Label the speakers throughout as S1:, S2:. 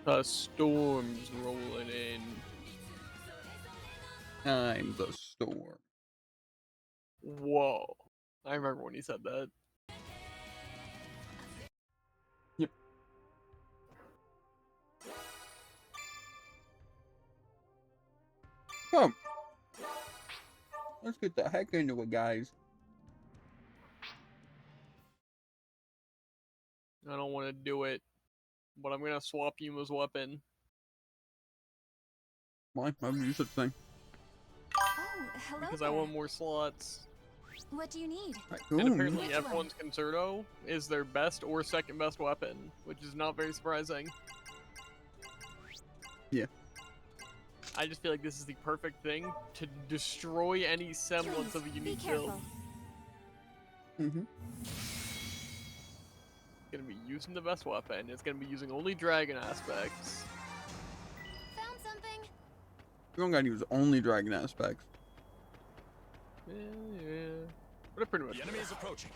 S1: The storm's rolling in.
S2: I'm the storm.
S1: Whoa. I remember when he said that.
S2: Yep. Come. Let's get the heck into it, guys.
S1: I don't want to do it, but I'm gonna swap Yuma's weapon.
S2: Why? Why would you do such a thing?
S3: Oh, hello
S1: Because
S3: there.
S1: I want more slots.
S3: What do you need?
S1: And apparently everyone's Concerto is their best or second best weapon, which is not very surprising.
S2: Yeah.
S1: I just feel like this is the perfect thing to destroy any semblance of a unique build.
S2: Mm-hmm.
S1: It's gonna be using the best weapon. It's gonna be using only dragon aspects.
S3: Found something.
S2: You don't gotta use only dragon aspects.
S1: Yeah. But it pretty much.
S4: The enemy is approaching.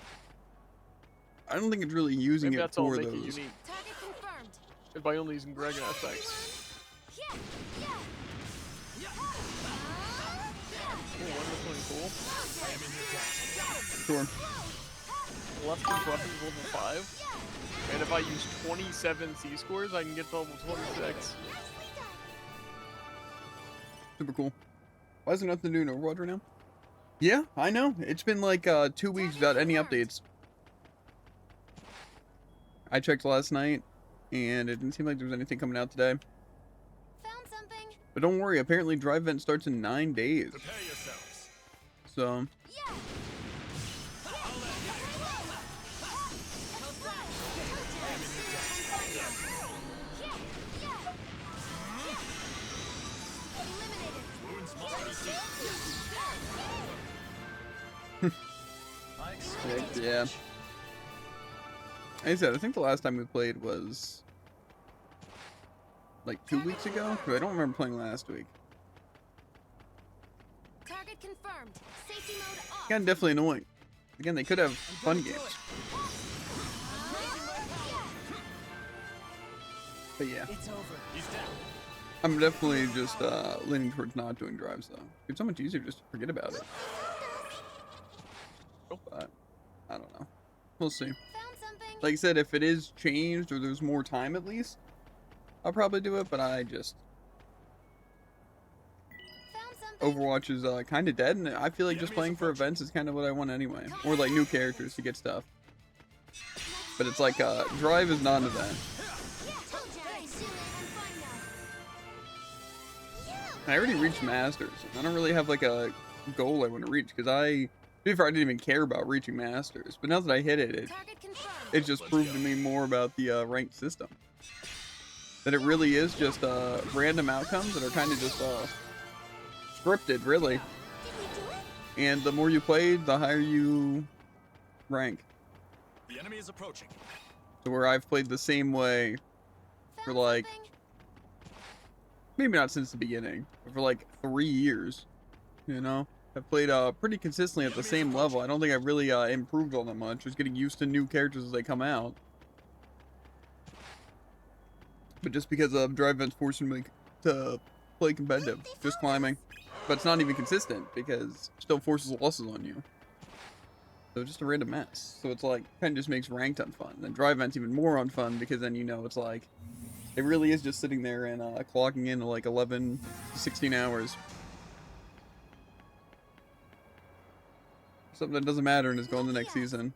S2: I don't think it's really using
S1: Maybe
S2: it
S1: that's all
S2: for
S1: make
S2: those.
S1: it unique.
S3: Target confirmed.
S1: Is by only using dragon aspects.
S3: Yeah.
S1: Oh, one was really cool.
S2: Sure.
S1: Lefton's weapon is level 5. And if I use 27 C scores, I can get to level 26.
S2: Super cool. Why is there nothing to do in Overwatch right now? Yeah, I know. It's been like 2 weeks without any updates. I checked last night, and it didn't seem like there was anything coming out today.
S3: Found something.
S2: But don't worry, apparently Drive Event starts in 9 days.
S4: Prepare yourselves.
S2: So,
S3: Yeah.
S4: Wounds must be seen. I expect
S2: yeah. Like I said, I think the last time we played was like 2 weeks ago, because I don't remember playing last week.
S3: Target confirmed. Safety mode off.
S2: Again, definitely annoying. Again, they could have fun games. But yeah,
S4: It's over. He's down.
S2: I'm definitely just leaning towards not doing drives though. It's so much easier just to forget about it. But I don't know. We'll see.
S3: Found something.
S2: Like I said, if it is changed or there's more time at least, I'll probably do it. But I just
S3: Found something.
S2: Overwatch is kind of dead, and I feel like just playing for events is kind of what I want anyway, or like new characters to get stuff. But it's like drive is not an event. I already reached Masters. I don't really have like a goal I want to reach because before I didn't even care about reaching Masters. But now that I hit it, it just proved to me more about the ranked system. That it really is just random outcomes that are kind of just scripted, really. And the more you play, the higher you rank.
S4: The enemy is approaching.
S2: So where I've played the same way for like, maybe not since the beginning, but for like 3 years, you know? I've played pretty consistently at the same level. I don't think I've really improved all that much. Just getting used to new characters as they come out. But just because Drive Event's forcing me to play competitive, just climbing. But it's not even consistent because it still forces losses on you. So it's just a random mess. So it's like, kind of just makes ranked unfun. Then Drive Event's even more unfun because then you know it's like, it really is just sitting there and clocking in like 11 to 16 hours. Something that doesn't matter and is going the next season.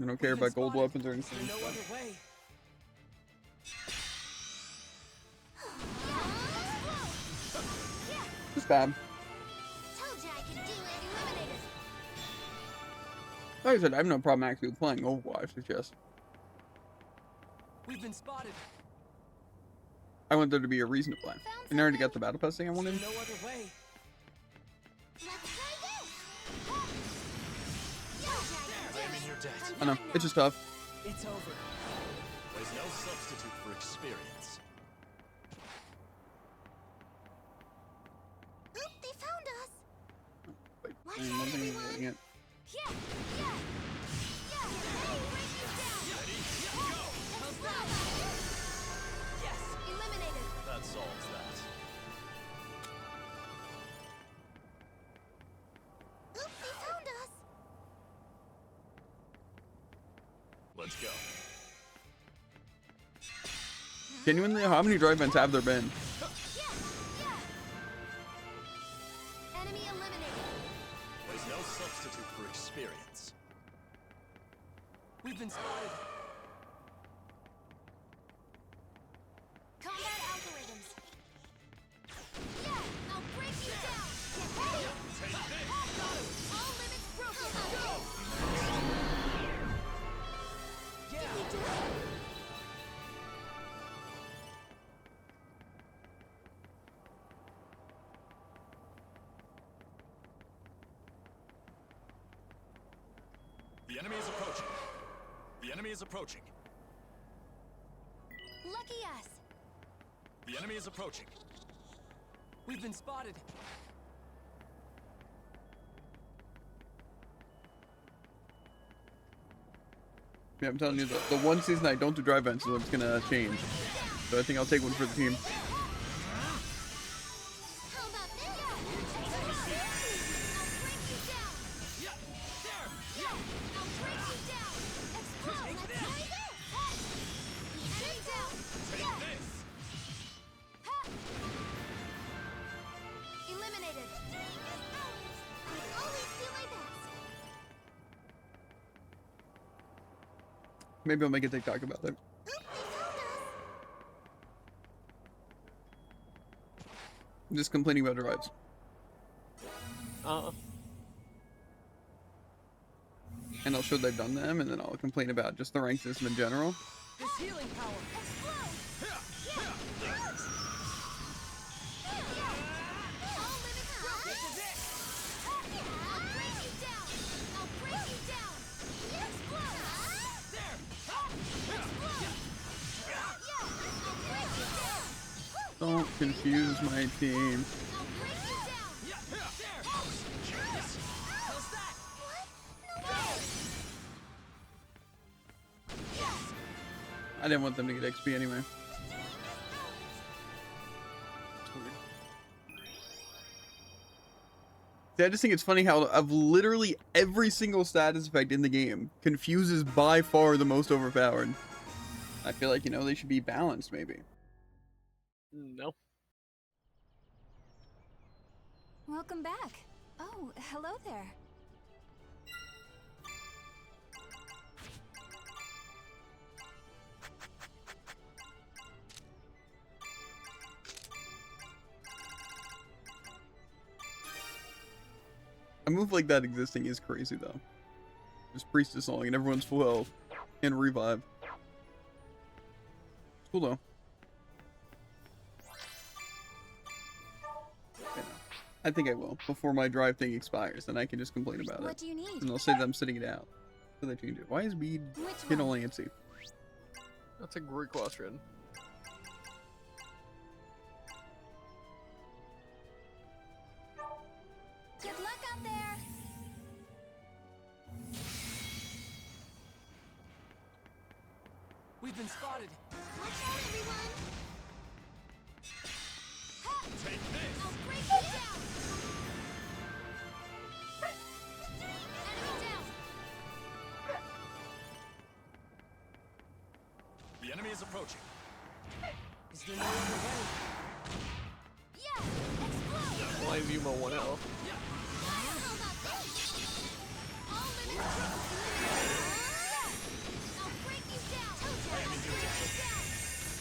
S2: I don't care about gold weapons or anything.
S4: No other way.
S2: Just bad. Like I said, I have no problem actually playing Overwatch. It's just
S4: We've been spotted.
S2: I want there to be a reason to play. And I already got the battle pass thing I wanted.
S4: No other way. Claiming your debt.
S2: I know, it's just tough.
S4: It's over. There's no substitute for experience.
S3: Oop, they found us.
S2: Wait, nothing is doing it.
S3: Yes, eliminated.
S4: solves that.
S3: Oops, they found us.
S4: Let's go.
S2: Genuinely, how many drive vents have there been?
S3: Yeah, yeah. Enemy eliminated.
S4: There's no substitute for experience.
S5: We've been spotted.
S3: Combat algorithms. Yeah, I'll break you down. Get ready. All limits broken. Go.
S5: Yeah.
S3: Did we do it?
S4: The enemy is approaching. The enemy is approaching.
S3: Lucky us.
S4: The enemy is approaching.
S5: We've been spotted.
S2: Yeah, I'm telling you, the one season I don't do drive vents is what's gonna change. So I think I'll take one for the team.
S3: How about this? I'll break you down.
S5: Yeah. There.
S3: I'll break you down. Explode. Let's try this. Enemy down.
S4: Take this!
S3: Ha. Eliminated. I always do my best.
S2: Maybe I'll make a TikTok about it.
S3: Oop, they found us.
S2: I'm just complaining about drives. And I'll show that I've done them, and then I'll complain about just the rank system in general.
S5: This healing power.
S3: Explode. Yeah. Ouch. All limits broken.
S5: This is it.
S3: I'll break you down. I'll break you down. Explode.
S5: There.
S3: Explode. Yeah. I'll break you down.
S2: Don't confuse my team.
S3: I'll break you down.
S5: Yeah. There. How's that?
S3: What? No way. Yes.
S2: I didn't want them to get XP anyway. See, I just think it's funny how of literally every single status effect in the game, Confuse is by far the most overpowered. I feel like, you know, they should be balanced maybe.
S1: No.
S3: Welcome back. Oh, hello there.
S2: A move like that existing is crazy though. Just Priestess Song and everyone's full health and revive. It's cool though. Yeah. I think I will before my drive thing expires, then I can just complain about
S3: What
S2: it.
S3: do you need?
S2: And they'll say that I'm sitting it out. So they change it. Why is Bede
S3: Which
S2: getting all
S3: one?
S2: antsy?
S1: That's a great question.
S3: Good luck out there.
S5: We've been spotted.
S3: Watch out, everyone. Ha!
S4: Take this!
S3: I'll break you down. Enemy down.
S4: The enemy is approaching.
S5: Is there no other way?
S3: Yeah. Explode.
S1: Why is Yuma 1 health?
S3: How about this? All limits broken. Yeah. I'll break you down. I'll break you down.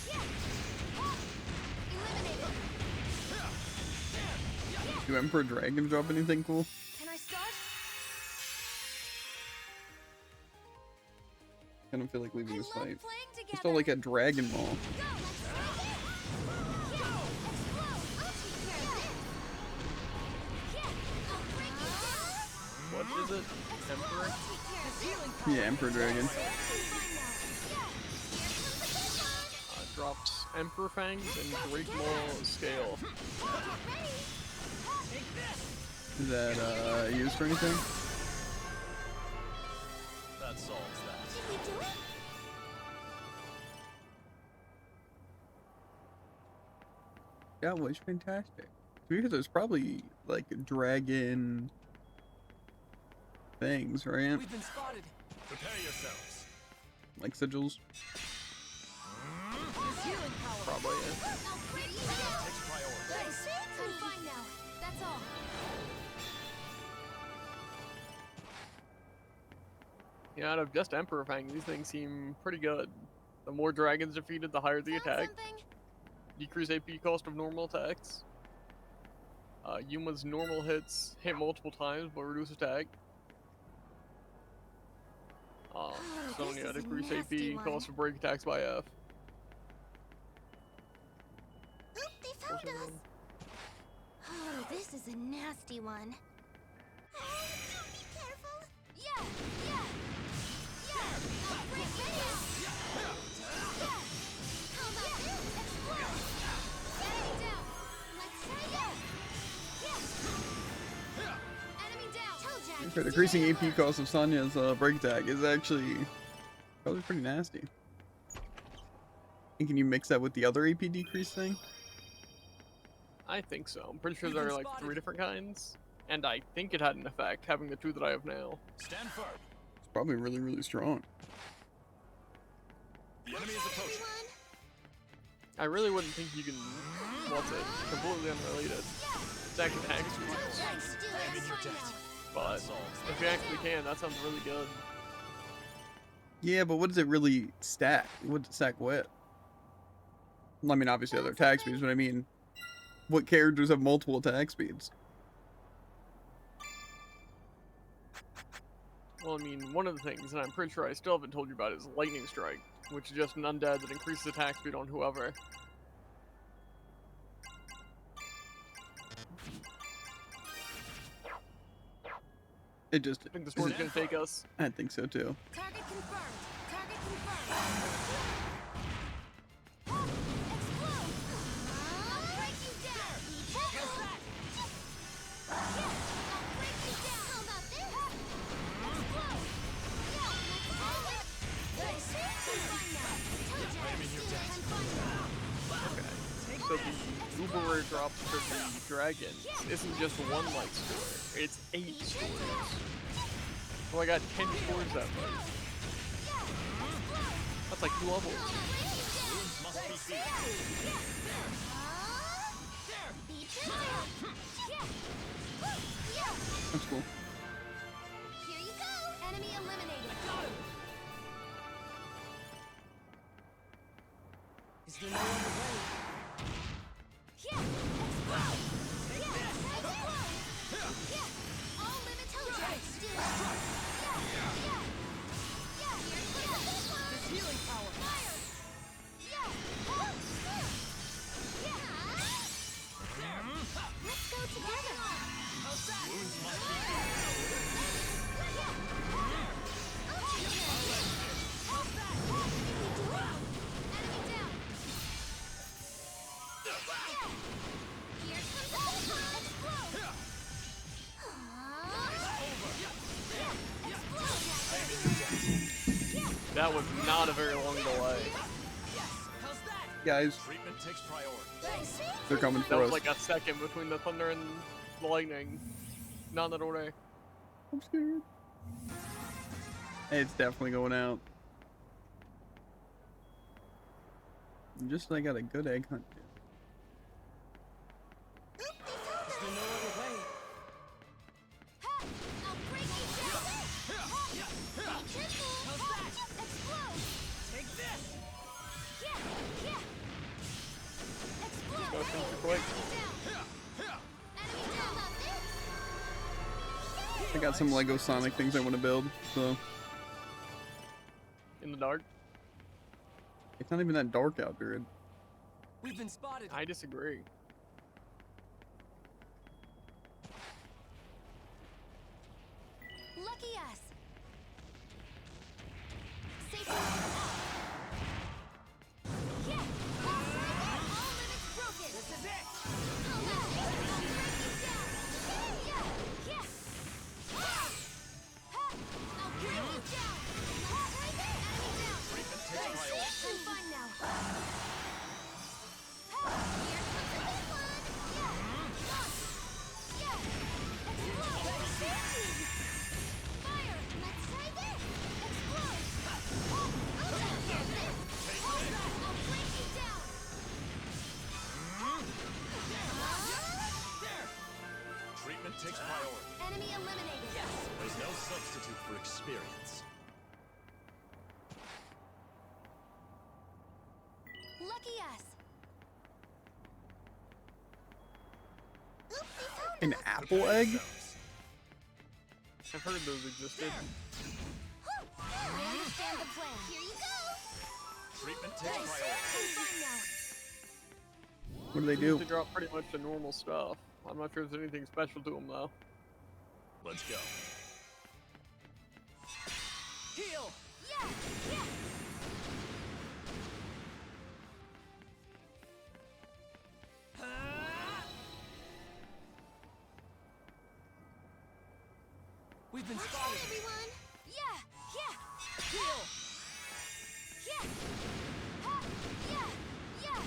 S3: Yeah. Ha! Eliminated.
S2: Do Emperor Dragon drop anything cool?
S3: Can I start?
S2: I don't feel like leaving this
S3: I love
S2: fight.
S3: playing
S2: It's
S3: together.
S2: all like a Dragon Ball.
S3: Go, let's try this. Yeah, explode. I'll take care of this. Yeah, I'll break you down.
S1: What is it? Emperor?
S3: I'll take care of this.
S5: Healing power.
S2: Yeah, Emperor Dragon.
S3: Fine now. Yeah, here comes the big one.
S1: Drops Emperor Fangs and Great Maul Scale.
S3: Get ready.
S2: Is that used for anything?
S4: That solves that.
S3: Did we do it?
S2: That was fantastic. Because there's probably like dragon things, right?
S5: We've been spotted.
S4: Prepare yourselves.
S2: Like sigils.
S5: His healing power.
S1: Probably, yeah.
S3: I'll break you down.
S4: Takes priority.
S3: Nice. I'm fine now. That's all.
S1: Yeah, out of just Emperor Fang, these things seem pretty good. The more dragons defeated, the higher the
S3: Found
S1: attack.
S3: something?
S1: Decrease AP cost of normal attacks. Yuma's normal hits hit multiple times but reduce attack.
S3: This
S1: Sonya,
S3: is a
S1: decrease
S3: nasty
S1: AP
S3: one.
S1: cost of break attacks by F.
S3: Oop, they found us. Oh, this is a nasty one. Oh, do be careful. Yeah, yeah, yeah. I'll break you down. Yeah. How about this? Explode. Enemy down. Let's try that. Yeah. Enemy down. Toe Jack.
S2: For decreasing AP cost of Sonya's break attack is actually probably pretty nasty. And can you mix that with the other AP decrease thing?
S1: I think so. I'm pretty sure
S5: We've
S1: there are
S5: been
S1: like
S5: spotted.
S1: 3 different kinds. And I think it had an effect, having the 2 that I have now.
S4: Stand firm.
S2: It's probably really, really strong.
S4: The enemy is approaching.
S3: Everyone.
S1: I really wouldn't think you can... What's it? Completely unrelated. Stack attacks,
S3: Toe Jack's doing
S4: I am in
S3: us
S4: your
S3: fine
S4: debt.
S3: now.
S1: but if you actually can, that sounds really good.
S2: Yeah, but what does it really stack? What does it stack with? I mean, obviously other attack speeds, but I mean, what characters have multiple attack speeds?
S1: Well, I mean, one of the things, and I'm pretty sure I still haven't told you about, is Lightning Strike, which is just an undead that increases attack speed on whoever.
S2: It just,
S1: I think the story's gonna take us.
S2: I think so too.
S3: Target confirmed. Target confirmed. Explode. I'll break you down. Yeah, I'll break you down. How about this? Explode. Yeah, let's roll it. Nice. I'm fine now. Toe Jack. I'm fine now.
S1: Okay. So the Uber Rare drops for the dragon isn't just one light score, it's 8 scores. So I got 10 scores that way. That's like 2 levels.
S4: Must be seen.
S2: That's cool.
S3: Here you go. Enemy eliminated.
S5: Is there no other way?
S3: Yeah, explode. Yeah, explode. Yeah, all limits toe Jack's doing us. Yeah. Here comes this one.
S5: His healing power.
S3: Fire. Yeah. Let's go together.
S5: How's that?
S1: That was not a very long delay.
S5: How's that?
S2: Guys,
S4: Treatment takes priority.
S2: they're coming
S1: That
S2: for
S1: was
S2: us.
S1: like a second between the thunder and the lightning. Not in that order.
S2: I'm scared. It's definitely going out. Just so I got a good egg hunt.
S5: Is there no other way?
S3: I'll break you down. Be careful. Explode.
S5: Take this!
S3: Yeah. Explode.
S1: Go super quick.
S3: Enemy down. About this.
S2: I got some Lego Sonic things I want to build, so
S1: In the dark.
S2: it's not even that dark out, dude.
S5: We've been spotted.
S1: I disagree.
S3: Lucky us. Safety. Yeah. All limits broken.
S5: This is it!
S3: I'll break you down. Yeah. I'll break you down. Enemy down.
S4: Treatment takes priority.
S3: I'm fine now. Here comes the big one.
S4: takes priority.
S3: Enemy eliminated.
S5: Yes.
S4: There's no substitute for experience.
S3: Lucky us. Oopsie
S2: An
S3: found us.
S2: apple egg?
S1: I've heard those existed.
S3: I understand the plan. Here you go.
S4: Treatment takes
S3: Nice.
S4: priority.
S3: I'm fine now.
S2: What do they
S1: They
S2: do?
S1: drop pretty much the normal stuff. I'm not sure if there's anything special to them though.
S4: Let's go.
S5: Heal.
S3: Yeah, yeah.
S5: We've been
S3: Watch out,
S5: spotted.
S3: everyone. Yeah, yeah,
S5: Heal.
S3: yeah. Ha, yeah, yeah.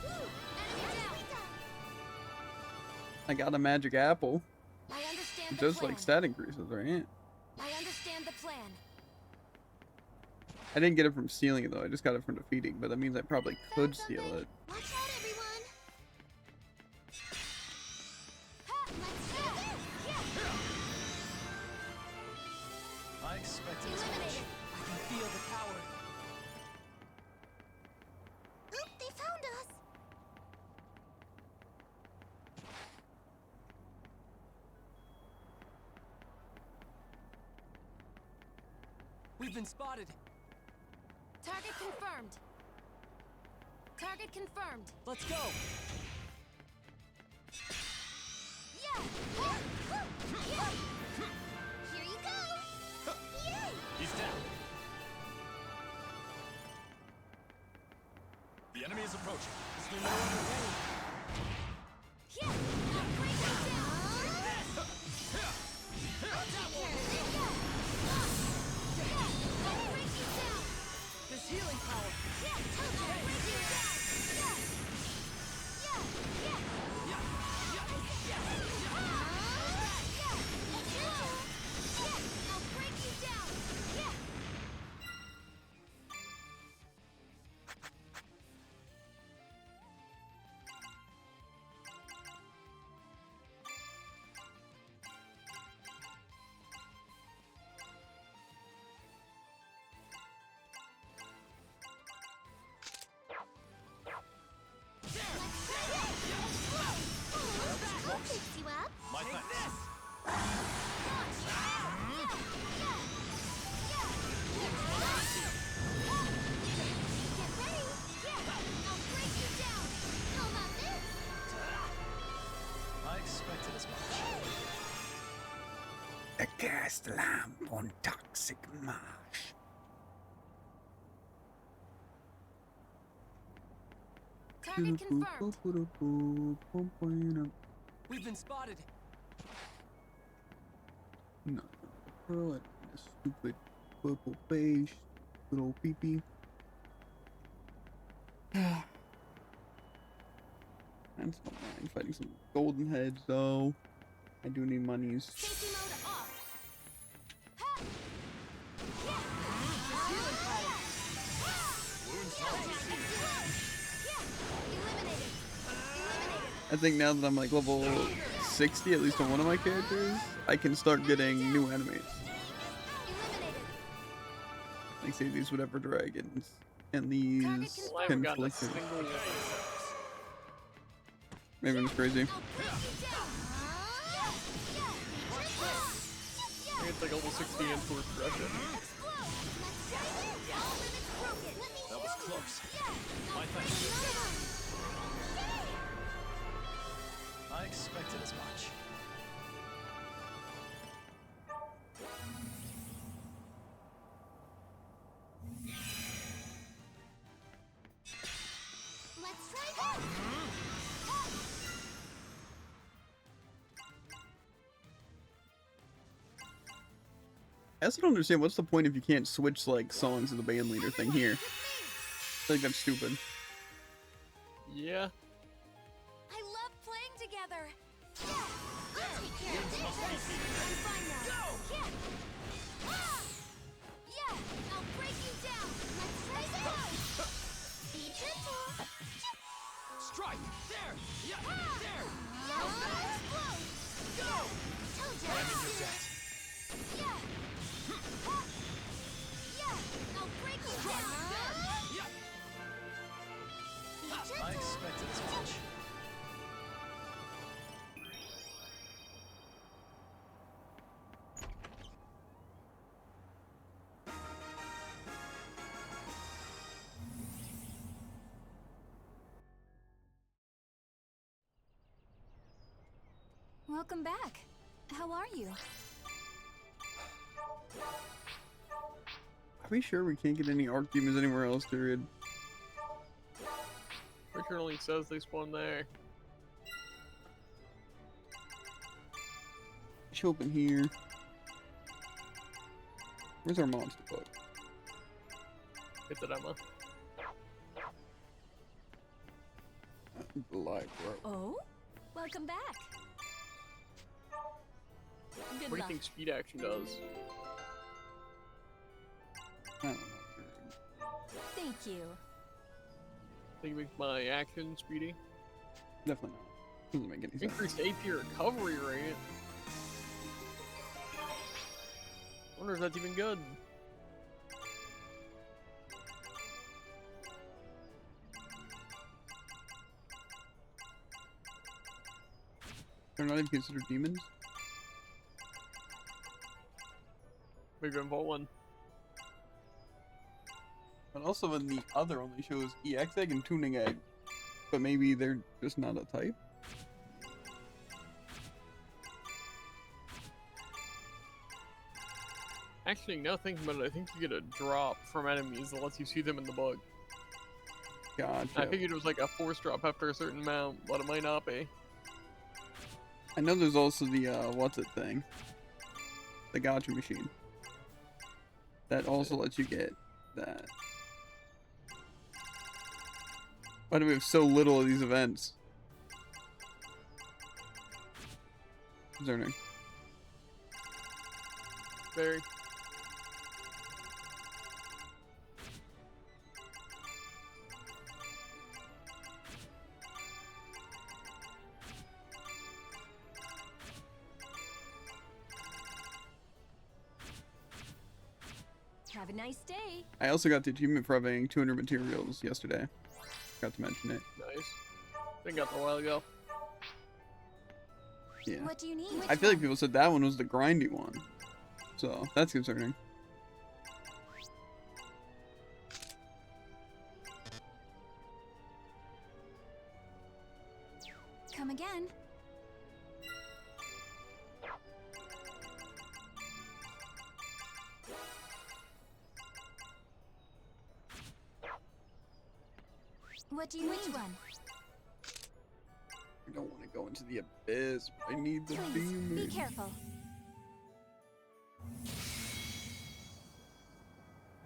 S3: Woo, enemy down.
S2: I got a magic apple.
S3: I understand the
S2: Just
S3: plan.
S2: like stat increases, right?
S3: I understand the plan.
S2: I didn't get it from stealing it though, I just got it from defeating, but that means I probably could
S3: Found
S2: steal
S3: something.
S2: it.
S3: Watch out, everyone. Ha, let's do this. Yeah.
S4: I expected as much.
S3: Eliminated.
S5: I can feel the power.
S3: Oop, they found us.
S5: We've been spotted.
S3: Target confirmed. Target confirmed.
S5: Let's go.
S3: Yeah. Yeah. Here you go. Yay.
S4: He's down. The enemy is approaching.
S5: Is there no other way?
S3: Yeah. I'll break you down. I'll take care of it. Yeah. I'll break you down.
S5: This healing power.
S3: Yeah. I'll break you down. Yeah. Yeah. Yeah.
S5: Yeah. Yeah. Yeah.
S3: Yeah. It's your turn. Yeah. I'll break you down. Yeah. I'll fix you up.
S4: My
S5: Take
S4: thanks.
S5: this.
S3: Get ready. Yeah. I'll break you down. How about this?
S4: I expected as much.
S2: The cast lamp on toxic marsh.
S3: Target confirmed.
S5: We've been spotted.
S2: No, pearl and the stupid purple face, little peepee. That's not mine. Fighting some golden heads though. I do need monies.
S3: Safety mode off. Ha! Yeah. Eliminated.
S2: I think now that I'm like level 60, at least on one of my characters, I can start getting new enemies.
S3: Eliminated.
S2: Like say these whatever dragons and these
S1: Well, I haven't gotten a
S2: conflicted.
S1: single one.
S2: Maybe I'm just crazy.
S3: I'll break you down.
S1: I think it's like almost 60 in for progression.
S3: Explode. Let's try this. All limits broken. Let me
S4: That was close.
S3: Yeah.
S4: My
S3: I'll
S4: thanks.
S3: break another one.
S4: I expected as much.
S3: Let's try this.
S2: I also don't understand what's the point if you can't switch like songs to the band leader thing here. I think that's stupid.
S1: Yeah.
S3: I love playing together. Yeah. I'll take care of this. I'm fine now. Go. Yeah. Ah. Yeah. I'll break you down. Let's try this. Be gentle.
S5: Strike. There. Yeah.
S3: Ah.
S5: There.
S3: Welcome back. How are you?
S2: Are we sure we can't get any arc demons anywhere else, dude?
S1: Richard only says they spawn there.
S2: Show up in here. Where's our monster book?
S1: Get the demo.
S2: The library.
S3: Oh? Welcome back. Good
S1: What do you
S3: luck.
S1: think speed action does?
S2: I don't know.
S3: Thank you.
S1: Think it makes my action speedy?
S2: Definitely not. Doesn't make any sense.
S1: Increased AP recovery rate. Wonder if that's even good.
S2: They're not even considered demons?
S1: Maybe I'm Vault 1.
S2: But also in the other only shows EX egg and tuning egg. But maybe they're just not a type?
S1: Actually, now thinking about it, I think you get a drop from enemies that lets you see them in the bug. I
S2: Gotcha.
S1: figured it was like a force drop after a certain amount, but it might not be.
S2: I know there's also the, what's it thing? The gotcha machine. That also lets you get that. Why do we have so little of these events? Concerning.
S1: Very.
S3: Have a nice day.
S2: I also got the achievement for having 200 materials yesterday. Forgot to mention it.
S1: Nice. I think got that a while ago.
S2: Yeah.
S3: What do you need?
S2: I feel like people said that one was the grindy one. So, that's concerning.
S3: Come again. What do you need? Which one?
S2: I don't want to go into the abyss, but I need the
S3: Please,
S2: demon.
S3: be careful.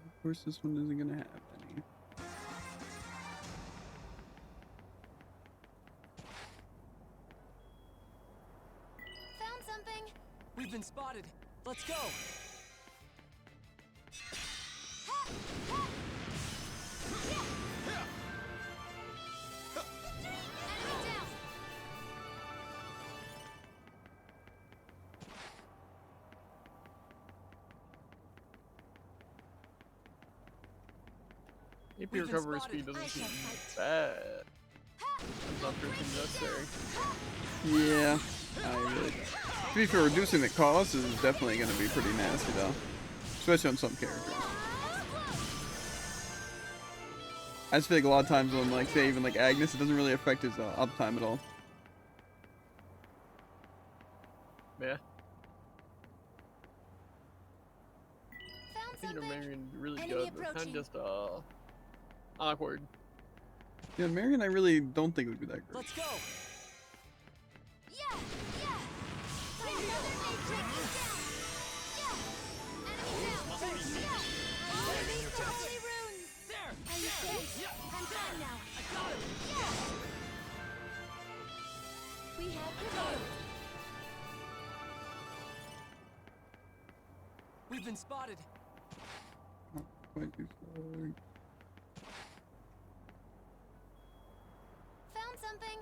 S2: Of course, this one isn't gonna have any.
S3: Found something.
S5: We've been spotted. Let's go.
S3: Enemy down.
S1: AP
S5: We've been
S1: recovery
S5: spotted.
S1: speed doesn't
S3: I
S1: seem
S3: shall fight.
S1: bad. I'm not sure it's necessary.
S2: Yeah, I really don't. To be fair, reducing the cost is definitely gonna be pretty nasty though. Especially on some characters. I just feel like a lot of times when, like, say even like Agnes, it doesn't really affect his uptime at all.
S1: Yeah.
S3: Found
S1: I think
S3: something.
S1: Marion really
S3: Enemy
S1: good, but kind
S3: approaching.
S1: of just awkward.
S2: Yeah, Marion, I really don't think it would be that great.
S5: Let's go.
S3: Yeah, yeah. Another may take you down. Yeah. Enemy down. Yeah. All of these lovely runes.
S5: There.
S3: Are you safe? I'm fine now.
S5: I got him.
S3: Yeah. We have prevailed.
S5: We've been spotted.
S2: Quite too slow.
S3: Found something.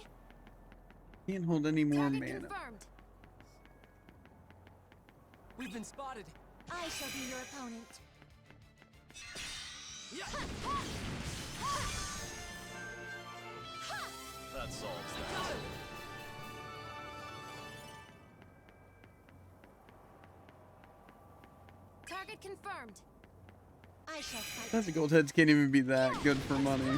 S2: Can't hold any more
S3: Target
S2: mana.
S3: confirmed.
S5: We've been spotted.
S3: I shall be your opponent.
S5: Yeah.
S4: That solves
S5: I
S4: that.
S5: got him.
S3: Target confirmed. I shall fight.
S2: Classic gold heads can't even be that good for money.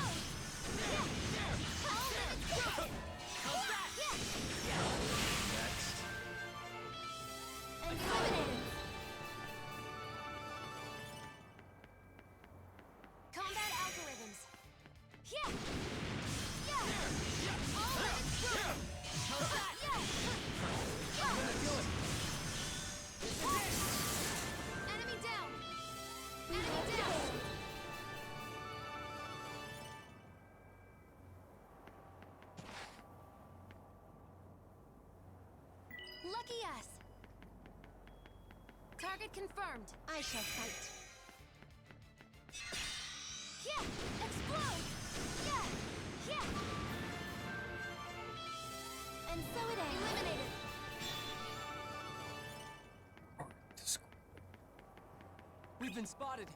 S3: Lucky us. Target confirmed. I shall fight. Yeah! Explode! Yeah! Yeah! And so it ends. Eliminated.
S5: We've been spotted.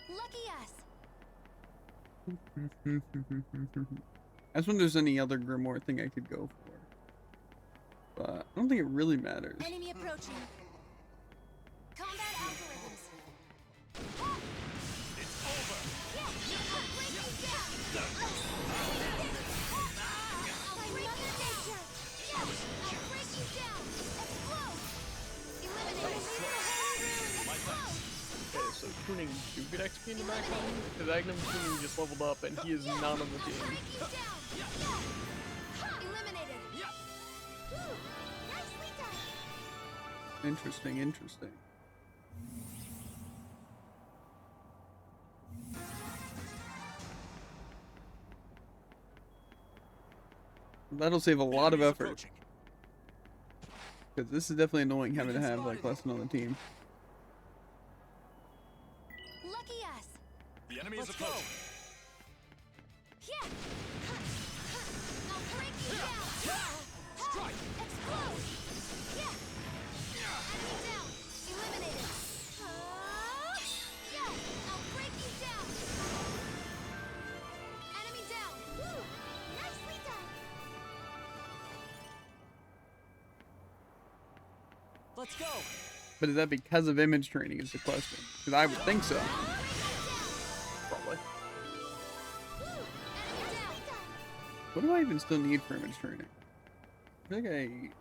S3: Lucky us.
S2: I just wonder if there's any other Grimoire thing I could go for. But I don't think it really matters.
S3: Enemy approaching. Combat algorithms.
S4: It's over.
S3: Yeah! I'll break you down! I'll break you down! Yeah! I'll break you down! Explode! Eliminate! Explode!
S1: Okay, so tuning do get XP in the background because Agnum tuning just leveled up and he is not on the
S3: I'll
S1: team.
S3: break you down! Yeah! Eliminated! Whew. Nicely done!
S2: Interesting, interesting. That'll save a lot of
S4: Enemies
S2: effort.
S4: approaching.
S2: Because this is definitely annoying having to have like less than on the team.
S3: Lucky us!
S4: The enemy is
S5: Let's go.
S4: approaching.
S3: Yeah! I'll break you down!
S4: Strike.
S3: Explode! Yeah! Enemy down! Eliminated! Yeah! I'll break you down! Enemy down! Woo! Nicely done!
S5: Let's go.
S2: But is that because of image training is the question? Because I would think so.
S1: Probably.
S2: What do I even still need for image training? I think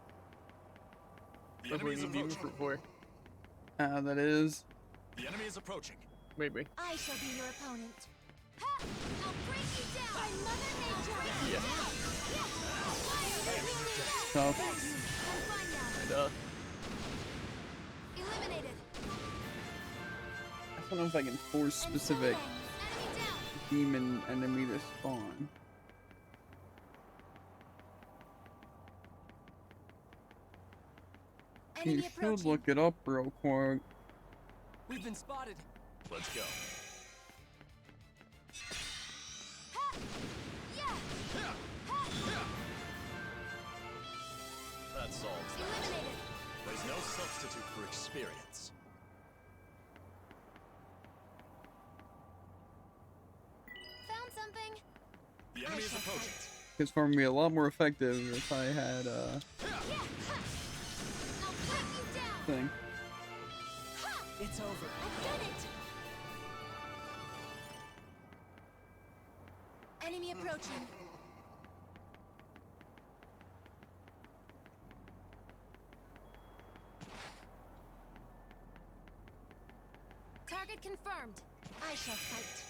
S4: The
S1: That's what
S4: enemy
S1: we
S4: is
S1: need Demon
S4: approaching.
S1: Fruit for.
S2: that is.
S4: The enemy is approaching.
S1: Maybe.
S3: I shall be your opponent. Ha! I'll break you down! By Mother Nature!
S1: Yeah.
S2: Tough.
S1: And,
S3: Eliminated.
S2: I don't know if I can force specific
S3: Enemy down.
S2: demon enemy to spawn. You
S3: Enemy
S2: should
S3: approaching.
S2: look it up real quick.
S5: We've been spotted.
S4: Let's go.
S3: Ha! Yeah!
S4: That solves that.
S3: Eliminated.
S4: There's no substitute for experience.
S3: Found something.
S4: The enemy is
S3: shall
S4: approaching.
S3: fight.
S2: It's for me a lot more effective if I had
S3: Yeah! Ha! I'll break you down.
S2: thing.
S3: Ha!
S5: It's over.
S3: I've done it. Enemy approaching. Target confirmed. I shall fight.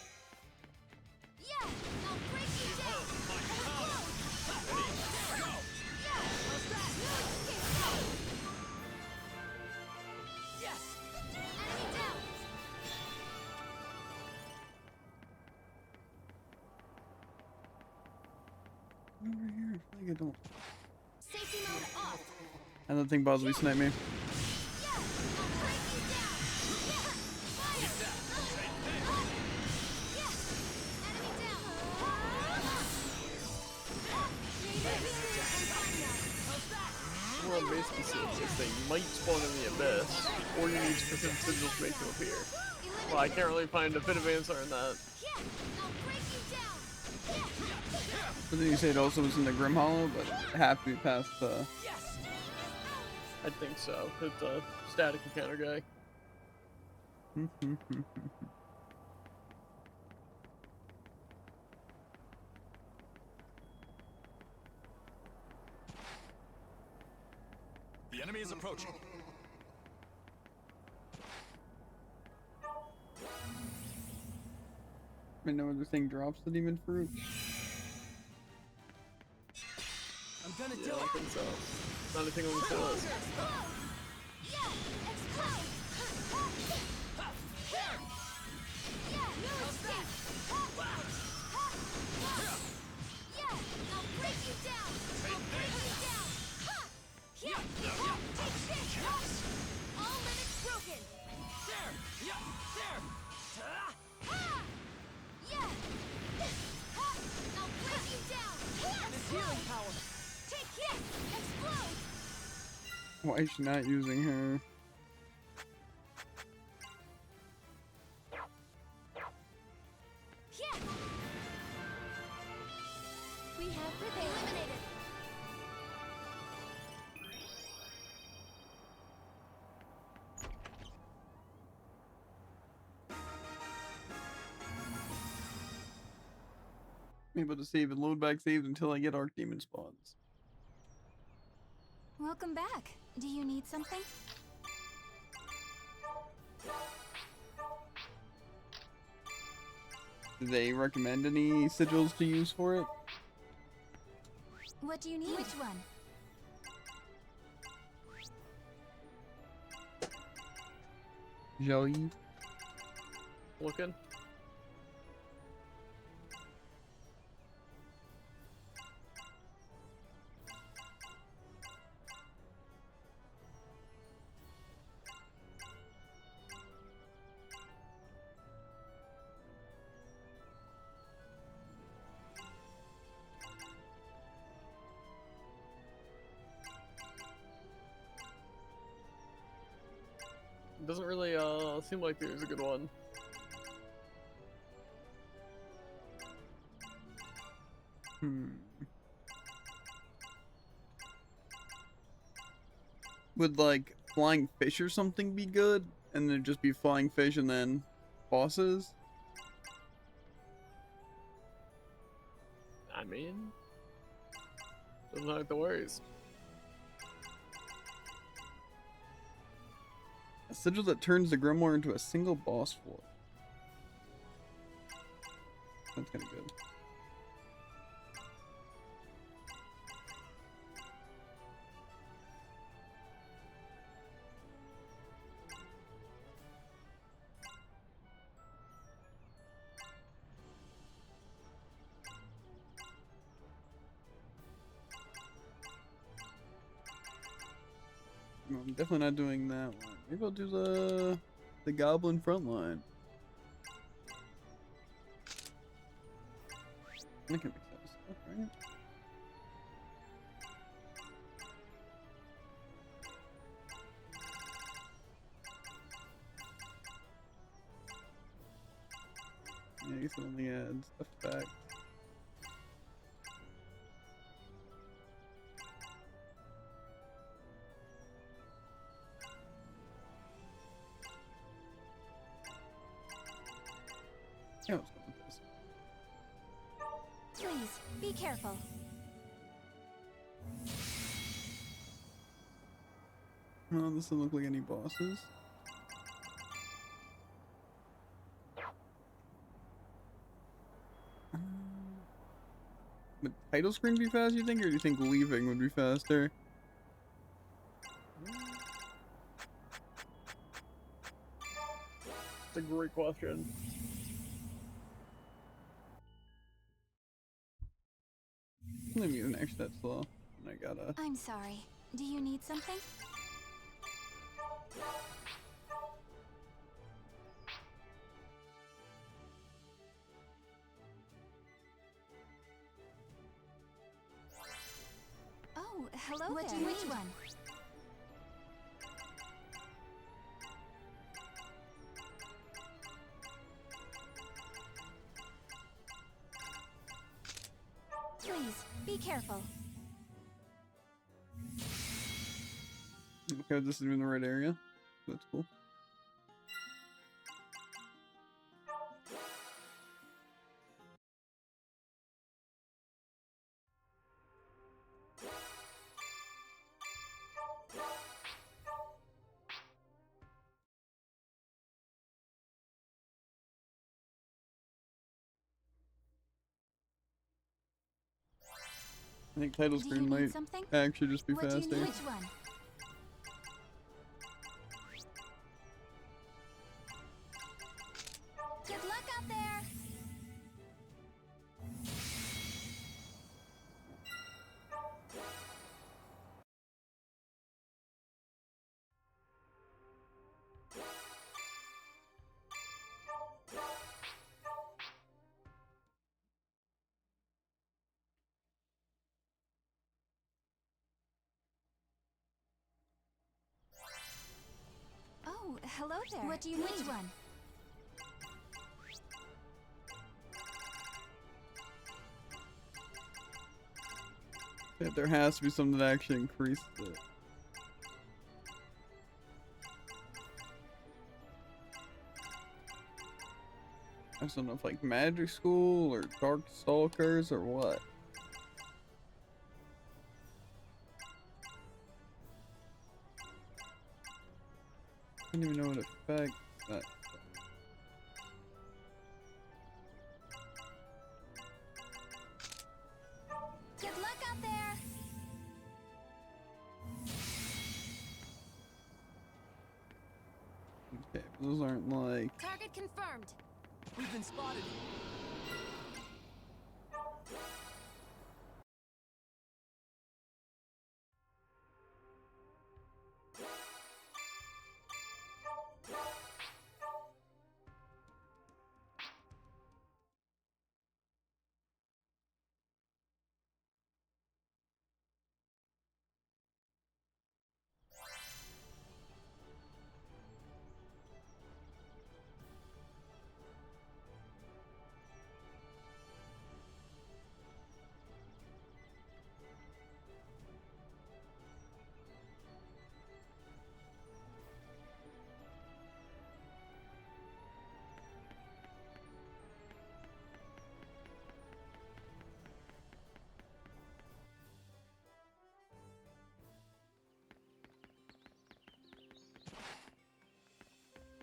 S3: Yeah! I'll break you down! Explode! Yeah!
S5: Yes.
S3: Enemy down!
S2: Over here, I feel like I don't.
S3: Safety mode off!
S2: And that thing bothers me, snipe me.
S3: Yeah! I'll break you down! Yeah! Fire! Yeah! Enemy down!
S1: we're on basically saying this thing might spawn in the abyss, or you need specific sigils to make them appear. Well, I can't really find a definitive answer on that.
S3: Yeah! I'll break you down! Yeah!
S2: But then you say it also was in the Grim Hollow, but it have to be past the.
S5: Yes.
S1: I think so. It's a static encounter guy.
S4: The enemy is approaching.
S2: I know the thing drops the demon fruit.
S5: I'm gonna
S1: Yeah,
S5: do
S1: I
S5: it.
S1: think so. Not anything on the list.
S3: Explode! Yeah! Explode! Yeah! No escape! Yeah!
S2: Why is she not using her?
S3: Yeah. We have eliminated.
S2: I'm able to save and load back saves until I get Archdemon spawns.
S3: Welcome back. Do you need something?
S2: Do they recommend any sigils to use for it?
S3: What do you need? Which one?
S2: Jelly?
S1: Looking. Doesn't really seem like there's a good one.
S2: Would like flying fish or something be good? And then just be flying fish and then bosses?
S1: I mean, doesn't have the worries.
S2: A sigil that turns the grimoire into a single boss floor. That's kind of good. No, I'm definitely not doing that one. Maybe I'll do the goblin front line. I can mix that stuff, right? Yeah, I guess it only adds effect. Yeah, let's go with this.
S3: Please, be careful.
S2: Well, this doesn't look like any bosses. Would title screen be fast, you think, or do you think leaving would be faster?
S1: It's a great question.
S2: Maybe even actually that slow. And I gotta.
S3: I'm sorry. Do you need something? Oh, hello
S6: What
S3: there.
S6: do you
S3: Which
S6: need?
S3: one? Please, be careful.
S2: Okay, this is in the right area. That's cool. I think title
S3: Do you
S2: screen
S3: need
S2: might
S3: something?
S2: actually just be
S3: What do you
S2: faster.
S3: need? Which one? Good luck out there. Hello there. What do you need? Which one?
S2: Yeah, there has to be something that actually increased it. I just don't know if like Magic School or Dark Stalkers or what. I don't even know what effect that.
S3: Good luck out there.
S2: Okay, those aren't like.
S3: Target confirmed.
S5: We've been spotted.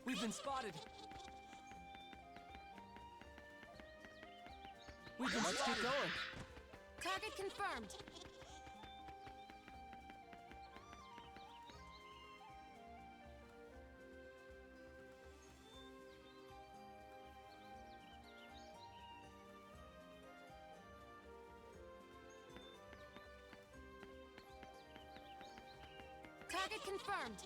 S5: We've been spotted. We've been spotted. Get going.
S3: Target confirmed. Target confirmed.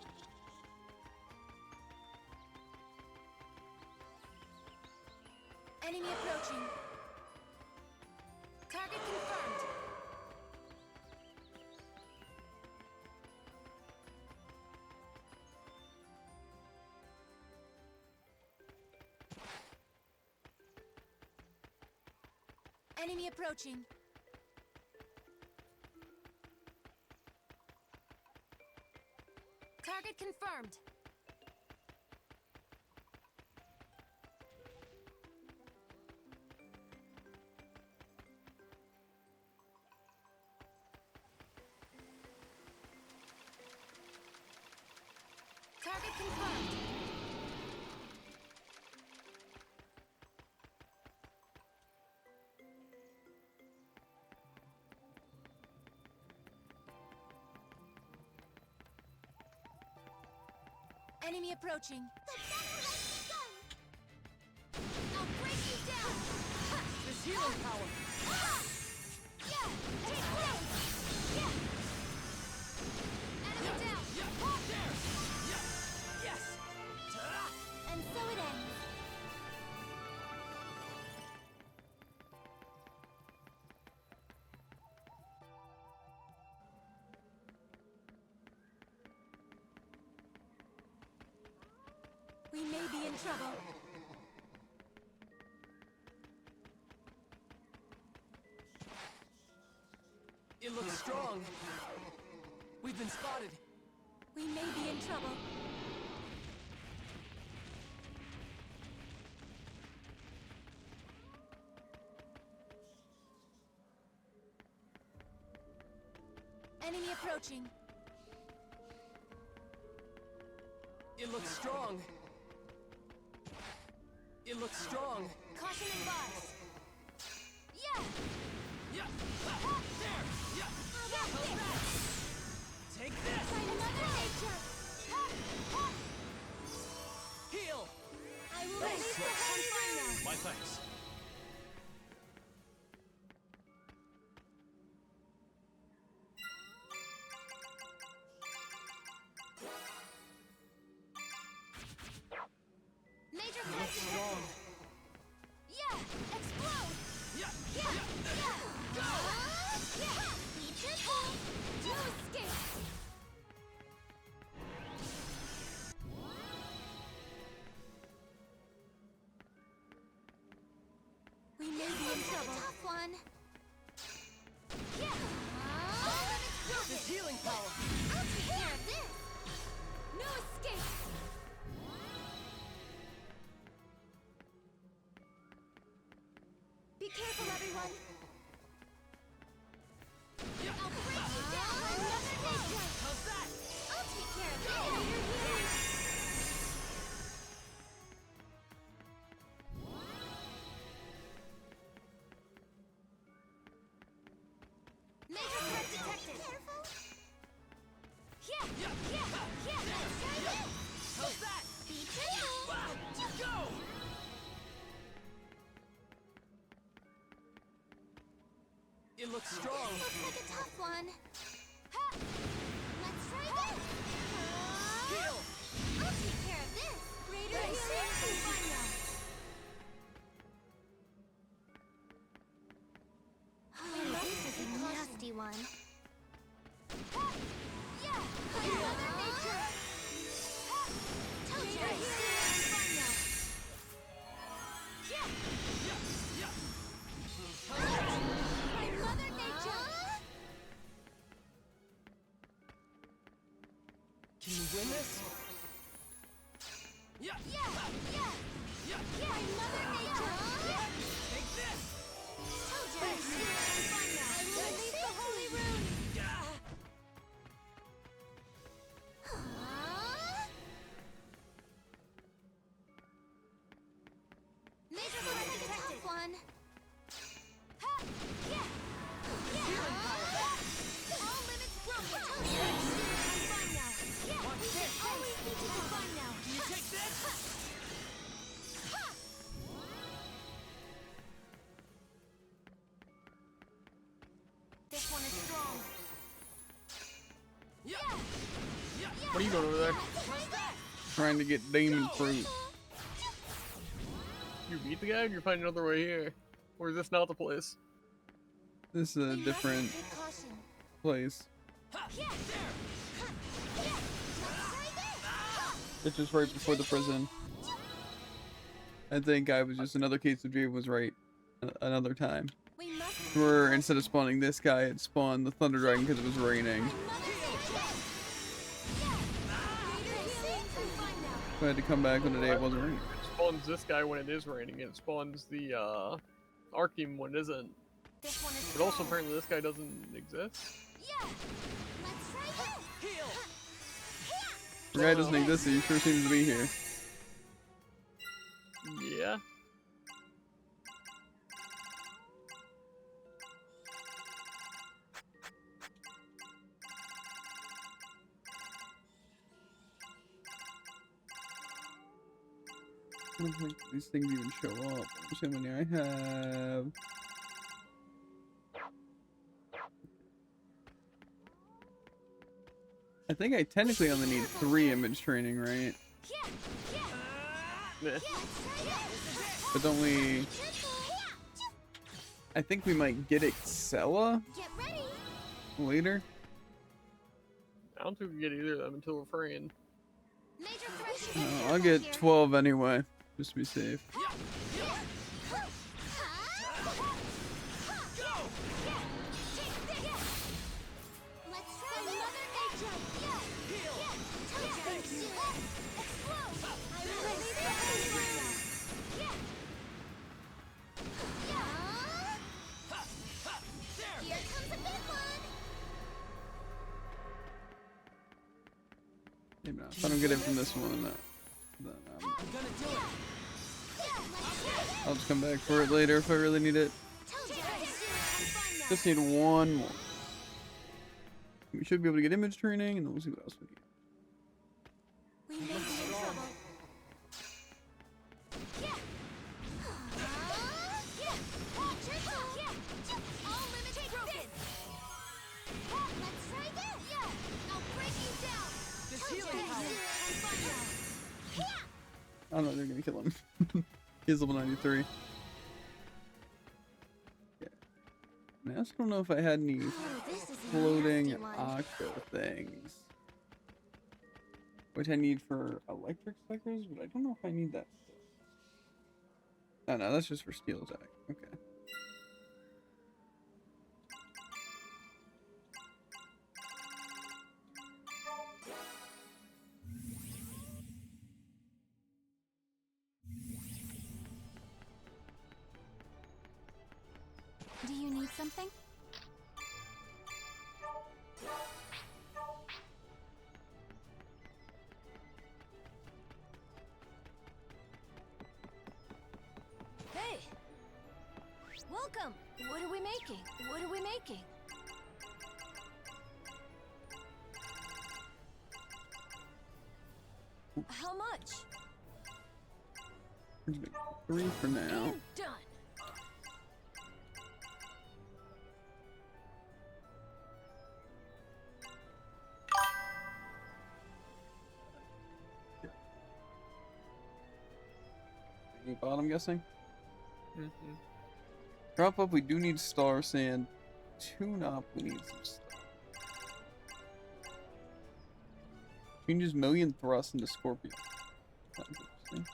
S3: Enemy approaching. Target confirmed. Enemy approaching. Target confirmed. Target confirmed. Enemy approaching. I'll break you down.
S5: This healing power.
S3: Yeah, take this. Yeah. Enemy down.
S5: There. Yes.
S3: And so it ends. We may be in trouble.
S5: It looks strong. We've been spotted.
S3: We may be in trouble. Enemy approaching.
S5: It looks strong. It looks strong.
S3: Caution advised. Yeah!
S5: Yeah.
S3: Ha!
S5: There. Yeah.
S3: How about this?
S5: Take this.
S3: Find another nature! Ha! Ha!
S5: Heal.
S3: I will release the Holy Rhino!
S4: My thanks.
S3: Major threat detected! Yeah! Explode!
S5: Yeah.
S3: Yeah! Yeah! Go! Yeah! Be careful! No escape! Be careful, everyone. I'll break you down. Another nature.
S5: How's that?
S3: I'll take care of it. Later, healing. Major threat detected. Careful. Yeah. Let's try this.
S5: How's that?
S3: Be careful.
S5: Go! It looks strong.
S3: Looks like a tough one. Ha! Let's try this.
S5: Heal!
S3: I'll take care of this. Greater healing and final. This is a nasty one. Ha! Yeah! Another nature. Ha! Told you. Greater healing and final. Yeah! My mother nature.
S5: Can you win this?
S3: Yeah! My mother nature.
S5: Take this!
S3: Told you. Greater healing and final. I will release the holy rune. Major threat detected. One. Ha! Yeah! All limits broken. Fine now. Yeah, we can always be to define now.
S5: Can you take this?
S3: Ha! This one is strong.
S5: Yeah!
S1: What are you doing over there?
S5: How's that?
S2: Trying to get demon fruit.
S1: You beat the guy and you're finding another way here? Or is this not the place?
S2: This is a
S3: We must
S2: different
S3: take caution.
S2: place.
S5: Ha!
S3: Yeah.
S5: There!
S3: Yeah. Let's try this.
S2: It's just right before the prison. I think I was just another case of Jade was right another time.
S3: We must
S2: Where instead of spawning this guy, it spawned the Thunder Dragon because it was raining. So I had to come back on the day it wasn't raining.
S1: It spawns this guy when it is raining, and it spawns the Archeem when it isn't.
S3: This one is
S1: But also
S3: strong.
S1: apparently this guy doesn't exist.
S3: Yeah. Let's try this.
S5: Heal!
S2: The guy doesn't exist, he sure seems to be here.
S1: Yeah.
S2: I don't think these things even show up. Let's see how many I have. I think I technically only need 3 image training, right?
S3: Yeah.
S1: Meh.
S3: Let's try this.
S2: But don't we... I think we might get Excella
S3: Get ready.
S2: later.
S1: I don't think we get either of them until Refrain.
S3: Major threat
S2: No,
S3: detected.
S2: I'll get
S3: Here.
S2: 12 anyway, just to be safe.
S3: Let's try Mother Nature. Yeah. Thank you. Explode. I will release the holy rune. Yeah. Here comes a big one.
S2: Maybe not. If I don't get it from this one, then
S5: I'm gonna do it!
S2: I'll just come back for it later if I really need it. Just need one more. We should be able to get image training, and then we'll see what else we need.
S3: We may be in trouble. Yeah. All limits broken. Let's try this. Yeah. I'll break you down.
S5: This healing power!
S2: I don't know, they're gonna kill him. He's level 93. Yeah. I also don't know if I had any
S3: Oh, this is a
S2: floating
S3: nasty one.
S2: octo things. Which I need for electric suckers, but I don't know if I need that. Oh no, that's just for steel attack. Okay.
S3: Do you need something? Hey! Welcome! What are we making? What are we making? How much?
S2: Let's make 3 for now.
S3: And done.
S2: Any bottom guessing?
S1: Mm-hmm.
S2: Drop up, we do need star sand. Tune up, we need some stuff. Changes million thrust into Scorpion. Sounds interesting.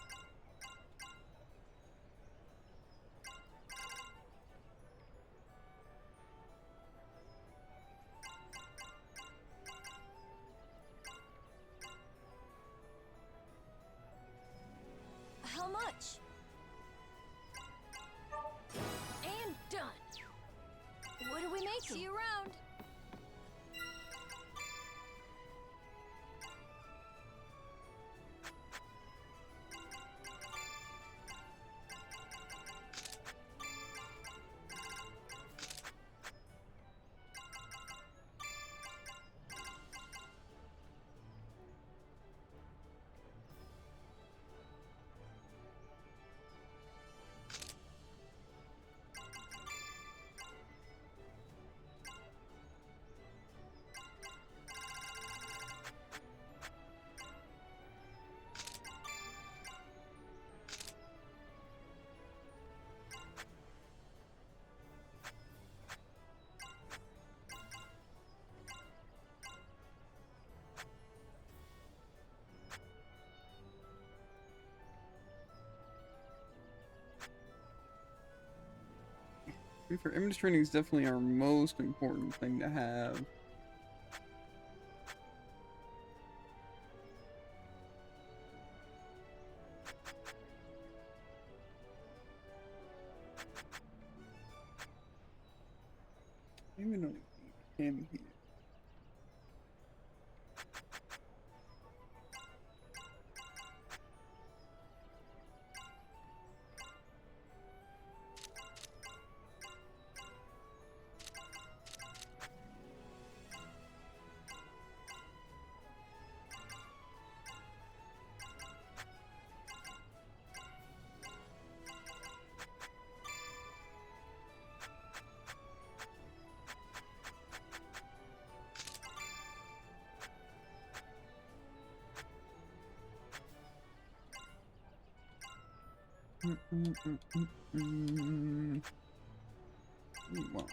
S3: How much? And done. What are we making? See you around.
S2: For image training is definitely our most important thing to have. Maybe not him here. Well,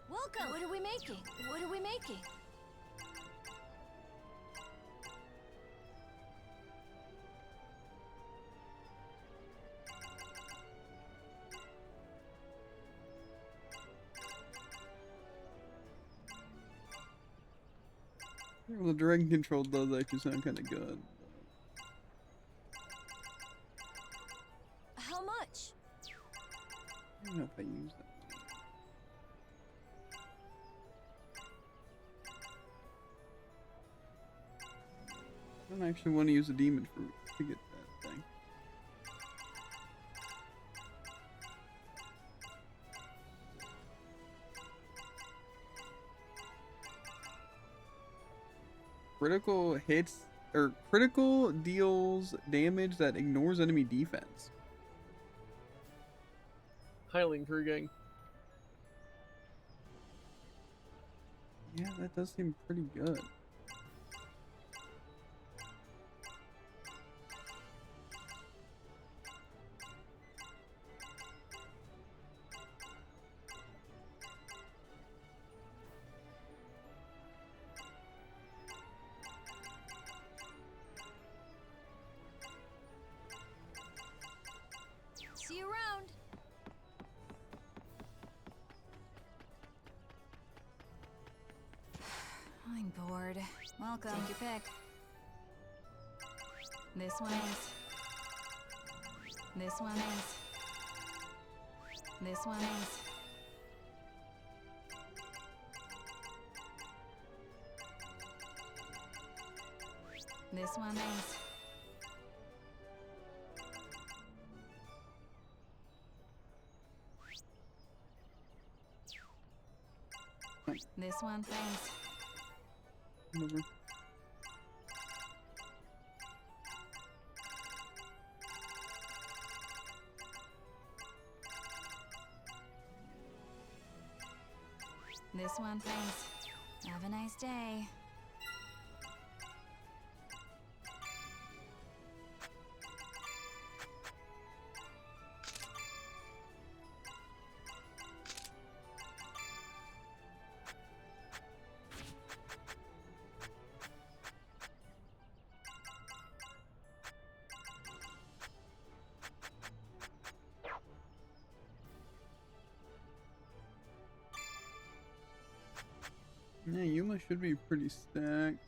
S3: Welcome. What are we making? What are we making?
S2: well, the dragon control does actually sound kind of good.
S3: How much?
S2: I don't know if I use that. I don't actually want to use a demon fruit to get that thing. Critical hits or critical deals damage that ignores enemy defense.
S1: Highly intriguing.
S2: Yeah, that does seem pretty good.
S3: I'm bored. Welcome. Take your pick. This one is. This one is. This one is. This one is. This one, thanks.
S2: Whatever.
S3: This one, thanks. Have a nice day.
S2: Yeah, Yuma should be pretty stacked.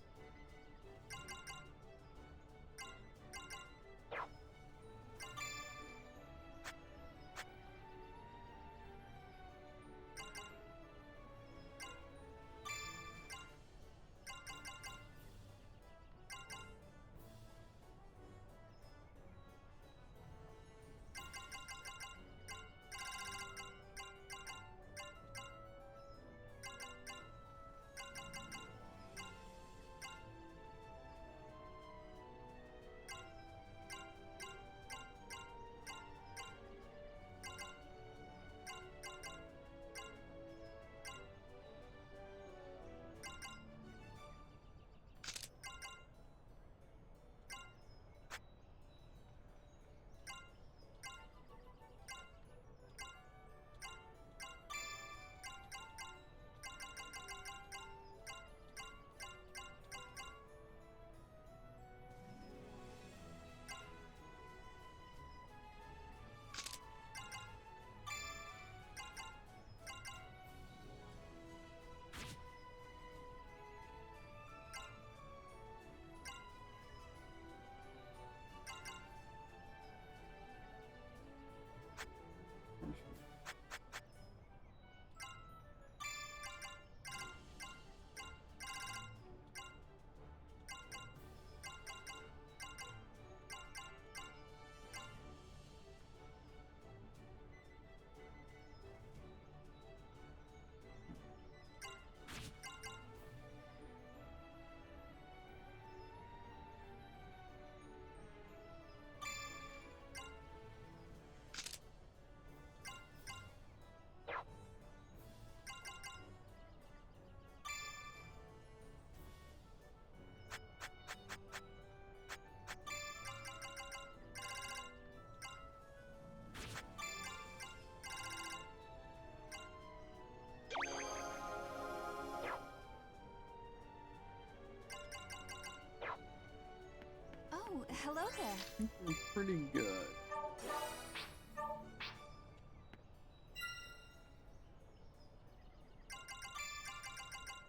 S3: Oh, hello there.
S2: I think we're pretty good.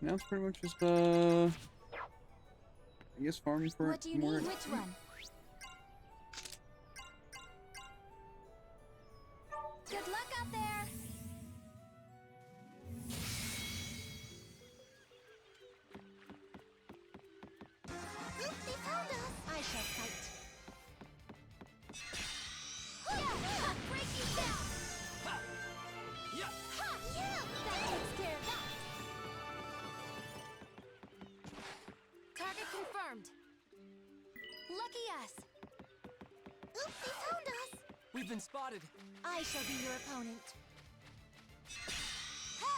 S2: Now it's pretty much just I guess farming for
S3: What do you
S2: more.
S3: need? Which one? Good luck out there. Oop, they found us. I shall fight. Yeah, break you down.
S5: Ha! Yeah!
S3: Ha! Yeah, that takes care of that. Target confirmed. Lucky us. Oop, they found us.
S5: We've been spotted.
S3: I shall be your opponent. Ha!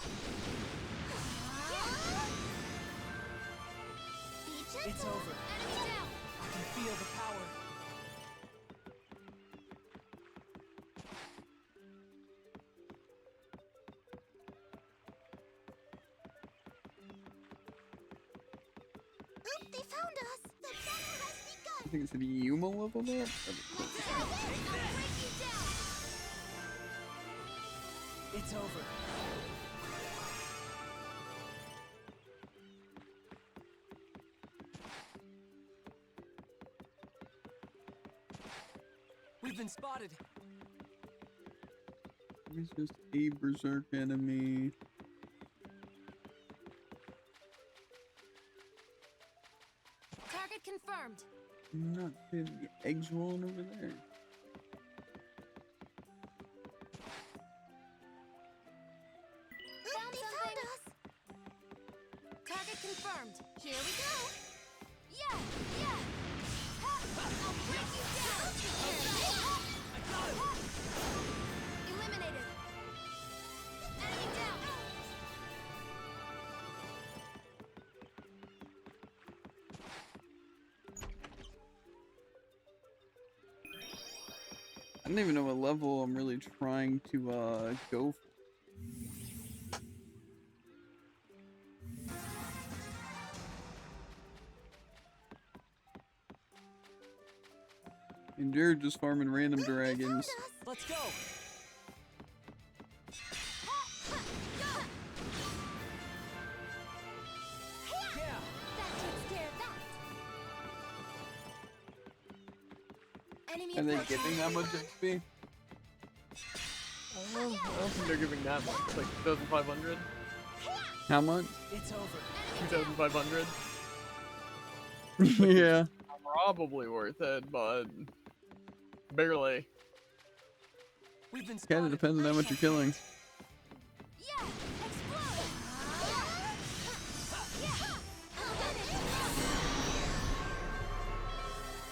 S3: Be gentle.
S5: It's over.
S3: Enemy down.
S5: I can feel the power.
S3: Oop, they found us. The battle has begun.
S2: I think it's the Yuma level up.
S3: Let's go. I'll break you down.
S5: It's over. We've been spotted.
S2: He's just a berserk enemy.
S3: Target confirmed.
S2: Not seeing the eggs rolling over there.
S3: Found something. Target confirmed. Here we go. Yeah, yeah. Ha! I'll break you down. Eliminated. Enemy down.
S2: I don't even know what level I'm really trying to go for. And you're just farming random dragons.
S5: Let's go. Yeah.
S3: That takes care of that. Enemy
S2: Are they
S3: approaching.
S2: giving that much XP?
S1: I don't think they're giving that much. Like 2,500?
S2: How much?
S5: It's over.
S1: 2,500?
S2: Yeah.
S1: Probably worth it, but barely.
S5: We've been
S2: Kind
S5: spotted.
S2: of depends on how much you're killing.
S3: Yeah, explode.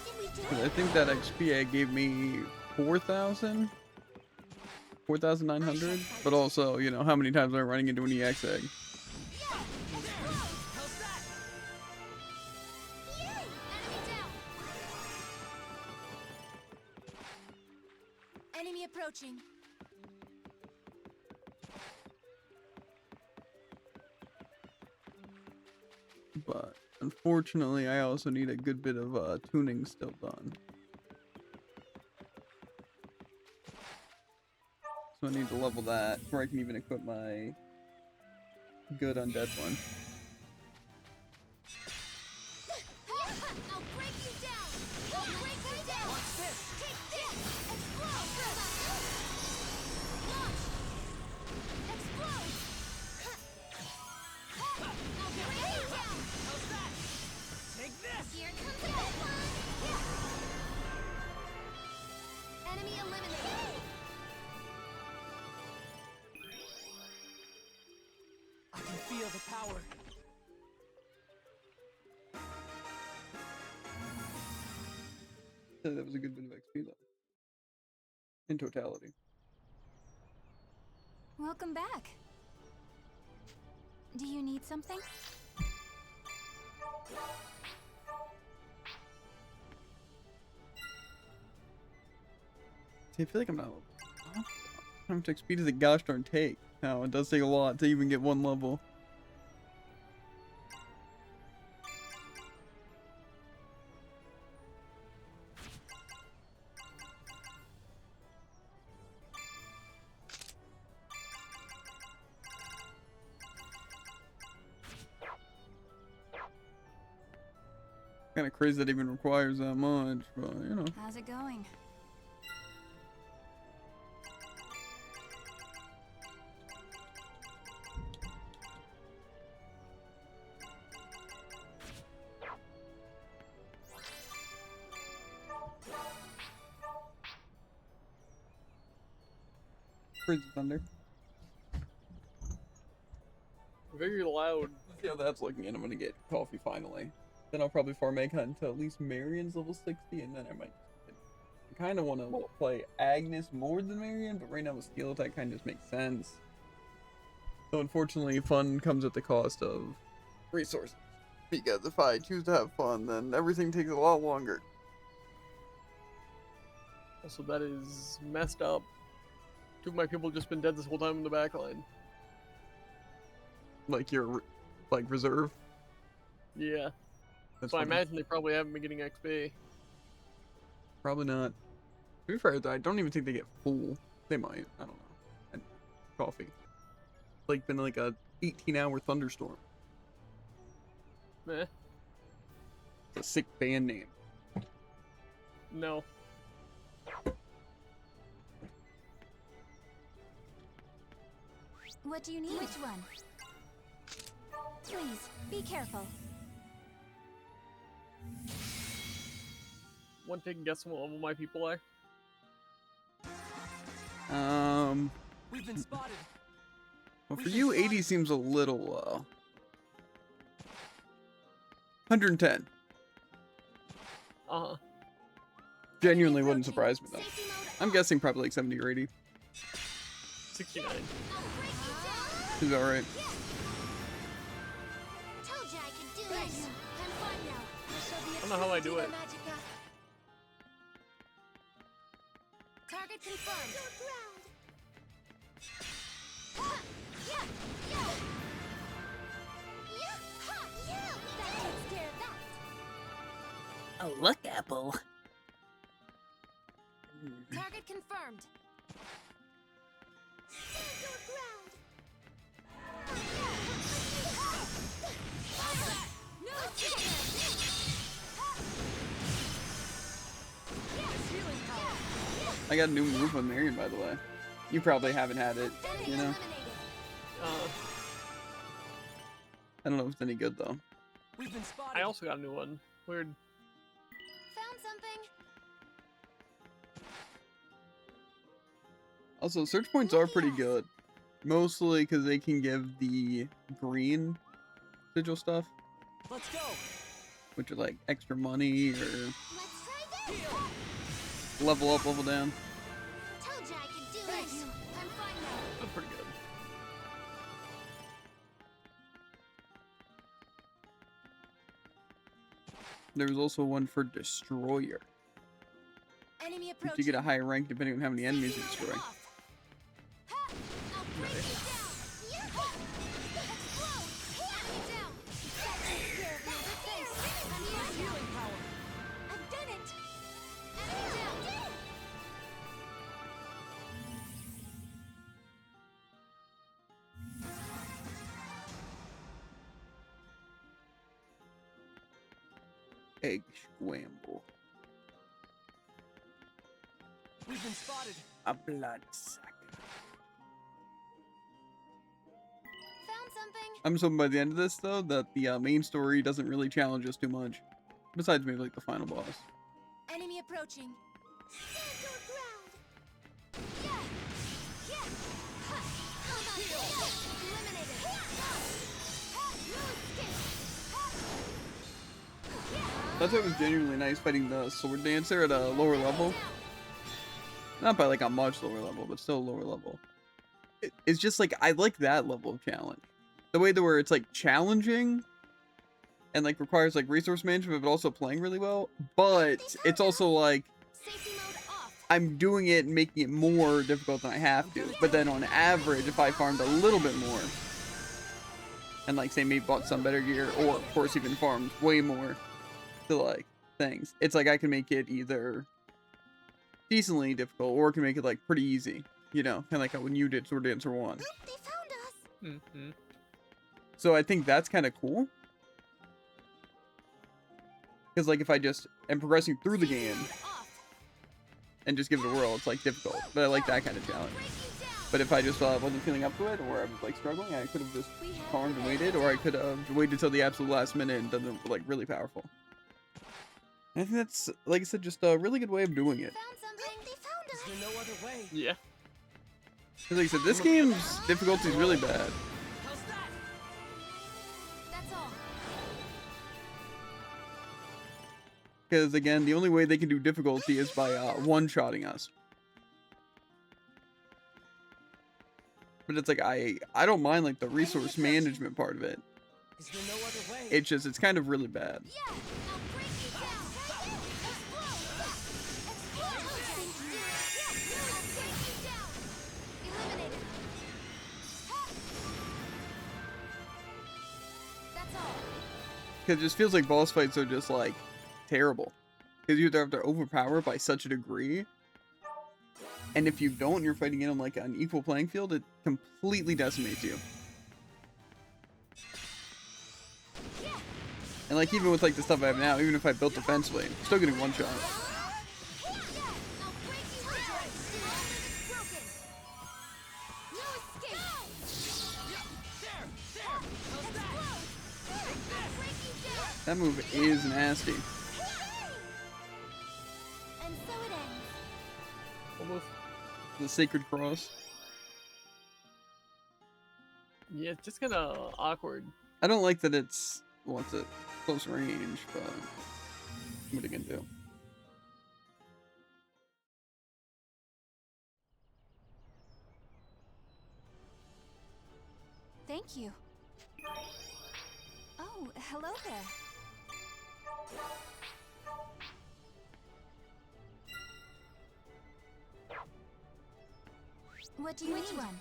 S3: Did we do
S2: 'Cause
S3: it?
S2: I think that XP gave me 4,000? 4,900? But also, you know, how many times am I running into an EX egg?
S5: How's that?
S3: Enemy down. Enemy approaching.
S2: But unfortunately, I also need a good bit of tuning still done. So I need to level that before I can even equip my good undead one.
S3: I'll break you down. I'll break you down.
S5: Watch this.
S3: Take this. Explode. Launch. Explode. I'll break you down.
S5: How's that? Take this.
S3: Here comes the big one. Enemy eliminated.
S5: I can feel the power.
S2: So that was a good bit of XP though. In totality.
S3: Welcome back. Do you need something?
S2: See, I feel like I'm not level. How much XP does it gosh darn take? Now, it does take a lot to even get one level. Kind of crazy that it even requires that much, but you know.
S3: How's it going?
S2: Crazy thunder.
S1: Very loud.
S2: Let's see how that's looking, and I'm gonna get coffee finally. Then I'll probably farm egg hunt until at least Marion's level 60, and then I might. I kind of want to play Agnes more than Marion, but right now with Steel Attack kind of just makes sense. So unfortunately, fun comes at the cost of resources. Because if I choose to have fun, then everything takes a lot longer.
S1: Also, that is messed up. Two of my people have just been dead this whole time in the back line.
S2: Like your, like reserve.
S1: Yeah.
S2: That's
S1: So I
S2: funny.
S1: imagine they probably haven't been getting XP.
S2: Probably not. To be fair, I don't even think they get full. They might. I don't know. And coffee. Like been like a 18-hour thunderstorm.
S1: Eh.
S2: It's a sick band name.
S1: No.
S3: What do you need? Which one? Please, be careful.
S1: One taking guess what level my people are.
S5: We've been spotted.
S2: Well, for you, 80 seems a little low. 110.
S1: Uh-huh.
S2: Genuinely wouldn't surprise me, though. I'm guessing probably like 70 or 80.
S1: 69.
S2: Is that right?
S3: Told you I could do this. I'm fine now.
S1: I don't know how I do it.
S3: Target confirmed. That takes care of that.
S6: Oh, look, Apple.
S3: Target confirmed. Stand your ground. No
S5: Healing power.
S2: I got a new move on Marion, by the way. You probably haven't had it, you know? I don't know if it's any good, though.
S5: We've been spotted.
S1: I also got a new one. Weird.
S3: Found something.
S2: Also, search points are pretty good. Mostly because they can give the green sigil stuff,
S5: Let's go.
S2: which are like extra money or
S3: Let's try this.
S2: level up, level down.
S3: Told you I could do this. I'm fine now.
S1: That's pretty good.
S2: There was also one for Destroyer.
S3: Enemy
S2: Which
S3: approaching.
S2: you get a higher rank depending on how many enemies you destroy.
S3: I'll break you down. Explode. Enemy down. That takes care of you. Thanks. I'm here.
S5: Healing power.
S3: I've done it. Enemy down.
S2: Egg scramble.
S5: We've been spotted.
S2: A bloodsucker.
S3: Found something.
S2: I'm assuming by the end of this, though, that the main story doesn't really challenge us too much. Besides maybe like the final boss.
S3: Enemy approaching. Stand your ground. Yeah. Yeah. Ha. How about this? Eliminated. No escape.
S2: I thought it was genuinely nice fighting the sword dancer at a lower level. Not by like a much lower level, but still a lower level. It's just like, I like that level of challenge. The way that where it's like challenging and like requires like resource management, but also playing really well. But it's also like,
S3: Safety mode off.
S2: I'm doing it and making it more difficult than I have to. But then on average, if I farmed a little bit more, and like say maybe bought some better gear, or of course even farmed way more to like things, it's like I can make it either decently difficult or can make it like pretty easy, you know, kind of like how when you did Sword Dancer 1.
S3: They found us.
S1: Mm-hmm.
S2: So I think that's kind of cool. Because like if I just am progressing through the game
S3: Off.
S2: and just give it a whirl, it's like difficult. But I like that kind of challenge.
S3: Break you down.
S2: But if I just wasn't feeling up to it, or I was like struggling, I could have just farmed and waited, or I could have waited till the absolute last minute and done it like really powerful. And I think that's, like I said, just a really good way of doing it.
S3: Found something. They found us.
S5: Is there no other way?
S1: Yeah.
S2: Because like I said, this game's difficulty is really bad.
S5: How's that?
S3: That's all.
S2: Because again, the only way they can do difficulty is by one-shotting us. But it's like, I don't mind like the resource management part of it.
S5: Is there no other way?
S2: It's just, it's kind of really bad.
S3: Yeah. I'll break you down. Explode. Explode. Yeah. I'll break you down. Eliminated. That's all.
S2: Because it just feels like boss fights are just like terrible. Because you either have to overpower by such a degree, and if you don't, you're fighting it on like an equal playing field, it completely decimates you. And like even with like the stuff I have now, even if I built defensively, I'm still getting one shot.
S3: I'll break you down. Broken. No escape.
S2: That move is nasty.
S3: And so it ends.
S1: Almost.
S2: The Sacred Cross.
S1: Yeah, it's just kind of awkward.
S2: I don't like that it's, well, it's at close range, but what are you gonna do?
S3: Thank you. Oh, hello there. What do you need? Which one?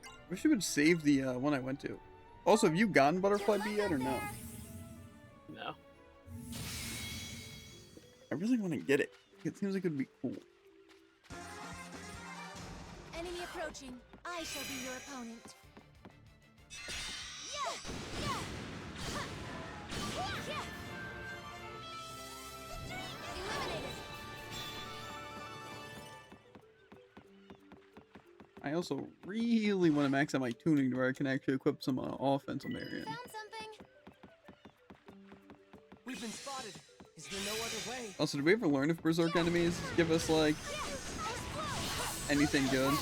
S2: I wish it would save the one I went to. Also, have you gotten Butterfly Bee yet or no?
S1: No.
S2: I really want to get it. It seems like it would be cool.
S3: Enemy approaching. I shall be your opponent. Yeah! Yeah! Ha! Yeah! Eliminated.
S2: I also really want to max out my tuning to where I can actually equip some offensive variant.
S3: Found something.
S5: We've been spotted. Is there no other way?
S2: Also, did we ever learn if Berserk enemies give us, like, anything good?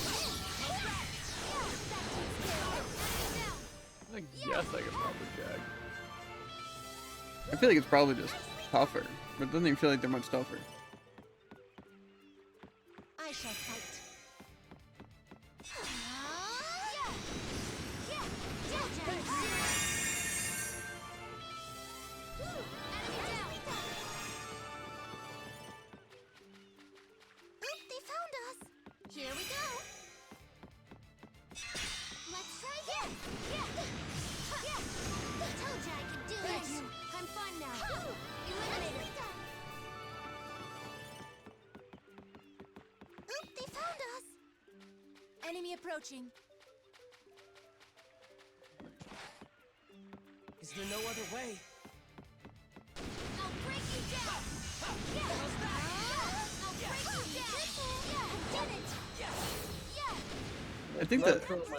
S1: I guess I could probably check.
S2: I feel like it's probably just tougher, but it doesn't even feel like they're much tougher.
S3: I shall fight. Oop, they found us. Here we go. Let's try this. Told you I could do it. I'm fine now. Eliminated. Oop, they found us. Enemy approaching.
S5: Is there no other way?
S3: I'll break you down. I'll break you down. I did it.
S2: I think
S1: That's
S2: that
S1: one of my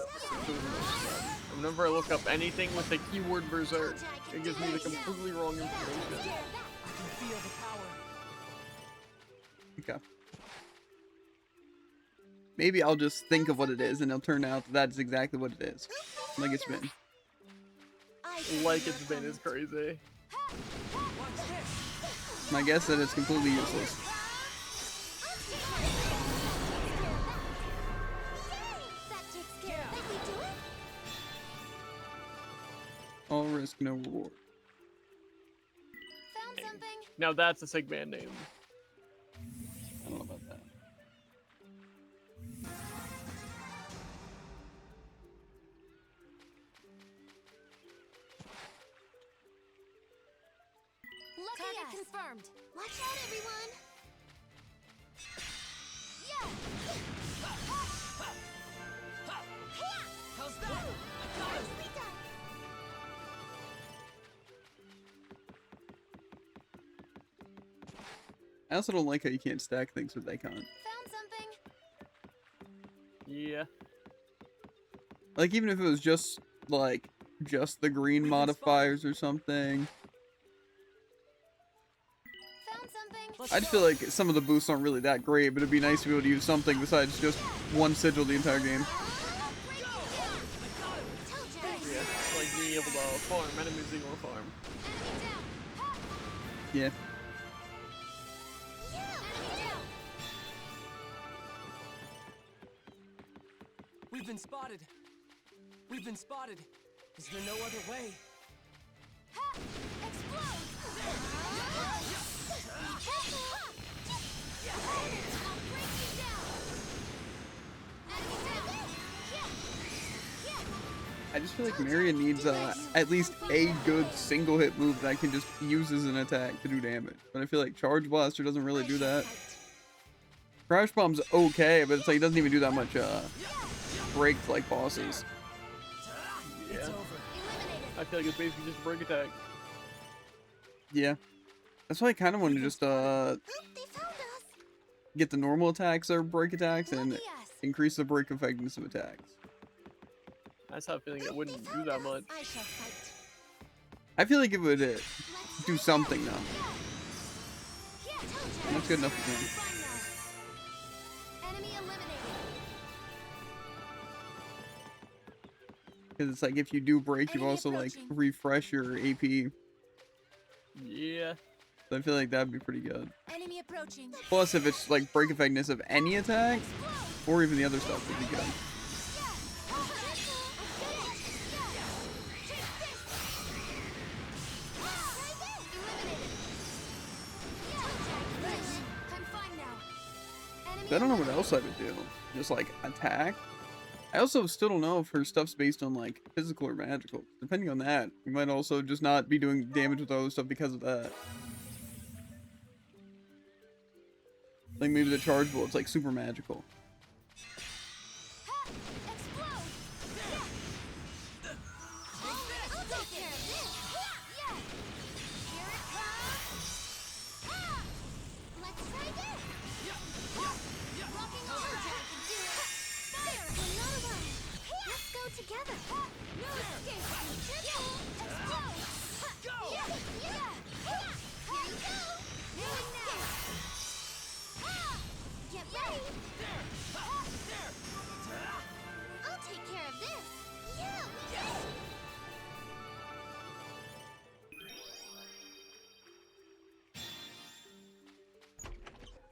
S1: whenever I look up anything with the keyword Berserk, it gives me the completely wrong information.
S5: I can feel the power.
S2: okay. Maybe I'll just think of what it is, and it'll turn out that that's exactly what it is. Like it's been.
S1: Like it's been is crazy.
S5: Watch this.
S2: My guess that it's completely useless.
S3: That takes care of it. Let me do it.
S2: All risk, no reward.
S3: Found something.
S1: Now that's a sick band name.
S2: I don't know about that.
S3: Target confirmed. Watch out, everyone. Yeah.
S5: How's that? I got him.
S3: Nicely done.
S2: I also don't like how you can't stack things with Icon.
S3: Found something.
S1: Yeah.
S2: Like, even if it was just, like, just the green modifiers or something.
S3: Found something.
S2: I just feel like some of the boosts aren't really that great, but it'd be nice to be able to use something besides just one sigil the entire game.
S3: I'll break you down. Told you I could do
S1: Yeah.
S3: it.
S1: It's like being able to farm enemies or farm.
S3: Enemy down.
S2: Yeah.
S3: Enemy down.
S5: We've been spotted. We've been spotted. Is there no other way?
S3: Explode. I'll break you down. Enemy down.
S2: I just feel like Marion needs at least a good single hit move that I can just use as an attack to do damage. But I feel like Charge Blaster doesn't really do that. Crash Bomb's okay, but it's like it doesn't even do that much breaks like bosses.
S1: Yeah.
S5: It's over.
S3: Eliminated.
S1: I feel like it's basically just a break attack.
S2: Yeah. That's why I kind of want to just
S3: Oop, they found us.
S2: get the normal attacks or break attacks and
S3: Lucky us.
S2: increase the break effectiveness of attacks.
S1: I just have a feeling it
S3: Oop,
S1: wouldn't
S3: they
S1: do
S3: found
S1: that
S3: us.
S1: much.
S3: I shall fight.
S2: I feel like it would
S3: Let's
S2: do
S3: go.
S2: something though.
S3: Yeah,
S2: That's good enough for me.
S3: fine now. Enemy eliminated.
S2: Because it's like if you do break, you
S3: Enemy
S2: also like
S3: approaching.
S2: refresh your AP.
S1: Yeah.
S2: So I feel like that'd be pretty good.
S3: Enemy approaching.
S2: Plus, if it's like break effectiveness of any attack, or even the other stuff would be good. I don't know what else I would do. Just like attack. I also still don't know if her stuff's based on like physical or magical. Depending on that, you might also just not be doing damage with other stuff because of that. Like maybe the charge bullet's like super magical.
S3: Together. No escape. Explode. Go. Yeah. Here you go. Doing now. Get ready. I'll take care of this. Yeah.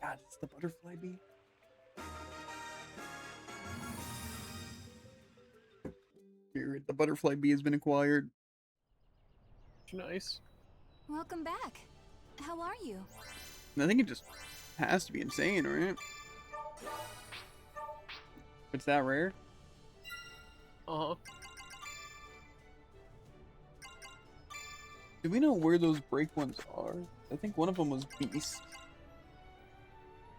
S2: God, it's the butterfly bee. Here, the butterfly bee has been acquired.
S1: Nice.
S3: Welcome back. How are you?
S2: And I think it just has to be insane, right? It's that rare?
S1: Uh-huh.
S2: Do we know where those break ones are? I think one of them was Beast.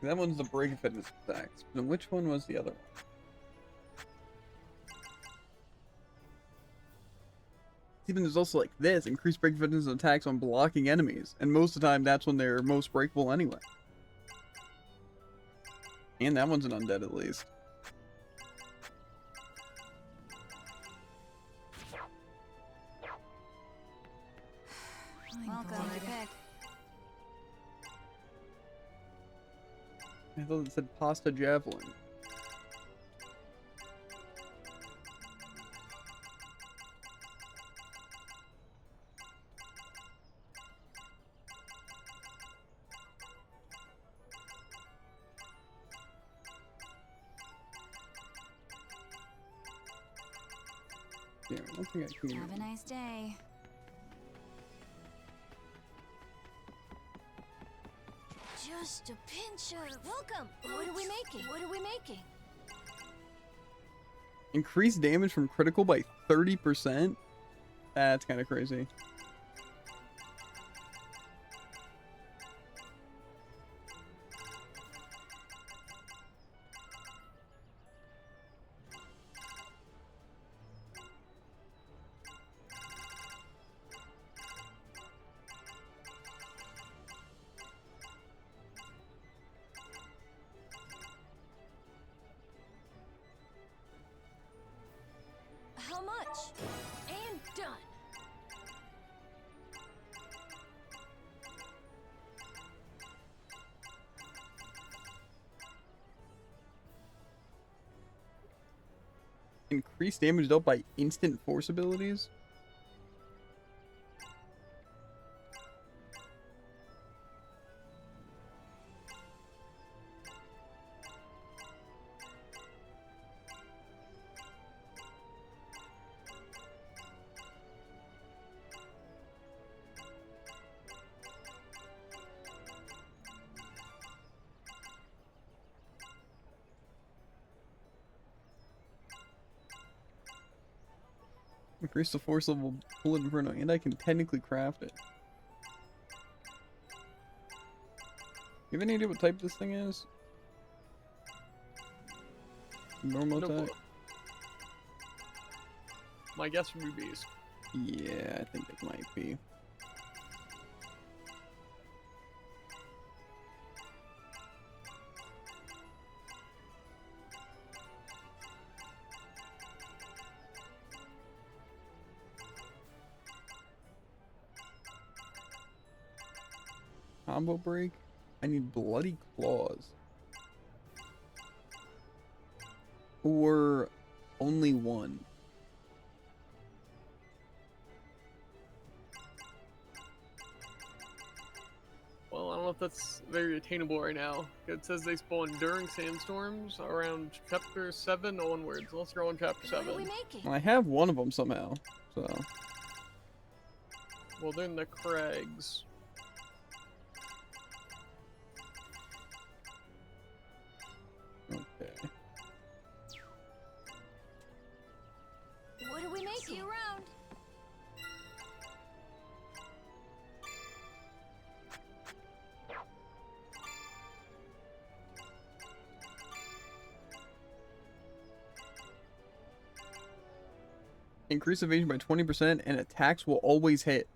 S2: That one's the break fitness attacks. Then which one was the other one? Even there's also like this, increased break fitness attacks on blocking enemies. And most of the time that's when they're most breakable anyway. And that one's an undead at least.
S3: Welcome. Pick.
S2: I thought it said pasta javelin. Yeah, I don't think I can.
S3: Have a nice day. Just a pinch of. Welcome. What are we making? What are we making?
S2: Increased damage from critical by 30%? That's kind of crazy.
S3: How much? And done.
S2: Increased damage dealt by instant force abilities? Increase the force level bullet inferno, and I can technically craft it. You have any idea what type this thing is? Normal
S1: No
S2: attack?
S1: clue. My guess would be beast.
S2: Yeah, I think it might be. Combo break? I need bloody claws. Or only one.
S1: Well, I don't know if that's very attainable right now. It says they spawn during sandstorms around chapter 7 onwards. Let's go on chapter
S3: What are
S1: 7.
S3: we making?
S2: I have one of them somehow, so.
S1: Well, they're in the crags.
S2: Okay.
S3: What are we making? See you around.
S2: Increase evasion by 20% and attacks will always hit.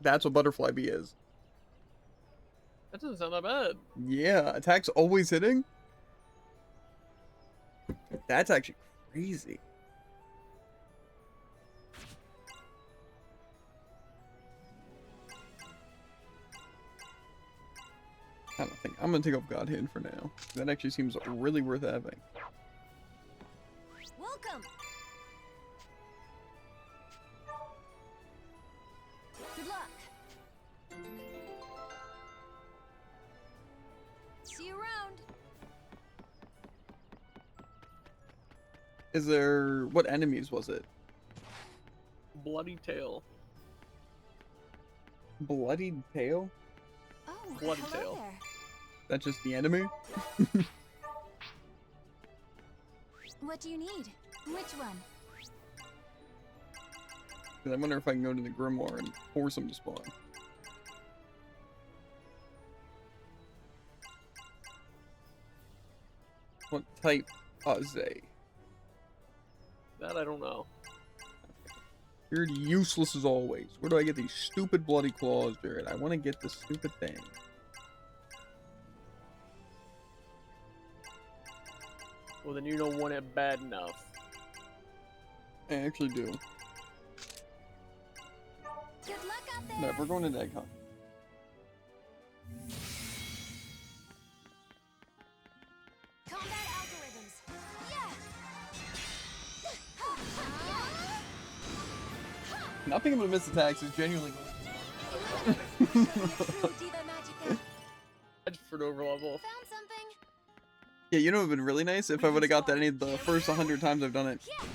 S2: That's what Butterfly Bee is.
S1: That doesn't sound that bad.
S2: Yeah, attacks always hitting? That's actually crazy. I don't think. I'm gonna take off God Hand for now. That actually seems really worth having.
S3: Welcome. Good luck. See you around.
S2: Is there... What enemies was it?
S1: Bloody tail.
S2: Bloodied Tail?
S3: Oh,
S1: Bloody
S3: hello
S1: tail.
S3: there.
S2: That's just the enemy?
S3: What do you need? Which one?
S2: 'Cause I wonder if I can go to the Grimoire and force him to spawn. What type is they?
S1: That I don't know.
S2: You're useless as always. Where do I get these stupid bloody claws, Jared? I want to get the stupid thing.
S1: Well, then you don't want it bad enough.
S2: I actually do.
S3: Good luck out there.
S2: No, we're going to Egg Hunt.
S3: Combat algorithms. Yeah.
S2: Not being able to miss attacks is genuinely
S3: True diva magica.
S1: I just preferred overlevel.
S3: Found something.
S2: Yeah, you know what would have been really nice if I would have got that any of the first 100 times I've done it.
S3: Yeah.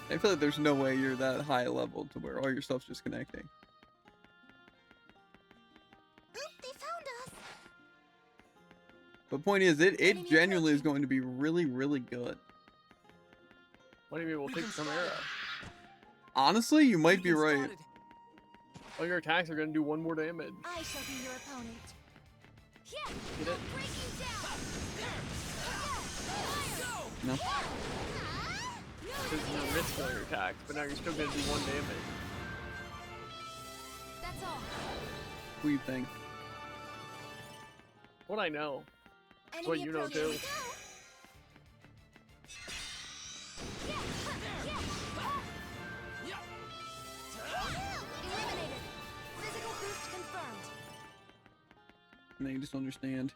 S2: I feel like there's no way you're that high level to where all your stuff's just connecting.
S3: They found us.
S2: The point is, it genuinely is going to be really, really good.
S1: What do you mean we'll take the Chimera?
S2: Honestly, you might be
S5: We've been
S2: right.
S5: spotted.
S1: All your attacks are gonna do 1 more damage.
S3: I shall be your opponent. Yeah.
S1: Get it?
S3: Break you down.
S2: No.
S1: Because you're risking all your attacks, but now you're still gonna do 1 damage.
S3: That's all.
S2: What do you think?
S1: What I know.
S3: Enemy
S1: What you know
S3: approach.
S1: too.
S3: Here we go. Eliminated. Physical boost confirmed.
S2: No, you just don't understand.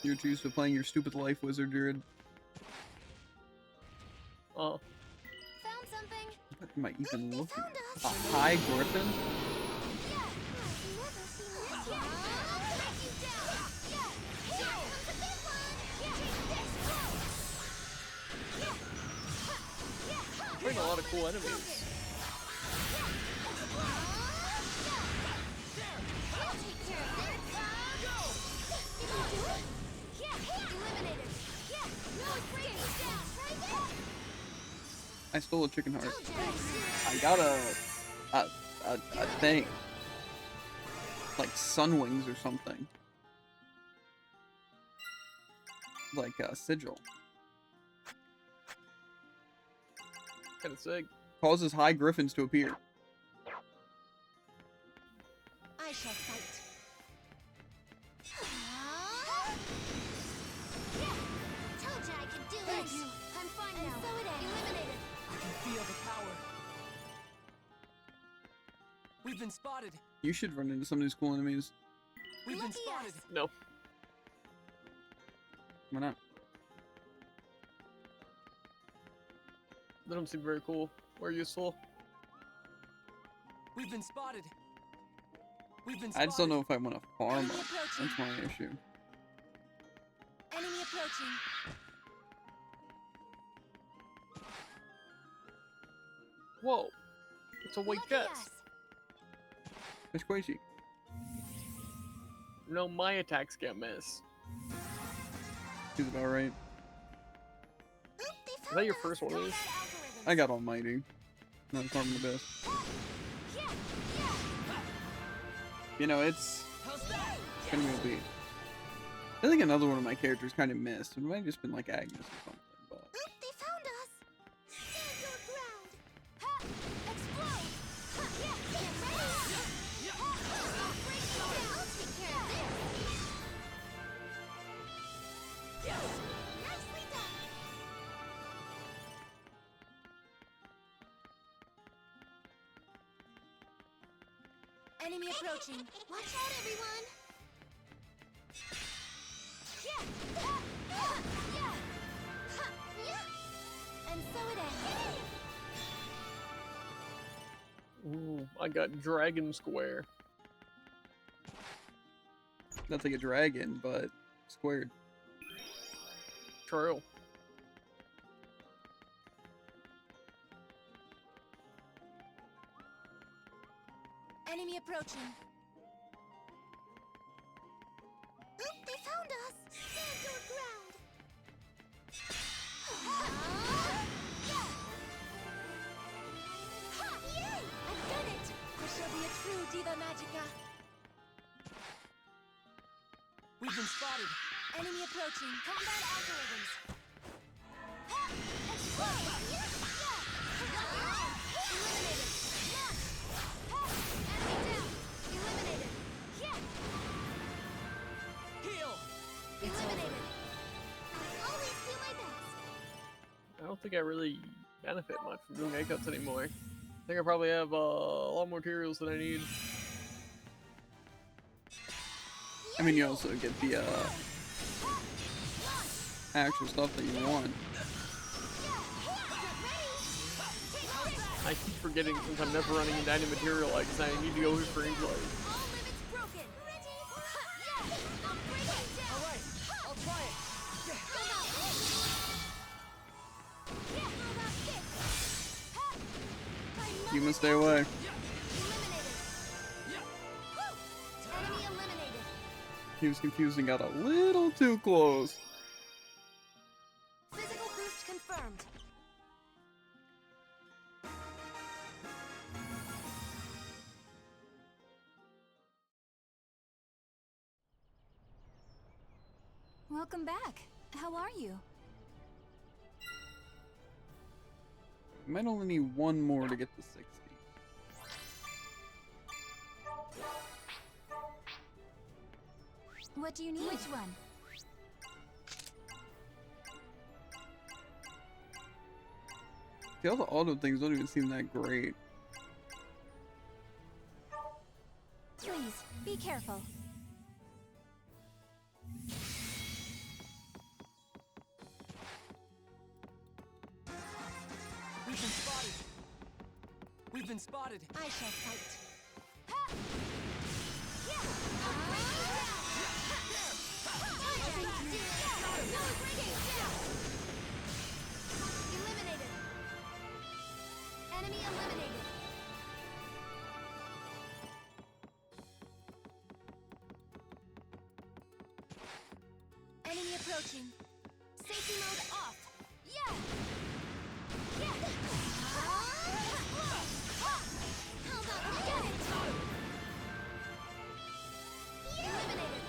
S2: You're too used to playing your stupid life wizard, Jared.
S1: Oh.
S3: Found something.
S2: What am I even
S3: They
S2: looking
S3: found
S2: at?
S3: us.
S2: A high griffin?
S3: Yeah. I've never seen this. Yeah. I'll break you down. Yeah. Here comes a big one. Yeah. Take this.
S1: Fighting a lot of cool enemies.
S2: I stole a chicken heart. I got a thing. Like sun wings or something. Like a sigil.
S1: Kinda sick.
S2: Causes high griffins to appear.
S3: I shall fight.
S5: spotted.
S2: You should run into some of these cool enemies.
S5: We've been
S3: Lucky
S5: spotted.
S3: us.
S1: No.
S2: Why not?
S1: They don't seem very cool or useful.
S5: We've been spotted. We've been
S2: I
S5: spotted.
S2: just don't know if I want to farm
S3: Enemy
S2: them.
S3: approaching.
S2: That's my issue.
S3: Enemy approaching.
S1: Whoa. It's a white
S3: Lucky
S1: chest.
S3: us.
S2: It's crazy.
S1: No, my attacks get missed.
S2: He's about right.
S3: Oop, they
S1: Is that
S3: found
S1: your
S3: us.
S1: first one?
S3: Combat
S1: Is?
S3: algorithms.
S2: I got Almighty. Not farming the best.
S3: Yeah, yeah.
S2: You know, it's
S5: How's that?
S2: gonna be a beat. I think another one of my characters kind of missed. It might have just been like Agnes or something. But
S3: Oop, they found us. Stand your ground. Ha! Explode. Ha! Yeah, get ready. Ha! I'll break you down. I'll take care of this. Nicely done. Enemy approaching. Watch out, everyone. Yeah. Ha! Ha! Yeah. Ha! Yeah. And so it ends.
S1: Ooh, I got Dragon Square.
S2: that's like a dragon, but squared.
S1: True.
S3: Enemy approaching. Oop, they found us. Stand your ground. Ha! Yay! I've done it. I shall be a true Diva Magica.
S5: We've been spotted.
S3: Enemy approaching. Combat algorithms. Ha! Explode! Yeah! Eliminated. Launch! Ha! Enemy down. Eliminated. Yeah!
S5: Heal.
S3: Eliminated. I'll always do my best.
S1: I don't think I really benefit much from doing egg cuts anymore. I think I probably have a lot more materials than I need.
S2: I mean, you also get the actual stuff that you want.
S1: I keep forgetting since I'm never running into any material like I need to go for English.
S3: All limits broken. Ready? Yeah! I'll break it down.
S5: All right. I'll try it.
S3: How about this? Yeah, how about this? Ha!
S2: You must stay away.
S3: Eliminated. Woo! Enemy eliminated.
S2: He was confused and got a little too close.
S3: Physical boost confirmed. Welcome back. How are you?
S2: Might only need one more to get to 60.
S3: What do you need? Which one?
S2: See, all the auto things don't even seem that great.
S3: Please, be careful.
S5: We've been spotted. We've been spotted.
S3: I shall fight. Ha! Yeah! I'll break you down! I'll take you down! No, bring it down! Eliminated. Enemy eliminated. Enemy approaching. Safety mode off. Yeah! Yeah! How about get it? Eliminated.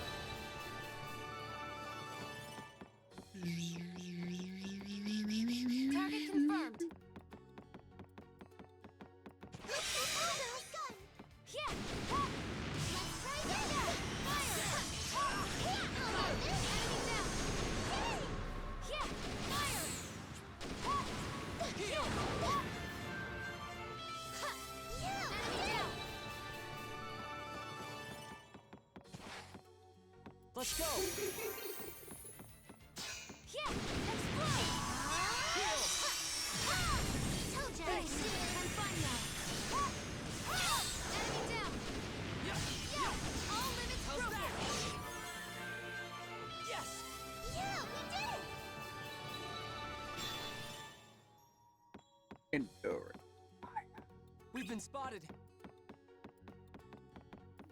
S3: Target confirmed. Yeah! Let's try this out. Fire! How about this? Enemy down. Yeah! Fire!
S5: Let's go.
S3: Yeah, explode! Toe jag! I'm fine now. Enemy down! Yeah! All limits
S5: How's
S3: broken!
S5: that? Yes.
S3: Yeah, we did it!
S2: Endure.
S5: We've been spotted.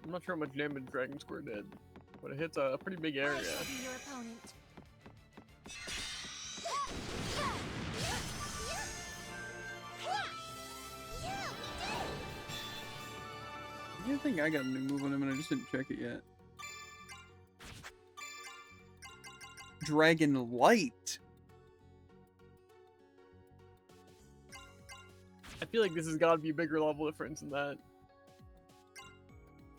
S1: I'm not sure how much damage Dragon Square did, but it hits a pretty big
S3: I
S1: area.
S3: shall be your opponent.
S2: I think I got a new move on him and I just didn't check it yet. Dragon Light.
S1: I feel like this has got to be a bigger level difference than that.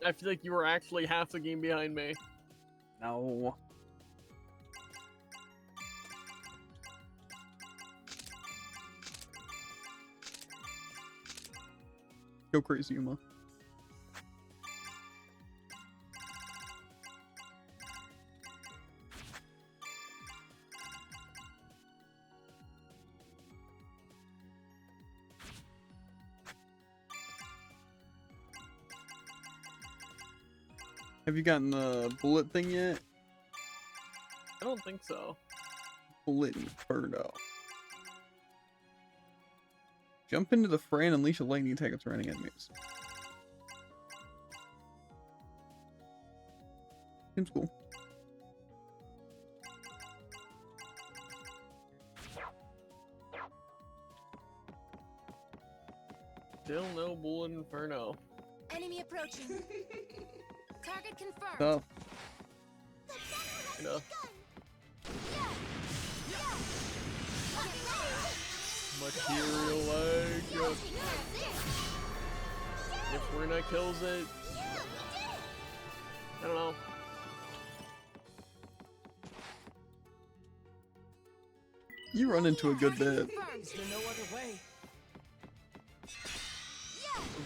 S1: I feel like you were actually half the game behind me.
S2: No. Go crazy, Uma. Have you gotten the bullet thing yet?
S1: I don't think so.
S2: Bullet Inferno. Jump into the fray and unleash a lightning attack on surrounding enemies. Seems cool.
S1: Still no Bullet Inferno.
S3: Enemy approaching. Target confirmed.
S2: Oh,
S1: You know, material leg. If Rina kills it, I don't know.
S2: you run into a good bit.
S5: Is there no other way?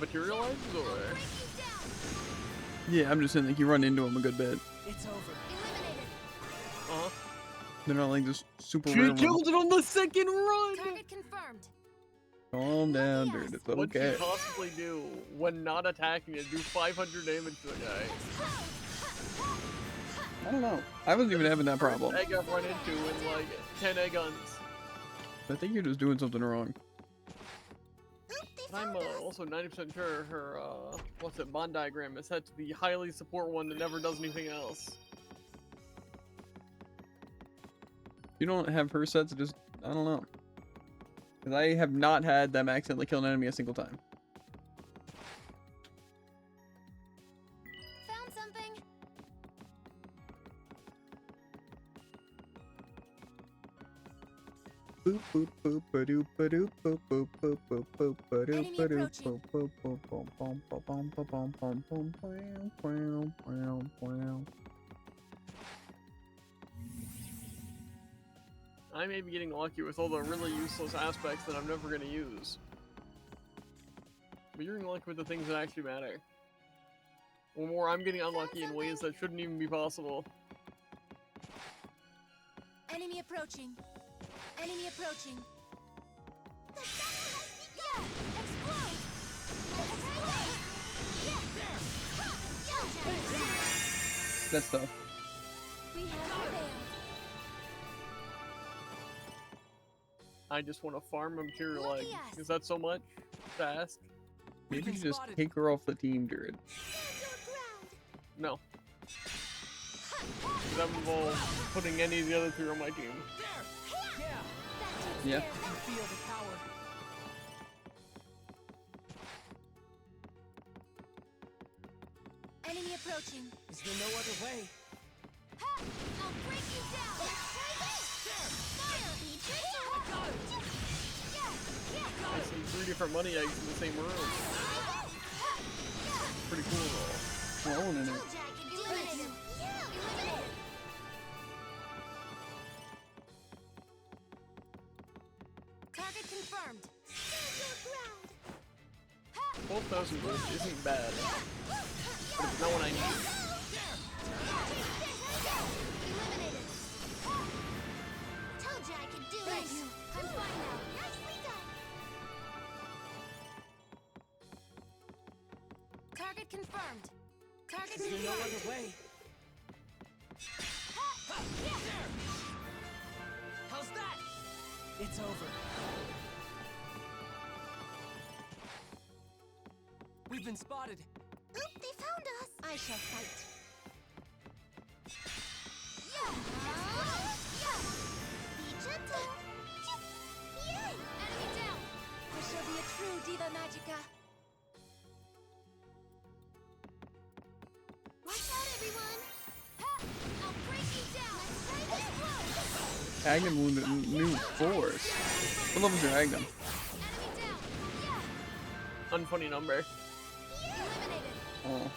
S1: Materialize or?
S2: Yeah, I'm just saying, like, you run into him a good bit.
S5: It's over.
S3: Eliminated.
S1: Uh-huh.
S2: They're not like this super
S1: She
S2: rare
S1: killed it on the second run!
S3: Target confirmed.
S2: Calm down, dude. It's
S1: What'd
S2: okay.
S1: she possibly do when not attacking it? Do 500 damage to the guy.
S2: I don't know. I wasn't even having that problem.
S1: Egg I've run into in like 10 egg guns.
S2: I think you're just doing something wrong.
S1: I'm also 90% sure her, what's it, bond diagram is set to the highly support one that never does anything else.
S2: You don't have her sets, just, I don't know. Because I have not had them accidentally kill an enemy a single time.
S3: Found something.
S2: Boop boop boop ba-doop ba-doop boop boop boop boop boop ba-doop
S3: Enemy
S2: ba-doop
S3: approaching.
S2: boop boop boop boom boom boom boom boom boom boom boom boom boom boom.
S1: I may be getting lucky with all the really useless aspects that I'm never going to use. But you're getting lucky with the things that actually matter. Or more, I'm getting unlucky in ways that shouldn't even be possible.
S3: Enemy approaching. Enemy approaching. The battle has begun! Explode!
S2: That's tough.
S3: We have failed.
S1: I just want to farm a material
S3: Lucky
S1: egg.
S3: us.
S1: Is that so much to ask?
S5: We've
S2: Maybe
S5: been
S2: just
S5: spotted.
S2: take her off the team, Druid.
S3: Stand your ground.
S1: No. Because that would involve putting any of the other three on my team.
S5: Yeah.
S3: That takes
S2: Yeah.
S3: care
S5: I
S3: of
S5: feel the power.
S3: it. Enemy approaching.
S5: Is there no other way?
S3: Ha! I'll break you down. Fire!
S1: I see 3 different money eggs in the same room. Pretty cool though.
S2: Rolling in it.
S3: Eliminated. Eliminated. Target confirmed. Stand your ground. Ha!
S1: 12,000 gold isn't bad. But it's not what I need.
S3: confirmed. Target
S5: Is there no
S3: confirmed.
S5: other way? There! How's that? It's over. We've been spotted.
S3: Oop, they found us. I shall fight. Yeah. Yeah. Be gentle. Yay! Enemy down. This shall be a true Diva Magica. Watch out, everyone. Ha! I'll break you down. Let's try this.
S2: Agnum with a new force. What level's your Agnum?
S3: Enemy down. Yeah.
S1: Unfunny number.
S3: Eliminated.
S2: Oh.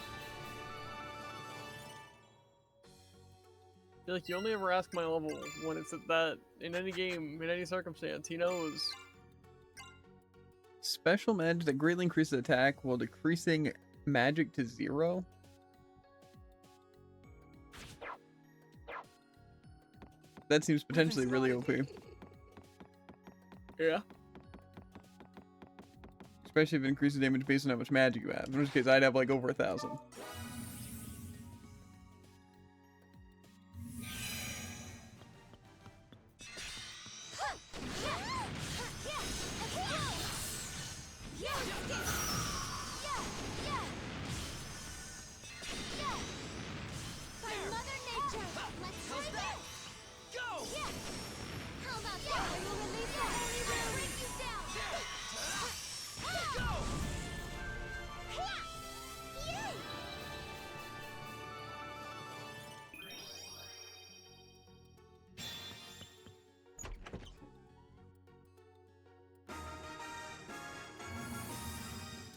S1: I feel like you only ever ask my level when it's at that in any game, in any circumstance. He knows.
S2: Special magic that greatly increases attack while decreasing magic to 0. That seems potentially really OP.
S1: Yeah.
S2: Especially if it increases damage based on how much magic you have. In which case, I'd have like over 1,000.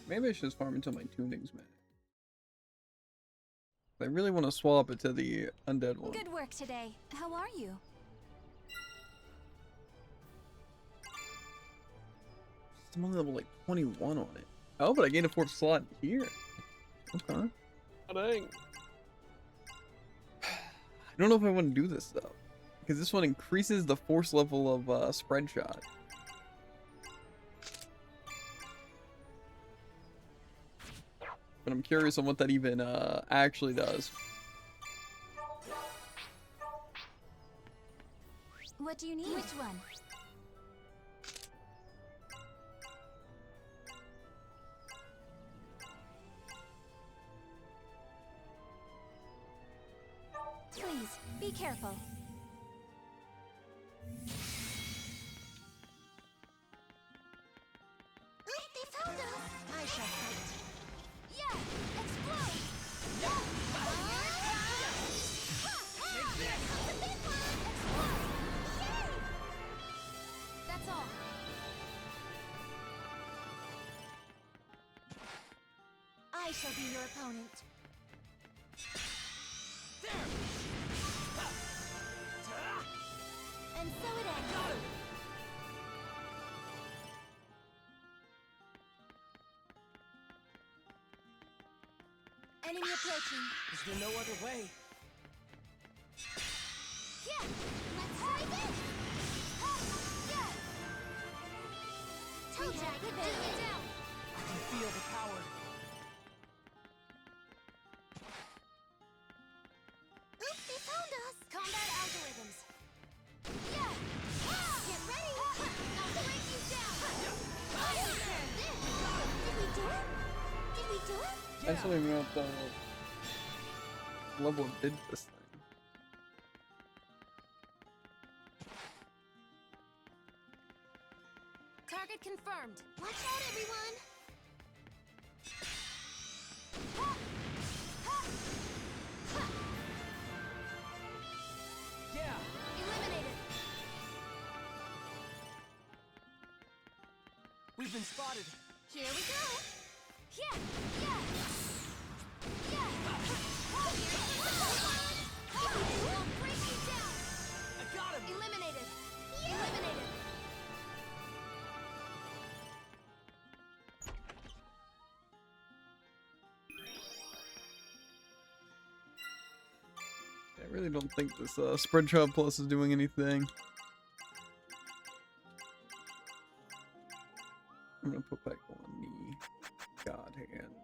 S2: Maybe I should just farm until my tuning's max. I really want to swap it to the undead one.
S3: Good work today. How are you?
S2: I'm only level like 21 on it. Oh, but I gained a 4th slot here. Okay.
S1: Oh, dang.
S2: I don't know if I want to do this though, because this one increases the force level of spread shot. But I'm curious on what that even actually does.
S3: What do you need? Which one? Please, be careful. They found us! I shall fight. Yeah! Explode! Yeah! Here comes the big one! Explode! Yay! That's all. I shall be your opponent. And so it ends.
S5: Got him!
S3: Enemy approaching.
S5: Is there no other way?
S3: Yeah! Let's try this! Yeah! Toe drag, do it down!
S5: I can feel the power.
S3: Oops, they found us! Combat algorithms. Yeah! Get ready! I'll break you down! Did we do it? Did we do it?
S2: I still don't even know what the level did this thing.
S3: Target confirmed. Watch out, everyone!
S5: Yeah!
S3: Eliminated.
S5: We've been spotted.
S3: Here we go. Yeah, yeah, yeah. I'll break you down.
S5: I got him!
S3: Eliminated. Eliminated.
S2: I really don't think this spread shot plus is doing anything. I'm gonna put back on the God hand.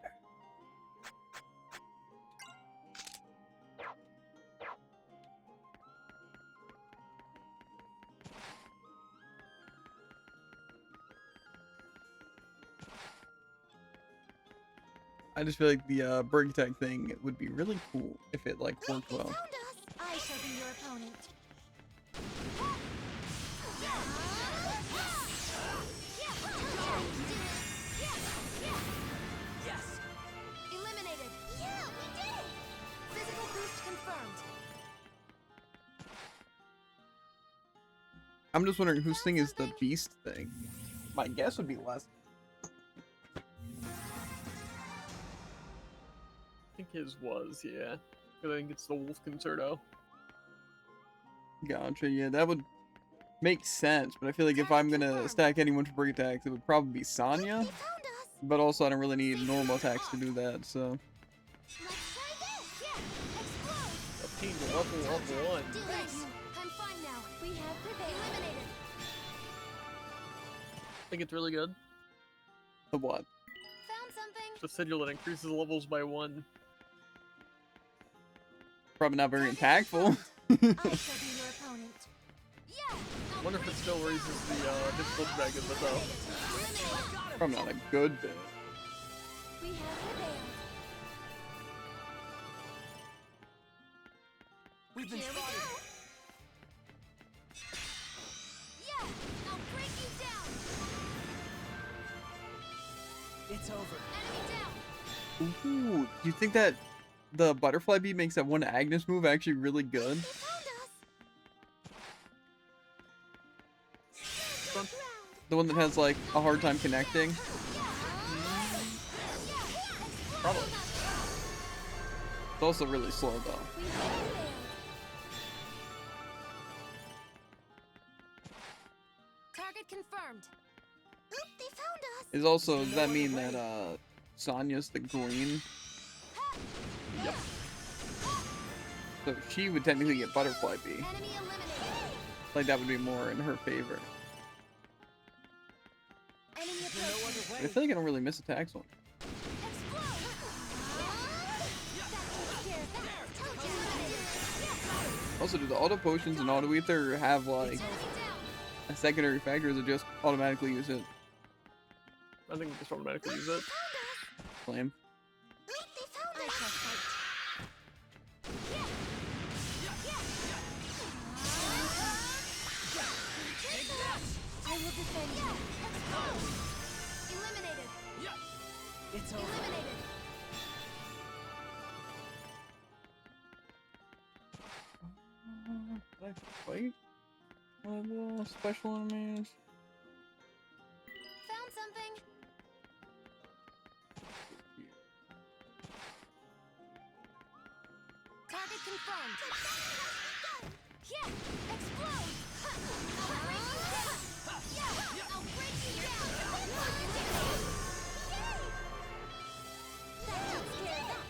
S2: I just feel like the break attack thing would be really cool if it like
S3: Look,
S2: worked
S3: they
S2: well.
S3: found us. I shall be your opponent.
S5: Yes!
S3: Eliminated. Yeah, we did it. Physical boost confirmed.
S2: I'm just wondering whose thing is the beast thing. My guess would be less.
S1: I think his was, yeah. I think it's the Wolf Concerto.
S2: Gotcha. Yeah, that would make sense. But I feel like if I'm gonna stack anyone for break attacks, it would probably be Sonya.
S3: They found us.
S2: But also, I don't really need normal attacks to do that. So
S3: Let's try this. Yeah. Explode.
S1: A team level up one.
S3: Do this. I'm fine now. We have prevailed. Eliminated.
S1: I think it's really good.
S2: the what?
S3: Found something.
S1: The sigil that increases levels by 1.
S2: Probably not very impactful.
S3: I shall be your opponent. Yeah.
S1: I wonder if it still raises the difficult dragon, but though.
S3: Eliminated.
S2: Probably not a good bit.
S3: We have prevailed.
S5: We've been
S3: Here we
S5: spotted.
S3: go. Yeah. I'll break you down.
S5: It's over.
S3: Enemy down.
S2: Ooh, do you think that the butterfly beat makes that one Agnes move actually really good?
S3: They found us.
S1: Fun.
S2: The one that has like a hard time connecting?
S1: Probably.
S2: It's also really slow though.
S3: We have prevailed. Target confirmed. Oop, they found us.
S2: Is also, does that mean that Sonya's the green?
S1: Yep.
S2: So she would technically get butterfly B.
S3: Enemy eliminated.
S2: Like that would be more in her favor.
S3: Enemy
S5: No
S3: approaching.
S5: other
S2: I
S5: way.
S2: feel like I don't really miss attacks on.
S3: Explode. That takes care of that. Told you. Eliminated.
S2: Also, do the auto potions and auto ether have like
S3: Enemy down.
S2: a secondary factor, or does it just automatically use it?
S1: I think we just automatically use it.
S2: Flame.
S3: Oop, they found us. I shall fight. I will defend you. Eliminated.
S5: It's over.
S3: Eliminated.
S2: Did I fight one of the special enemies?
S3: Found something. Target confirmed. Yeah. Explode. I'll break you down. Yeah. I'll break you down. Yay! That takes care of that.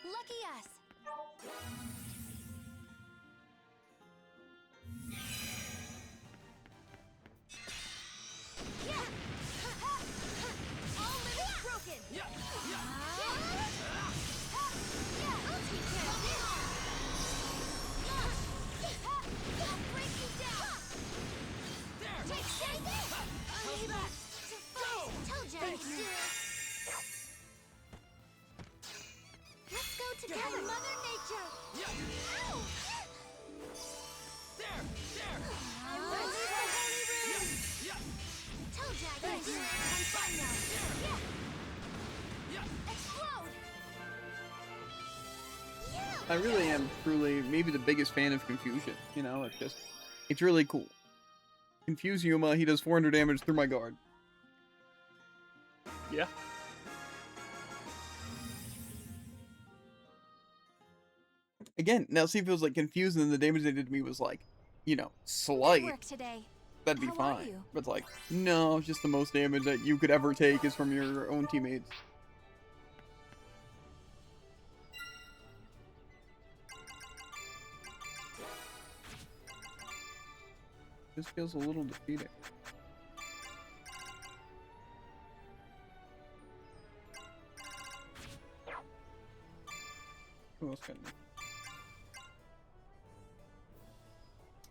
S3: Lucky us. Yeah. All limits broken. Yeah. I'll take care of this. I'll break you down. Take this. How's that? Told you I could do it. Let's go together, Mother Nature. Ow! I will leave the holy room. Told you I could do it. I'm fine now. Yeah. Explode. Yeah.
S2: I really am truly maybe the biggest fan of Confusion. You know, it's really cool. Confuse Yuma, he does 400 damage through my guard.
S1: Yeah.
S2: Again, now see if it was like confused and the damage they did to me was like, you know,
S3: Good
S2: slight,
S3: work today.
S2: that'd be
S3: How are
S2: fine.
S3: you?
S2: But it's like, no, it's just the most damage that you could ever take is from your own teammates. This feels a little defeating. Who else can?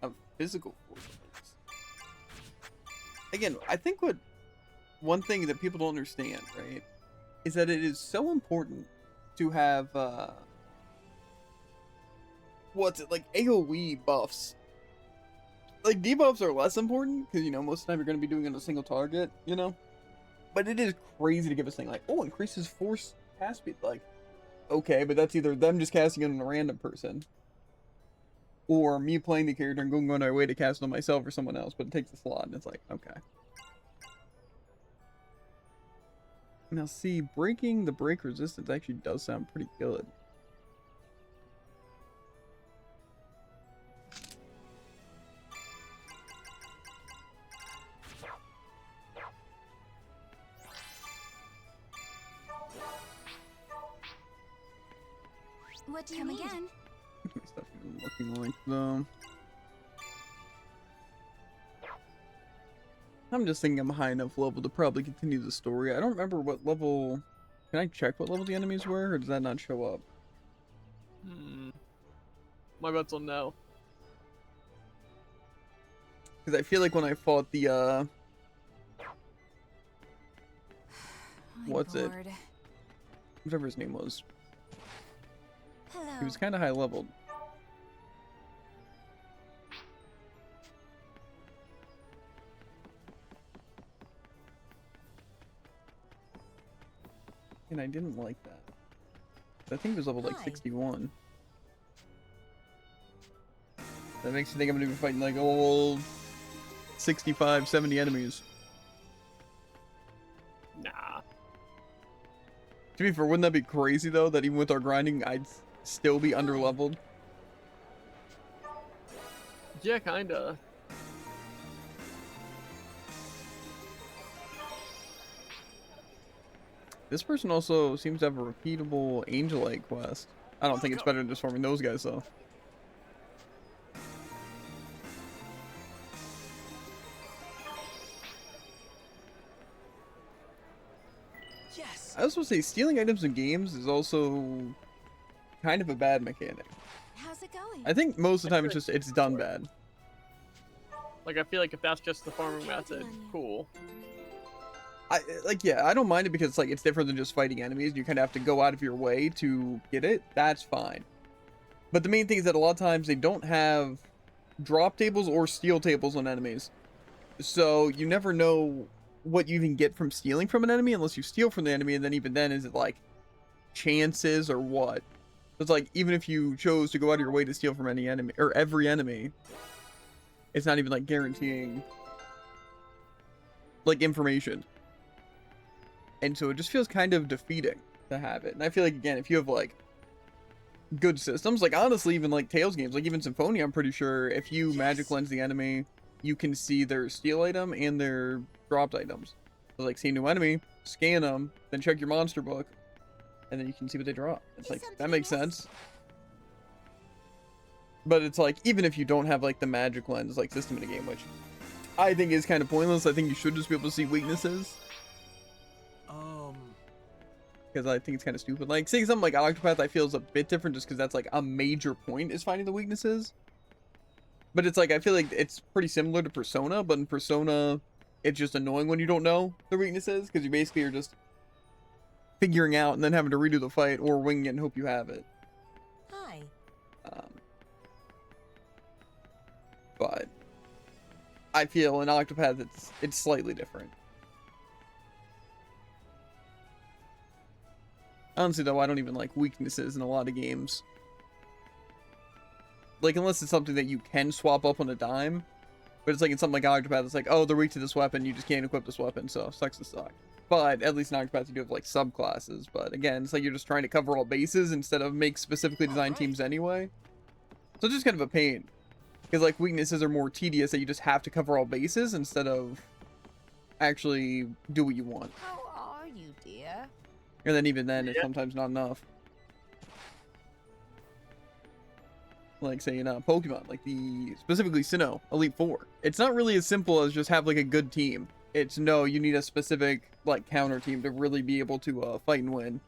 S2: A physical force. again, I think one thing that people don't understand, right, is that it is so important to have what's it, like, AoE buffs. Like, debuffs are less important because, you know, most of the time you're going to be doing it on a single target, you know. But it is crazy to give us thing like, oh, increases force cast speed. Like, okay, but that's either them just casting it on a random person, or me playing the character and going on my way to cast it on myself or someone else, but it takes a slot, and it's like, okay. Now, see, breaking the break resistance actually does sound pretty good.
S3: What do you need? Again?
S2: My stuff isn't looking like though. I'm just thinking I'm high enough level to probably continue the story. I don't remember what level. Can I check what level the enemies were, or does that not show up?
S1: My bet's on no.
S2: Because I feel like when I fought the what's it? Whatever his name was.
S3: Hello.
S2: He was kind of high leveled. And I didn't like that. I think it was level like 61. That makes me think I'm gonna be fighting like old 65, 70 enemies.
S1: Nah.
S2: To be fair, wouldn't that be crazy though, that even with our grinding, I'd still be underleveled?
S1: Yeah, kinda.
S2: This person also seems to have a repeatable Angelite quest. I don't think it's better than just farming those guys though.
S5: Yes.
S2: I also say stealing items in games is also kind of a bad mechanic.
S3: How's it going?
S2: I think most of the time it's done bad.
S1: Like, I feel like if that's just the farming method, cool.
S2: Yeah, I don't mind it because like it's different than just fighting enemies. You kind of have to go out of your way to get it. That's fine. But the main thing is that a lot of times they don't have drop tables or steal tables on enemies. So you never know what you even get from stealing from an enemy unless you steal from the enemy, and then even then is it like chances or what? It's like even if you chose to go out of your way to steal from any enemy or every enemy, it's not even like guaranteeing like information. And so it just feels kind of defeating to have it. And I feel like, again, if you have, like, good systems, like, honestly, even, like, Tales games, like, even Symphonia, I'm pretty sure if you magic lens the enemy, you can see their steal item and their dropped items. So, like, see a new enemy, scan them, then check your monster book, and then you can see what they drop. It's like, that makes sense. But it's like, even if you don't have, like, the magic lens, like, system in a game, which I think is kind of pointless, I think you should just be able to see weaknesses. Because I think it's kind of stupid. Like, seeing something like Octopath, I feel is a bit different just because that's, like, a major point is finding the weaknesses. But it's like, I feel like it's pretty similar to Persona, but in Persona, it's just annoying when you don't know the weaknesses, because you basically are just figuring out and then having to redo the fight or winging it and hope you have it.
S3: Hi.
S2: But I feel in Octopath, it's slightly different. Honestly, though, I don't even like weaknesses in a lot of games. Like, unless it's something that you can swap up on a dime. But it's like in something like Octopath, it's like, oh, they're weak to this weapon, you just can't equip this weapon, so sucks to suck. But at least in Octopath, you do have, like, subclasses. But again, it's like you're just trying to cover all bases instead of make specifically designed teams anyway. So it's just kind of a pain. Because, like, weaknesses are more tedious that you just have to cover all bases instead of actually do what you want.
S3: How are you, dear?
S2: And then even then, it's sometimes not enough. Like, say, in Pokemon, like specifically Sinnoh, Elite Four. It's not really as simple as just have, like, a good team. It's, no, you need a specific, like, counter team to really be able to fight and win.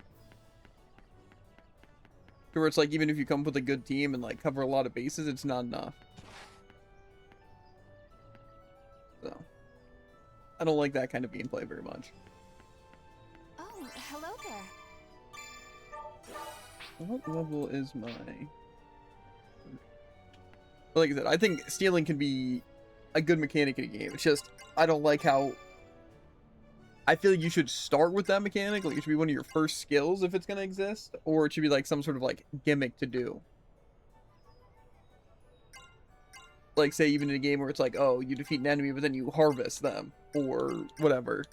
S2: Where it's like, even if you come up with a good team and, like, cover a lot of bases, it's not enough. So. I don't like that kind of gameplay very much.
S3: Oh, hello there.
S2: What level is my... Like I said, I think stealing can be a good mechanic in a game. It's just, I don't like how... I feel like you should start with that mechanic. Like, it should be one of your first skills if it's going to exist. Or it should be like some sort of like gimmick to do. Like, say, even in a game where it's like, oh, you defeat an enemy, but then you harvest them. Or whatever.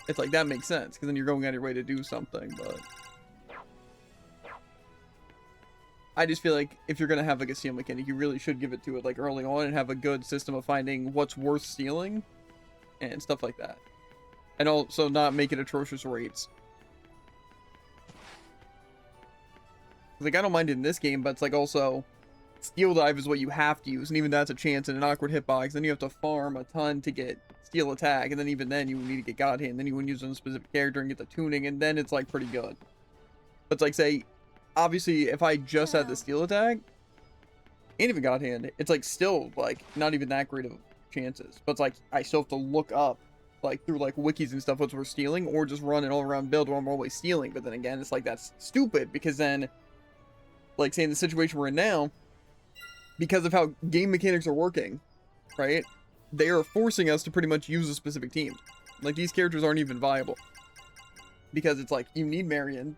S2: It's like, that makes sense. Because then you're going out of your way to do something, but... I just feel like if you're going to have like a steal mechanic, you really should give it to it like early on and have a good system of finding what's worth stealing and stuff like that. And also not make it atrocious rates. Like, I don't mind it in this game, but it's like also steal dive is what you have to use, and even that's a chance in an awkward hitbox. Then you have to farm a ton to get steal attack, and then even then you need to get God Hand, and then you wouldn't use it on a specific character and get the tuning, and then it's like pretty good. But it's like, say, obviously, if I just had the steal attack, and even God Hand, it's like still like not even that great of chances. But it's like I still have to look up like through like wikis and stuff what's worth stealing, or just run an all-around build where I'm always stealing. But then again, it's like that's stupid because then, like say in the situation we're in now, because of how game mechanics are working, right? They are forcing us to pretty much use a specific team. Like these characters aren't even viable because it's like you need Marion.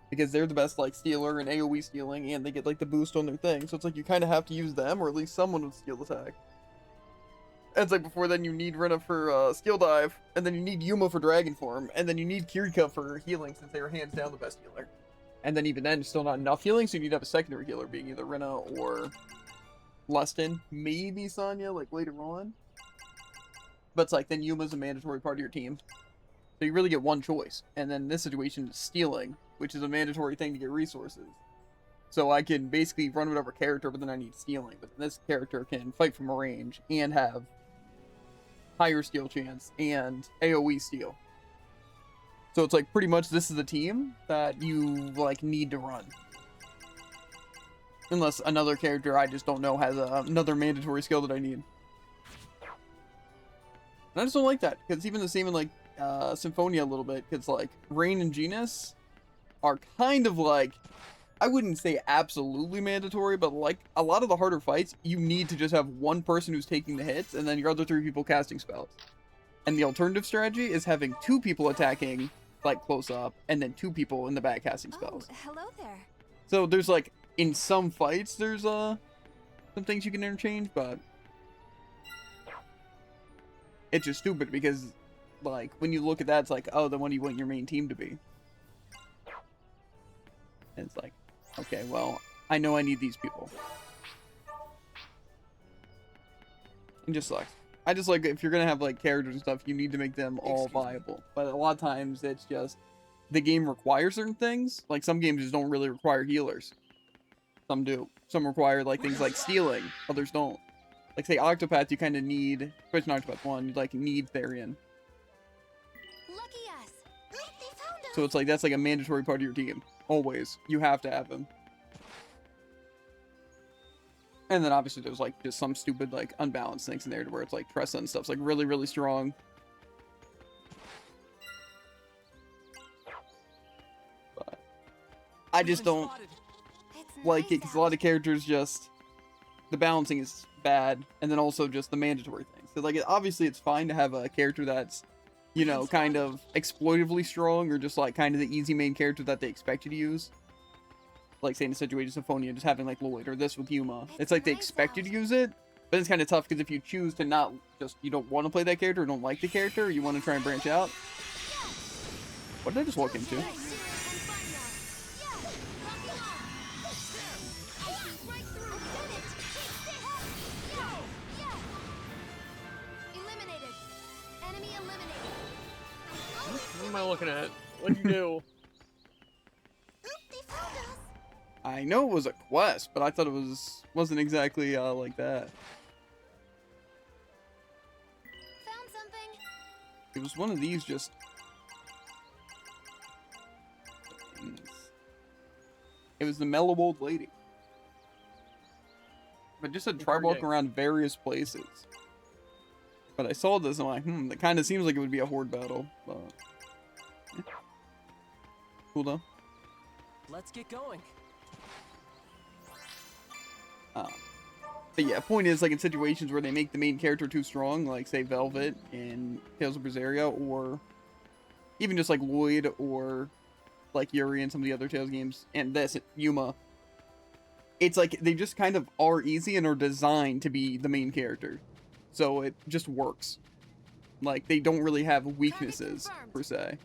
S2: Because they're the best, like, stealer and AoE stealing, and they get, like, the boost on their thing. So it's like you kind of have to use them, or at least someone with steal attack. And it's like before then you need Rena for skill dive, and then you need Yuma for dragon form, and then you need Kirika for healing, since they are hands down the best healer. And then even then, still not enough healing, so you need to have a secondary healer, being either Rena or Lustin. Maybe Sonya, like, later on. But it's like, then Yuma's a mandatory part of your team. So you really get one choice. And then in this situation, it's stealing, which is a mandatory thing to get resources. So I can basically run whatever character, but then I need stealing. But this character can fight from a range and have higher steal chance and AoE steal. So it's like pretty much this is a team that you like need to run. Unless another character I just don't know has another mandatory skill that I need. And I just don't like that, because it's even the same in like Symphonia a little bit, because like Rain and Genus are kind of like, I wouldn't say absolutely mandatory, but like a lot of the harder fights, you need to just have one person who's taking the hits and then your other 3 people casting spells. And the alternative strategy is having 2 people attacking like close up and then 2 people in the back casting spells.
S3: Oh, hello there.
S2: So there's like, in some fights, there's some things you can interchange, but it's just stupid because like when you look at that, it's like, oh, then what do you want your main team to be? And it's like, okay, well, I know I need these people. It just sucks. I just like, if you're gonna have like characters and stuff, you need to make them all viable. But a lot of times it's just the game requires certain things. Like some games just don't really require healers. Some do. Some require like things like stealing. Others don't. Like say Octopath, you kind of need, especially in Octopath 1, you like need Therian.
S3: Lucky us. They found us.
S2: So it's like that's like a mandatory part of your team. Always. You have to have him. And then obviously there's like just some stupid like unbalanced things in there to where it's like Tressa and stuff's like really, really strong. But I just don't
S3: It's
S2: like it
S3: nice
S2: because a lot of characters just, the balancing is bad, and then also just the mandatory things. So like obviously it's fine to have a character that's, you know, kind of exploitively strong, or just like kind of the easy main character that they expect you to use. Like say in a situation Symphonia, just having like Lloyd, or this with Yuma. It's like they expect you to use it, but it's kind of tough because if you choose to not just, you don't want to play that character, or don't like the character, or you want to try and branch out. What did I just walk into?
S3: Eliminated. Enemy eliminated.
S1: What am I looking at? What'd you do?
S3: They found us.
S2: I know it was a quest, but I thought it wasn't exactly like that.
S3: Found something.
S2: It was one of these just. It was the mellow old lady. But just said try walking around various places. But I saw this and I'm like, that kind of seems like it would be a horde battle. But yeah. Cool though.
S5: Let's get going.
S2: But yeah, point is, like, in situations where they make the main character too strong, like, say, Velvet in Tales of Berseria, or even just, like, Lloyd, or, like, Yuri in some of the other Tales games, and this, Yuma, it's like, they just kind of are easy and are designed to be the main character. So it just works. Like, they don't really have weaknesses, per se.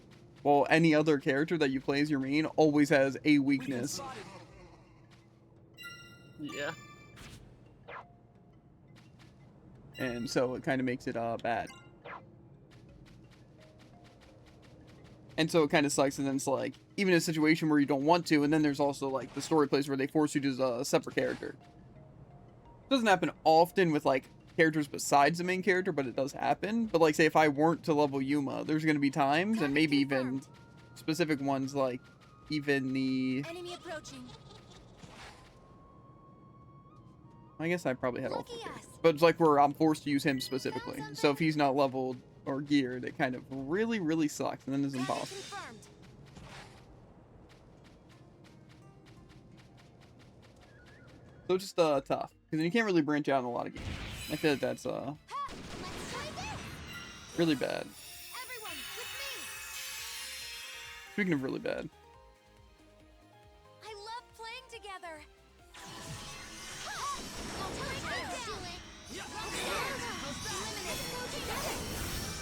S2: While any other character that you play as your main always has a
S5: We've been
S2: weakness.
S5: spotted.
S1: Yeah.
S2: And so it kind of makes it bad. And so it kind of sucks, and then it's like, even in a situation where you don't want to, and then there's also like the story plays where they force you to use a separate character. It doesn't happen often with like characters besides the main character, but it does happen. But like, say if I weren't to level Yuma, there's going to be times, and maybe even specific ones, like even the...
S3: Enemy approaching.
S2: I guess I probably had all four characters. But it's like where I'm forced to use him specifically. So if he's not leveled or geared, it kind of really, really sucks, and then it's impossible.
S3: Confirmed.
S2: So it's just tough, because then you can't really branch out in a lot of games. I feel like that's
S3: Ha! Let's try this.
S2: really bad.
S3: Everyone, with me.
S2: Speaking of really bad,
S3: I love playing together. I'll break you down. Do it. Eliminate. Go together.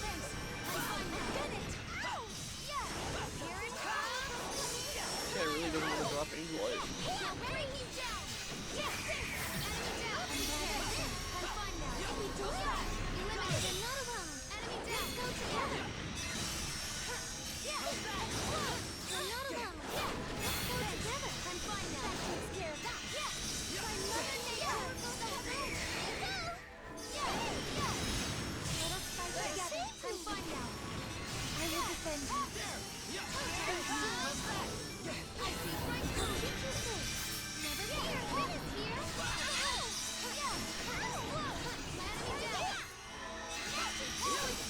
S3: Thanks. I'm fine now. Get it. Ow! Yeah. Here it comes.
S1: Yeah, I really doesn't want to drop Angel Light.
S3: I'll break you down. Yeah. Enemy down. I'm fine now. We do that. Eliminate another one. Enemy down. Go together. Yeah. Explode. Another one. Yeah. Let's go together. I'm fine now. That takes care of that. Yeah. My mother nature. Yeah. Let us fight together. I'm fine now. I will defend you. I see right through you. Never fear.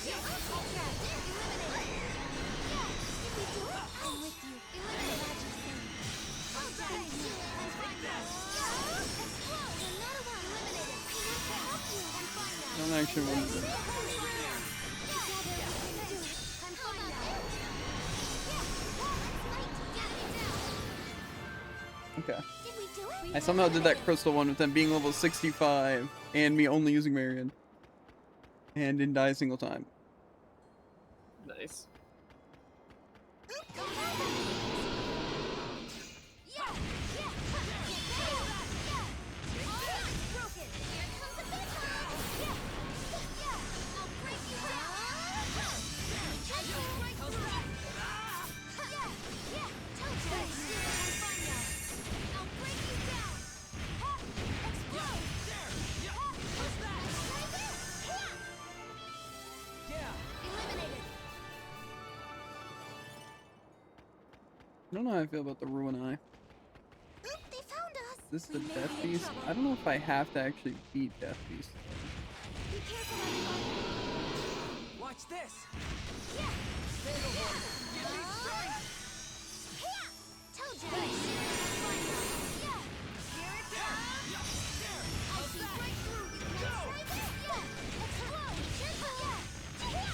S3: Hit is here. I'm with you. Eliminate magic thing. Thank you. I'm fine now. Explode. Another one. Eliminated. I want to help you. I'm fine now.
S2: I don't actually want to.
S3: Together we can do it. I'm fine now.
S2: Okay.
S3: Did we do it?
S2: I somehow did that crystal one with them being level 65 and me only using Marion. And didn't die a single time.
S1: Nice.
S2: I don't know how I feel about the Ruin Eye.
S3: They found us.
S2: Is this the
S3: We may
S2: Death
S3: be in
S2: Beast?
S3: trouble.
S2: I don't know if I have to actually beat Death Beast.
S3: Be careful, everyone.
S5: Watch this.
S3: Told you. Here it comes. I see right through you. Let's try this. Explode.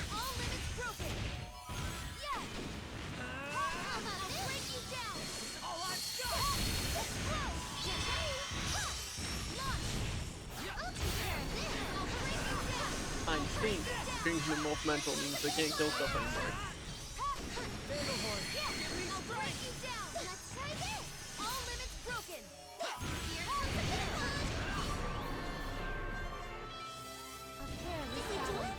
S3: All limits broken. I'll break you down.
S5: Oh, let's go.
S3: Explode. Launch. I'll take care of this. I'll break you down.
S1: I think changing the Wolf Mental means they can't kill stuff anymore.
S3: I'll break you down. Let's try this. All limits broken. Here comes the big one. Did we do it?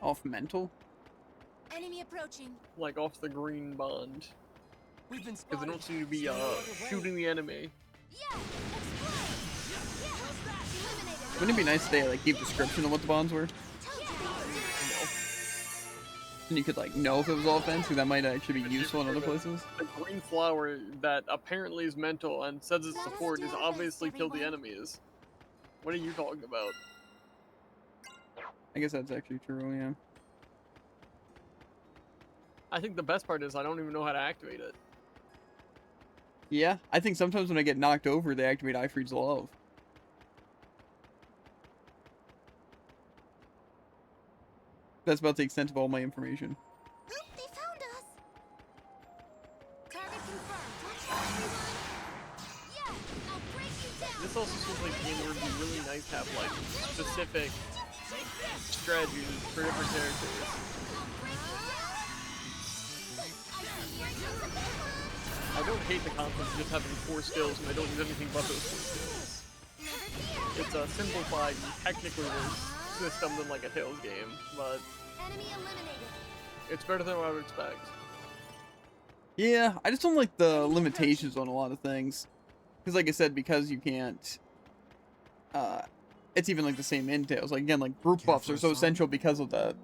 S2: Off mental?
S3: Enemy approaching.
S1: Like off the green bond.
S5: We've been
S1: Because
S5: spotted.
S1: they don't seem to be shooting the enemy.
S3: Yeah. Explode. Eliminated.
S2: Wouldn't it be nice if they like keep description of what the bonds were?
S3: Told you.
S1: No.
S2: And you could like know if it was all offense, because that might actually be useful in other places.
S1: The green flower that apparently is mental and says it's support is obviously kill the enemies. What are you talking about?
S2: I guess that's actually true, yeah.
S1: I think the best part is I don't even know how to activate it.
S2: Yeah, I think sometimes when I get knocked over, they activate Ifrit's Love. That's about the extent of all my information.
S3: Oop, they found us. Target confirmed. Watch out, everyone. Yeah, I'll break you down.
S1: This also seems like a game where it'd be really nice to have like specific strategies for different characters. I don't hate the concept of just having 4 skills and I don't use anything but those 4 skills. It's a simplified, technically worse system than like a Tales game, but
S3: Enemy eliminated.
S1: it's better than what I would expect.
S2: Yeah, I just don't like the limitations on a lot of things. Because like I said, because you can't... it's even like the same in Tales. Like, again, like group buffs are so essential because of that.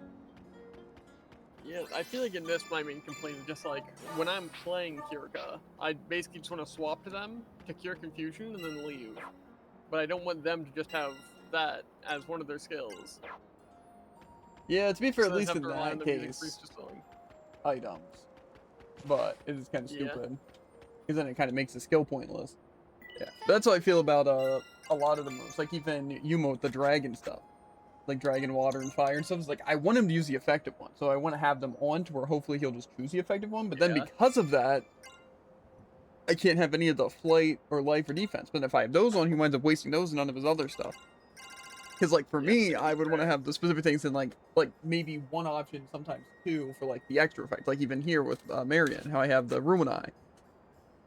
S1: Yeah, I feel like in this my main complaint is just like, when I'm playing Kirika, I basically just want to swap to them to cure confusion and then leave. But I don't want them to just have that as one of their skills.
S2: Yeah, to be fair,
S1: So
S2: at
S1: I
S2: least
S1: have
S2: in
S1: to rely on
S2: that
S1: them using
S2: case,
S1: Priestess Song.
S2: items. But it is kind of
S1: Yeah.
S2: stupid. Because then it kind of makes the skill pointless. Yeah, that's how I feel about a lot of the moves. Like even Yumo with the dragon stuff. Like dragon, water, and fire and stuff. It's like, I want him to use the effective one. So I want to have them on to where hopefully he'll just choose the effective one. But then
S1: Yeah.
S2: because of that, I can't have any of the flight or life or defense. But if I have those on, he winds up wasting those and none of his other stuff. Because like for me, I would want to have the specific things in like maybe one option, sometimes 2 for like the extra effect. Like even here with Marion, how I have the Ruin Eye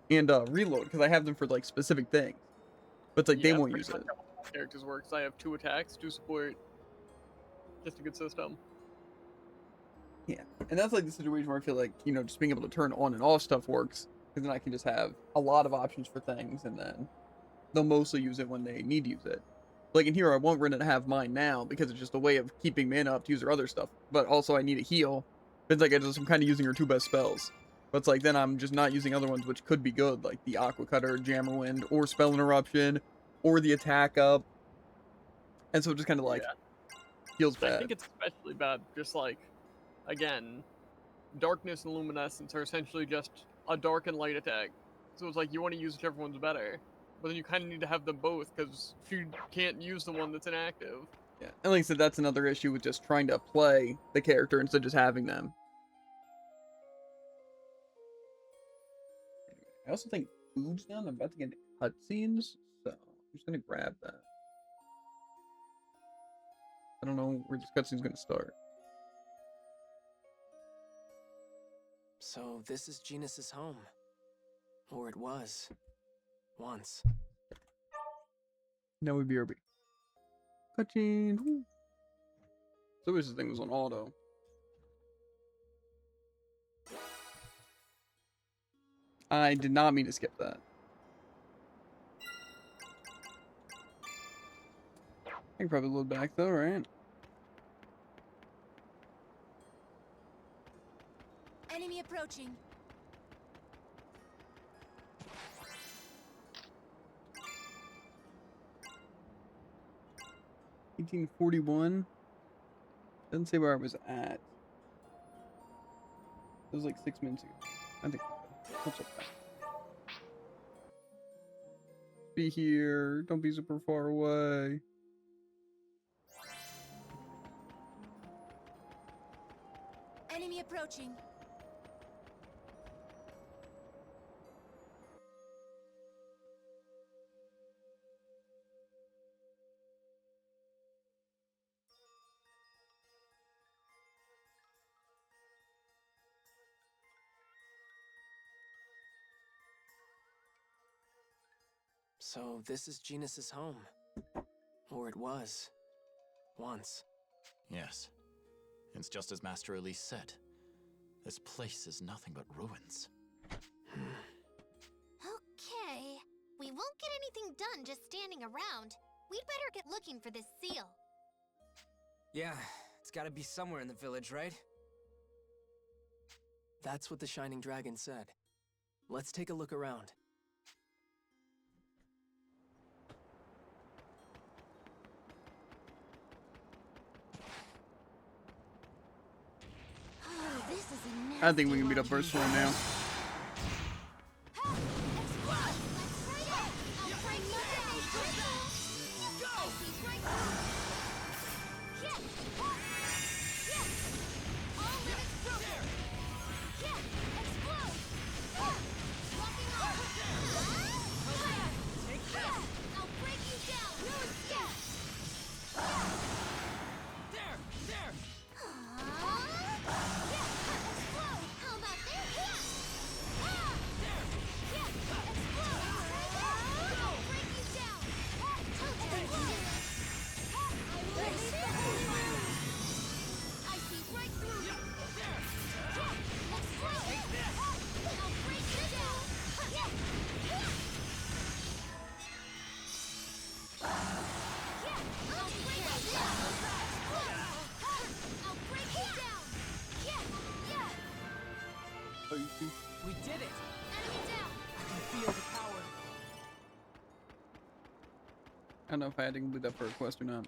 S2: and Reload, because I have them for like specific things. But it's like they won't
S1: pretty
S2: use
S1: much
S2: it.
S1: how all characters work. So I have 2 attacks, 2 support. Just a good system.
S2: Yeah, and that's like the situation where I feel like, you know, just being able to turn on and off stuff works, because then I can just have a lot of options for things, and then they'll mostly use it when they need to use it. Like in here, I want Rin to have mine now, because it's just a way of keeping mana up to use her other stuff, but also I need a heal. It's like I'm kind of using her 2 best spells. But it's like then I'm just not using other ones which could be good, like the Aqua Cutter, Jammer Wind, or Spell Interruption, or the Attack Up. And so it just kind of like feels
S1: I
S2: bad.
S1: think it's especially bad, just like, again, darkness and luminescence are essentially just a dark and light attack. So it's like you want to use whichever one's better, but then you kind of need to have them both because you can't use the one that's inactive.
S2: Yeah, and like I said, that's another issue with just trying to play the character instead of just having them. I also think food's down. I'm about to get cutscenes, so I'm just gonna grab that. I don't know where this cutscene's gonna start.
S5: So this is Genus's home. Or it was. Once.
S2: Now we BRB. Cutscene. Woo. So this thing was on auto. I did not mean to skip that. I can probably load back though, right?
S3: Enemy approaching.
S2: $18.41. Doesn't say where I was at. It was like 6 minutes ago. I think. What's up? Be here. Don't be super far away.
S3: Enemy approaching.
S5: So this is Genus's home. Or it was. Once.
S4: Yes. It's just as Master Elise said. This place is nothing but ruins.
S3: Okay. We won't get anything done just standing around. We'd better get looking for this seal.
S6: Yeah, it's gotta be somewhere in the village, right?
S5: That's what the Shining Dragon said. Let's take a look around.
S3: is a
S2: I think we
S3: nasty
S2: can beat up
S3: one.
S2: Burst Storm now.
S3: Ha! Explode! Let's try that! I'll break you down! Go! I see breakthrough! Yeah! Ha! Yeah! All limits broken! Yeah! Explode! Ha! Locking on! Ha!
S6: Take
S3: Yeah! I'll break you down! No escape! Yeah!
S6: There! There!
S3: Yeah! Explode! How about this? Yeah!
S6: There!
S3: Yeah! Explode! I'll break you down! Explode! I will release the holy round! I see breakthrough!
S6: There!
S3: Yeah! Explode! I'll break you down! Yeah! Yeah! I'll break you down! Explode! I'll break you down! Yeah! Yeah!
S6: We did it!
S3: Enemy down!
S6: I can feel the power.
S2: I don't know if I had to complete that for a quest or not.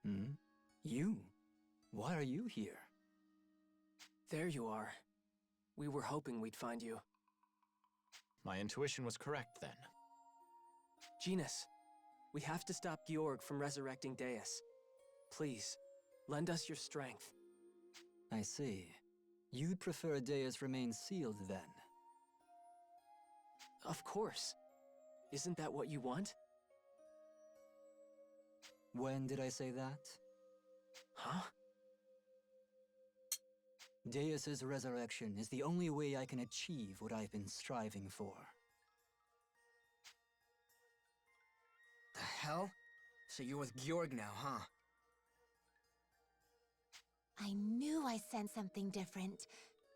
S6: Hmm? You? Why are you here? There you are. We were hoping we'd find you.
S4: My intuition was correct then.
S5: Genus, we have to stop Georg from resurrecting Deus. Please, lend us your strength.
S7: I see. You'd prefer Deus remain sealed then?
S5: Of course. Isn't that what you want?
S7: When did I say that?
S5: Huh?
S7: Deus's resurrection is the only way I can achieve what I've been striving for.
S6: The hell? So you're with Georg now, huh?
S3: I knew I sensed something different.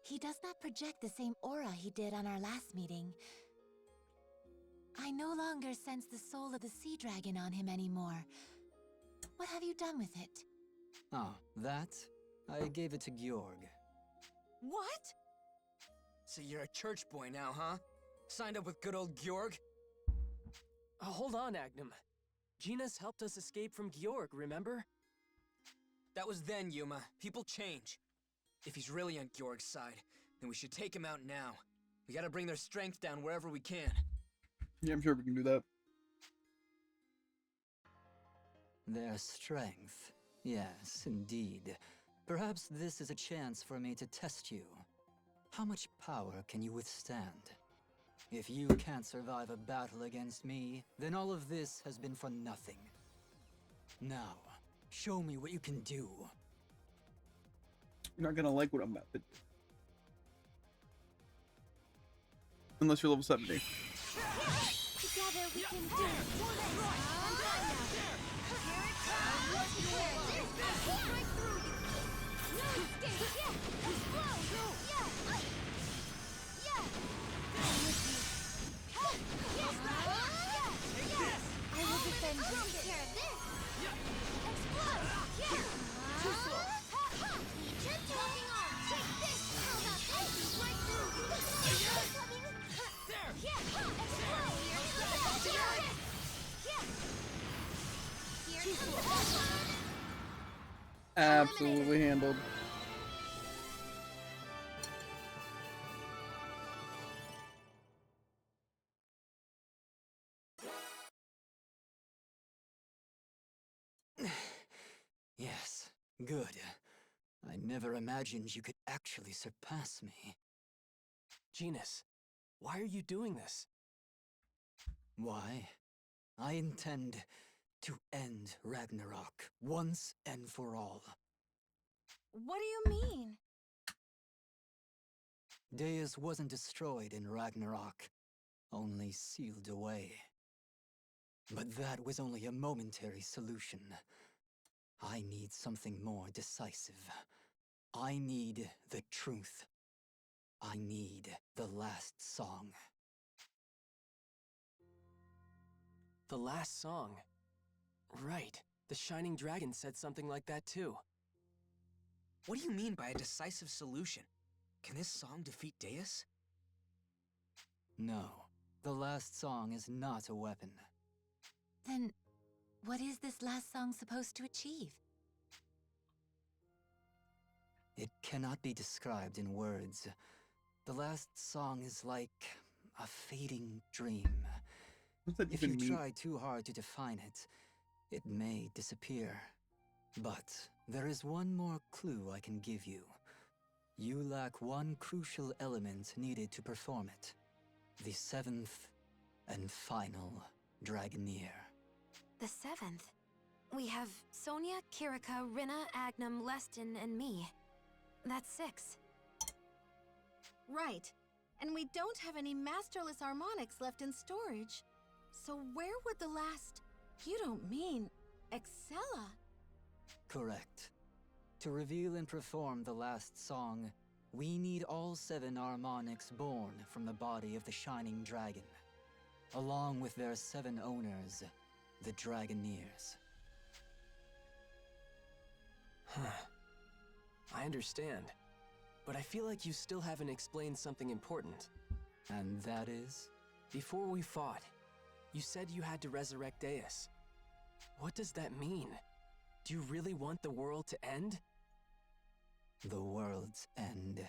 S3: He does not project the same aura he did on our last meeting. I no longer sense the soul of the sea dragon on him anymore. What have you done with it?
S7: Ah, that? I gave it to Georg.
S3: What?
S6: So you're a church boy now, huh? Signed up with good old Georg?
S5: Hold on, Agnum. Genus helped us escape from Georg, remember?
S6: That was then, Yuma. People change. If he's really on Georg's side, then we should take him out now. We gotta bring their strength down wherever we can.
S2: Yeah, I'm sure we can do that.
S7: Their strength. Yes, indeed. Perhaps this is a chance for me to test you. How much power can you withstand? If you can't survive a battle against me, then all of this has been for nothing. Now, show me what you can do.
S2: You're not gonna like what I'm about to do. Unless you're level 70.
S3: Together we can do it! Breakthrough! No escape! Yeah! Explode! Yeah! Yeah! I'm with you. Yeah! I will defend you. I'll take care of this! Explode! Yeah! Too slow! Legion walking on! Take this! How about this? Breakthrough!
S6: There!
S3: Yeah! Explode! Yeah! Here comes the best one!
S2: Absolutely handled.
S7: Yes, good. I never imagined you could actually surpass me.
S5: Genus, why are you doing this?
S7: Why? I intend to end Ragnarok once and for all.
S3: What do you mean?
S7: Deus wasn't destroyed in Ragnarok, only sealed away. But that was only a momentary solution. I need something more decisive. I need the truth. I need the last song.
S5: The last song. Right. The Shining Dragon said something like that too.
S6: What do you mean by a decisive solution? Can this song defeat Deus?
S7: No. The last song is not a weapon.
S3: Then, what is this last song supposed to achieve?
S7: It cannot be described in words. The last song is like a fading dream.
S2: What's that
S7: If you
S2: even mean?
S7: try too hard to define it, it may disappear. But there is one more clue I can give you. You lack one crucial element needed to perform it. The seventh and final Dragoneer.
S3: The seventh. We have Sonia, Kirika, Rinna, Agnum, Leston, and me. That's 6.
S8: Right. And we don't have any masterless harmonics left in storage. So where would the last... You don't mean... Excella?
S7: Correct. To reveal and perform the last song, we need all 7 harmonics born from the body of the Shining Dragon, along with their 7 owners, the Dragoneers.
S5: I understand. But I feel like you still haven't explained something important.
S7: And that is?
S5: Before we fought, you said you had to resurrect Deus. What does that mean? Do you really want the world to end?
S7: The world's end.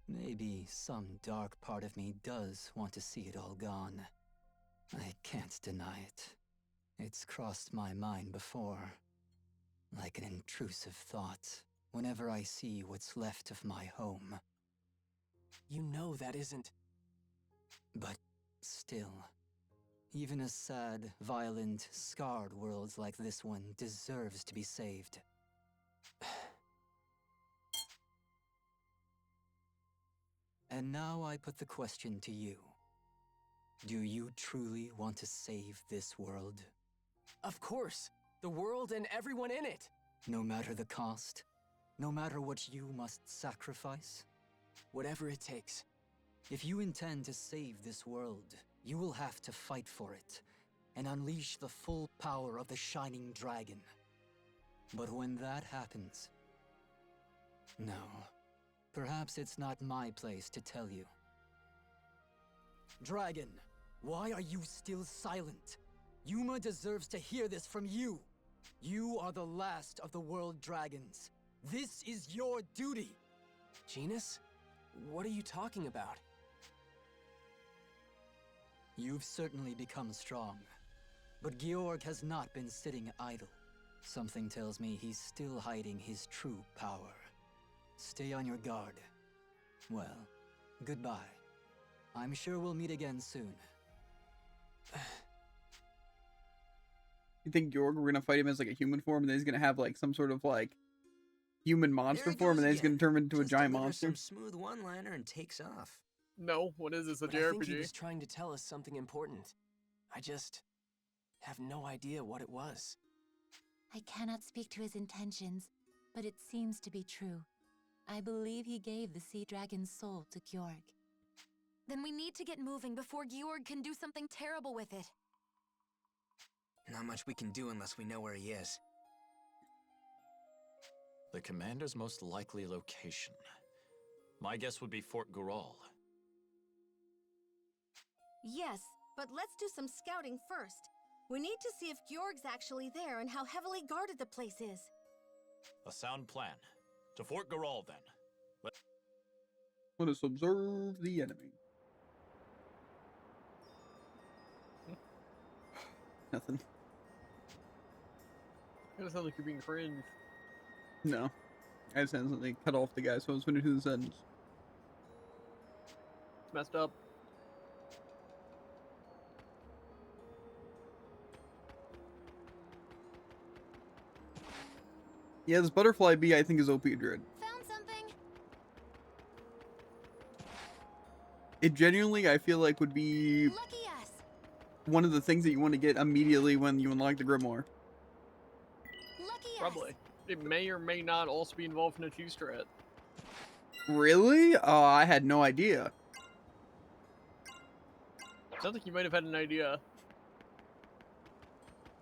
S7: Maybe some dark part of me does want to see it all gone. I can't deny it. It's crossed my mind before. Like an intrusive thought, whenever I see what's left of my home.
S5: You know that isn't...
S7: But still, even a sad, violent, scarred world like this one deserves to be saved. And now I put the question to you. Do you truly want to save this world?
S5: Of course! The world and everyone in it!
S7: No matter the cost? No matter what you must sacrifice?
S5: Whatever it takes.
S7: If you intend to save this world, you will have to fight for it, and unleash the full power of the Shining Dragon. But when that happens... No. Perhaps it's not my place to tell you. Dragon, why are you still silent? Yuma deserves to hear this from you! You are the last of the world dragons. This is your duty!
S5: Genus? What are you talking about?
S7: You've certainly become strong. But Georg has not been sitting idle. Something tells me he's still hiding his true power. Stay on your guard. Well, goodbye. I'm sure we'll meet again soon.
S2: You think Georg, we're gonna fight him as like a human form, and then he's gonna have like some sort of like human monster form, and then he's gonna turn into a giant monster?
S9: Some smooth one-liner and takes off.
S1: No, what is this, a
S5: But I think he was
S1: JRPG?
S5: trying to tell us something important. I just... have no idea what it was.
S3: I cannot speak to his intentions, but it seems to be true. I believe he gave the Sea Dragon's soul to Georg. Then we need to get moving before Georg can do something terrible with it.
S9: Not much we can do unless we know where he is.
S4: The commander's most likely location. My guess would be Fort Gural.
S8: Yes, but let's do some scouting first. We need to see if Georg's actually there and how heavily guarded the place is.
S4: A sound plan. To Fort Gural, then.
S2: Let us observe the enemy. Nothing.
S1: It sounds like you're being cringe.
S2: No. I just instantly cut off the guy, so I was finishing the sentence.
S1: It's messed up.
S2: Yeah, this butterfly bee I think is OP Dread.
S3: Found something!
S2: It genuinely, I feel like, would be
S3: Lucky us!
S2: one of the things that you want to get immediately when you unlock the Grimoire.
S3: Lucky us!
S1: Probably. It may or may not also be involved in a cheese strat.
S2: Really? Oh, I had no idea.
S1: Sounds like you might have had an idea.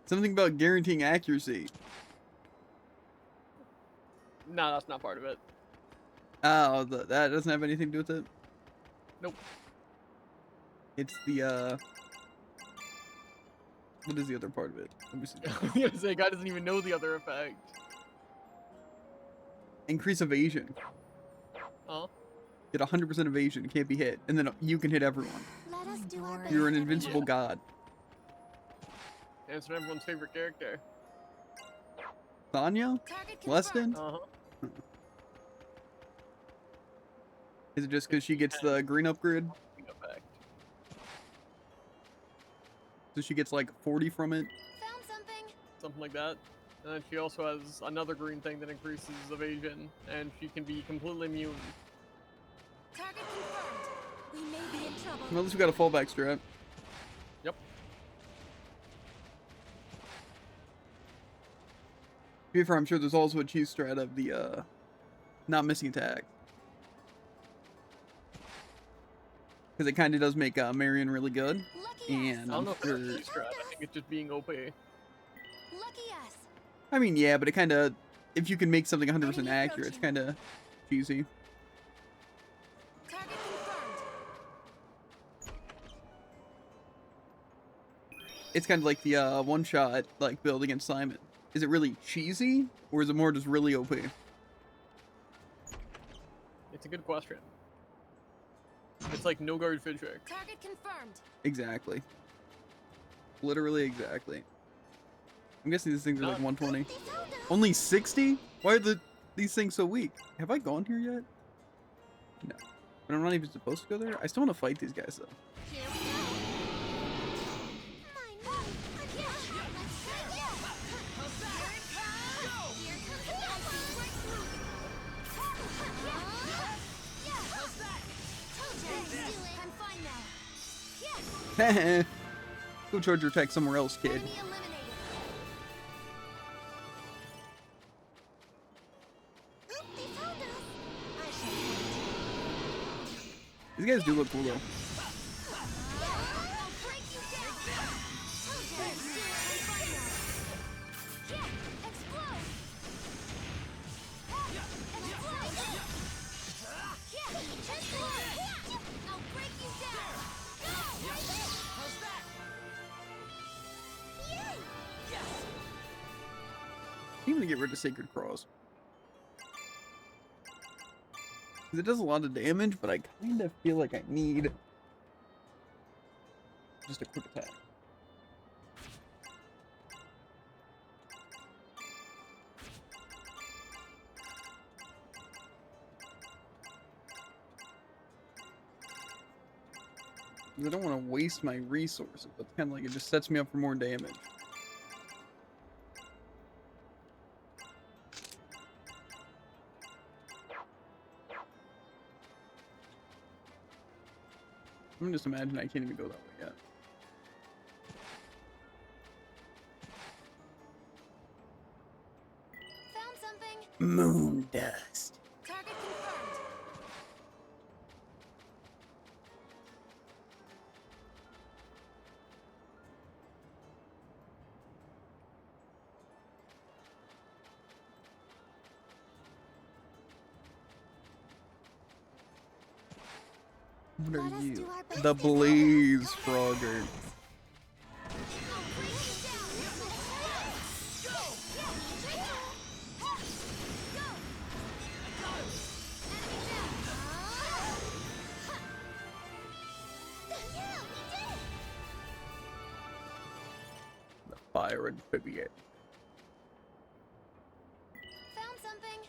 S2: Something about guaranteeing accuracy.
S1: No, that's not part of it.
S2: Oh, that doesn't have anything to do with it?
S1: Nope.
S2: It's the what is the other part of it? Let me see.
S1: I was gonna say, guy doesn't even know the other effect.
S2: Increase evasion.
S1: Huh?
S2: Get 100% evasion. It can't be hit, and then you can hit everyone.
S8: Let us do our
S2: You're an
S8: best,
S2: invincible
S8: everyone.
S2: god.
S1: And it's everyone's favorite character.
S2: Sonya?
S8: Target
S2: Weston?
S8: confirmed.
S1: Uh-huh.
S2: Is it just because she gets the green upgrade?
S1: Effect.
S2: So she gets like 40 from it?
S8: Found something.
S1: Something like that. And then she also has another green thing that increases evasion, and she can be completely immune.
S8: Target confirmed. We may be in trouble.
S2: Well, at least we got a fallback strat.
S1: Yep.
S2: To be fair, I'm sure there's also a cheese strat of the not missing attack. Because it kind of does make Marion really good.
S8: Lucky us.
S2: And
S1: I don't
S2: I'm
S1: know if
S2: sure...
S1: it's strat. I think it's just being OP.
S8: Lucky us.
S2: I mean, yeah, but it kind of... If you can make something 100%
S8: Enemy
S2: accurate, it's
S8: approaching.
S2: kind of cheesy.
S8: Target confirmed.
S2: It's kind of like the one-shot like build against Simon. Is it really cheesy, or is it more just really OP?
S1: It's a good question. It's like no guard physics.
S8: Target confirmed.
S2: Exactly. Literally exactly. I'm guessing these things are like 120.
S8: They found us.
S2: Only 60? Why are these things so weak? Have I gone here yet? No. But I'm not even supposed to go there? I still want to fight these guys though.
S8: Here we go. My move. Yeah. Let's try this. Here it comes. Here comes the icy breakthrough. Yeah. How's that? Told you. Do it. I'm fine now. Yeah.
S2: Go charge your attack somewhere else, kid.
S8: Enemy eliminated. Oop, they found us. I shall fight.
S2: These guys do look cool though.
S8: I'll break you down. Told you. Do it. I'm fine now. Yeah. Explode. Explode. Yeah. Explode. I'll break you down. Go. How's that? Yay.
S2: I'm gonna get rid of Sacred Cross. 'Cause it does a lot of damage, but I kind of feel like I need just a quick attack. I don't want to waste my resources, but kind of like it just sets me up for more damage. I'm just imagine I can't even go that way yet.
S8: Found something.
S2: Moon dust.
S8: Target confirmed.
S2: What are
S8: Let us
S2: you?
S8: do our best,
S2: The
S8: everyone.
S2: Blaze Frogger.
S8: I'll break you down. Go. Yeah. Go. Enemy down. Yeah, we did it.
S2: The Fire Amphibian.
S8: Found something.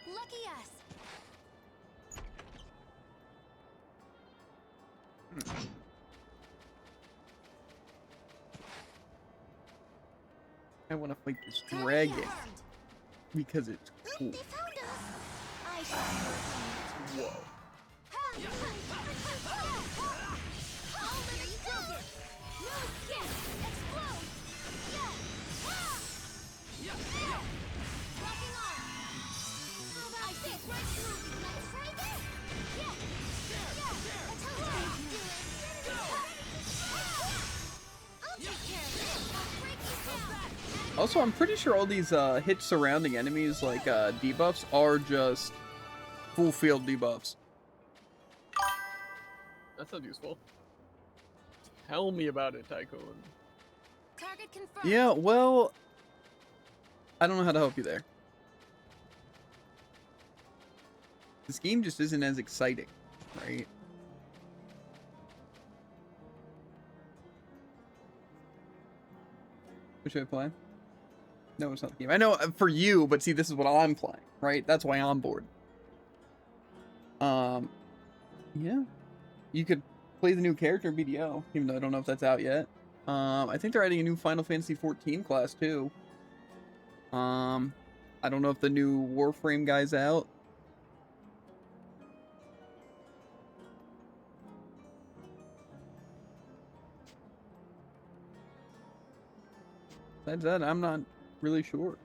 S8: Lucky us.
S2: I want to fight this
S8: Target
S2: dragon
S8: confirmed.
S2: because it's cool.
S8: They found us. I shall fight.
S1: Whoa.
S8: All living broken. No skin. Explode. Yeah. Rocking on. I see breakthrough. Let's try this. Yeah. I told you I'd do it. I'll take care of it. I'll break you down.
S2: Also, I'm pretty sure all these hit surrounding enemies like debuffs are just full field debuffs.
S1: That sounds useful. Tell me about it, Tycoon.
S8: Target confirmed.
S2: Yeah, well, I don't know how to help you there. This game just isn't as exciting, right? What should I play? No, it's not the game. I know for you, but see, this is what I'm playing, right? That's why I'm bored. Yeah. You could play the new character BDO, even though I don't know if that's out yet. I think they're adding a new Final Fantasy 14 class too. I don't know if the new Warframe guy's out. Besides that, I'm not really sure.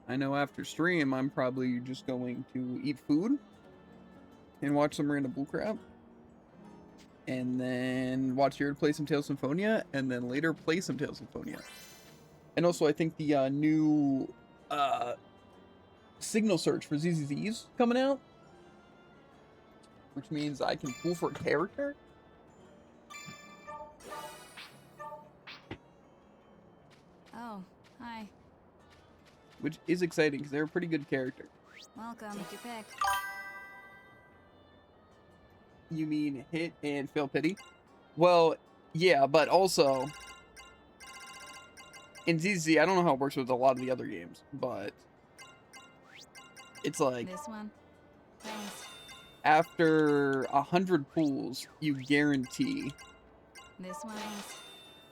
S2: I know after stream, I'm probably just going to eat food and watch some random bullcrap. And then watch Jared play some Tales Symphonia, and then later play some Tales Symphonia. And also, I think the new signal search for ZZZ's coming out, which means I can pull for a character.
S8: Oh, hi.
S2: Which is exciting because they're a pretty good character.
S8: Welcome. Take your pick.
S2: You mean hit and fail pity? Well, yeah, but also in ZZ, I don't know how it works with a lot of the other games, but it's like
S8: This one. Thanks.
S2: after 100 pulls, you guarantee
S8: This one.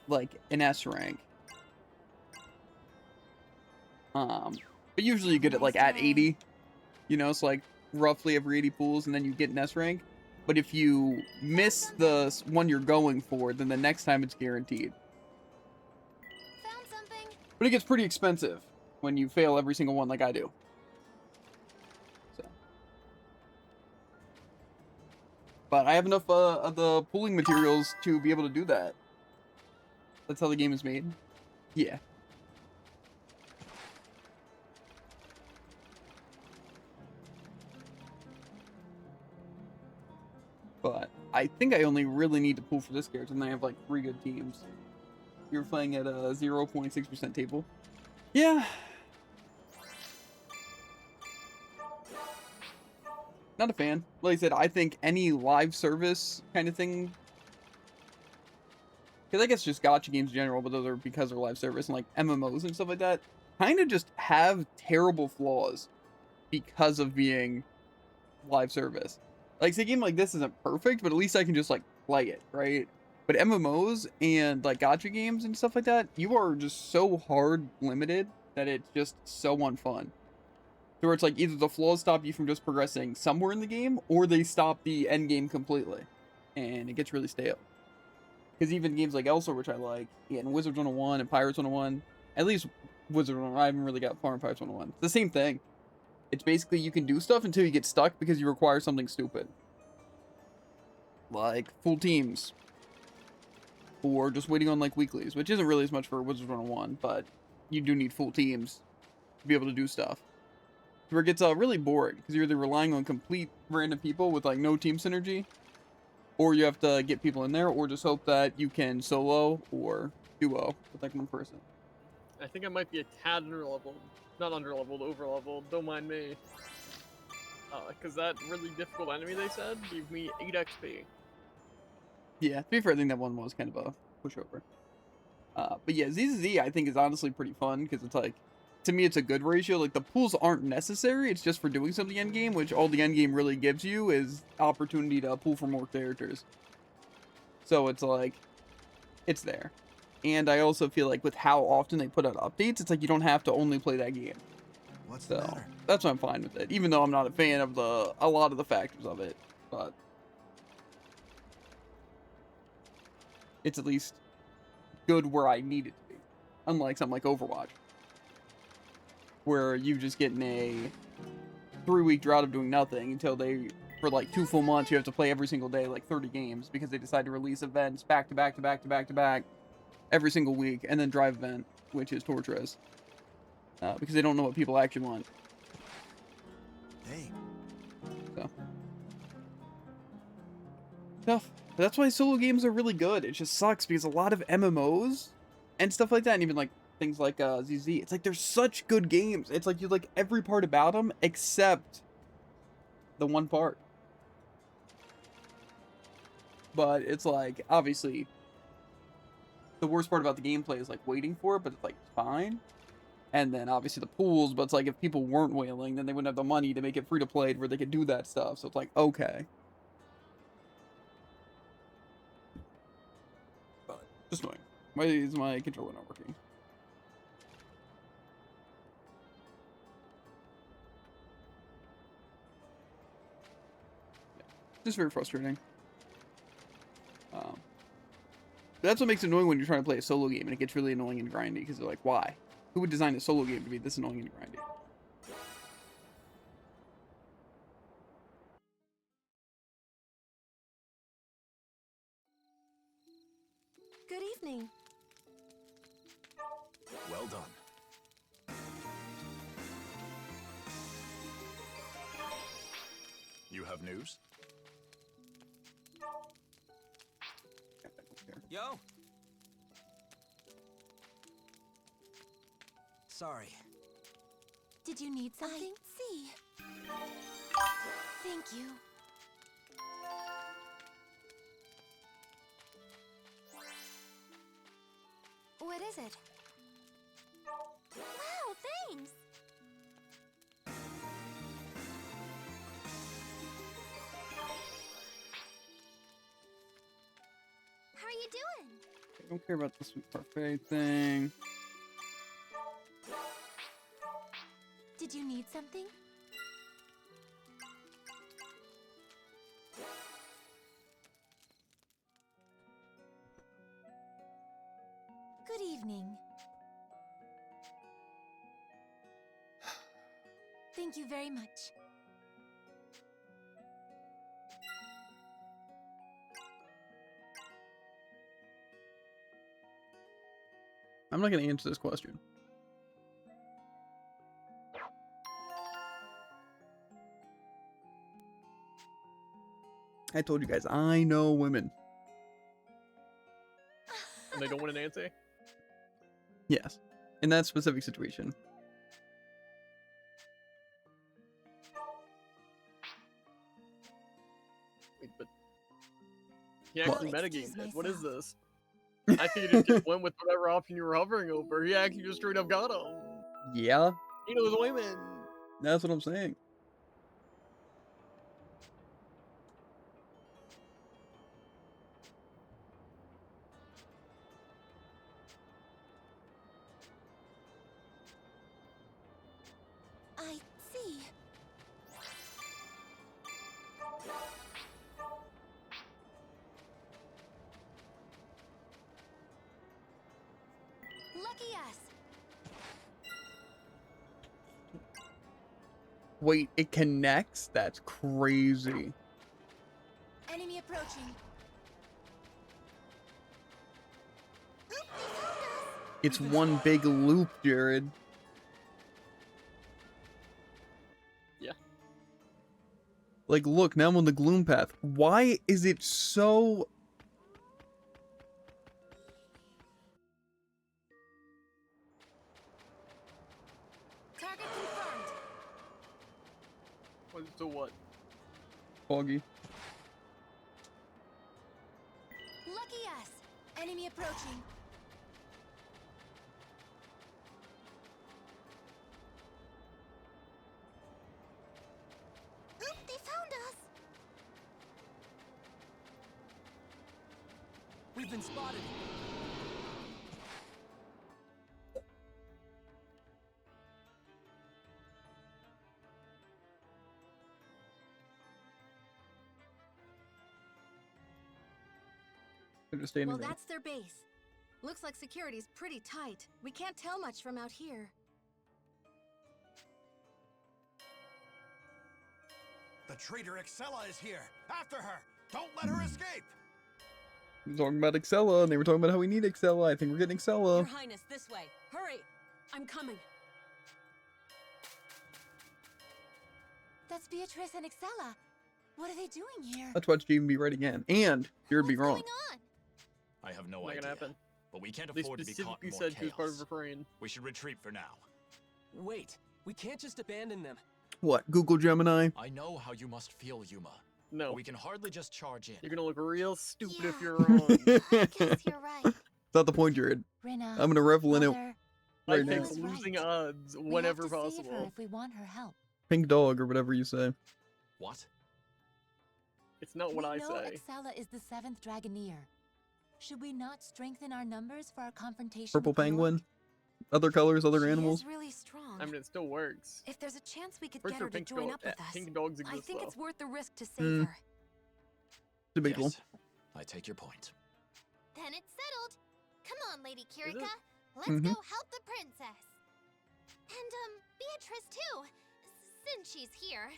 S2: like an S rank. But usually you get it like at 80, you know, it's like roughly every 80 pulls, and then you get an S rank. But if you miss the one you're going for, then the next time it's guaranteed.
S8: Found something.
S2: But it gets pretty expensive when you fail every single one like I do. So. But I have enough of the pulling materials to be able to do that. That's how the game is made. Yeah. But I think I only really need to pull for this character, and I have like 3 good teams. You're playing at a 0.6% table. Yeah. Not a fan. Like I said, I think any live service kind of thing, because I guess just gacha games in general, but those are because they're live service, and like MMOs and stuff like that, kind of just have terrible flaws because of being live service. Like, say a game like this isn't perfect, but at least I can just, like, play it, right? But MMOs and, like, gacha games and stuff like that, you are just so hard limited that it's just so unfun. So where it's like, either the flaws stop you from just progressing somewhere in the game, or they stop the end game completely. And it gets really stale. Because even games like Elsewhere, which I like, and Wizards 101 and Pirates 101, at least Wizards 101, I haven't really got far in Pirates 101. It's the same thing. It's basically you can do stuff until you get stuck because you require something stupid. Like full teams. Or just waiting on like weeklies, which isn't really as much for Wizards 101, but you do need full teams to be able to do stuff. Where it gets really boring because you're either relying on complete random people with like no team synergy, or you have to get people in there, or just hope that you can solo or duo with like one person.
S1: I think I might be a tad underleveled. Not underleveled, overleveled. Don't mind me. Because that really difficult enemy they said gave me 8 XP.
S2: Yeah, to be fair, I think that one was kind of a pushover. But yeah, ZZZ I think is honestly pretty fun because it's like, to me, it's a good ratio. Like, the pools aren't necessary. It's just for doing something endgame, which all the endgame really gives you is opportunity to pull for more characters. So it's like, it's there. And I also feel like with how often they put out updates, it's like you don't have to only play that game.
S4: What's the matter?
S2: That's why I'm fine with it, even though I'm not a fan of a lot of the factors of it. But it's at least good where I need it to be. Unlike something like Overwatch, where you just get in a 3-week drought of doing nothing until for like 2 full months, you have to play every single day, like 30 games, because they decide to release events back to back to back to back to back every single week, and then drive event, which is torturous. Because they don't know what people actually want.
S4: Hey.
S2: So. Tough. But that's why solo games are really good. It just sucks because a lot of MMOs and stuff like that, and even like things like ZZ, it's like they're such good games. It's like you like every part about them except the one part. But it's like, obviously, the worst part about the gameplay is like waiting for it, but it's like fine. And then obviously the pools, but it's like if people weren't whaling, then they wouldn't have the money to make it free to play where they could do that stuff. So it's like, okay. But just annoying. Why is my controller not working? Yeah, just very frustrating. That's what makes it annoying when you're trying to play a solo game and it gets really annoying and grindy because they're like, why? Who would design a solo game to be this annoying and grindy?
S8: Good evening.
S4: Well done. You have news?
S6: Yo! Sorry.
S8: Did you need something? See. Thank you. What is it? Wow, thanks! How are you doing?
S2: I don't care about this sweet parfait thing.
S8: Did you need something? Good evening. Thank you very much.
S2: I'm not going to answer this question. I told you guys, I know women.
S1: And they don't want an answer?
S2: Yes. In that specific situation.
S1: Wait, but he actually
S8: Well,
S1: metagamed
S8: excuse
S1: it. What is
S8: myself.
S1: this? I think you just went with whatever option you were hovering over. He actually just straight up got him.
S2: Yeah,
S1: He knows women.
S2: that's what I'm saying.
S8: I see. Lucky us.
S2: Wait, it connects? That's crazy.
S8: Enemy approaching.
S2: It's one big loop, Jared.
S1: Yeah.
S2: Like, look, now I'm on the gloom path. Why is it so...
S8: Target confirmed.
S1: So what?
S2: foggy?
S8: Lucky us. Enemy approaching. They found us.
S6: We've been spotted.
S2: They're just standing
S8: Well,
S2: there.
S8: that's their base. Looks like security's pretty tight. We can't tell much from out here.
S10: The traitor Excella is here. After her. Don't let her escape.
S2: We were talking about Excella, and they were talking about how we need Excella. I think we're getting Excella.
S11: Your Highness, this way. Hurry! I'm coming.
S8: That's Beatrice and Excella. What are they doing here?
S2: Let's watch Steven be right again. And you're be
S8: What's
S2: wrong.
S8: going on?
S4: I have no
S1: Not
S4: idea.
S1: gonna happen.
S4: But we can't
S1: They
S4: afford to be caught in
S1: specifically
S4: more
S1: said she was part of
S4: chaos.
S1: Refrain.
S4: We should retreat for now.
S5: Wait, we can't just abandon them.
S2: What? Google Gemini?
S4: I know how you must feel, Yuma.
S1: No.
S4: But we can hardly just charge in.
S1: You're gonna look real stupid if
S8: Yeah.
S1: you're wrong.
S8: I guess you're right.
S2: It's not the point, Jared.
S8: Rina,
S2: I'm gonna revel in it
S8: Mother,
S1: I
S2: right
S1: take
S2: now.
S8: was
S1: losing
S8: right.
S1: odds
S8: we
S1: whenever
S8: have to save her
S1: possible.
S8: if we want her help.
S2: Pink dog or whatever you say.
S4: What?
S1: It's not what
S8: we
S1: I
S8: know
S1: say.
S8: Excella is the 7th Dragoneer. Should we not strengthen our numbers for our confrontation
S2: Purple
S8: with Georg?
S2: penguin. Other colors, other
S8: She
S2: animals.
S8: is really strong.
S1: I mean, it still works.
S8: If there's a chance we could
S1: Pretty
S8: get
S1: sure
S8: her to
S1: pink,
S8: join up with us,
S1: pink dogs
S8: I
S1: exist
S8: think
S1: though.
S8: it's worth the risk to save her.
S2: Debatable.
S4: Yes, I take your point.
S3: Then it's settled. Come on, Lady
S1: it?
S3: Kirika. Let's
S2: Mhm.
S3: go help the princess. And, Beatrice too, since she's here.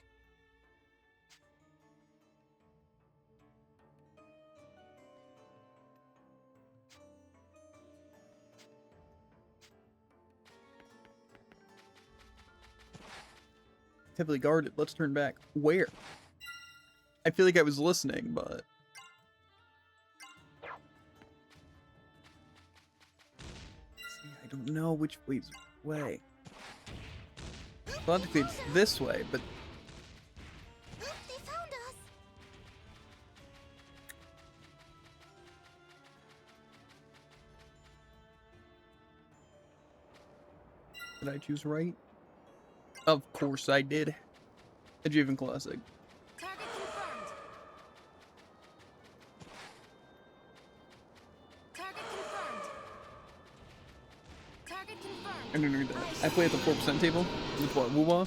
S2: Heavily guarded. Let's turn back. Where? I feel like I was listening, but... See, I don't know which way's way. Logically, it's this way, but...
S3: They found us.
S2: Did I choose right? Of course I did. Achievement Classic.
S8: Target confirmed. Target confirmed. Target confirmed.
S2: I don't know that. I play at the 4% table with what? Woo-wah?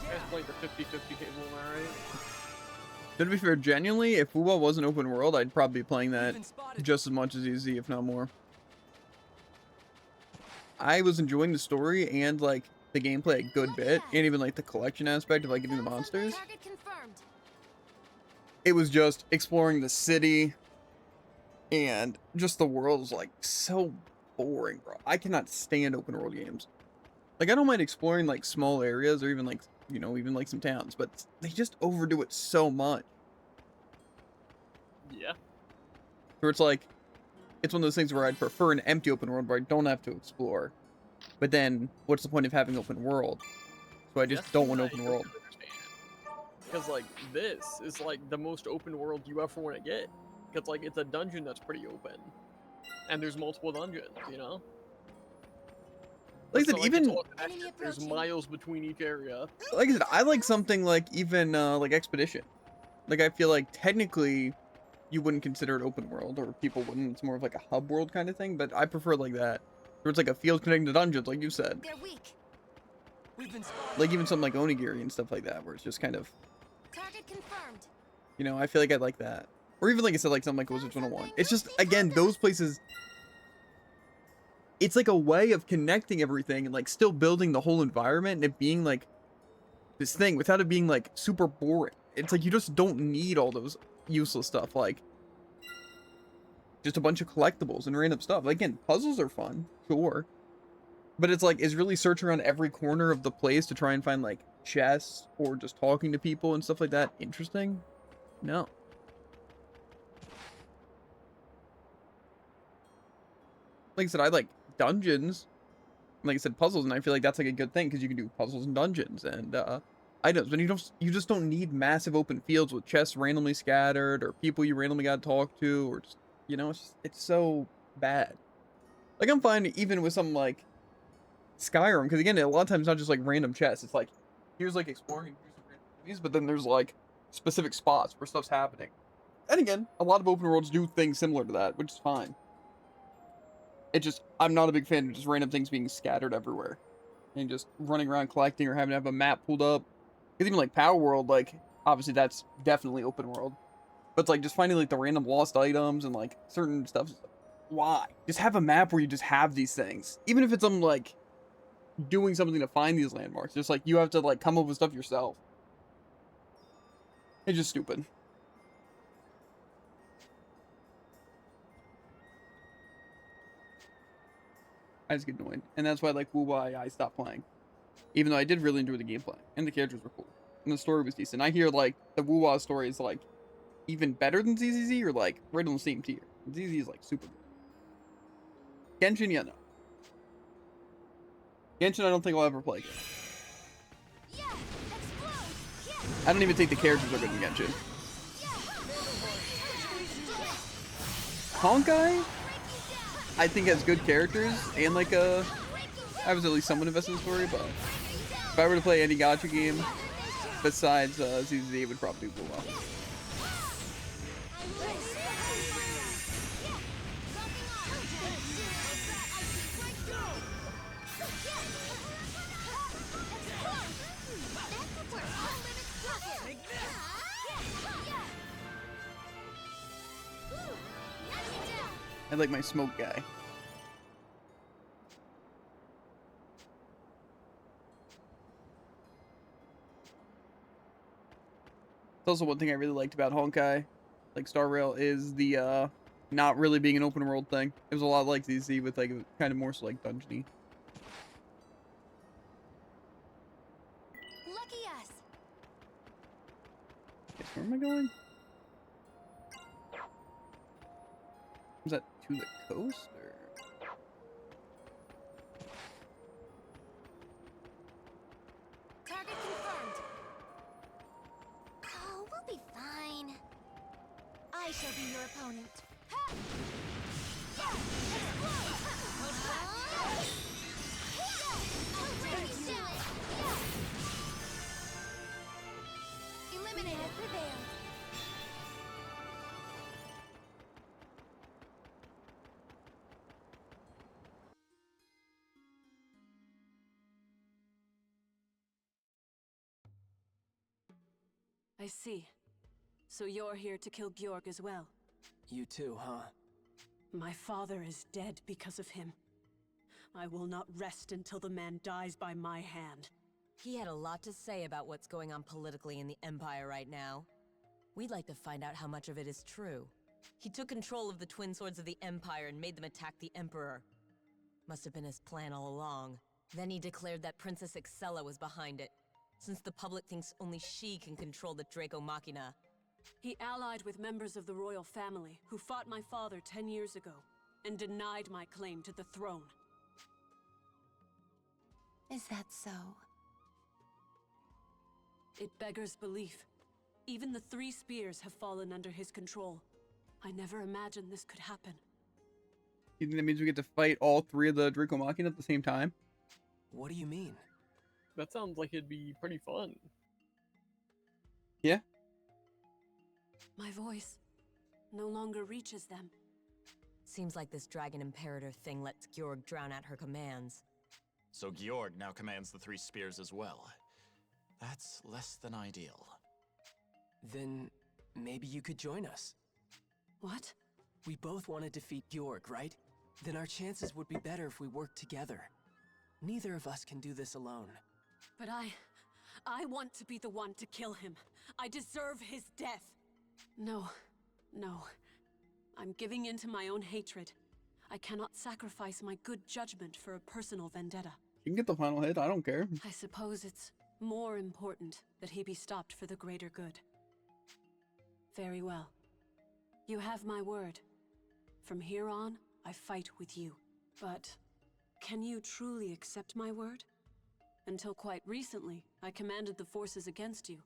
S1: You guys played the 50-50 table, am I right?
S2: To be fair, genuinely, if Woo-wah wasn't open world, I'd probably be playing that
S5: Even spotted.
S2: just as much as easy, if not more. I was enjoying the story and, like, the gameplay a good bit, and even, like, the collection aspect of, like, getting the monsters.
S8: Target confirmed.
S2: It was just exploring the city, and just the world is, like, so boring, bro. I cannot stand open world games. Like, I don't mind exploring, like, small areas, or even, like, you know, even, like, some towns, but they just overdo it so much.
S1: Yeah.
S2: Where it's like, it's one of those things where I'd prefer an empty open world where I don't have to explore. But then, what's the point of having open world? So I just don't want open world.
S1: Because, like, this is, like, the most open world you ever want to get. Because, like, it's a dungeon that's pretty open. And there's multiple dungeons, you know?
S2: Like I
S1: It's
S2: said,
S1: not
S2: even,
S1: it's all
S8: Enemy
S1: connected. There's
S8: approaching.
S1: miles between each area.
S2: like I said, I like something like even, like Expedition. Like, I feel like technically you wouldn't consider it open world, or people wouldn't. It's more of like a hub world kind of thing, but I prefer it like that. Where it's like a field connecting to dungeons, like you said.
S8: They're weak.
S5: We've been spotted.
S2: Like even something like Onigiri and stuff like that, where it's just kind of,
S8: Target confirmed.
S2: you know, I feel like I'd like that. Or even like I said, like something like Wizards 101. It's just, again, those places, it's like a way of connecting everything and like still building the whole environment and it being like this thing without it being like super boring. It's like you just don't need all those useless stuff, like just a bunch of collectibles and random stuff. Like, again, puzzles are fun, sure. But it's like, is really searching around every corner of the place to try and find like chests or just talking to people and stuff like that interesting? No. Like I said, I like dungeons. Like I said, puzzles, and I feel like that's like a good thing because you can do puzzles and dungeons and items. But you just don't need massive open fields with chests randomly scattered or people you randomly got to talk to, or just, you know, it's so bad. Like, I'm fine even with something like Skyrim, because again, a lot of times it's not just like random chests. It's like, here's like exploring, here's some random enemies, but then there's like specific spots where stuff's happening. And again, a lot of open worlds do things similar to that, which is fine. It just, I'm not a big fan of just random things being scattered everywhere. And just running around collecting or having to have a map pulled up. Because even like Power World, like, obviously that's definitely open world. But it's like just finding like the random lost items and like certain stuff. why? Just have a map where you just have these things. Even if it's like doing something to find these landmarks. Just like you have to like come up with stuff yourself. It's just stupid. I just get annoyed. And that's why like Wubai I stopped playing. Even though I did really enjoy the gameplay. And the characters were cool. And the story was decent. I hear like the Wuwa story is like even better than ZZZ or like right on the same tier. ZZ is like super good. Genshin, yeah, no. Genshin I don't think I'll ever play again.
S3: Yeah, explode. Yeah.
S2: I don't even think the characters are good in Genshin. Honkai, I think has good characters and like I was at least somewhat invested in the story, but if I were to play any gacha game besides ZZ, it would probably be well. I like my smoke guy. It's also one thing I really liked about Honkai, like Star Rail, is the not really being an open world thing. It was a lot like ZZ with like kind of more so like dungeony.
S3: Lucky us.
S2: Guess where am I going? Is that to the coast or?
S3: Target confirmed. Oh, we'll be fine. I shall be your opponent. Ha! Yeah! Explode! I'll make you do it! Yeah! Eliminated. Prevailed.
S11: I see. So you're here to kill Georg as well?
S5: You too, huh?
S11: My father is dead because of him. I will not rest until the man dies by my hand.
S12: He had a lot to say about what's going on politically in the Empire right now. We'd like to find out how much of it is true. He took control of the Twin Swords of the Empire and made them attack the Emperor. Must have been his plan all along. Then he declared that Princess Excella was behind it, since the public thinks only she can control the Draco Machina.
S11: He allied with members of the royal family who fought my father 10 years ago and denied my claim to the throne.
S3: Is that so?
S11: It beggars belief. Even the 3 spears have fallen under his control. I never imagined this could happen.
S2: You think that means we get to fight all 3 of the Draco Machina at the same time?
S5: What do you mean?
S1: That sounds like it'd be pretty fun.
S2: Yeah?
S11: My voice no longer reaches them.
S12: Seems like this Dragon Imperator thing lets Georg drown out her commands.
S4: So Georg now commands the 3 spears as well. That's less than ideal.
S5: Then maybe you could join us.
S11: What?
S5: We both want to defeat Georg, right? Then our chances would be better if we worked together. Neither of us can do this alone.
S11: But I want to be the one to kill him. I deserve his death. No. I'm giving in to my own hatred. I cannot sacrifice my good judgment for a personal vendetta.
S2: You can get the final hit, I don't care.
S11: I suppose it's more important that he be stopped for the greater good. Very well. You have my word. From here on, I fight with you. But can you truly accept my word? Until quite recently, I commanded the forces against you.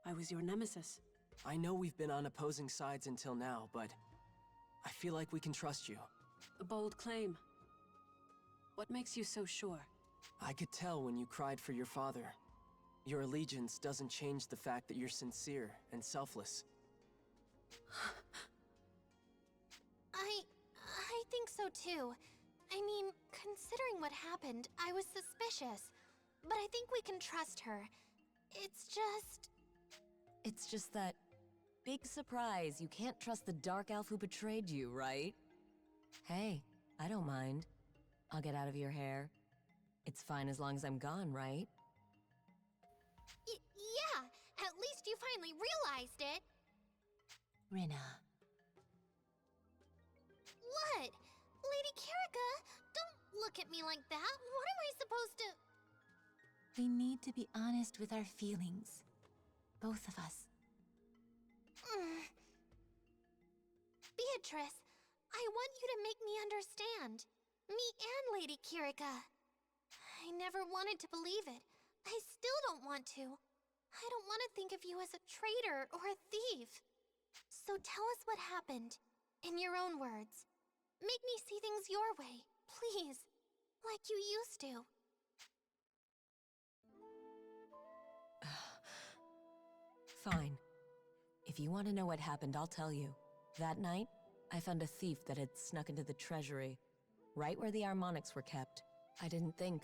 S11: I was your nemesis.
S5: I know we've been on opposing sides until now, but I feel like we can trust you.
S11: A bold claim. What makes you so sure?
S5: I could tell when you cried for your father. Your allegiance doesn't change the fact that you're sincere and selfless.
S3: I think so too. I mean, considering what happened, I was suspicious. But I think we can trust her.
S12: It's just that... Big surprise, you can't trust the Dark Elf who betrayed you, right? Hey, I don't mind. I'll get out of your hair. It's fine as long as I'm gone, right?
S8: Yeah, at least you finally realized it.
S12: Rina.
S8: What? Lady Kirika, don't look at me like that. What am I supposed to...
S13: We need to be honest with our feelings. Both of us.
S8: Beatrice, I want you to make me understand. Me and Lady Kirika. I never wanted to believe it. I still don't want to. I don't want to think of you as a traitor or a thief. So tell us what happened, in your own words. Make me see things your way, please. Like you used to.
S12: Fine. If you want to know what happened, I'll tell you. That night, I found a thief that had snuck into the treasury, right where the harmonics were kept. I didn't think.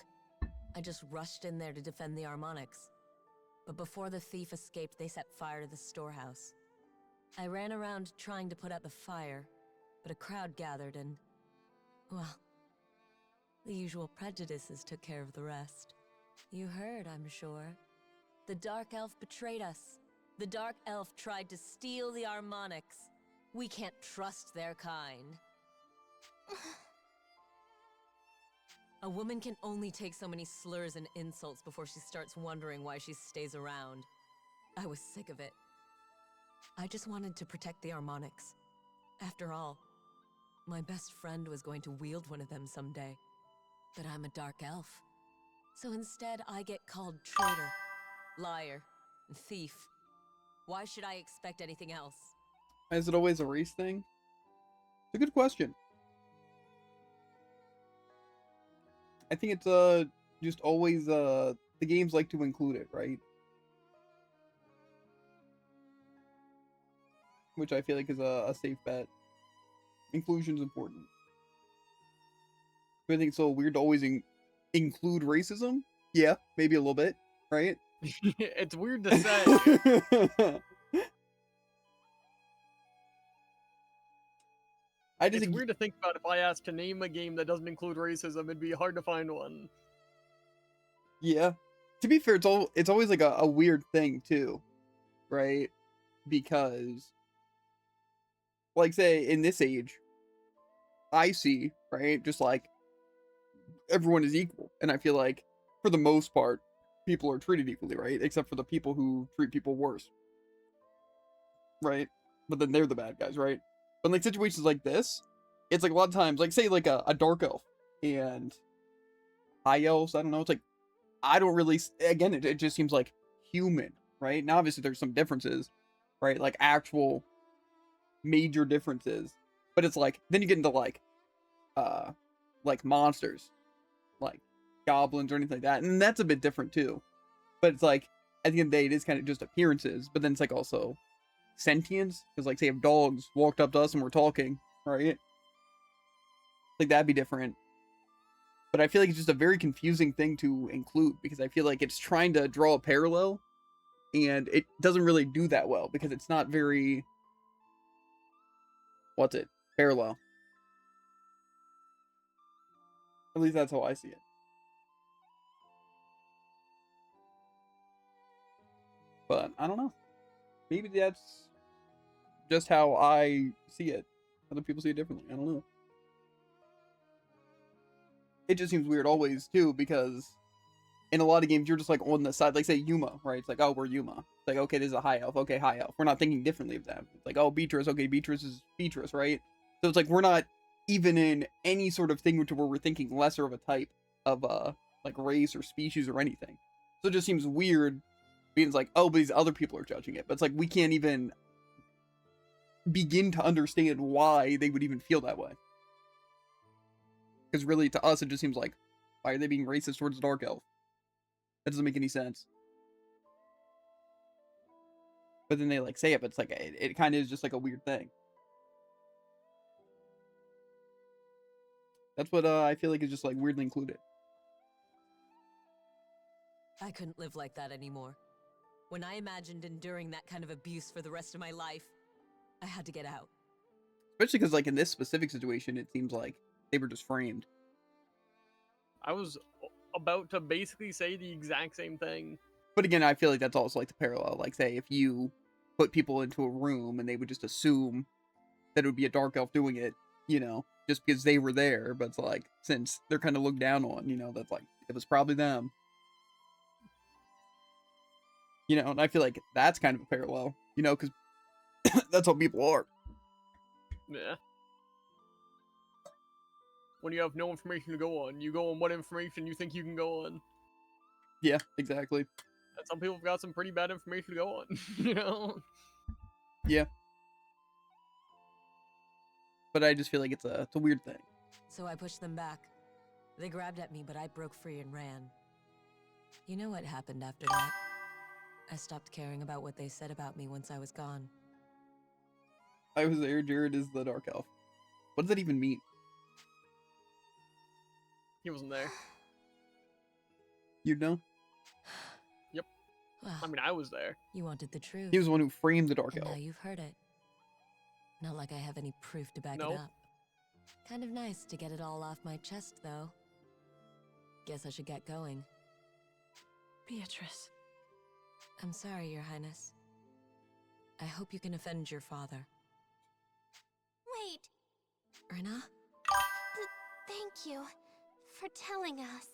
S12: I just rushed in there to defend the harmonics. But before the thief escaped, they set fire to the storehouse. I ran around trying to put out the fire, but a crowd gathered and... well, the usual prejudices took care of the rest. You heard, I'm sure. The Dark Elf betrayed us. The Dark Elf tried to steal the harmonics. We can't trust their kind. A woman can only take so many slurs and insults before she starts wondering why she stays around. I was sick of it. I just wanted to protect the harmonics. After all, my best friend was going to wield one of them someday. But I'm a dark elf. So instead, I get called traitor, liar, and thief. Why should I expect anything else?
S2: Is it always a race thing? It's a good question. I think it's just always the games like to include it, right? Which I feel like is a safe bet. Inclusion's important. Do I think it's so weird to always include racism? Yeah, maybe a little bit, right?
S1: It's weird to say. It's weird to think about. If I asked to name a game that doesn't include racism, it'd be hard to find one.
S2: Yeah. To be fair, it's always like a weird thing too, right? Because, like, say in this age, I see, right, just like everyone is equal, and I feel like for the most part, people are treated equally, right? Except for the people who treat people worse, right? But then they're the bad guys, right? But in like situations like this, it's like a lot of times, like say like a dark elf and high elves, I don't know, it's like I don't really, again, it just seems like human, right? Now obviously there's some differences, right? Like actual major differences, but it's like then you get into like monsters, like goblins or anything like that, and that's a bit different too. But it's like at the end of the day, it is kind of just appearances, but then it's like also sentience, because like say if dogs walked up to us and we're talking, right? Like that'd be different. But I feel like it's just a very confusing thing to include because I feel like it's trying to draw a parallel and it doesn't really do that well because it's not very, parallel. At least that's how I see it. But I don't know. Maybe that's just how I see it. Other people see it differently. I don't know. It just seems weird always too because in a lot of games you're just like on the side, like say Yuma, right? It's like, oh, we're Yuma. It's like, okay, this is a high elf. Okay, high elf. We're not thinking differently of them. It's like, oh, Beatrice. Okay, Beatrice is Beatrice, right? So it's like we're not even in any sort of thing where we're thinking lesser of a type of like race or species or anything. So it just seems weird being like, oh, but these other people are judging it. But it's like we can't even begin to understand why they would even feel that way. Because really, to us, it just seems like, why are they being racist towards the Dark Elf? That doesn't make any sense. But then they like say it, but it's like, it kind of is just like a weird thing. That's what I feel like is just like weirdly included.
S12: I couldn't live like that anymore. When I imagined enduring that kind of abuse for the rest of my life, I had to get out.
S2: Especially because, like, in this specific situation, it seems like they were just framed.
S1: I was about to basically say the exact same thing.
S2: But again, I feel like that's also, like, the parallel. Like, say, if you put people into a room and they would just assume that it would be a dark elf doing it, you know, just because they were there. But it's like, since they're kind of looked down on, you know, that's like, it was probably them. You know, and I feel like that's kind of a parallel, you know, because that's how people are.
S1: Yeah. When you have no information to go on, you go on what information you think you can go on.
S2: Yeah, exactly.
S1: And some people have got some pretty bad information to go on, you know?
S2: Yeah. But I just feel like it's a weird thing.
S12: So I pushed them back. They grabbed at me, but I broke free and ran. You know what happened after that? I stopped caring about what they said about me once I was gone.
S2: I was there, Jared is the dark elf. What does that even mean?
S1: He wasn't there.
S2: You know?
S1: Yep.
S12: Well,
S1: I mean, I was there.
S12: you wanted the truth.
S2: He was the one who framed the dark
S12: and
S2: elf.
S12: now you've heard it. Not like I have any proof to back
S1: Nope.
S12: it up. Kind of nice to get it all off my chest, though. Guess I should get going.
S11: Beatrice.
S12: I'm sorry, Your Highness. I hope you can avenge your father.
S8: Wait,
S12: Erna?
S8: thank you for telling us.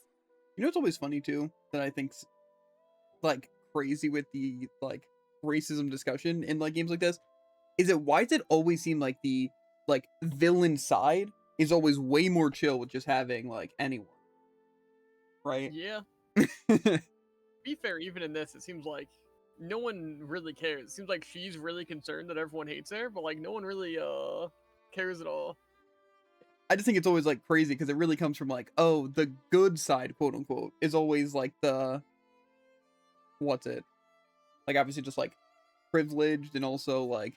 S2: You know what's always funny, too? That I think's, like, crazy with the, like, racism discussion in, like, games like this? Is that why does it always seem like the, like, villain side is always way more chill with just having, like, anyone? Right?
S1: Yeah. Be fair, even in this, it seems like no one really cares. It seems like she's really concerned that everyone hates her, but like no one really cares at all.
S2: I just think it's always like crazy because it really comes from like, oh, the good side, quote unquote, is always like the what's it? Like obviously just like privileged and also like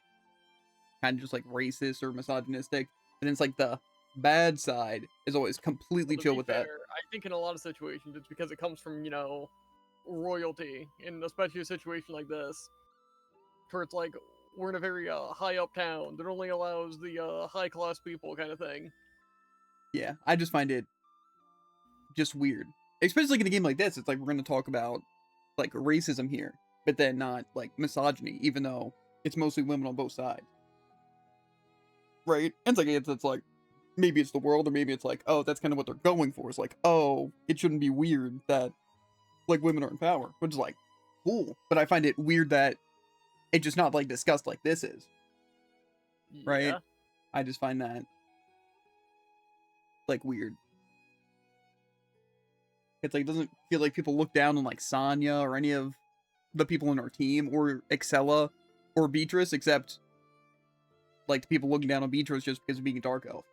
S2: kind of just like racist or misogynistic. And it's like the bad side is always completely
S1: To
S2: chill
S1: be
S2: with
S1: fair,
S2: that.
S1: I think in a lot of situations it's because it comes from, you know, royalty, and especially a situation like this, where it's like we're in a very high up town that only allows the high class people kind of thing.
S2: Yeah, I just find it just weird. Especially like in a game like this, it's like we're gonna talk about like racism here, but then not like misogyny, even though it's mostly women on both sides. Right? And it's like maybe it's the world, or maybe it's like, oh, that's kind of what they're going for. It's like, oh, it shouldn't be weird that like women are in power, which is like cool. But I find it weird that it's just not like discussed like this is. Right?
S1: Yeah.
S2: I just find that like weird. It's like it doesn't feel like people look down on like Sonya or any of the people in our team or Excella or Beatrice, except like the people looking down on Beatrice just because of being a dark elf.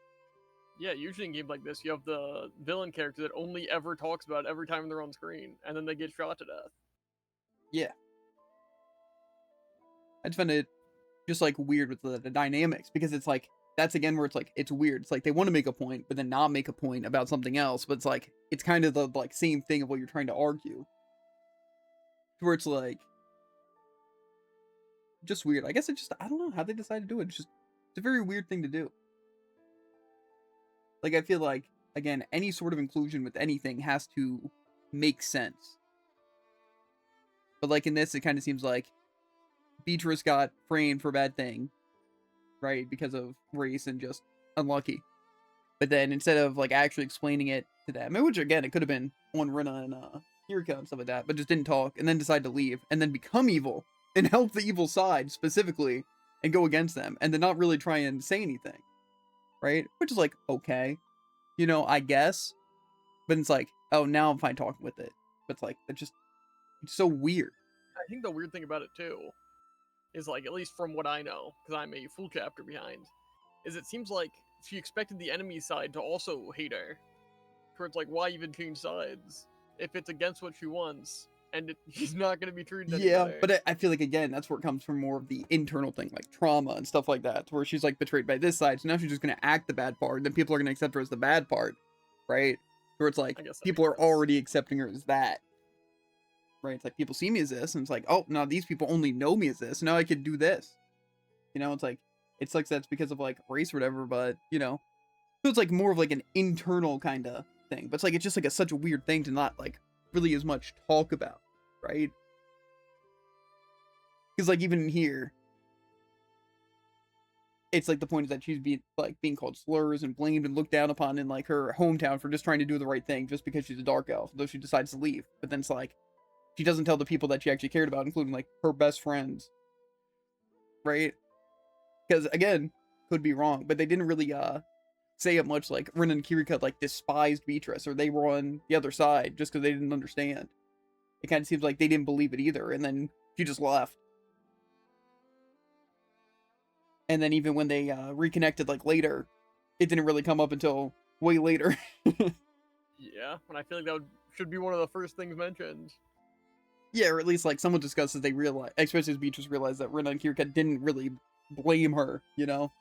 S1: Yeah, usually in games like this, you have the villain character that only ever talks about it every time they're on screen, and then they get shot to death.
S2: Yeah. I just find it just like weird with the dynamics because it's like that's again where it's like it's weird. It's like they want to make a point, but then not make a point about something else. But it's like it's kind of the like same thing of what you're trying to argue. Where it's like just weird. I guess it just I don't know how they decide to do it. It's a very weird thing to do. Like I feel like again any sort of inclusion with anything has to make sense. But like in this, it kind of seems like Beatrice got framed for a bad thing, right? Because of race and just unlucky. But then instead of like actually explaining it to them, which again, it could have been on Rina and Kirika and stuff like that, but just didn't talk and then decide to leave and then become evil and help the evil side specifically and go against them and then not really try and say anything, right? Which is like, okay, you know, I guess. But it's like, oh, now I'm fine talking with it. But it's like, it's so weird.
S1: I think the weird thing about it too is like, at least from what I know, because I'm a full chapter behind, is it seems like she expected the enemy side to also hate her. Where it's like, why even change sides if it's against what she wants and she's not going to be treated any
S2: Yeah,
S1: better?
S2: but I feel like again that's where it comes from more of the internal thing, like trauma and stuff like that, where she's like betrayed by this side, so now she's just gonna act the bad part, and then people are gonna accept her as the bad part, right? Where it's like people are already accepting her as that, right? It's like people see me as this, and it's like, oh, now these people only know me as this. Now I could do this. You know, it's like it sucks that's because of like race or whatever, but you know, so it's like more of like an internal kind of thing. But it's like it's just like such a weird thing to not like really as much talk about, right? Because like even in here, it's like the point is that she's being called slurs and blamed and looked down upon in like her hometown for just trying to do the right thing just because she's a dark elf, though she decides to leave. But then it's like she doesn't tell the people that she actually cared about, including like her best friends, right? Because again, could be wrong, but they didn't really say it much. Like Rin and Kirika like despised Beatrice, or they were on the other side just because they didn't understand. It kind of seems like they didn't believe it either, and then she just left. And then even when they reconnected like later, it didn't really come up until way later.
S1: Yeah, and I feel like should be one of the first things mentioned.
S2: Yeah, or at least like someone discusses, they realize, especially as Beatrice realized that Rin and Kirika didn't really blame her, you know?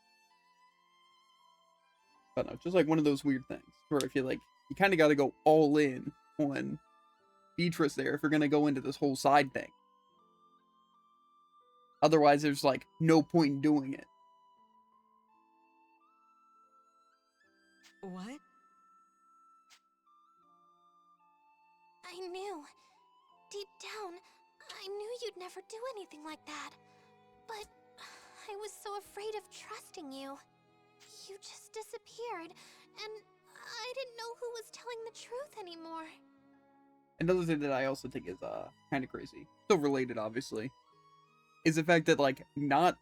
S2: But no, just like one of those weird things where I feel like you kind of got to go all in on Beatrice there if you're going to go into this whole side thing. Otherwise, there's like no point in doing it.
S12: What?
S8: I knew. Deep down, I knew you'd never do anything like that. But I was so afraid of trusting you. You just disappeared, and I didn't know who was telling the truth anymore.
S2: Another thing that I also think is kind of crazy, still related obviously, is the fact that like not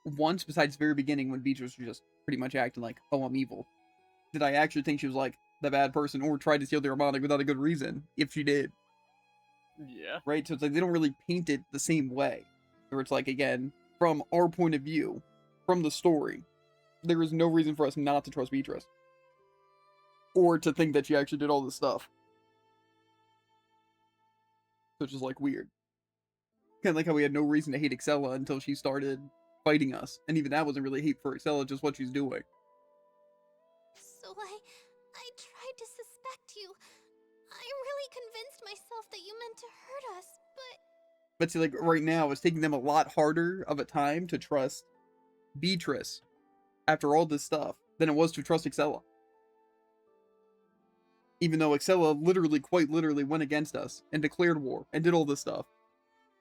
S2: once besides the very beginning when Beatrice was just pretty much acting like, oh, I'm evil, did I actually think she was like the bad person or tried to steal the harmonic without a good reason, if she did.
S1: Yeah.
S2: Right? So it's like they don't really paint it the same way. Where it's like, again, from our point of view, from the story, there is no reason for us not to trust Beatrice. Or to think that she actually did all this stuff. So it's just like weird. Kind of like how we had no reason to hate Excella until she started fighting us. And even that wasn't really hate for Excella, just what she's doing.
S8: So I tried to suspect you. I really convinced myself that you meant to hurt us,
S2: But see, like, right now, it's taking them a lot harder of a time to trust Beatrice after all this stuff than it was to trust Excella. Even though Excella literally, quite literally, went against us and declared war and did all this stuff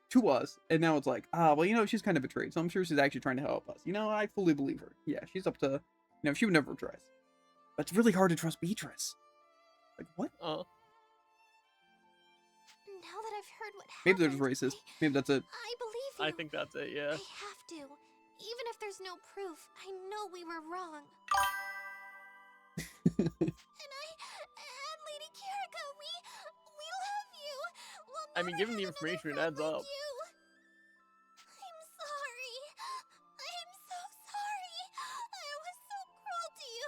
S2: to us, and now it's like, well, you know, she's kind of betrayed, so I'm sure she's actually trying to help us. You know, I fully believe her. Yeah, she's up to, you know, she would never betray us. But it's really hard to trust Beatrice. Like, what?
S8: now that I've heard what happened,
S2: Maybe they're just racist. Maybe that's it.
S8: I believe you.
S1: I think that's it, yeah.
S8: I have to. Even if there's no proof, I know we were wrong. And Lady Kirika, we love you. We'll
S1: I mean, given the information, it adds up.
S8: you. I'm sorry. I'm so sorry. I was so cruel to you.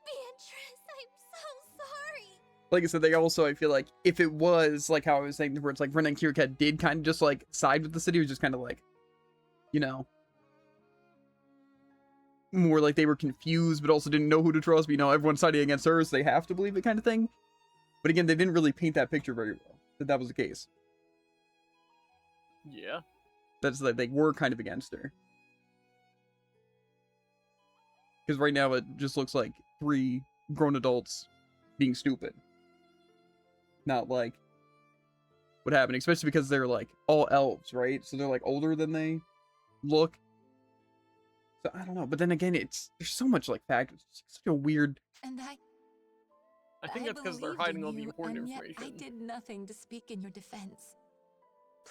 S8: Beatrice, I'm so sorry.
S2: Like I said, they also, I feel like, if it was, like how I was saying, where it's like Ren and Kirika did kind of just, like, side with the city, it was just kind of like, you know, more like they were confused, but also didn't know who to trust, but, you know, everyone's siding against her, so they have to believe it kind of thing. But again, they didn't really paint that picture very well, that was the case.
S1: Yeah.
S2: That's like, they were kind of against her. Because right now, it just looks like 3 grown adults being stupid. Not like what happened, especially because they're like all elves, right? So they're like older than they look. So I don't know, but then again, there's so much like factors. It's such a weird.
S13: And
S1: I think that's because they're
S13: believed
S1: hiding
S13: in
S1: all the
S13: you,
S1: important
S13: and yet
S1: information.
S13: I did nothing to speak in your defense.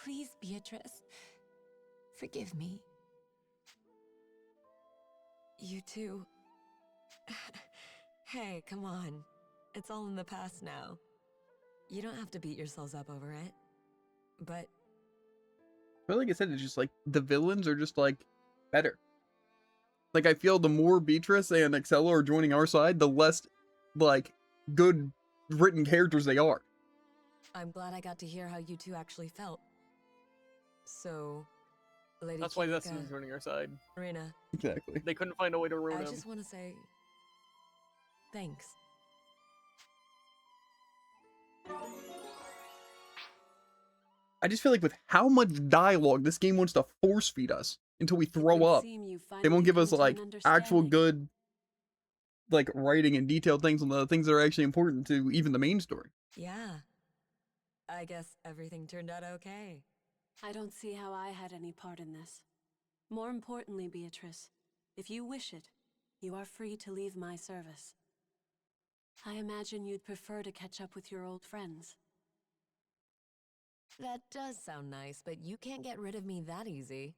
S13: Please, Beatrice, forgive me.
S12: You too. Hey, come on. It's all in the past now. You don't have to beat yourselves up over it. But
S2: Like I said, it's just like the villains are just like better. Like I feel the more Beatrice and Excella are joining our side, the less like good written characters they are.
S12: I'm glad I got to hear how you two actually felt. So, Lady
S1: That's why
S12: Kirika,
S1: Destiny's joining our side.
S12: Rena.
S2: Exactly.
S1: They couldn't find a way to ruin
S12: I
S1: him.
S12: just want to say thanks.
S2: I just feel like with how much dialogue this game wants to force feed us, until we
S11: It
S2: throw
S11: would
S2: up.
S11: seem you
S2: They
S11: finally
S2: won't give
S11: come
S2: us
S11: to an
S2: like actual
S11: understanding.
S2: good like writing and detailed things on the things that are actually important to even the main story.
S12: Yeah. I guess everything turned out okay.
S11: I don't see how I had any part in this. More importantly, Beatrice, if you wish it, you are free to leave my service. I imagine you'd prefer to catch up with your old friends.
S12: That does sound nice, but you can't get rid of me that easy.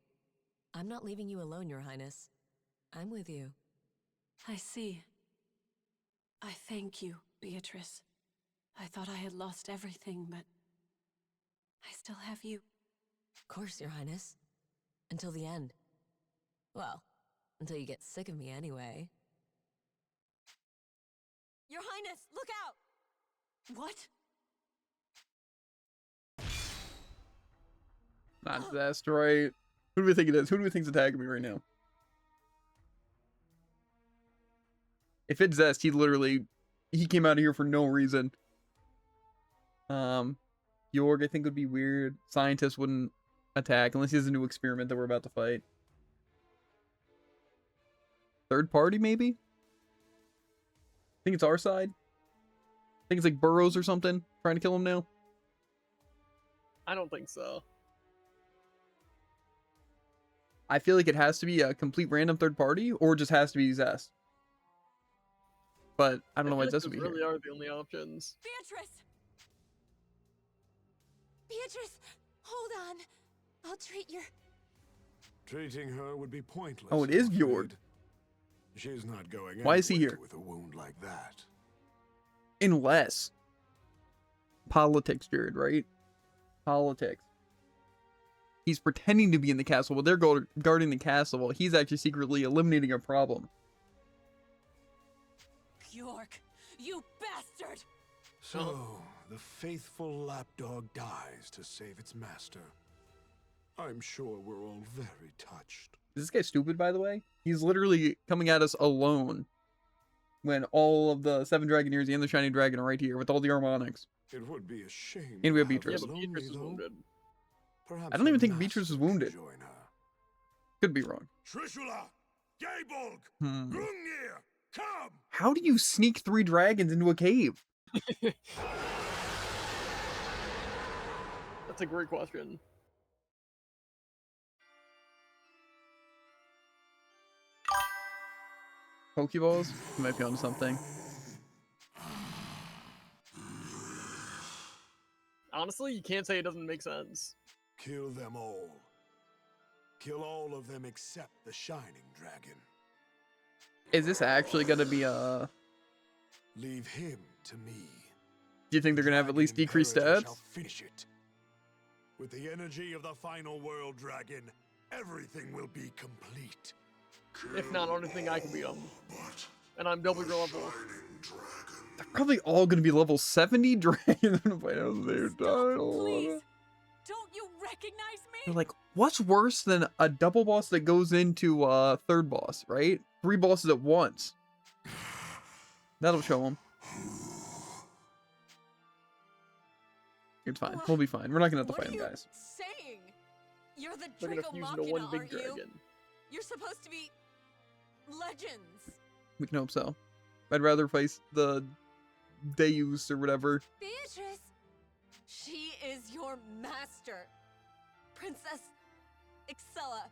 S12: I'm not leaving you alone, Your Highness. I'm with you.
S11: I see. I thank you, Beatrice. I thought I had lost everything, but I still have you.
S12: Of course, Your Highness. Until the end. Well, until you get sick of me anyway. Your Highness, look out!
S11: What?
S2: Not Zest, right? Who do we think it is? Who do we think's attacking me right now? If it's Zest, he came out of here for no reason. Jorg, I think would be weird. Scientist wouldn't attack unless he has a new experiment that we're about to fight. Third party, maybe? Think it's our side? Think it's like Burrows or something trying to kill him now?
S1: I don't think so.
S2: I feel like it has to be a complete random third party or it just has to be Zest. But I don't know why Zest would be
S1: really
S2: here.
S1: are the only options.
S13: Beatrice! Beatrice, hold on. I'll treat your...
S10: Treating her would be pointless.
S2: Oh, it is
S10: I'm
S2: Bjorg.
S10: afraid. She's not going
S2: Why is he
S10: anywhere
S2: here?
S10: with a wound like that.
S2: Unless politics, Jared, right? Politics. He's pretending to be in the castle while they're guarding the castle while he's actually secretly eliminating a problem.
S13: Bjork, you bastard!
S10: So, the faithful lapdog dies to save its master. I'm sure we're all very touched.
S2: Is this guy stupid, by the way? He's literally coming at us alone when all of the 7 Dragoneers and the Shiny Dragon are right here with all the harmonics.
S10: It would be a shame.
S2: And we have
S10: to have
S2: Beatrice.
S10: her lonely,
S1: Beatrice is
S10: though.
S1: wounded.
S10: Perhaps
S2: I don't even
S10: her
S2: think Beatrice is
S10: master could
S2: wounded.
S10: join her.
S2: Could be wrong.
S10: Trishula! Gaybolg! Gungnir! Come!
S2: How do you sneak 3 dragons into a cave?
S1: That's a great question.
S2: Pokeballs? You might be onto something.
S1: Honestly, you can't say it doesn't make sense.
S10: Kill them all. Kill all of them except the Shining Dragon.
S2: Is this actually gonna be a...
S10: Leave him to me.
S2: Do you think they're gonna have at least decreased
S10: Imperator
S2: stats?
S10: shall finish it. With the energy of the final world dragon, everything will be complete.
S1: If not, I don't think I can beat them. And I'm double your level.
S2: They're probably all gonna be level 70 dragons to fight out their title.
S13: Please! Don't you recognize me?
S2: They're like, what's worse than a double boss that goes into third boss, right? 3 bosses at once. That'll show them. It's fine. We'll be fine. We're not gonna have to
S12: What
S2: fight
S12: are
S2: them,
S12: you
S2: guys.
S12: saying? You're the
S1: They're gonna
S12: Draco
S1: fuse into
S12: Machina,
S1: one big
S12: aren't you?
S1: dragon.
S12: You're supposed to be legends.
S2: We can hope so. I'd rather face the Deus or whatever.
S12: Beatrice, she is your master, Princess Excella.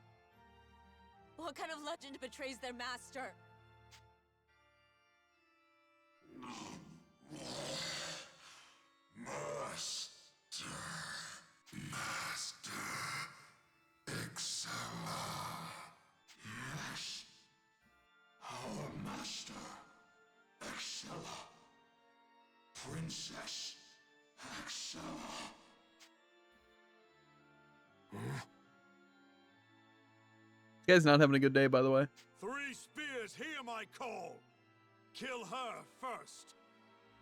S12: What kind of legend betrays their master?
S10: Master Excella. Yes. Our master Excella. Princess Excella.
S2: This guy's not having a good day, by the way.
S10: 3 spears hear my call. Kill her first.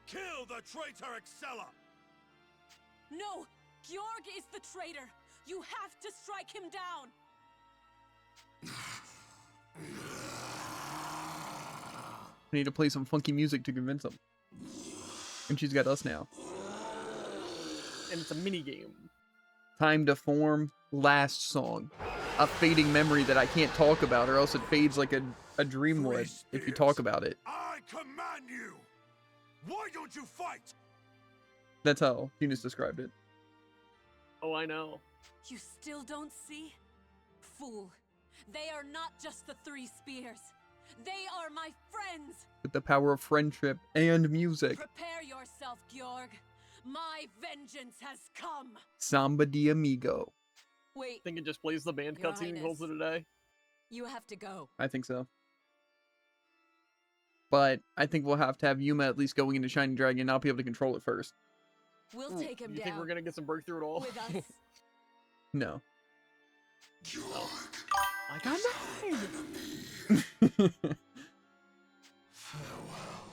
S10: Kill the traitor Excella.
S11: No! Georg is the traitor! You have to strike him down!
S2: We need to play some funky music to convince him. And she's got us now.
S1: And it's a mini game.
S2: Time to form last song. a fading memory that I can't talk about, or else it fades like a dream would if you talk about it.
S10: I command you. Why don't you fight?
S2: That's how Eunice described it.
S1: Oh, I know.
S11: You still don't see? Fool. They are not just the 3 spears. They are my friends.
S2: With the power of friendship and music.
S11: Prepare yourself, Georg. My vengeance has come.
S2: Samba de Amigo.
S11: Wait.
S1: I think it just plays the band
S11: Your
S1: cutscene and calls it a day.
S11: You have to go.
S2: I think so. But I think we'll have to have Yuma at least going into Shining Dragon and not be able to control it first.
S11: We'll take him
S1: You
S11: down.
S1: think we're gonna get some breakthrough at all?
S11: With us.
S2: No.
S1: I got 9!
S10: Farewell,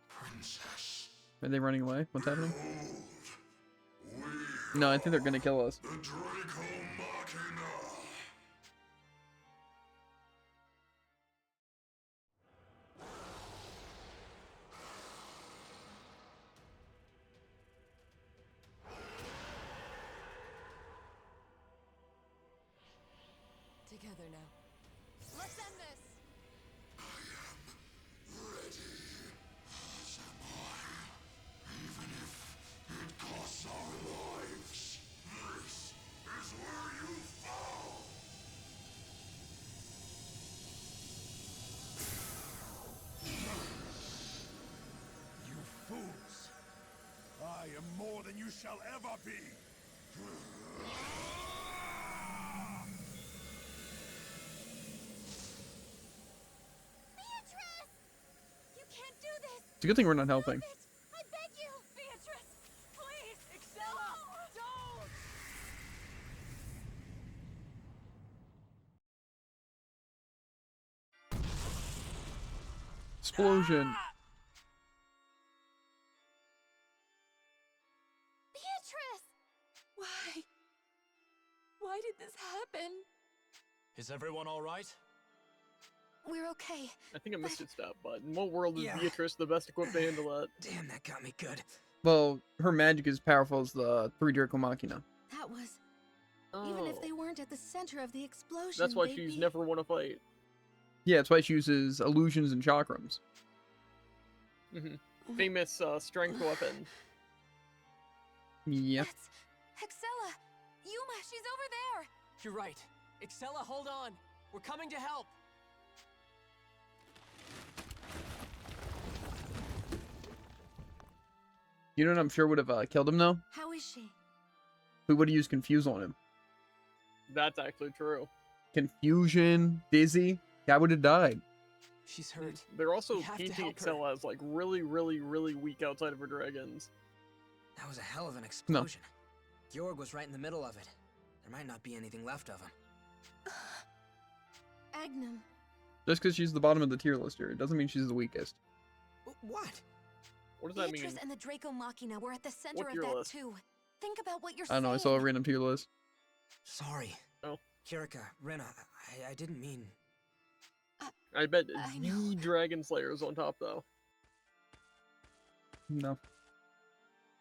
S10: princess.
S2: Are they running away? What's happening? No, I think they're gonna kill us.
S11: Together now.
S8: Let's end this.
S10: It costs our lives. This is where you fall. You fools. I am more than you shall ever be.
S8: Beatrice! You can't do this!
S2: It's a good thing we're not helping.
S8: I beg you!
S11: Beatrice! Please! Excella! Don't!
S2: Explosion.
S8: Beatrice!
S13: Why? Why did this happen?
S4: Is everyone all right?
S13: We're okay.
S1: I think I missed a step, but in what world is
S6: Yeah.
S1: Beatrice the best equipped to handle that?
S6: Damn, that got me good.
S2: Well, her magic is powerful as the 3 Draco Machina.
S13: That was...
S1: Oh.
S13: Even if they weren't at the center of the explosion,
S1: That's why
S13: they'd
S1: she's
S13: be...
S1: never won a fight.
S2: Yeah, that's why she uses illusions and chakrams.
S1: Famous strength weapon.
S2: Yep.
S13: That's... Excella! Yuma, she's over there!
S5: You're right. Excella, hold on. We're coming to help.
S2: You know what I'm sure would have killed him, though?
S13: How is she?
S2: We would have used Confuse on him.
S1: That's actually true.
S2: Confusion, Dizzy, guy would have died.
S5: She's hurt.
S1: They're also
S5: We have to
S1: painting
S5: help her.
S1: Excella as like really, really, really weak outside of her dragons.
S6: That was a hell of an explosion. Georg was right in the middle of it. There might not be anything left of him.
S13: Agnum.
S2: Just because she's the bottom of the tier list here, it doesn't mean she's the weakest.
S6: What?
S1: What does that
S13: Beatrice
S1: mean?
S13: and the Draco Machina were at the center
S1: What
S13: of
S1: tier
S13: that
S1: list?
S13: too. Think about what you're
S2: I don't know, I
S13: saying.
S2: saw a random tier list.
S6: Sorry.
S1: Oh.
S6: Kirika, Rena, I didn't mean...
S1: I bet
S13: I
S1: the
S13: know.
S1: Dragon Slayer is on top though.
S2: No.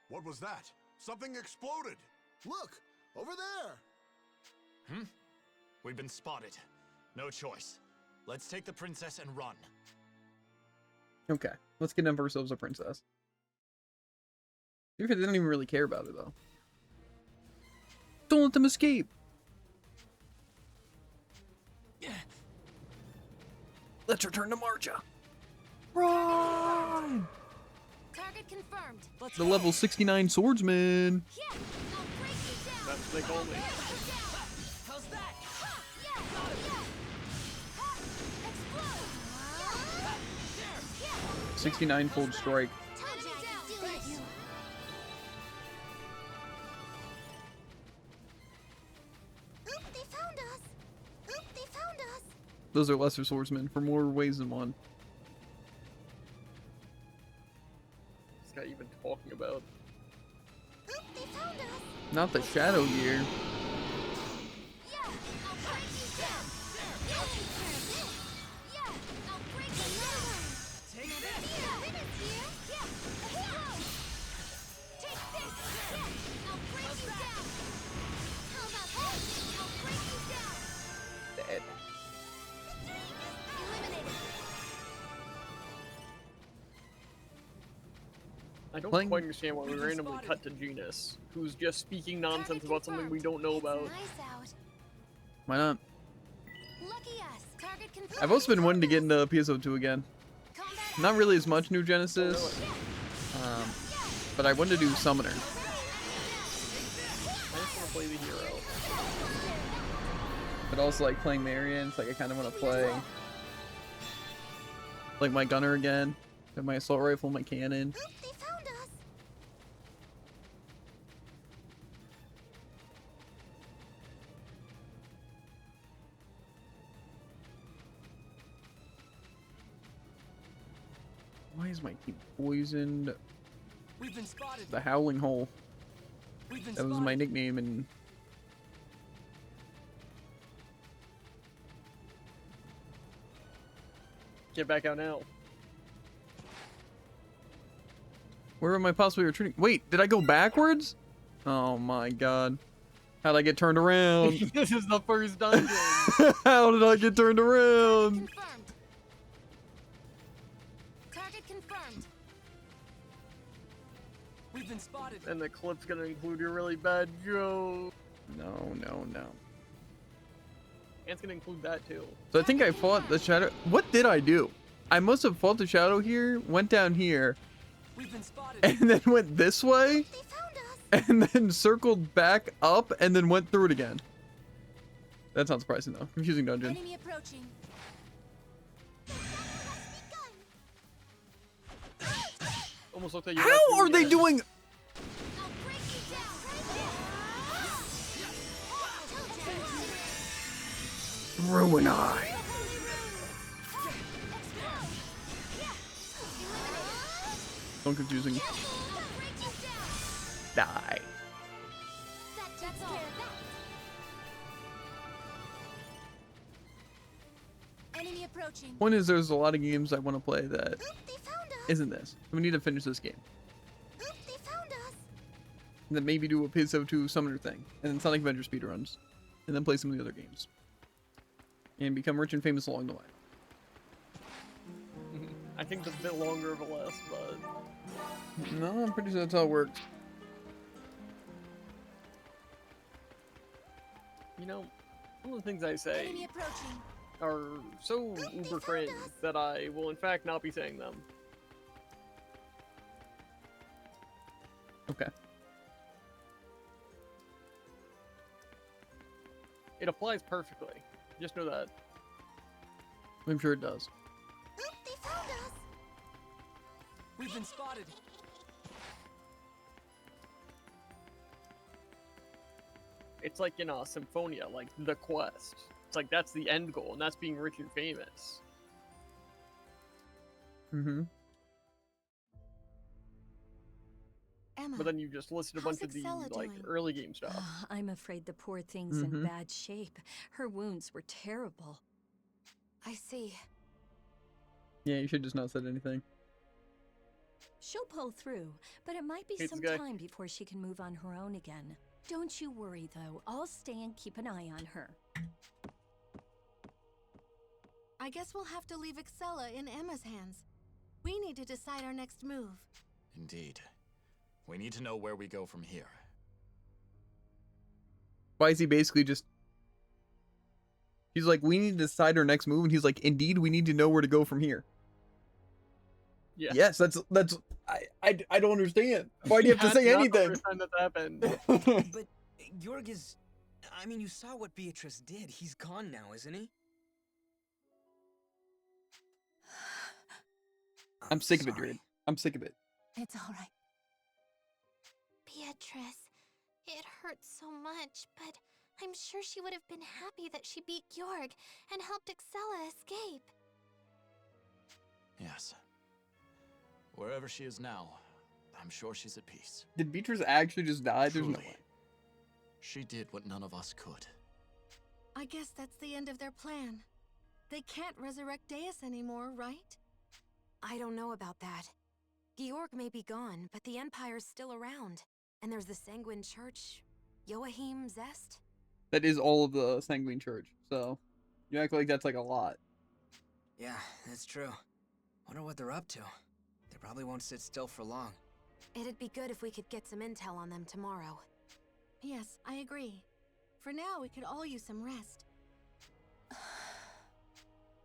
S10: What was that? Something exploded. Look, over there.
S4: We've been spotted. No choice. Let's take the princess and run.
S2: Okay, let's get ourselves a princess. They don't even really care about it, though. Don't let them escape! Let's return to Marja. Run!
S8: Target confirmed.
S11: Let's
S2: The
S11: go.
S2: level 69 swordsman.
S8: Yeah, I'll break you down.
S1: That's what they call me.
S11: How's that?
S8: Yeah, Explode.
S2: 69 fold strike.
S8: Told you I could do it. Oop, they found us. Oop, they found us.
S2: Those are lesser swordsmen for more ways than one.
S1: This guy even talking about.
S8: Oop, they found us.
S2: Not the Shadow Gear.
S8: Yeah, I'll break you down. I'll take care of this. Yeah, I'll break you down.
S11: Take this.
S8: Yeah, Ribbon's here. Yeah, explode. Take this. Yeah, I'll break you down. How about this? I'll break you down.
S1: don't
S2: Playing-
S1: quite understand why we randomly cut to Genus, who's just speaking nonsense about something we don't know about.
S8: Nice out.
S2: Why not?
S8: Lucky us. Target confirmed.
S2: I've also been wanting to get into PSO2 again. Not really as much New Genesis, but I wanted to do Summoner.
S1: I just want to play the hero.
S2: But also like playing Marion, it's like I kind of want to play like my gunner again, have my assault rifle, my cannon.
S8: Oop, they found us.
S2: Why is my team poisoned?
S5: We've been spotted.
S2: The Howling Hole.
S5: We've been
S2: That was my nickname in.
S1: Get back out now.
S2: Where am I possibly retreating? Wait, did I go backwards? Oh my god. How'd I get turned around?
S1: This is the first dungeon.
S2: How did I get turned around?
S8: Confirmed. Target confirmed.
S5: We've been spotted.
S1: And the clip's gonna include your really bad joke.
S2: No, no, no.
S1: And it's gonna include that too.
S2: So I think I fought the shadow. What did I do? I must have fought the shadow here, went down here,
S5: We've been spotted.
S2: and then went this way,
S8: They found us.
S2: and then circled back up, and then went through it again. That's not surprising though. Confusing dungeon.
S8: Enemy approaching.
S1: Almost looks like you.
S2: How are they doing?
S8: I'll break you down.
S2: Ruin Eye. So confusing. Die.
S8: That's all. Enemy approaching.
S2: Point is, there's a lot of games I want to play that
S8: Oop, they found us.
S2: isn't this. We need to finish this game.
S8: Oop, they found us.
S2: And then maybe do a PSO2 Summoner thing. And then Sonic Adventure speedruns. And then play some of the other games. And become rich and famous along the way.
S1: I think it's a bit longer of a list, but
S2: No, I'm pretty sure that's how it works.
S1: you know, some of the things I say
S8: Enemy approaching.
S1: are so uber cringe that I will in fact not be saying them.
S2: Okay.
S1: It applies perfectly. Just know that.
S2: I'm sure it does.
S8: Oop, they found us.
S5: We've been spotted.
S1: It's like in a Symphonia, like the quest. It's like that's the end goal, and that's being rich and famous.
S2: Mm-hmm.
S8: Emma.
S1: But then you just listed a
S8: How's
S1: bunch of the
S8: Excella
S1: like
S8: doing?
S1: early game stuff.
S12: I'm afraid the poor thing's in
S2: Mhm.
S12: bad shape. Her wounds were terrible.
S8: I see.
S2: Yeah, you should just not said anything.
S12: She'll pull through, but it might be
S1: Hates
S12: some
S1: the guy.
S12: time before she can move on her own again. Don't you worry, though. I'll stay and keep an eye on her.
S8: I guess we'll have to leave Excella in Emma's hands. We need to decide our next move.
S4: Indeed. We need to know where we go from here.
S2: Why is he basically just... He's like, we need to decide our next move, and he's like, indeed, we need to know where to go from here.
S1: Yeah.
S2: Yes, that's I don't understand. Why do you have to
S1: That's
S2: say
S1: not the
S2: anything?
S1: first time that's happened.
S6: But Georg is... I mean, you saw what Beatrice did. He's gone now, isn't he?
S2: I'm sick of it,
S6: sorry.
S2: dude. I'm sick of it.
S13: It's all right.
S8: Beatrice, it hurts so much, but I'm sure she would have been happy that she beat Georg and helped Excella escape.
S4: Yes. Wherever she is now, I'm sure she's at peace.
S2: Did Beatrice actually just die? There's no
S4: Truly.
S2: way.
S4: She did what none of us could.
S8: I guess that's the end of their plan. They can't resurrect Deus anymore, right? I don't know about that. Georg may be gone, but the Empire's still around. And there's the Sanguine Church, Joachim Zest.
S2: That is all of the Sanguine Church, so you act like that's like a lot.
S6: Yeah, that's true. Wonder what they're up to. They probably won't sit still for long.
S8: It'd be good if we could get some intel on them tomorrow.
S14: Yes, I agree. For now, we could all use some rest.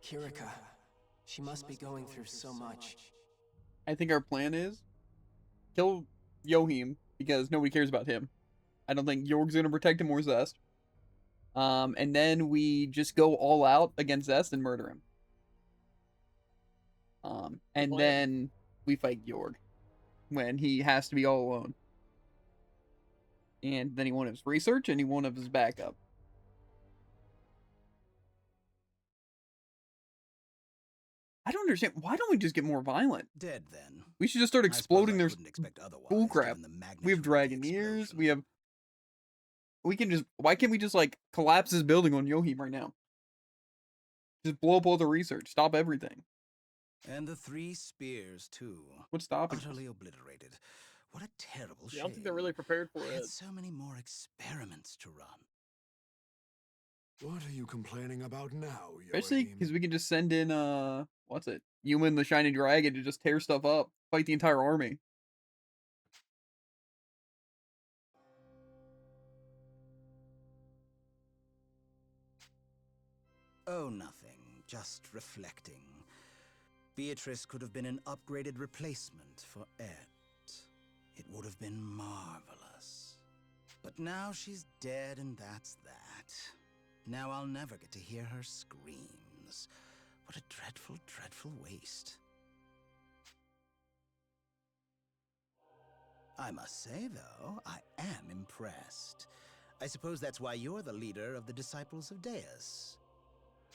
S5: Kirika, she must be going through so much.
S2: I think our plan is kill Yohim because nobody cares about him. I don't think Yorg's gonna protect him or Zest. And then we just go all out against Zest and murder him. And then we fight Yorg when he has to be all alone. And then he won't have his research and he won't have his backup. I don't understand. Why don't we just get more violent?
S15: Dead then.
S2: We should just start exploding their
S15: expect otherwise,
S2: bull crap.
S15: given the
S2: We have
S15: magnitude of the
S2: Dragoneers. We can just. Why can't we just like collapse this building on Yohim right now? Just blow up all the research. Stop everything.
S15: And the 3 spears too.
S2: What's stopping
S15: Utterly
S2: us?
S15: obliterated. What a terrible shame.
S1: I don't think they're really prepared for
S15: I
S1: it.
S15: had so many more experiments to run.
S10: What are you complaining about now,
S2: Especially
S10: Yohim?
S2: because we can just send in what's it? Yuma and the Shining Dragon to just tear stuff up, fight the entire army.
S15: Oh, nothing. Just reflecting. Beatrice could have been an upgraded replacement for Ed. It would have been marvelous. But now she's dead and that's that. Now I'll never get to hear her screams. What a dreadful, dreadful waste. I must say, though, I am impressed. I suppose that's why you're the leader of the Disciples of Deus.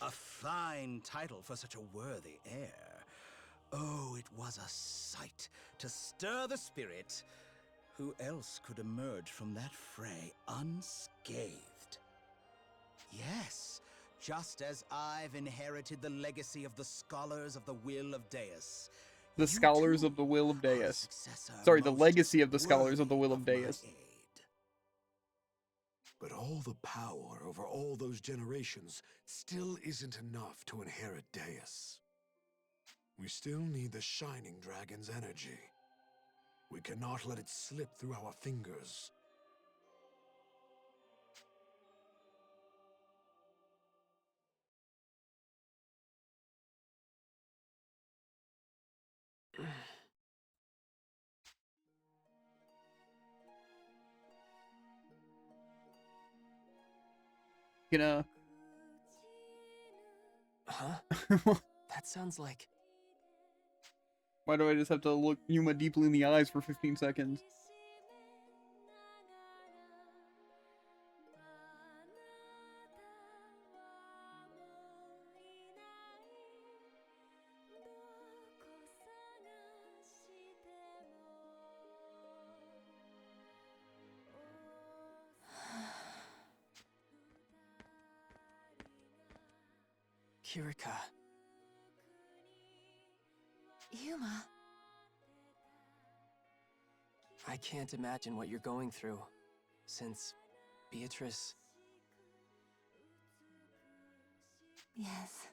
S15: A fine title for such a worthy heir. Oh, it was a sight to stir the spirit. Who else could emerge from that fray unscathed? Yes, just as I've inherited the legacy of the Scholars of the Will of Deus.
S2: The Scholars of the Will of Deus. Sorry, the legacy of the Scholars of the Will of Deus.
S10: But all the power over all those generations still isn't enough to inherit Deus. We still need the Shining Dragon's energy. We cannot let it slip through our fingers.
S2: Gonna.
S5: Huh? That sounds like...
S2: Why do I just have to look Yuma deeply in the eyes for 15 seconds?
S5: Kirika.
S13: Yuma.
S5: I can't imagine what you're going through, since Beatrice...
S13: Yes.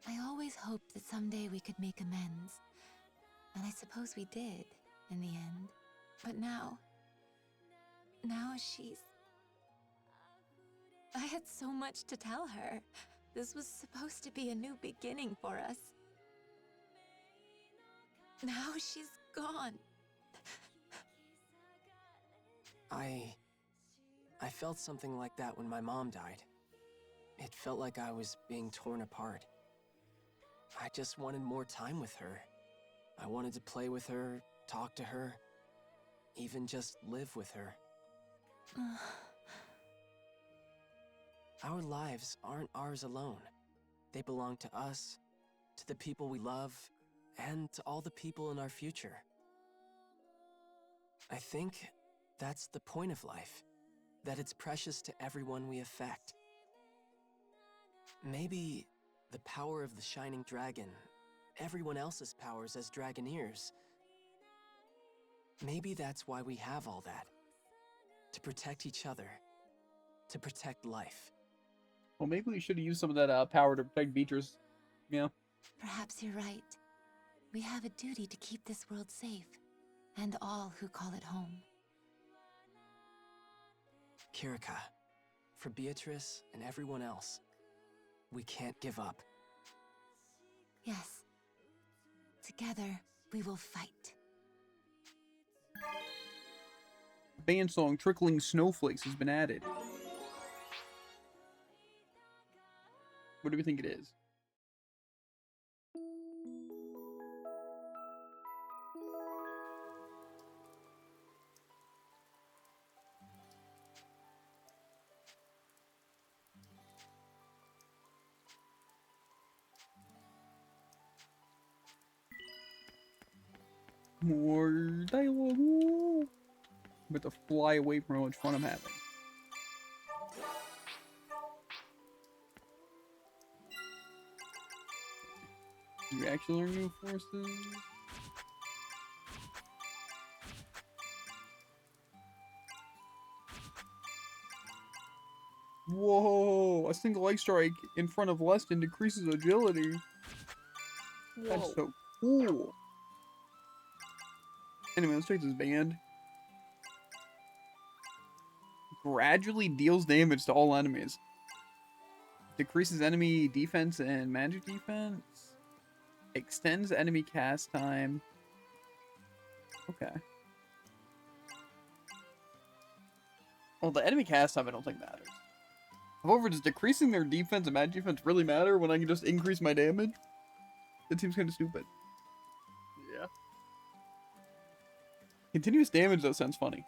S13: I always hoped that someday we could make amends. And I suppose we did, in the end. But now she's... I had so much to tell her. This was supposed to be a new beginning for us. Now she's gone.
S5: I felt something like that when my mom died. It felt like I was being torn apart. I just wanted more time with her. I wanted to play with her, talk to her, even just live with her. Our lives aren't ours alone. They belong to us, to the people we love, and to all the people in our future. I think that's the point of life, that it's precious to everyone we affect. Maybe the power of the Shining Dragon, everyone else's powers as Dragoneers, maybe that's why we have all that. To protect each other, to protect life.
S2: Well, maybe we should have used some of that power to protect Beatrice. Yeah.
S13: Perhaps you're right. We have a duty to keep this world safe, and all who call it home.
S5: Kirika, for Beatrice and everyone else, we can't give up.
S13: Yes. Together, we will fight.
S2: Band song Trickling Snowflakes has been added. What do we think it is? More dialogue. Woo! I'm about to fly away from how much fun I'm having. Do we actually learn new forces? Whoa! A single light strike in front of Leston decreases agility.
S1: Whoa.
S2: That's so cool. Anyway, let's check this band. Gradually deals damage to all enemies. Decreases enemy defense and magic defense. Extends enemy cast time. Okay. Well, the enemy cast time I don't think matters. However, does decreasing their defense and magic defense really matter when I can just increase my damage? That seems kind of stupid.
S1: Yeah.
S2: Continuous damage, though, sounds funny.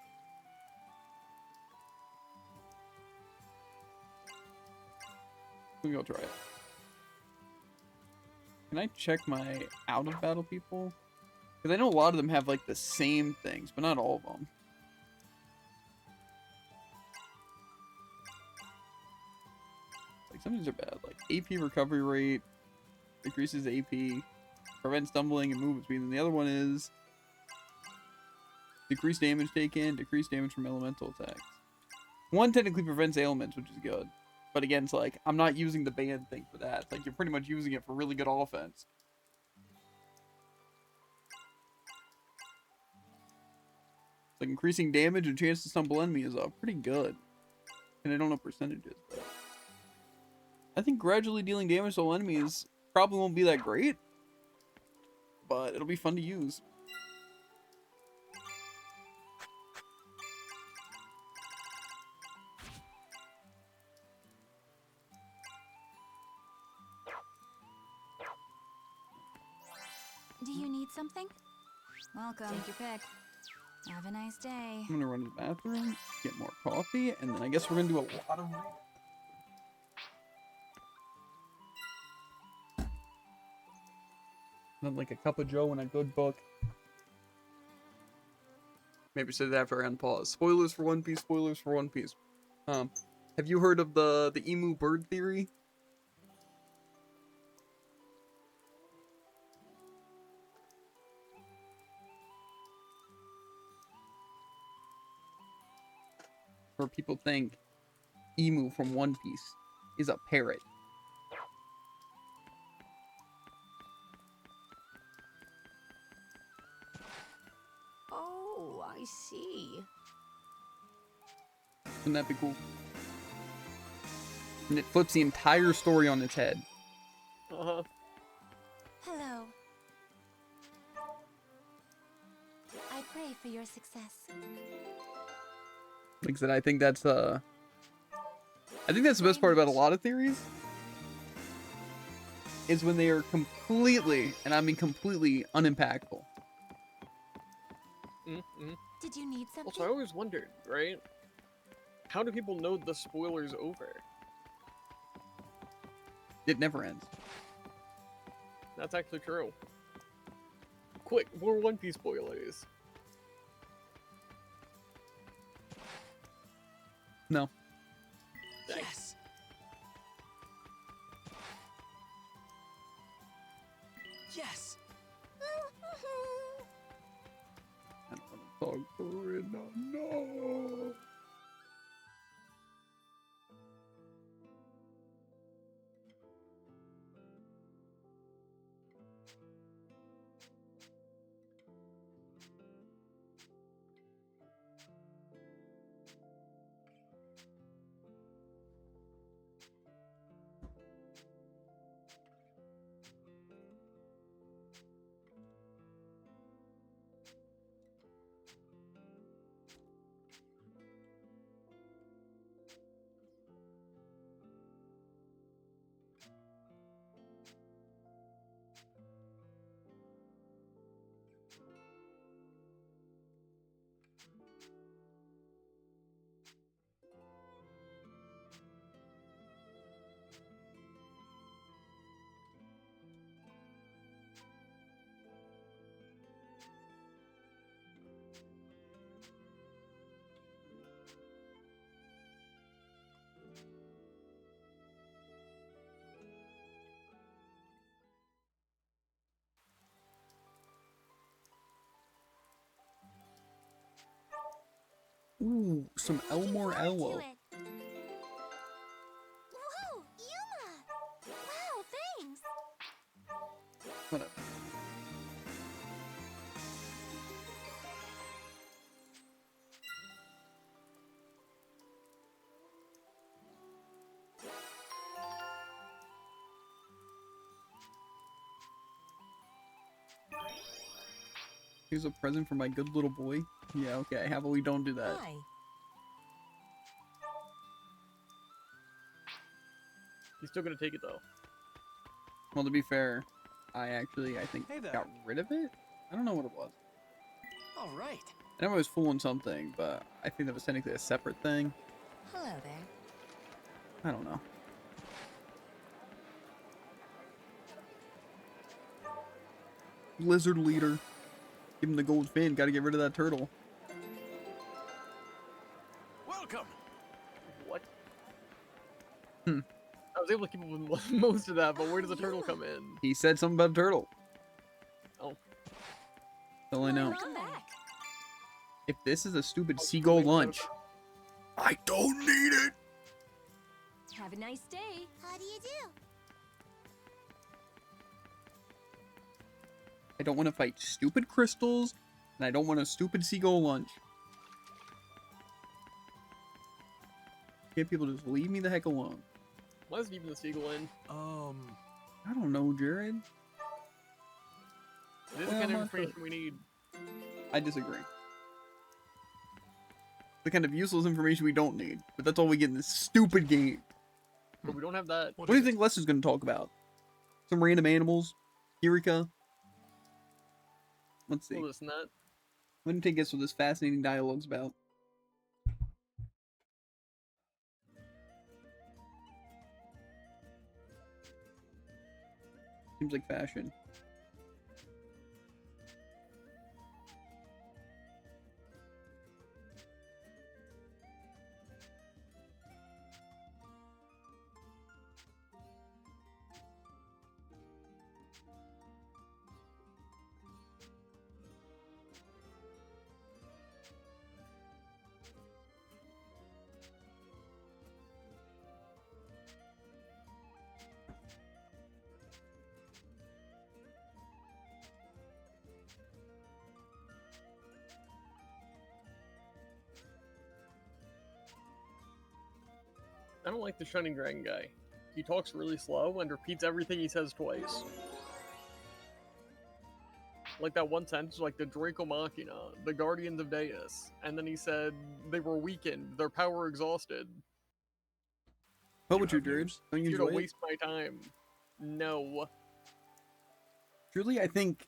S2: Let me go try it. Can I check my out-of-battle people? Because I know a lot of them have, like, the same things, but not all of them. Like, some of these are bad. Like, AP recovery rate, decreases AP, prevents stumbling and movement speed. And the other one is decreased damage taken, decreased damage from elemental attacks. One technically prevents ailments, which is good. But again, it's like, I'm not using the band thing for that. It's like, you're pretty much using it for really good offense. It's like, increasing damage and chance to stumble enemy is pretty good. And I don't know percentages, but I think gradually dealing damage to all enemies probably won't be that great. But it'll be fun to use.
S14: Do you need something? Welcome. Take your pick. Have a nice day.
S2: I'm gonna run to the bathroom, get more coffee, and then I guess we're gonna do a lot of reading. Not like a cup of joe and a good book. Maybe say that after I unpause. Spoilers for One Piece, spoilers for One Piece. Have you heard of the emu bird theory? Where people think emu from One Piece is a parrot.
S12: Oh, I see.
S2: Wouldn't that be cool? And it flips the entire story on its head.
S1: Uh-huh.
S8: Hello. I pray for your success.
S2: Like I said, I think that's the best part about a lot of theories. Is when they are completely, and I mean completely, unimpactful.
S1: Mm-hmm.
S8: Did you need something?
S1: Also, I always wondered, right? How do people know the spoiler's over?
S2: It never ends.
S1: That's actually true. Quick, more One Piece spoilers.
S2: No.
S1: Yes.
S6: Yes.
S2: I don't want to talk for it. No. Ooh, some Elmore
S8: To
S2: Aloe.
S8: it. Whoa, Yuma! Wow, thanks.
S2: Whatever. Here's a present for my good little boy. Yeah, okay. How about we don't do that?
S12: Hi.
S1: He's still gonna take it though.
S2: Well, to be fair, I think
S6: Hey there.
S2: got rid of it. I don't know what it was.
S6: All right.
S2: I know I was fooling something, but I think that was technically a separate thing.
S12: Hello there.
S2: I don't know. Lizard leader. Give him the gold fin. Gotta get rid of that turtle.
S4: Welcome.
S1: What?
S2: Hmm.
S1: I was able to keep up with most of that, but where does the turtle come in?
S2: He said something about a turtle.
S1: Oh.
S2: That's all I know.
S12: Welcome back.
S2: If this is a stupid seagull lunch, I don't need it.
S12: Have a nice day.
S8: How do you do?
S2: I don't want to fight stupid crystals, and I don't want a stupid seagull lunch. Can't people just leave me the heck alone?
S1: Why isn't even the seagull in?
S2: I don't know, Jared.
S1: This is the kind of information we need.
S2: I disagree. The kind of useless information we don't need, but that's all we get in this stupid game.
S1: But we don't have that.
S2: What do you think Lester's going to talk about? Some random animals? Eureka? Let's see.
S1: Well, listen that.
S2: Let me take a guess what this fascinating dialogue's about. Seems like fashion.
S1: I don't like the Shining Dragon guy. He talks really slow and repeats everything he says twice. Like that one sentence, like the Draco Machina, the Guardians of Deus, and then he said they were weakened, their power exhausted.
S2: Poetry, Jared. Don't you
S1: Here
S2: enjoy
S1: to
S2: it?
S1: waste my time. No.
S2: Truly, I think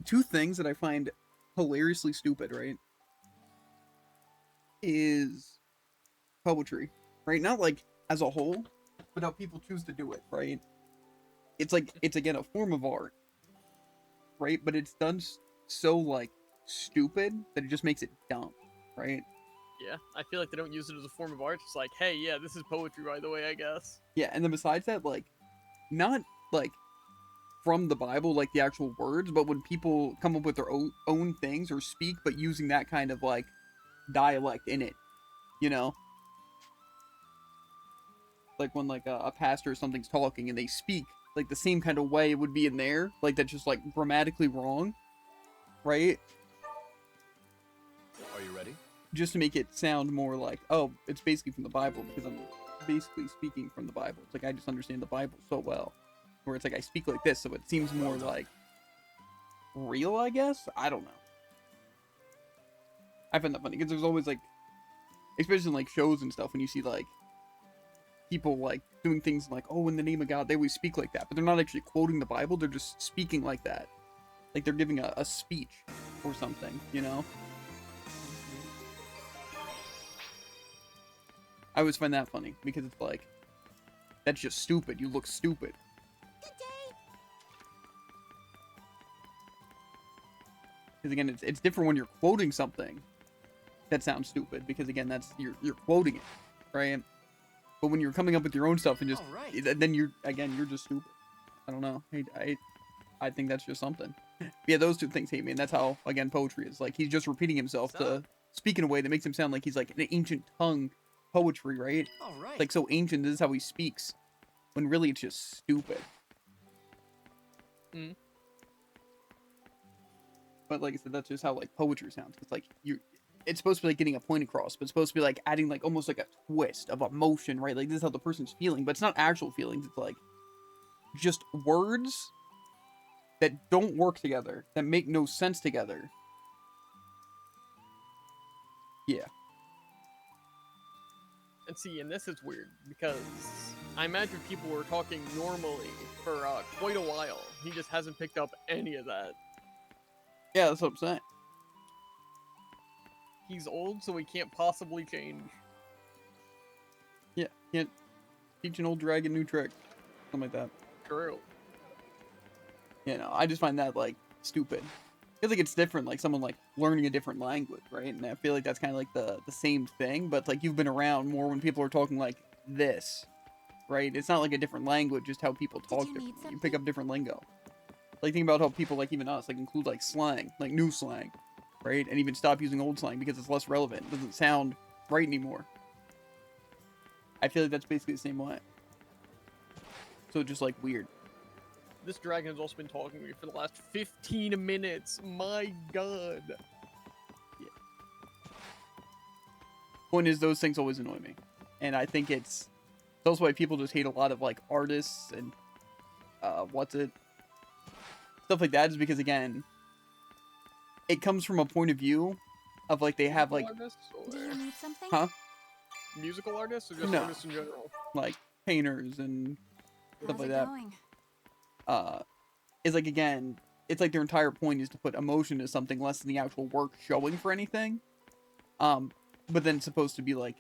S2: two things that I find hilariously stupid, right, is poetry, right? Not like as a whole, but how people choose to do it, right? It's like, it's again a form of art, right? But it's done so like stupid that it just makes it dumb, right?
S1: Yeah, I feel like they don't use it as a form of art. It's like, hey, yeah, this is poetry, by the way, I guess.
S2: Yeah, and then besides that, like, not like from the Bible, like the actual words, but when people come up with their own things or speak, but using that kind of like dialect in it, you know? Like when like a pastor or something's talking and they speak like the same kind of way it would be in there, like that's just like grammatically wrong, right?
S4: Are you ready?
S2: Just to make it sound more like, oh, it's basically from the Bible because I'm basically speaking from the Bible. It's like I just understand the Bible so well. Where it's like I speak like this, so it seems more like real, I guess? I don't know. I find that funny because there's always like, especially in like shows and stuff, when you see like people like doing things like, oh, in the name of God, they always speak like that, but they're not actually quoting the Bible, they're just speaking like that. Like they're giving a speech or something, you know? I always find that funny because it's like, that's just stupid. You look stupid. Because again, it's different when you're quoting something that sounds stupid because again, that's you're quoting it, right? But when you're coming up with your own stuff and just then you're just stupid. I don't know. I think that's just something. Yeah, those two things hate me, and that's how again poetry is. Like he's just repeating himself to speak in a way that makes him sound like he's like an ancient tongue poetry, right?
S6: All right.
S2: Like so ancient, this is how he speaks, when really it's just stupid.
S1: Mm.
S2: But like I said, that's just how like poetry sounds. It's like it's supposed to be like getting a point across, but it's supposed to be like adding like almost like a twist of emotion, right? Like this is how the person's feeling, but it's not actual feelings. It's like just words that don't work together, that make no sense together. Yeah.
S1: And see, and this is weird, because I imagine people were talking normally for quite a while. He just hasn't picked up any of that.
S2: Yeah, that's what I'm saying.
S1: He's old, so he can't possibly change.
S2: Yeah, can't teach an old dragon new trick. Something like that.
S1: True.
S2: You know, I just find that, like, stupid. I feel like it's different, like, someone, like, learning a different language, right? And I feel like that's kind of, like, the same thing, but, like, you've been around more when people are talking like this, right? It's not like a different language, just how people talk differently. You pick up different lingo. Like, think about how people, like, even us, like, include, like, slang, like, new slang, right? And even stop using old slang because it's less relevant. It doesn't sound right anymore. I feel like that's basically the same way. So, just, like, weird.
S1: This dragon has also been talking to me for the last 15 minutes. My god.
S2: Yeah. Point is, those things always annoy me. And I think it's also why people just hate a lot of, like, artists and, stuff like that, is because, again, it comes from a point of view of, like, they have, like...
S14: Do you need something?
S2: Huh?
S1: Musical artists or just
S2: No.
S1: artists in general?
S2: Like, painters and stuff
S14: How's
S2: like
S14: it
S2: that.
S14: going?
S2: Is like, again, it's like their entire point is to put emotion to something less than the actual work showing for anything. But then it's supposed to be like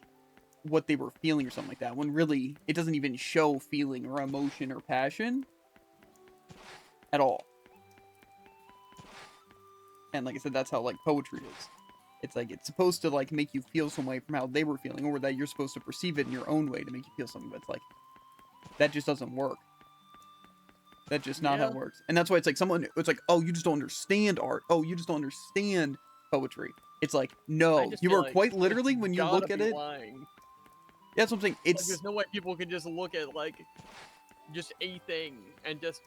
S2: what they were feeling or something like that, when really it doesn't even show feeling or emotion or passion at all. And like I said, that's how like poetry is. It's like it's supposed to like make you feel some way from how they were feeling, or that you're supposed to perceive it in your own way to make you feel something, but it's like that just doesn't work. That's just not how it works. And that's why it's like it's like, oh, you just don't understand art. Oh, you just don't understand poetry. It's like, no, you are like, quite literally, when you look at it.
S1: Lying.
S2: Yeah, that's what I'm saying.
S1: It's like, there's no way people can just look at like just a thing and just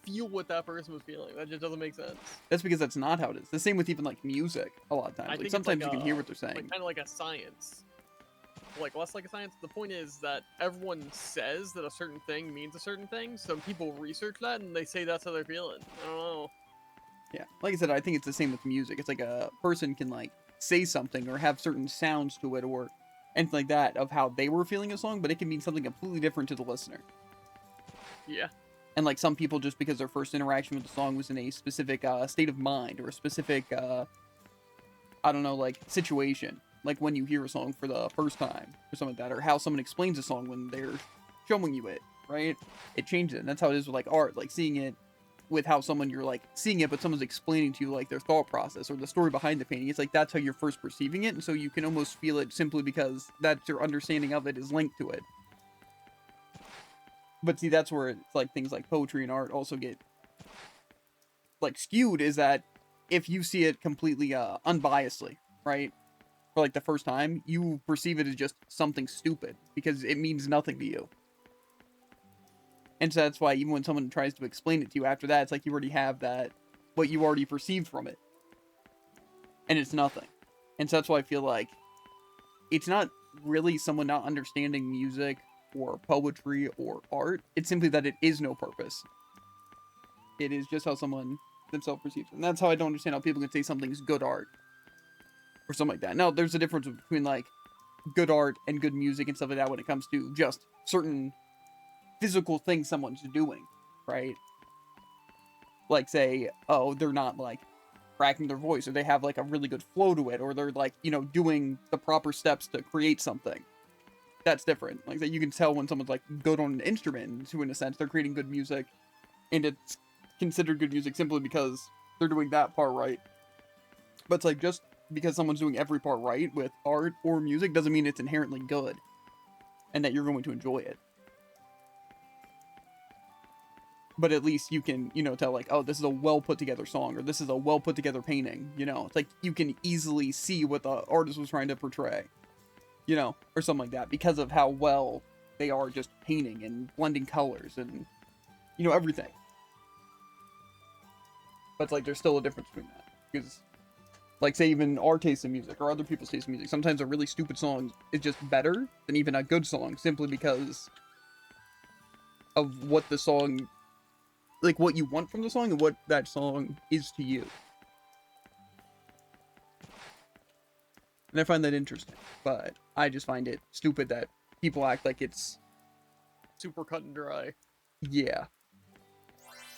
S1: feel what that person was feeling. That just doesn't make sense.
S2: That's because that's not how it is. The same with even like music a lot of times. Like sometimes you can hear what they're saying.
S1: Like, kind of like a science. Like less like a science. The point is that everyone says that a certain thing means a certain thing, so people research that and they say that's how they're feeling. I don't know.
S2: Yeah, like I said, I think it's the same with music. It's like a person can like say something or have certain sounds to it or anything like that of how they were feeling a song, but it can mean something completely different to the listener.
S1: Yeah.
S2: And like some people, just because their first interaction with the song was in a specific state of mind or a specific, I don't know, like situation. Like when you hear a song for the first time or something like that, or how someone explains a song when they're showing you it, right? It changes it. And that's how it is with like art, like seeing it with how someone, you're like seeing it, but someone's explaining to you like their thought process or the story behind the painting. It's like that's how you're first perceiving it. And so you can almost feel it simply because that's your understanding of it is linked to it. But see, that's where it's like things like poetry and art also get like skewed, is that if you see it completely unbiasedly, right? For like the first time, you perceive it as just something stupid because it means nothing to you. And so that's why even when someone tries to explain it to you after that, it's like you already have that, what you already perceived from it. And it's nothing. And so that's why I feel like it's not really someone not understanding music or poetry or art. It's simply that it is no purpose. It is just how someone themselves perceives it. And that's how I don't understand how people can say something's good art. Or something like that. Now, there's a difference between, like, good art and good music and stuff like that when it comes to just certain physical things someone's doing, right? Like, say, oh, they're not, like, cracking their voice, or they have, like, a really good flow to it, or they're, like, you know, doing the proper steps to create something. That's different. Like, that you can tell when someone's, like, good on an instrument, so in a sense, they're creating good music, and it's considered good music simply because they're doing that part right. But it's, like, just because someone's doing every part right with art or music doesn't mean it's inherently good and that you're going to enjoy it. but at least you can, you know, tell like, oh, this is a well put together song, or this is a well put together painting, you know. It's like you can easily see what the artist was trying to portray, you know, or something like that, because of how well they are just painting and blending colors and, you know, everything. But it's like there's still a difference between that, because like say even our taste in music or other people's taste in music, sometimes a really stupid song is just better than even a good song, simply because of what the song, like what you want from the song and what that song is to you. And I find that interesting, but I just find it stupid that people act like it's
S1: super cut and dry.
S2: Yeah.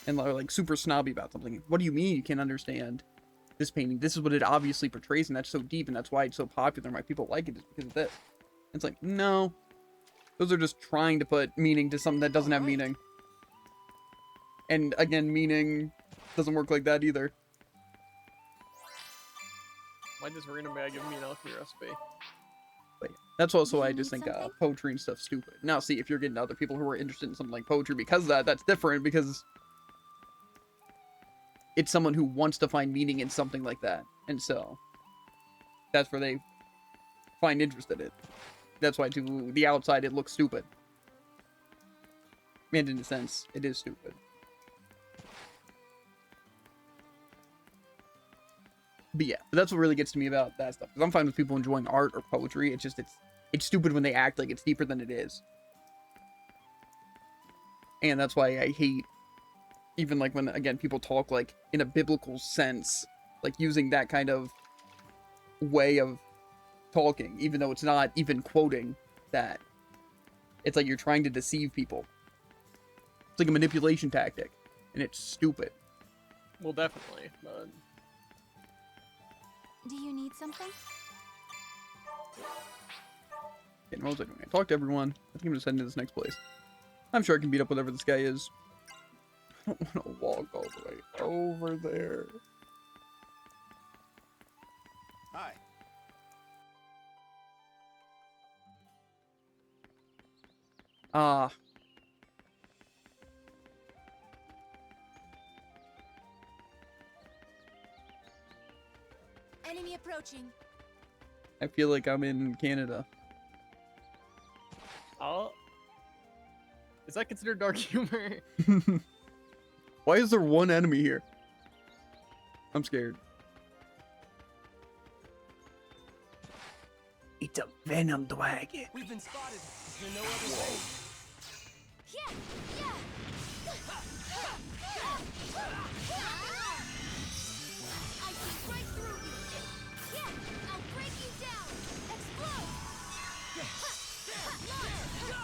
S2: And they're like super snobby about something. What do you mean you can't understand this painting? This is what it obviously portrays, and that's so deep, and that's why it's so popular, and why people like it is because of this. It's like, no. Those are just trying to put meaning to something that doesn't have meaning. And again, meaning doesn't work like that either.
S1: Why does random bag give me an alchemy recipe?
S2: But yeah, that's also why I just think poetry and stuff's stupid. Now, see, if you're getting other people who are interested in something like poetry because of that, that's different, because it's someone who wants to find meaning in something like that. And so, that's where they find interest in it. That's why to the outside it looks stupid. And in a sense, it is stupid. But yeah, that's what really gets to me about that stuff. Because I'm fine with people enjoying art or poetry. It's just, it's stupid when they act like it's deeper than it is. And that's why I hate, even like when, again, people talk like in a biblical sense, like using that kind of way of talking, even though it's not even quoting that. It's like you're trying to deceive people. It's like a manipulation tactic, and it's stupid.
S1: Well, definitely, but...
S14: Do you need something?
S2: Okay, what was I doing? I talked to everyone. I think I'm just heading to this next place. I'm sure I can beat up whatever this guy is. I don't want to walk all the way over there.
S15: Hi.
S3: Enemy approaching.
S2: I feel like I'm in Canada.
S1: Oh. Is that considered dark humor?
S2: Why is there one enemy here? I'm scared. It's a venom dragon.
S5: We've been spotted. Is there no other way?
S3: I see right through you. Yeah, I'll break you down. Explode. Launch. Go.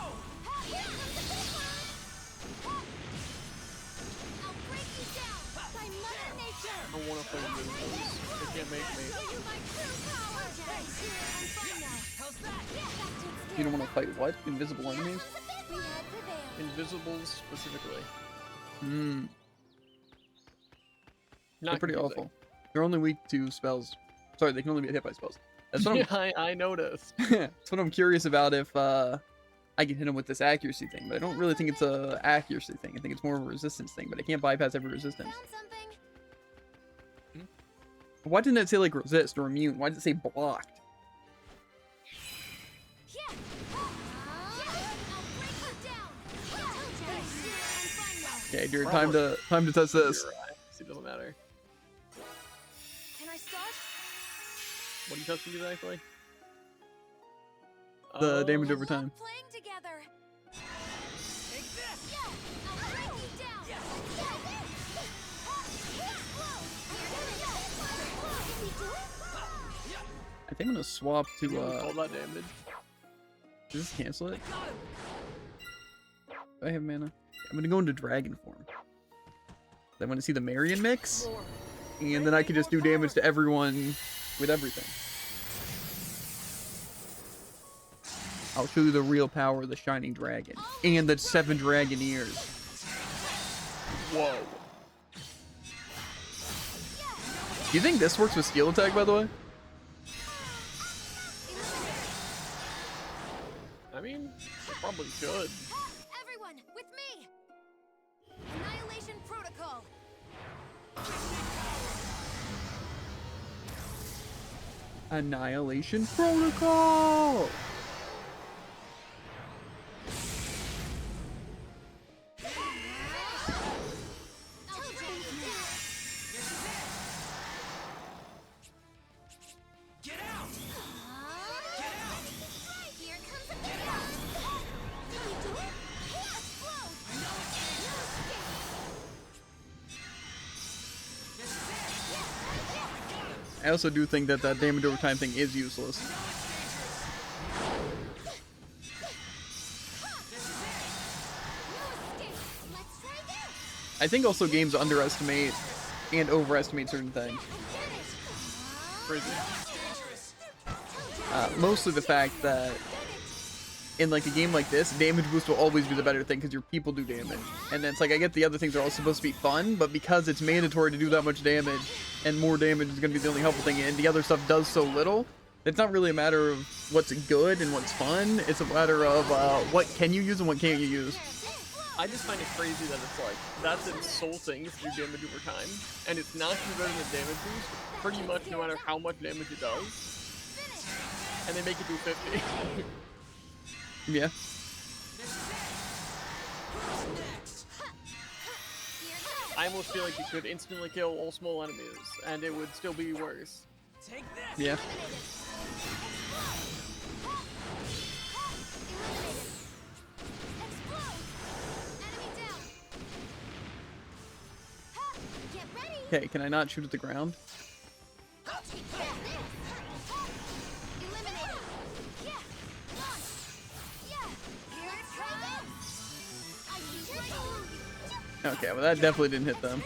S3: Here comes the big one. I'll break you down by Mother Nature.
S1: I don't want to play invisibles. They can't make me.
S3: Show you my true power. Right here, I'm fine now.
S5: How's that?
S2: You don't want to fight what? Invisible enemies?
S3: We had prevailed.
S1: Invisibles specifically.
S2: Hmm. They're
S1: Not
S2: pretty
S1: confusing.
S2: awful. They're only weak to spells. Sorry, they can only be hit by spells. That's what
S1: Yeah, I noticed.
S2: That's what I'm curious about, if I can hit them with this accuracy thing. But I don't really think it's a accuracy thing. I think it's more of a resistance thing. But I can't bypass every resistance.
S3: Found something.
S2: Why didn't it say like resist or immune? Why did it say blocked?
S3: Yeah. I'll break you down. Right here, I'm fine now.
S2: Okay, dude, time to test this.
S1: It doesn't matter.
S3: Can I start?
S1: What are you testing exactly?
S2: The damage over time.
S3: Playing together. Take this. Yeah. I'll break you down. Yeah.
S2: I think I'm gonna swap to
S1: all that damage.
S2: Does this cancel it? Do I have mana? I'm gonna go into dragon form. I want to see the Marion mix, and then I can just do damage to everyone with everything. I'll show you the real power of the Shining Dragon and the 7 dragon ears.
S1: Whoa.
S2: Do you think this works with skill attack, by the way?
S1: I mean, it probably should.
S3: Everyone, with me. Annihilate Annihilation Protocol.
S2: Annihilation Protocol!
S3: Get out! Get out! Here comes a chaos! Did you do it? Explode! I know
S2: I also do think that that damage over time thing is useless. I think also games underestimate and overestimate certain things. Mostly the fact that in like a game like this, damage boost will always be the better thing because your people do damage. And it's like, I get the other things are all supposed to be fun, but because it's mandatory to do that much damage and more damage is going to be the only helpful thing, and the other stuff does so little, it's not really a matter of what's good and what's fun. It's a matter of what can you use and what can't you use.
S1: I just find it crazy that it's like, that's insulting if you do damage over time, and it's not converting the damage boost pretty much no matter how much damage it does, and they make it do 50.
S2: Yeah.
S1: I almost feel like you could instantly kill all small enemies, and it would still be worse.
S6: Take this.
S2: Yeah. Okay, can I not shoot at the ground? Okay, well that definitely didn't hit them.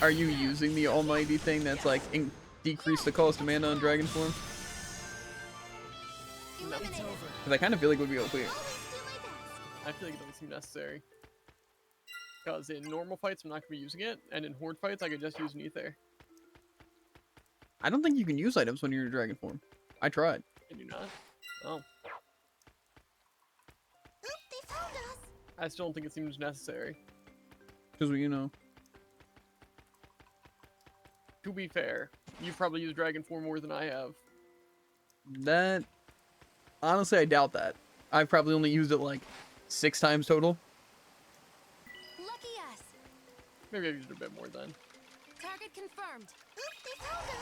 S2: Are you using the almighty thing that's like decrease the cost of mana on dragon form?
S1: No.
S2: Because I kind of feel like it would be OP.
S1: I feel like it doesn't seem necessary. Because in normal fights, I'm not going to be using it, and in horde fights, I could just use an ether.
S2: I don't think you can use items when you're in dragon form. I tried.
S1: Can you not? Oh.
S3: They found us.
S1: I still don't think it seems necessary.
S2: Because, you know.
S1: To be fair, you've probably used dragon form more than I have.
S2: That... Honestly, I doubt that. I've probably only used it like 6 times total.
S3: Lucky us.
S1: Maybe I used it a bit more then.
S3: Target confirmed. They found us.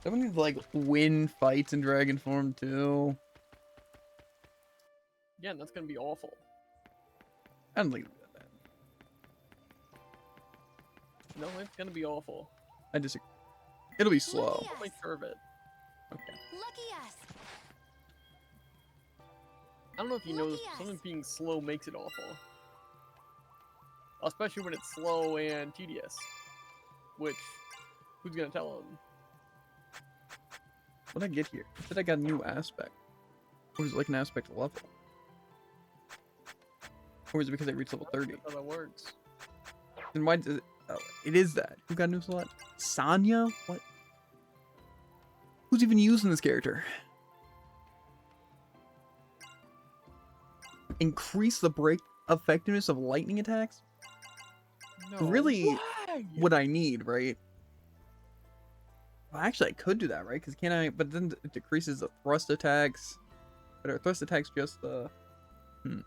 S2: Don't we need to like win fights in dragon form too?
S1: Yeah, and that's gonna be awful.
S2: I don't think it'll be that bad.
S1: No, it's gonna be awful.
S2: I disagree. It'll be slow.
S1: I'll make sure of it.
S2: Okay.
S3: Lucky us.
S1: I don't know if you know this, but something being slow makes it awful. Especially when it's slow and tedious. Which, who's gonna tell them?
S2: What'd I get here? I said I got a new aspect. Or is it like an aspect level? Or is it because I reached level 30?
S1: That's how that works.
S2: Then why does it... Oh, it is that. Who got a new slot? Sanya? What? Who's even using this character? Increase the break effectiveness of lightning attacks?
S1: No.
S2: Really,
S1: Why?
S2: what I need, right? Well, actually, I could do that, right? Because can I... But then it decreases the thrust attacks. But are thrust attacks just the... I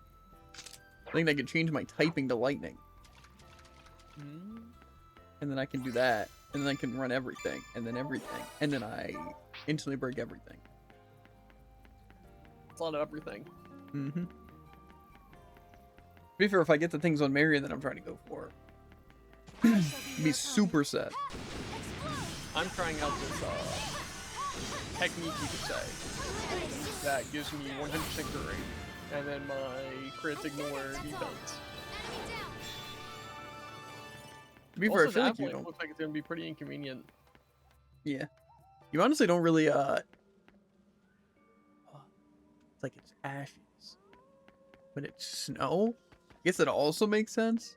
S2: think I could change my typing to lightning. And then I can do that. And then I can run everything. And then everything. And then I instantly break everything.
S1: It's a lot of everything.
S2: Mm-hmm. To be fair, if I get the things on Marion that I'm trying to go for, be super set.
S1: I'm trying out this technique, you could say, that gives me 100% crit rate, and then my crits ignore defense.
S2: To be fair,
S1: Also,
S2: I feel like
S1: that
S2: you
S1: point
S2: don't...
S1: looks like it's gonna be pretty inconvenient.
S2: Yeah. You honestly don't really, it's like it's ashes. But it's snow? Guess it also makes sense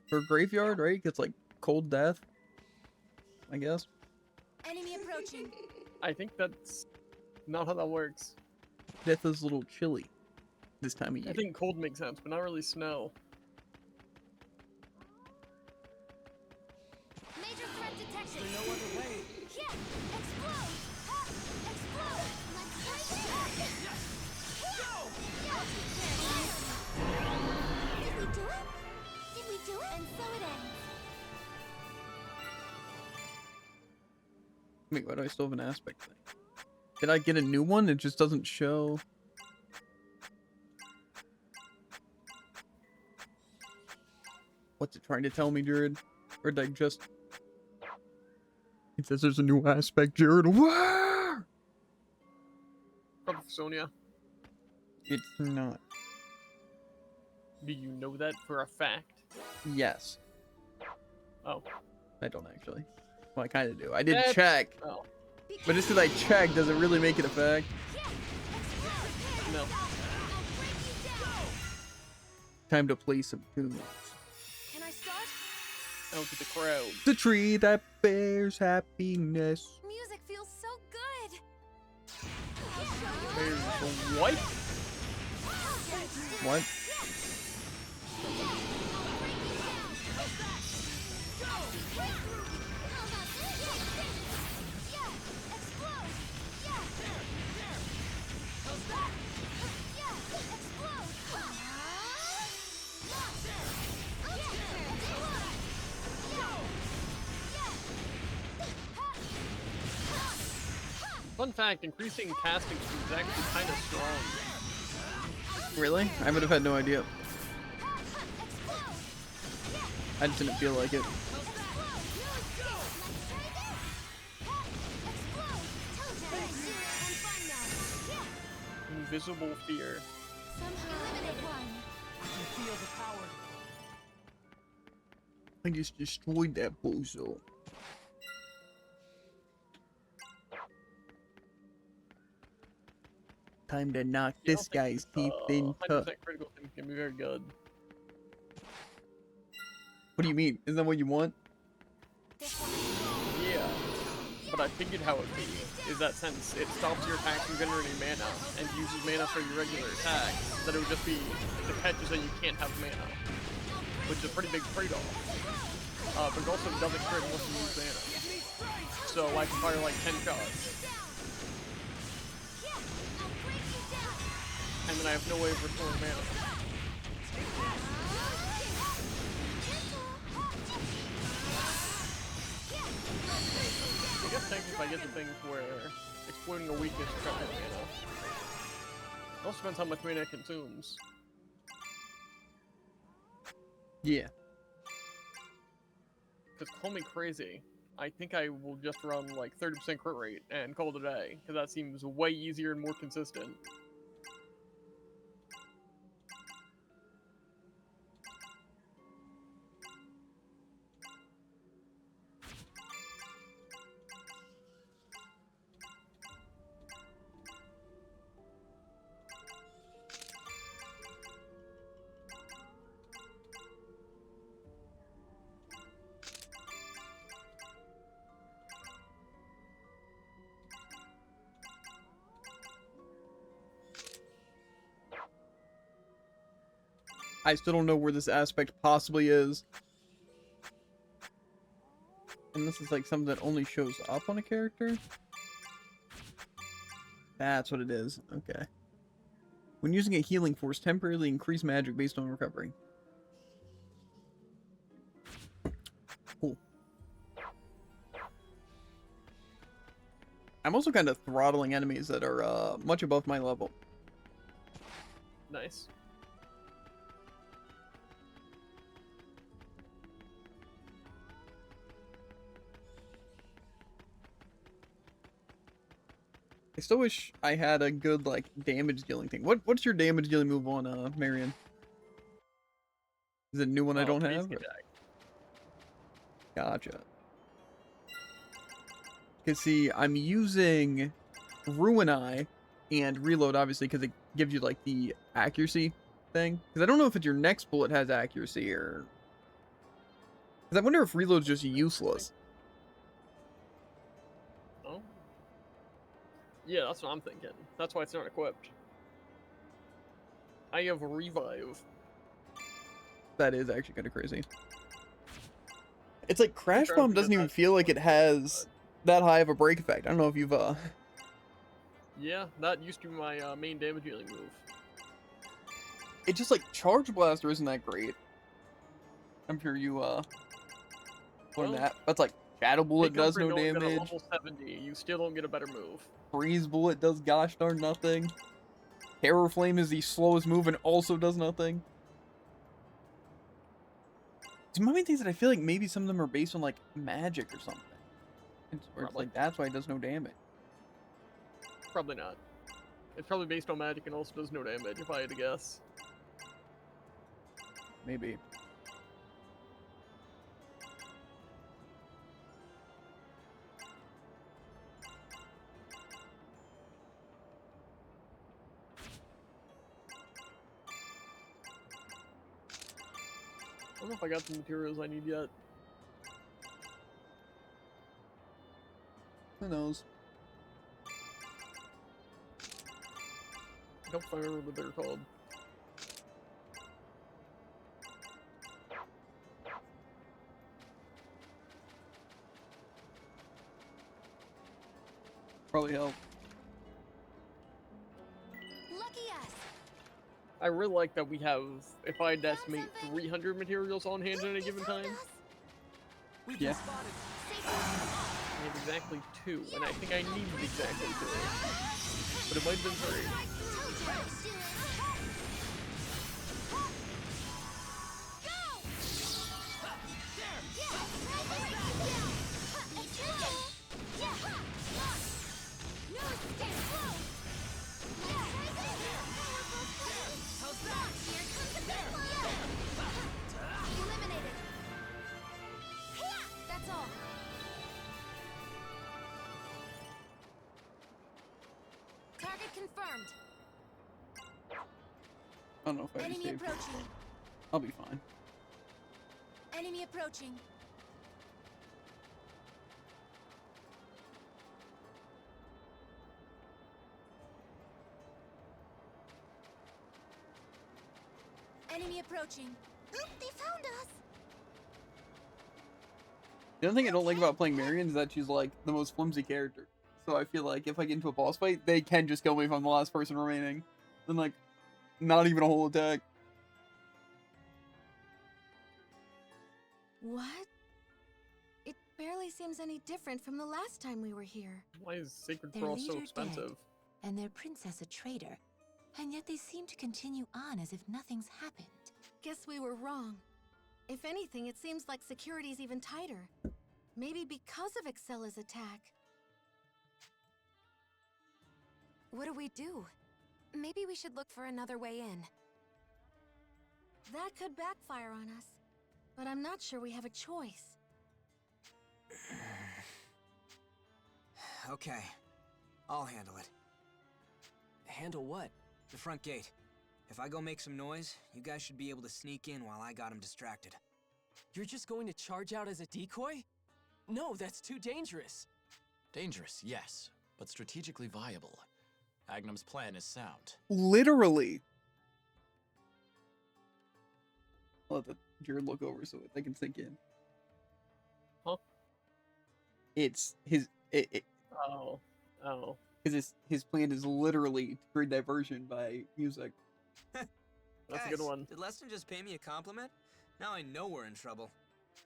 S2: for graveyard, right? It's like cold death, I guess.
S3: Enemy approaching.
S1: I think that's not how that works.
S2: Death is a little chilly this time of year.
S1: I think cold makes sense, but not really snow.
S3: Major threat detected.
S6: There's no other way.
S3: Yeah. Explode. Ha. Explode. Let's fight it. Did we do it? Did we do it? And so it ends.
S2: Wait, why do I still have an aspect thing? Did I get a new one? It just doesn't show. What's it trying to tell me, Jared? Or did I just... It says there's a new aspect, Jared. Where?
S1: Probably for Sonya.
S2: It's not.
S1: Do you know that for a fact?
S2: Yes.
S1: Oh.
S2: I don't actually. Well, I kind of do. I did
S1: That's-
S2: check.
S1: Oh.
S2: But just because I checked, does it really make it a fact?
S1: No.
S2: Time to play some tunes.
S3: Can I start?
S1: Out to the crowd.
S2: The tree that bears happiness.
S3: Music feels so good.
S1: There's a what?
S2: What?
S1: Fun fact, increasing casting speed is actually kind of strong.
S2: Really? I would have had no idea. I just didn't feel like it.
S1: Invisible fear.
S2: I just destroyed that bozo. Time to knock this guy's teeth in.
S1: 100% critical thing can be very good.
S2: What do you mean? Isn't that what you want?
S1: Yeah. But I figured how it would be is that since it stops your attack from generating mana and uses mana for your regular attack, that it would just be the catch is that you can't have mana, which is a pretty big trade-off. But it also doesn't crit unless you use mana. So I can fire like 10 shots. And then I have no way of restoring mana. I guess technically if I get the things where exploiting a weakness is trying to get mana. It also depends how much mana it consumes.
S2: Yeah.
S1: Because call me crazy, I think I will just run like 30% crit rate and call it a day, because that seems way easier and more consistent.
S2: I still don't know where this aspect possibly is. And this is like something that only shows up on a character? That's what it is. Okay. When using a healing force, temporarily increase magic based on recovery. Cool. I'm also kind of throttling enemies that are much above my level.
S1: Nice.
S2: I still wish I had a good, like, damage dealing thing. What's your damage dealing move on, Marion? Is it a new one I don't have? Or? Gotcha. Because, see, I'm using Ruin Eye and Reload, obviously, because it gives you, like, the accuracy thing. Because I don't know if it's your next bullet has accuracy or... Because I wonder if reload's just useless.
S1: Oh. Yeah, that's what I'm thinking. That's why it's not equipped. I have revive.
S2: That is actually kind of crazy. It's like Crash
S1: Sure,
S2: Bomb
S1: because
S2: doesn't even
S1: that's
S2: feel like it
S1: what-
S2: has that high of a break effect. I don't know if you've
S1: Yeah, that used to be my main damage dealing move.
S2: It's just like Charge Blaster isn't that great. I'm sure you learned
S1: Well,
S2: that. That's like Shadow Bullet
S1: Take comfort
S2: does no
S1: knowing that at
S2: damage.
S1: level 70, you still don't get a better move.
S2: Freeze Bullet does gosh darn nothing. Terror Flame is the slowest move and also does nothing. It's one of the things that I feel like maybe some of them are based on like magic or something. Where it's like that's why it does no damage.
S1: Probably not. It's probably based on magic and also does no damage, if I had to guess.
S2: Maybe.
S1: I don't know if I got the materials I need yet.
S2: Who knows?
S1: I don't remember what they're called.
S2: Probably help.
S8: Lucky us.
S1: I really like that we have, if I had to estimate, 300 materials on hand at a given time.
S2: Yeah.
S1: I have exactly 2, and I think I needed exactly 2. But it might have been 3.
S8: That's all. Target confirmed.
S2: I don't know if I
S8: Enemy
S2: just saved.
S8: approaching.
S2: I'll be fine.
S8: Enemy approaching. Enemy approaching. Oop, they found us.
S2: The other thing I don't like about playing Marion is that she's like the most flimsy character. So I feel like if I get into a boss fight, they can just kill me if I'm the last person remaining. Then like, not even a whole attack.
S8: What? It barely seems any different from the last time we were here.
S1: Why is Sacred
S13: Their
S1: Crawl so
S13: leader
S1: expensive?
S13: dead, and their princess a traitor, and yet they seem to continue on as if nothing's happened.
S8: Guess we were wrong. If anything, it seems like security's even tighter. Maybe because of Excella's attack. What do? Maybe we should look for another way in. That could backfire on us, but I'm not sure we have a choice.
S6: Okay, I'll handle it.
S5: Handle what?
S6: The front gate. If I go make some noise, you guys should be able to sneak in while I got him distracted.
S5: You're just going to charge out as a decoy? No, that's too dangerous.
S4: Dangerous, yes, but strategically viable. Agnum's plan is sound.
S2: Literally. I'll let the Jared look over so they can sink in.
S1: Huh?
S2: It's his.
S1: Oh.
S2: Because his plan is literally to create diversion by music.
S1: That's
S6: Guys,
S1: a good one.
S6: Did Leston just pay me a compliment? Now I know we're in trouble.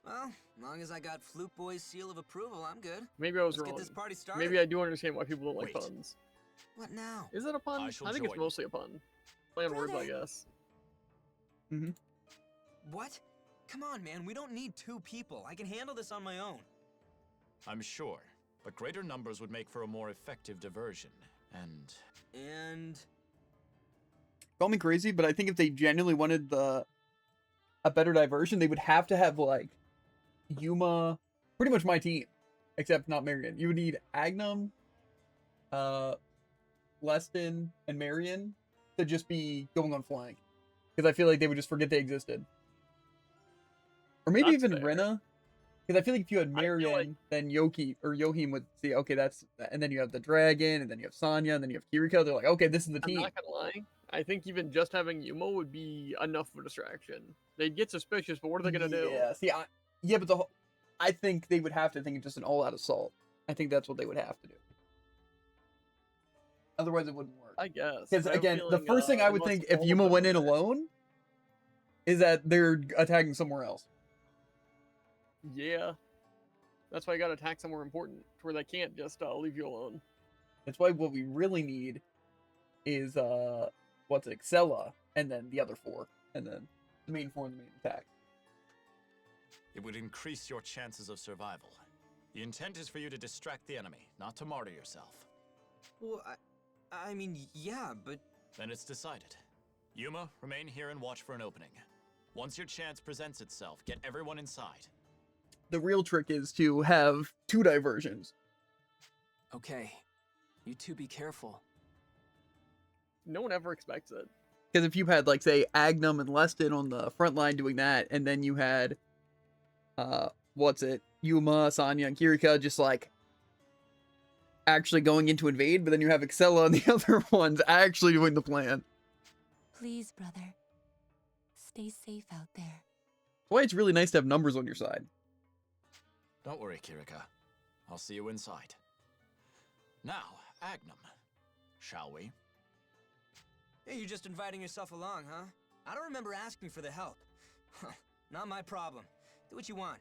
S6: Well, as long as I got Flute Boy's seal of approval, I'm good.
S1: Maybe I was
S6: Let's
S1: wrong.
S6: get this party started.
S1: Maybe I do understand why people don't like
S4: Wait.
S1: puns.
S6: What now?
S1: Is it a pun?
S4: I shall
S1: I think it's
S4: join.
S1: mostly a pun. Play on words, I guess.
S2: Mm-hmm.
S6: What? Come on, man. We don't need 2 people. I can handle this on my own.
S4: I'm sure, but greater numbers would make for a more effective diversion. And
S2: Call me crazy, but I think if they genuinely wanted a better diversion, they would have to have like Yuma, pretty much my team, except not Marion. You would need Agnum, Leston, and Marion to just be going on flank. because I feel like they would just forget they existed. Or maybe
S1: That's
S2: even
S1: fair.
S2: Rena, because I feel like if you had
S1: I feel
S2: Marion,
S1: like-
S2: then Yoki or Yohim would see, okay, that's, and then you have the dragon, and then you have Sanya, and then you have Kiriko. They're like, okay, this is the
S1: I'm
S2: team.
S1: not gonna lie. I think even just having Yuma would be enough of a distraction. They'd get suspicious, but what are they gonna do?
S2: Yeah, see, yeah, but I think they would have to think it's just an all-out assault. I think that's what they would have to do. Otherwise, it wouldn't work.
S1: I guess.
S2: Because
S1: I have a
S2: again, the
S1: feeling,
S2: first thing I
S1: they
S2: would
S1: must
S2: think
S1: have
S2: if
S1: all of
S2: Yuma
S1: them
S2: went in
S1: there.
S2: alone is that they're attacking somewhere else.
S1: Yeah. That's why you gotta attack somewhere important, to where they can't just leave you alone.
S2: That's why what we really need is Excella, and then the other 4, and then the main 4 and the main attack.
S4: It would increase your chances of survival. The intent is for you to distract the enemy, not to martyr yourself.
S6: Well, I mean, yeah, but...
S4: Then it's decided. Yuma, remain here and watch for an opening. Once your chance presents itself, get everyone inside.
S2: The real trick is to have 2 diversions.
S5: Okay. You two be careful.
S1: No one ever expects it.
S2: Because if you had, like, say, Agnum and Leston on the front line doing that, and then you had, Yuma, Sanya, and Kirika just, like, actually going in to invade, but then you have Excella and the other ones actually doing the plan.
S13: Please, brother. Stay safe out there.
S2: That's why it's really nice to have numbers on your side.
S4: Don't worry, Kirika. I'll see you inside. Now, Agnum. Shall we?
S6: Hey, you're just inviting yourself along, huh? I don't remember asking for the help. Not my problem. Do what you want.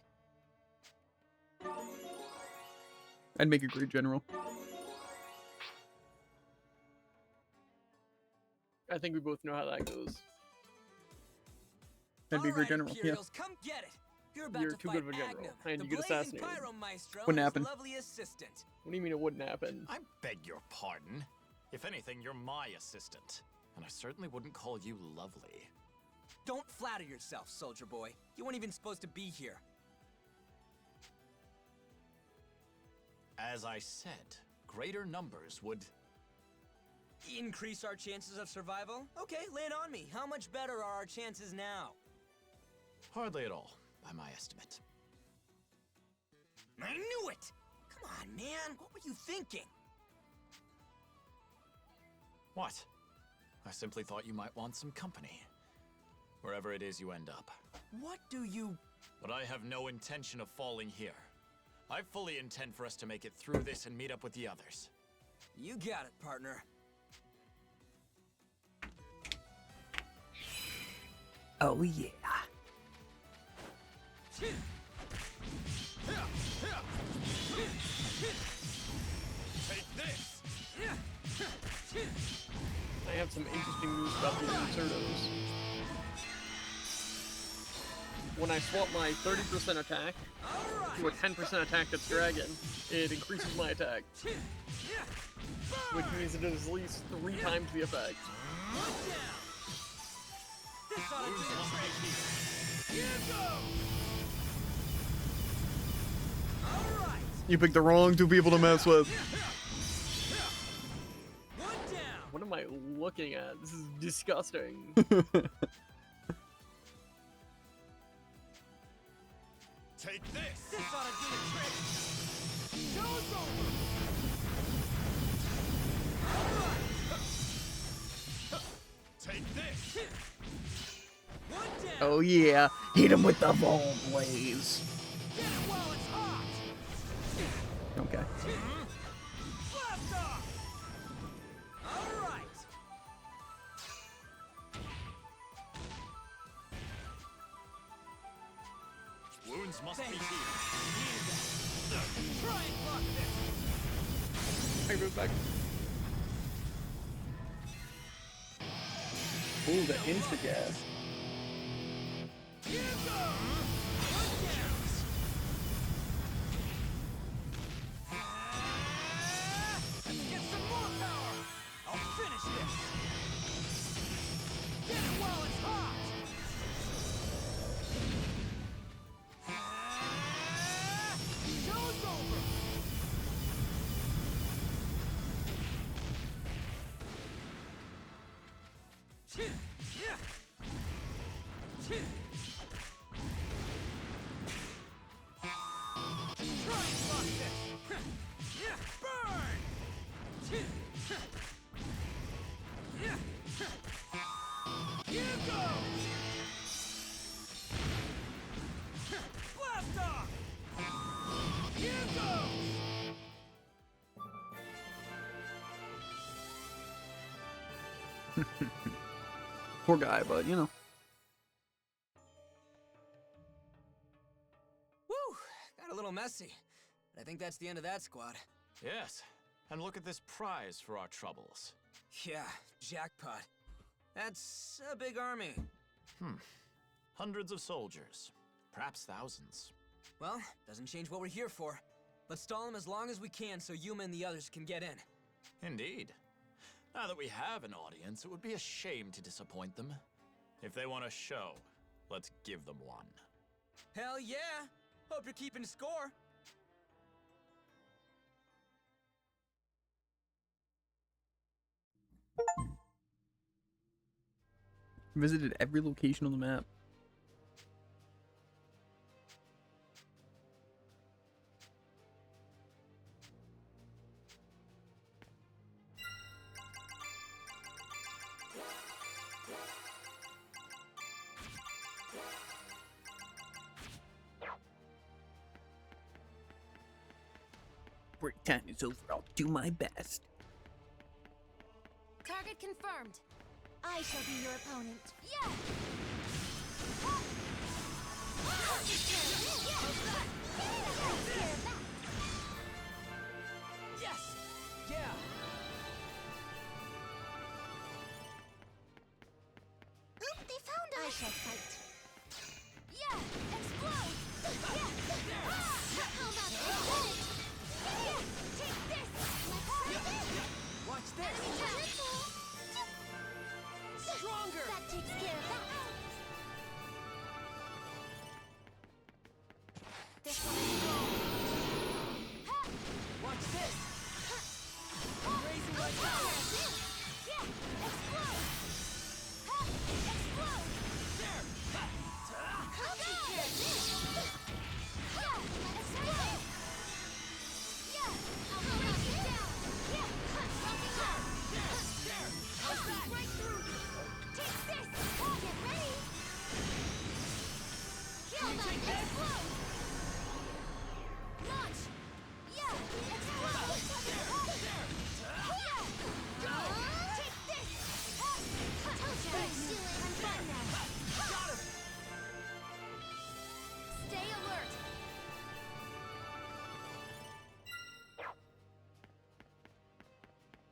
S2: I'd make a great general.
S1: I think we both know how that goes.
S2: That'd be a great general, yeah.
S6: Come get it. You're
S1: You're too good of a general, and you get assassinated.
S2: Wouldn't happen.
S6: Lovely assistant.
S1: What do you mean it wouldn't happen?
S4: I beg your pardon. If anything, you're my assistant. And I certainly wouldn't call you lovely.
S6: Don't flatter yourself, soldier boy. You weren't even supposed to be here.
S4: As I said, greater numbers would...
S6: Increase our chances of survival? Okay, lay it on me. How much better are our chances now?
S4: Hardly at all, by my estimate.
S6: I knew it! Come on, man. What were you thinking?
S4: What? I simply thought you might want some company. Wherever it is you end up.
S6: What do you...
S4: But I have no intention of falling here. I fully intend for us to make it through this and meet up with the others.
S6: You got it, partner.
S5: Oh, yeah.
S4: Take this!
S1: I have some interesting news about these insertos. When I swap my 30% attack to a 10% attack that's dragon, it increases my attack. Which means it is at least 3 times the effect.
S2: You picked the wrong 2 people to mess with.
S1: What am I looking at? This is disgusting.
S4: Take this!
S6: This ought to do the trick! Show's over!
S4: Take this!
S6: One down!
S2: Oh yeah, hit him with the Vol Blaze.
S6: Get it while it's hot!
S2: Okay.
S6: Blast off! All right!
S4: Wounds must be healed.
S6: Try and block this!
S1: I move back.
S2: Ooh, the insta-gas.
S6: Here goes! One down! Let's get some more power! I'll finish this! Get it while it's hot! Show's over! Here goes! Blast off! Here goes!
S2: Poor guy, but you know.
S6: Woo! Got a little messy. But I think that's the end of that squad.
S4: Yes, and look at this prize for our troubles.
S6: Yeah, jackpot. That's a big army.
S4: Hundreds of soldiers, perhaps thousands.
S6: Well, doesn't change what we're here for. Let's stall them as long as we can so Yuma and the others can get in.
S4: Indeed. Now that we have an audience, it would be a shame to disappoint them. If they want a show, let's give them one.
S6: Hell yeah! Hope you're keeping score.
S2: Visited every location on the map. Break time is over. I'll do my best.
S8: Target confirmed. I shall be your opponent. Yeah!
S6: Yes! Yeah!
S8: Oop, they found us! I shall fight. Yeah! Explode! Yeah! How about this? Yeah! Take this!
S6: Watch this!
S8: Stronger! That takes care of that. This one is strong.
S6: Watch this! Raising my power!
S8: Yeah! Explode! Explode!
S6: There!
S8: I'll take care of this! Yeah! Explode! Yeah! I'll break you down! Yeah! Rocking out!
S6: There! How's that?
S8: Right through you! Take this! Get ready! Kill them! Explode! Launch! Yeah! Explode! Yeah! Go! Take this! Told you I'd do it! I'm fine now!
S6: Got him!
S8: Stay alert!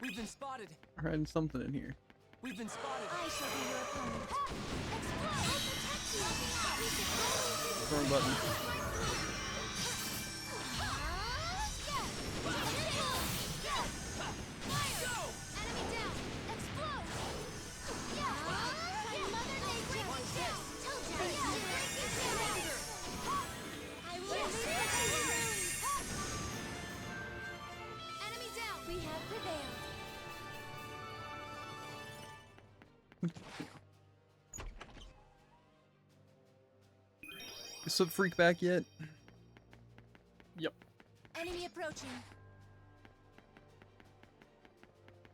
S6: We've been spotted!
S2: I'm hiding something in here.
S6: We've been spotted!
S8: I shall be your opponent. Explode! I'll protect you! We can only
S2: Wrong button.
S8: Enemy down! Explode! Yeah! My mother nature is down! Told you! Yeah! Break you down! I will leave Enemy down! We have prevailed!
S2: Is Sub Freak back yet?
S1: Yep.
S8: Enemy approaching!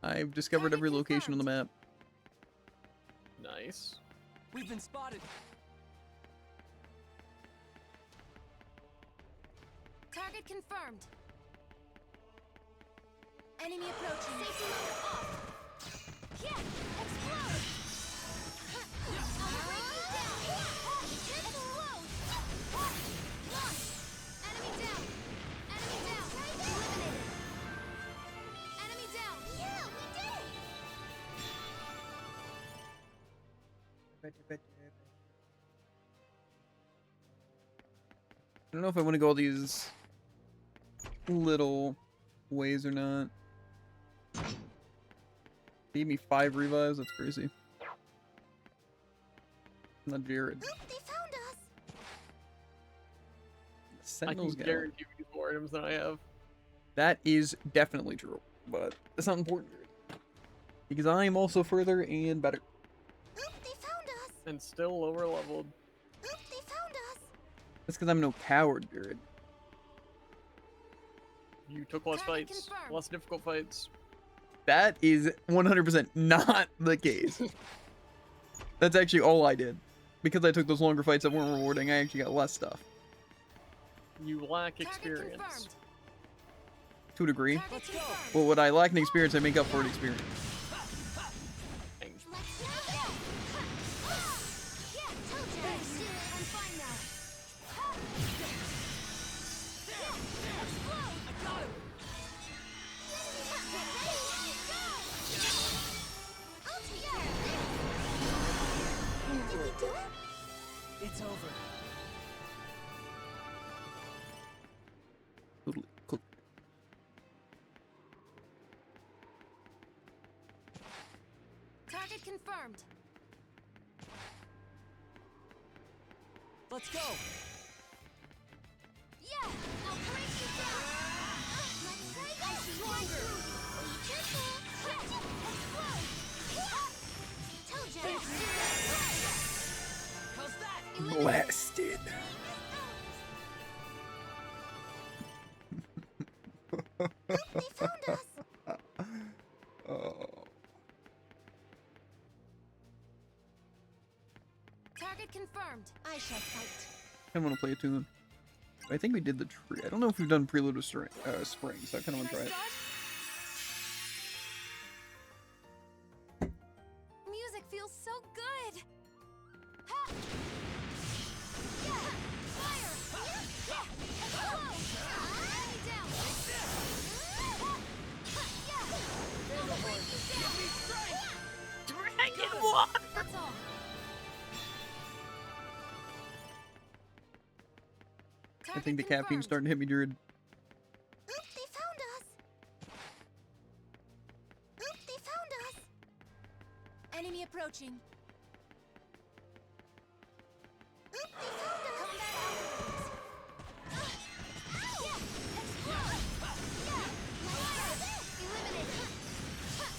S2: I've discovered every location on the map.
S1: Nice.
S6: We've been spotted!
S8: Target confirmed! Enemy approaching! Safety motor off! Yeah! Explode! I'll break you down! Explode! Launch! Enemy down! Enemy down! Eliminated! Enemy down! Yeah, we did it!
S2: I don't know if I want to go all these little ways or not. They gave me 5 revives, that's crazy. Not Jared.
S8: Oop, they found us!
S1: I
S2: Sentinels
S1: can
S2: guy.
S1: guarantee you more items than I have.
S2: That is definitely true, but that's not important. Because I am also further and better.
S8: Oop, they found us!
S1: And still lower leveled.
S8: Oop, they found us!
S2: That's because I'm no coward, Jared.
S1: You took less
S8: Target
S1: fights.
S8: confirmed.
S1: Less difficult fights.
S2: That is 100% not the case. That's actually all I did. Because I took those longer fights that weren't rewarding, I actually got less stuff.
S1: You lack experience.
S2: To a degree. Well, what I lack in experience, I make up for it experience.
S5: It's over.
S2: Totally cool.
S3: Target confirmed.
S5: Let's go.
S3: Yeah, I'll break you down. Let's try this. Stronger. Be careful. Explode. Told ya.
S5: How's that?
S2: Blasted.
S3: They found us.
S2: Oh.
S3: Target confirmed. I shall fight.
S2: I want to play a tune. I think we did the tree. I don't know if we've done Prelude to Spring, so I kind of want to try it.
S3: Music feels so good. Ha! Yeah! Fire! Yeah! Explode! Enemy down! Yeah! I'll break you down!
S2: Dragon walk!
S3: That's all.
S2: I think the caffeine's starting to hit me, Druid.
S3: They found us. They found us. Enemy approaching. They found us. Combat outbreaks. Yeah. Explode. Yeah. Fire. Eliminated.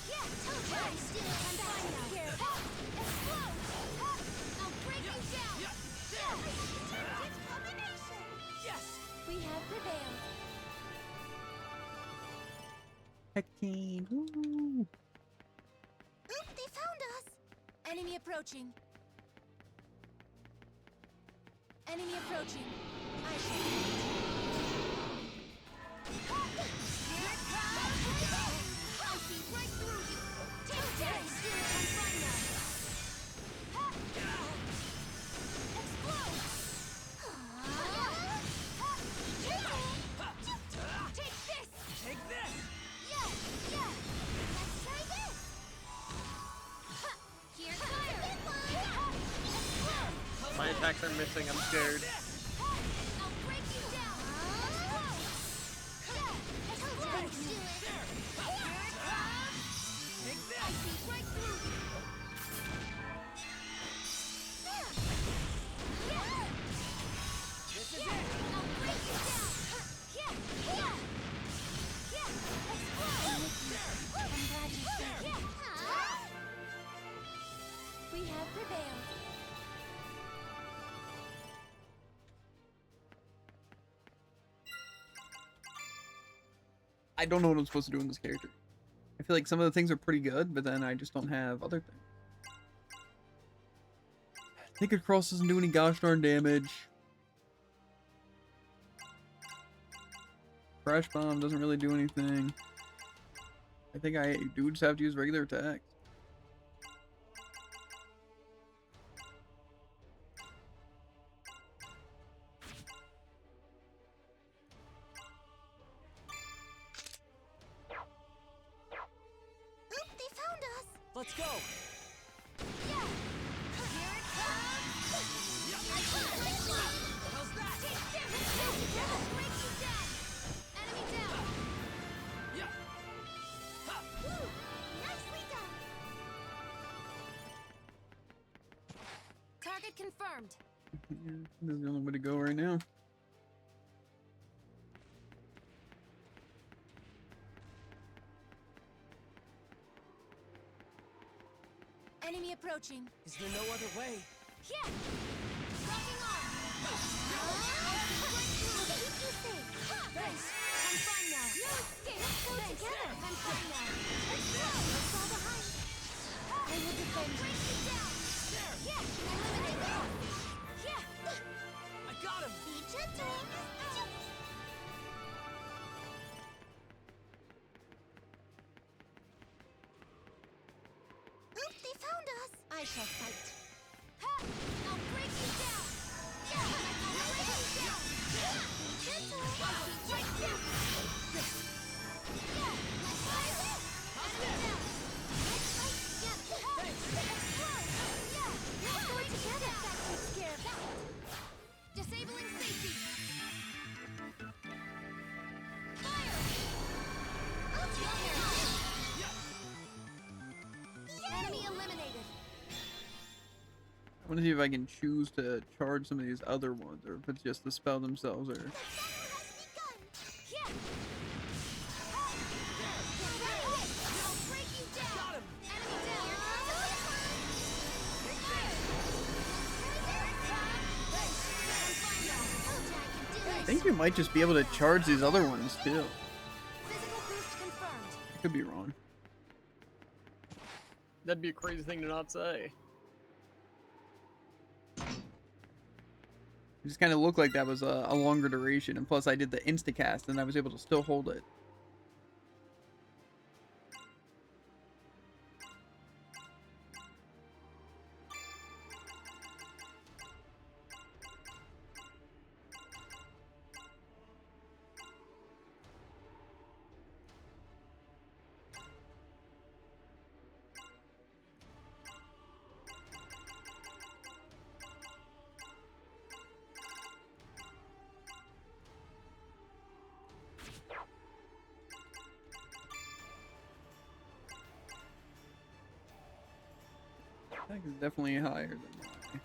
S3: Yeah. Told you. I'm still on fire now. Explode. I'll break you down. Yeah. Detective combination.
S5: Yes.
S3: We have prevailed.
S2: Hectine. Woo.
S3: They found us. Enemy approaching. Enemy approaching. I shall fight. Here it comes. I see right through you. Take this. I'm fine now. Explode. Take this.
S5: Take this.
S3: Yeah. Let's try this. Here's fire. Explode.
S1: My attacks are missing. I'm scared.
S3: I'll break you down. Explode. Do it. Here it comes.
S5: Take
S3: I see right through you.
S5: This is it.
S3: I'll break you down. Yeah. Explode. I'm glad you said it. We have prevailed.
S2: I don't know what I'm supposed to do in this character. I feel like some of the things are pretty good, but then I just don't have other things. Naked Cross doesn't do any gosh darn damage. Crash Bomb doesn't really do anything. I think I do just have to use regular attacks.
S3: They found us.
S5: Let's go.
S3: Yeah. Here it comes.
S5: How's that?
S3: Take this. I'll break you down. Enemy down.
S5: Yeah.
S3: Woo. Nicely done. Target confirmed.
S2: This is the only way to go right now.
S3: Enemy approaching.
S5: Is there no other way?
S3: Yeah. Rocking on. I'll see right through. Keep you safe. Thanks. I'm fine now.
S8: escape. Let's go together. I'm fine now. Let's go. Let's fall behind. I will defend you. Break you down. Yeah. Eliminate them. Yeah.
S6: I got him!
S8: Be gentle. Oop, they found us. I shall fight. Ha! I'll break you down. Yeah. I'll break you down. Yeah. Be gentle. I'll break you down. Yeah. Let's fight. Enemy down. Let's fight together. Explode. Yeah. Let's go together. That takes care of that. Disabling safety. Fire. I'll take care of it. Enemy eliminated.
S2: I want to see if I can choose to charge some of these other ones, or if it's just the spell themselves, or...
S8: Yeah. I'll break you down. Enemy down.
S2: I think you might just be able to charge these other ones, too.
S8: Physical boost confirmed.
S2: Could be wrong.
S1: That'd be a crazy thing to not say.
S2: It just kind of looked like that was a longer duration, and plus I did the instacast, and I was able to still hold it. That is definitely higher than mine.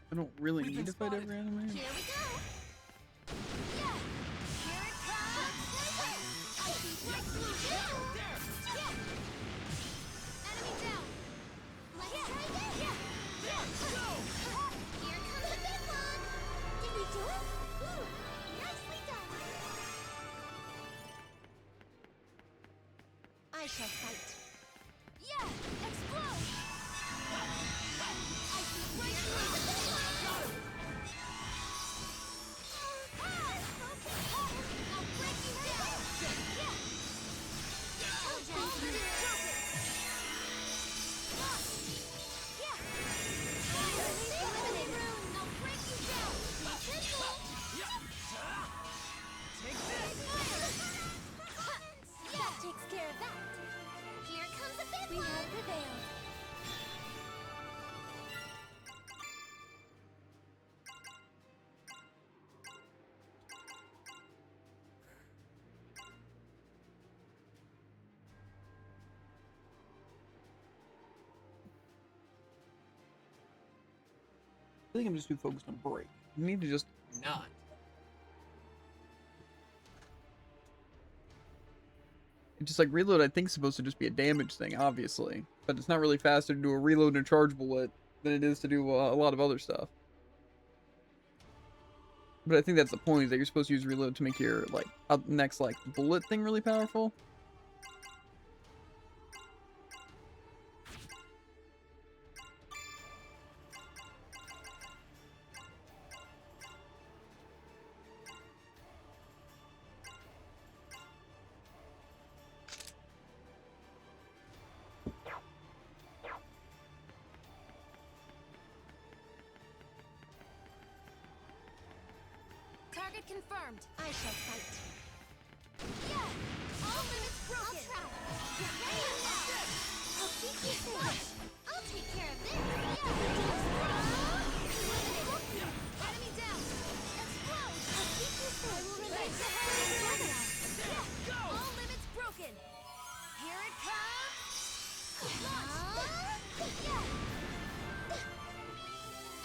S2: I don't really need to fight every enemy.
S8: Here we go. Yeah. Here it comes. I see breakthrough. Yeah. Enemy down. Let's try this. Yeah. Go. Here comes the big one. Did we do it? Ooh, nicely done. I shall fight. Yeah. Explode. I see breakthrough.
S2: I think I'm just too focused on break. You need to just not. It's just like reload, I think, is supposed to just be a damage thing, obviously. But it's not really faster to do a reload and a charge bullet than it is to do a lot of other stuff. But I think that's the point, is that you're supposed to use reload to make your, like, next, like, bullet thing really powerful.
S8: Target confirmed. I shall fight. Yeah! All limits broken! I'll try. Get ready now! I'll I'll take care of this. Enemy down. Explode. I'll keep you safe. I will remain all limits broken. Here it comes.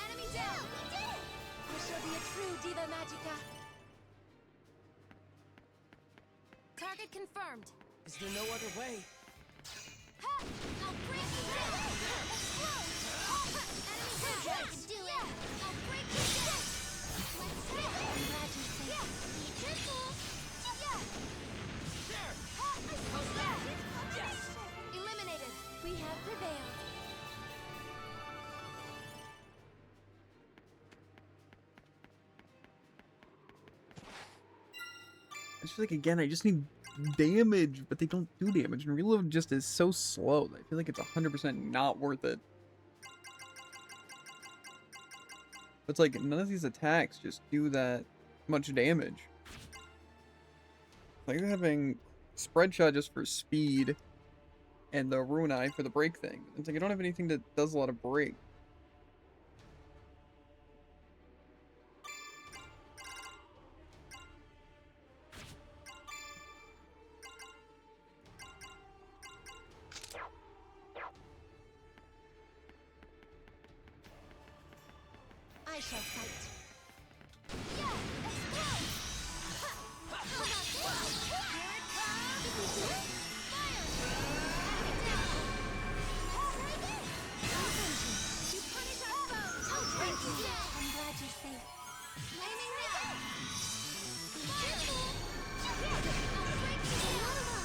S8: Enemy down. We did it. I shall be a true Diva Magica. Target confirmed.
S5: Is there no other way?
S8: Ha! I'll break you down! Explode! Enemy down! I can do it! I'll break you down! Let's go! I'm glad you said. Be careful!
S5: There!
S8: How's that? Yes! Eliminated! We have prevailed.
S2: I just feel like, again, I just need damage, but they don't do damage, and reload just is so slow that I feel like it's 100% not worth it. It's like, none of these attacks just do that much damage. Like having Spread Shot just for speed, and the Ruin Eye for the break thing. It's like, I don't have anything that does a lot of break.
S8: I shall fight. Yeah! Explode! How about this? Here it comes! Fire! Enemy down! Try this! Attention! You punish our foes! I'll break you down! I'm glad you're safe. Aiming now! Be careful! I'll break you down!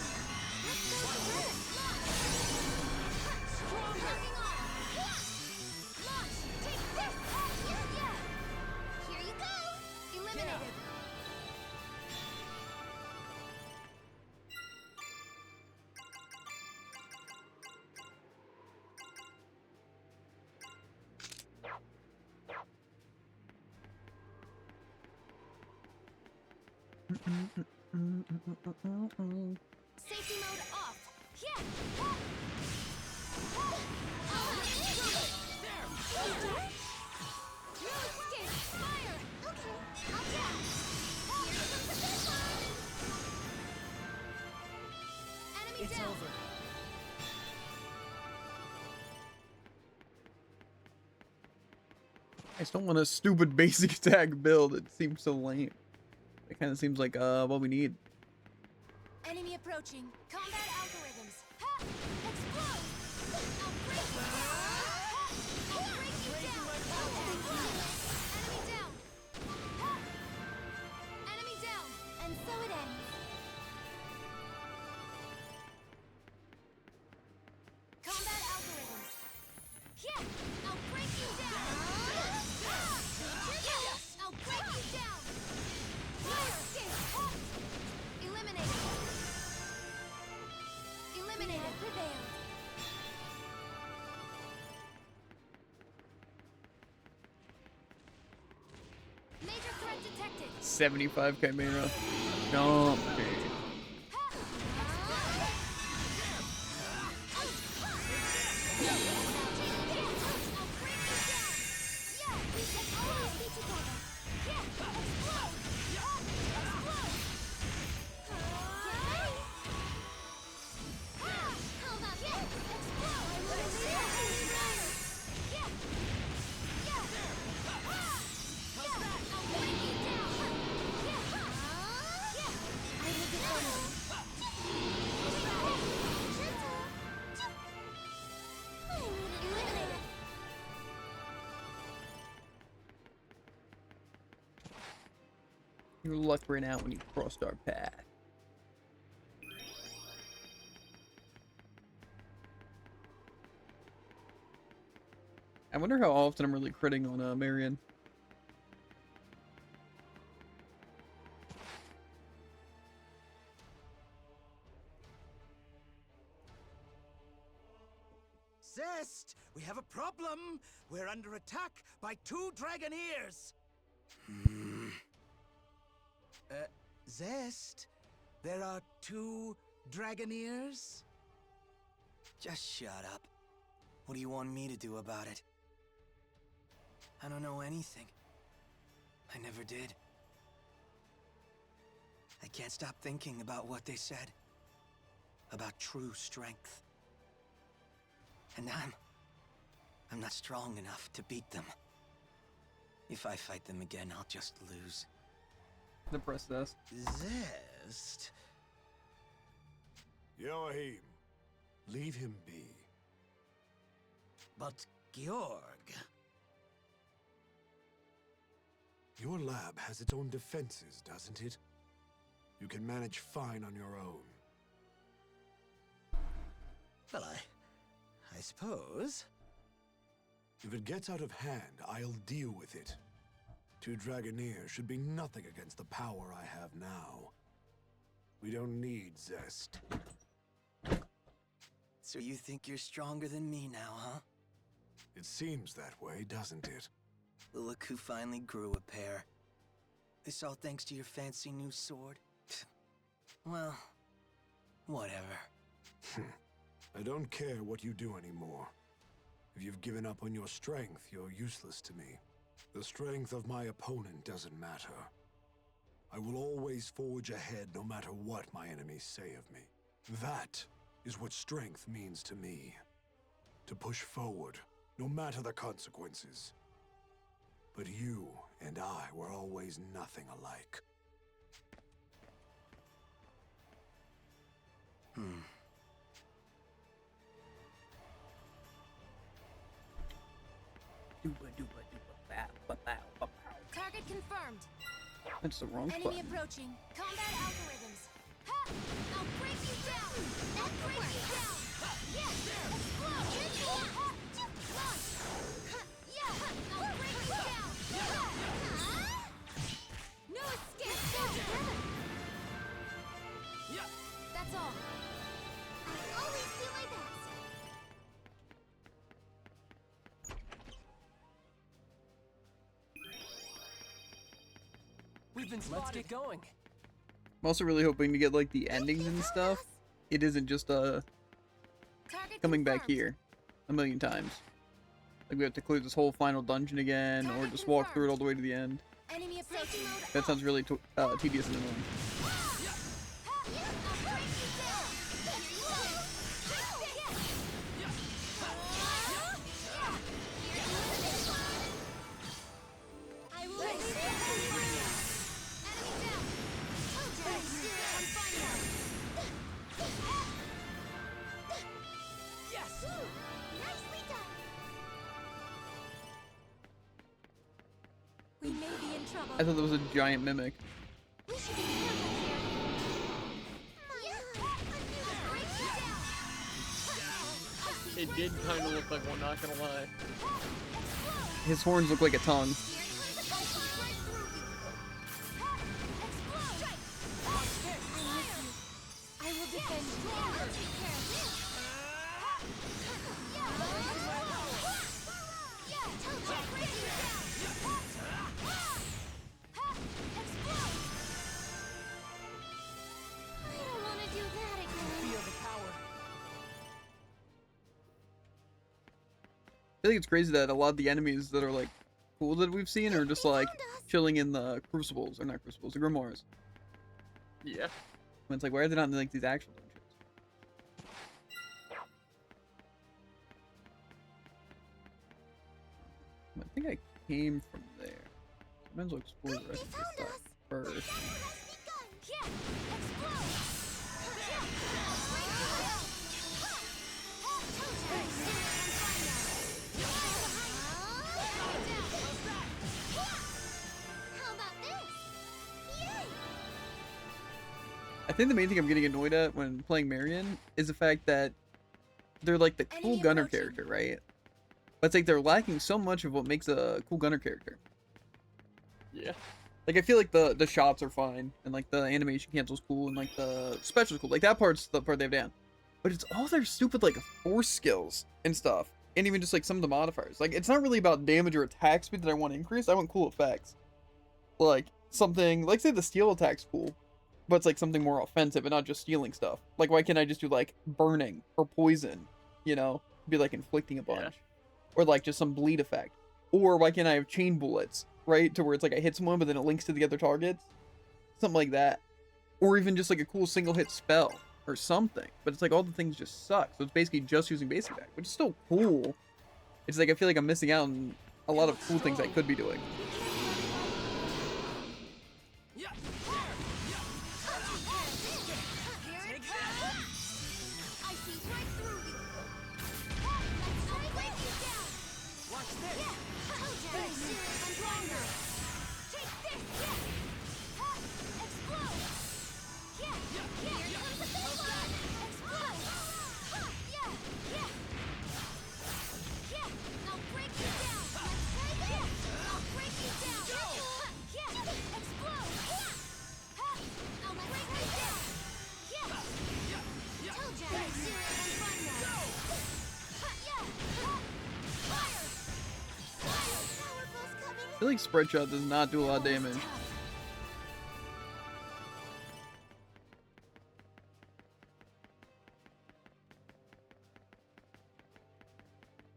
S8: Let's go first! Launch! Strong knocking off! Launch! Take this! Yeah! Here you go! Eliminated! Safety mode off! Yeah! Fire! Okay, I'll down! Here comes the finish line! Enemy
S5: It's
S8: down!
S5: over.
S2: I just don't want a stupid basic attack build. It seems so lame. It kind of seems like what we need.
S8: Enemy approaching. Combat algorithms. Ha! Explode! I'll break you down! I'll break you down! Enemy down! Ha! Enemy down! And so it ends. Combat algorithms. Yeah! I'll break you down! Yes! I'll break you down! Fire! Eliminated! Eliminated! Prevailed! Major threat detected!
S2: 75 Chimera. Jump. Your luck ran out when you crossed our path. I wonder how often I'm really critting on Marion.
S15: Zest! We have a problem! We're under attack by 2 Dragoneers! Zest? There are 2 Dragoneers?
S6: Just shut up. What do you want me to do about it? I don't know anything. I never did. I can't stop thinking about what they said. About true strength. And I'm not strong enough to beat them. If I fight them again, I'll just lose.
S2: The press zest.
S15: Zest?
S10: Yoahim, leave him be.
S15: But Georg...
S10: Your lab has its own defenses, doesn't it? You can manage fine on your own.
S15: Well, I suppose.
S10: If it gets out of hand, I'll deal with it. 2 Dragoneers should be nothing against the power I have now. We don't need Zest.
S6: So you think you're stronger than me now, huh?
S10: It seems that way, doesn't it?
S6: Well, look who finally grew a pair. This all thanks to your fancy new sword? Well, whatever.
S10: I don't care what you do anymore. If you've given up on your strength, you're useless to me. The strength of my opponent doesn't matter. I will always forge ahead no matter what my enemies say of me. That is what strength means to me. To push forward, no matter the consequences. But you and I were always nothing alike.
S8: Target confirmed.
S2: That's the wrong
S8: Enemy
S2: button.
S8: approaching. Combat algorithms. Ha! I'll break you down. I'll break you down. Yes. Explode. Ha! Launch. Ha! Yeah. I'll break you down. Ha! No escape. Go together.
S6: Yeah.
S8: That's all. I'll always do my best.
S5: We've been spotted. Let's get going.
S2: I'm also really hoping to get like the endings and stuff. It isn't just coming back here a million times. Like we have to clear this whole final dungeon again, or just walk through it all the way to the end.
S8: Enemy approaching mode.
S2: That sounds really tedious and annoying.
S8: I will release the enemy down.
S6: Yes!
S8: Nicely done.
S13: We may be in trouble.
S2: I thought that was a giant mimic.
S8: We should be careful here.
S1: It did kind of look like one, not gonna lie.
S2: His horns look like a tongue.
S8: I will defend you. I don't want to do that again.
S5: Feel the power.
S2: I feel like it's crazy that a lot of the enemies that are like cool that we've seen are just like chilling in the crucibles, or not crucibles, the grimoires.
S1: Yeah.
S2: When it's like, why are they not in like these actual dungeons? I think I came from there. Might as well explore the rest of this stuff first. I think the main thing I'm getting annoyed at when playing Marion is the fact that they're like the cool gunner character, right? But it's like they're lacking so much of what makes a cool gunner character.
S1: Yeah.
S2: Like I feel like the shots are fine, and like the animation cancel's cool, and like the special's cool. Like that part's the part they have down. But it's all their stupid like force skills and stuff, and even just like some of the modifiers. Like it's not really about damage or attack speed that I want to increase. I want cool effects. Like something like say the steel attack's cool, but it's like something more offensive and not just stealing stuff. Like why can't I just do like burning or poison You know, be like inflicting a bunch,
S1: Yeah.
S2: or like just some bleed effect, or why can't I have chain bullets, right? To where it's like I hit someone, but then it links to the other targets, something like that, or even just like a cool single hit spell or something. But it's like all the things just suck. So it's basically just using basic attack, which is still cool. It's like I feel like I'm missing out on a lot of cool things I could be doing. I feel like spread shot does not do a lot of damage.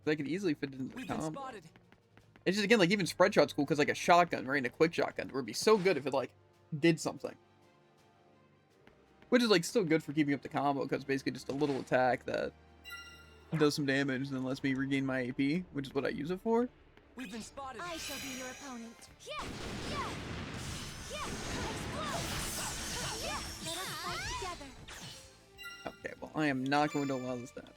S2: I could easily fit it into the combo. It's just, again, like, even spread shot's cool because, like, a shotgun, right? And a quick shotgun would be so good if it, like, did something. Which is, like, still good for keeping up the combo because it's basically just a little attack that does some damage and then lets me regain my AP, which is what I use it for.
S3: We've been spotted. I shall be your opponent. Let us fight together.
S2: Okay, well, I am not going to allow this to happen.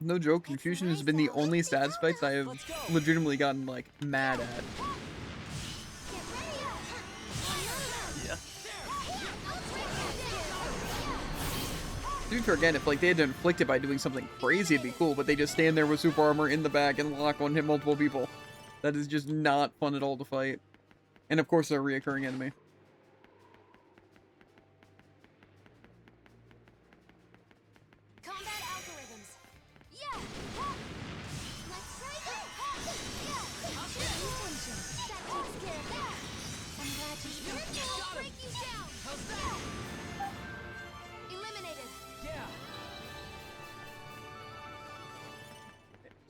S2: No joke, confusion has been the only stat spikes I have legitimately gotten, like, mad at.
S1: Yeah.
S2: To be fair, again, if, like, they had to inflict it by doing something crazy, it'd be cool, but they just stand there with super armor in the back and lock on hit multiple people. That is just not fun at all to fight. And, of course, they're a reoccurring enemy.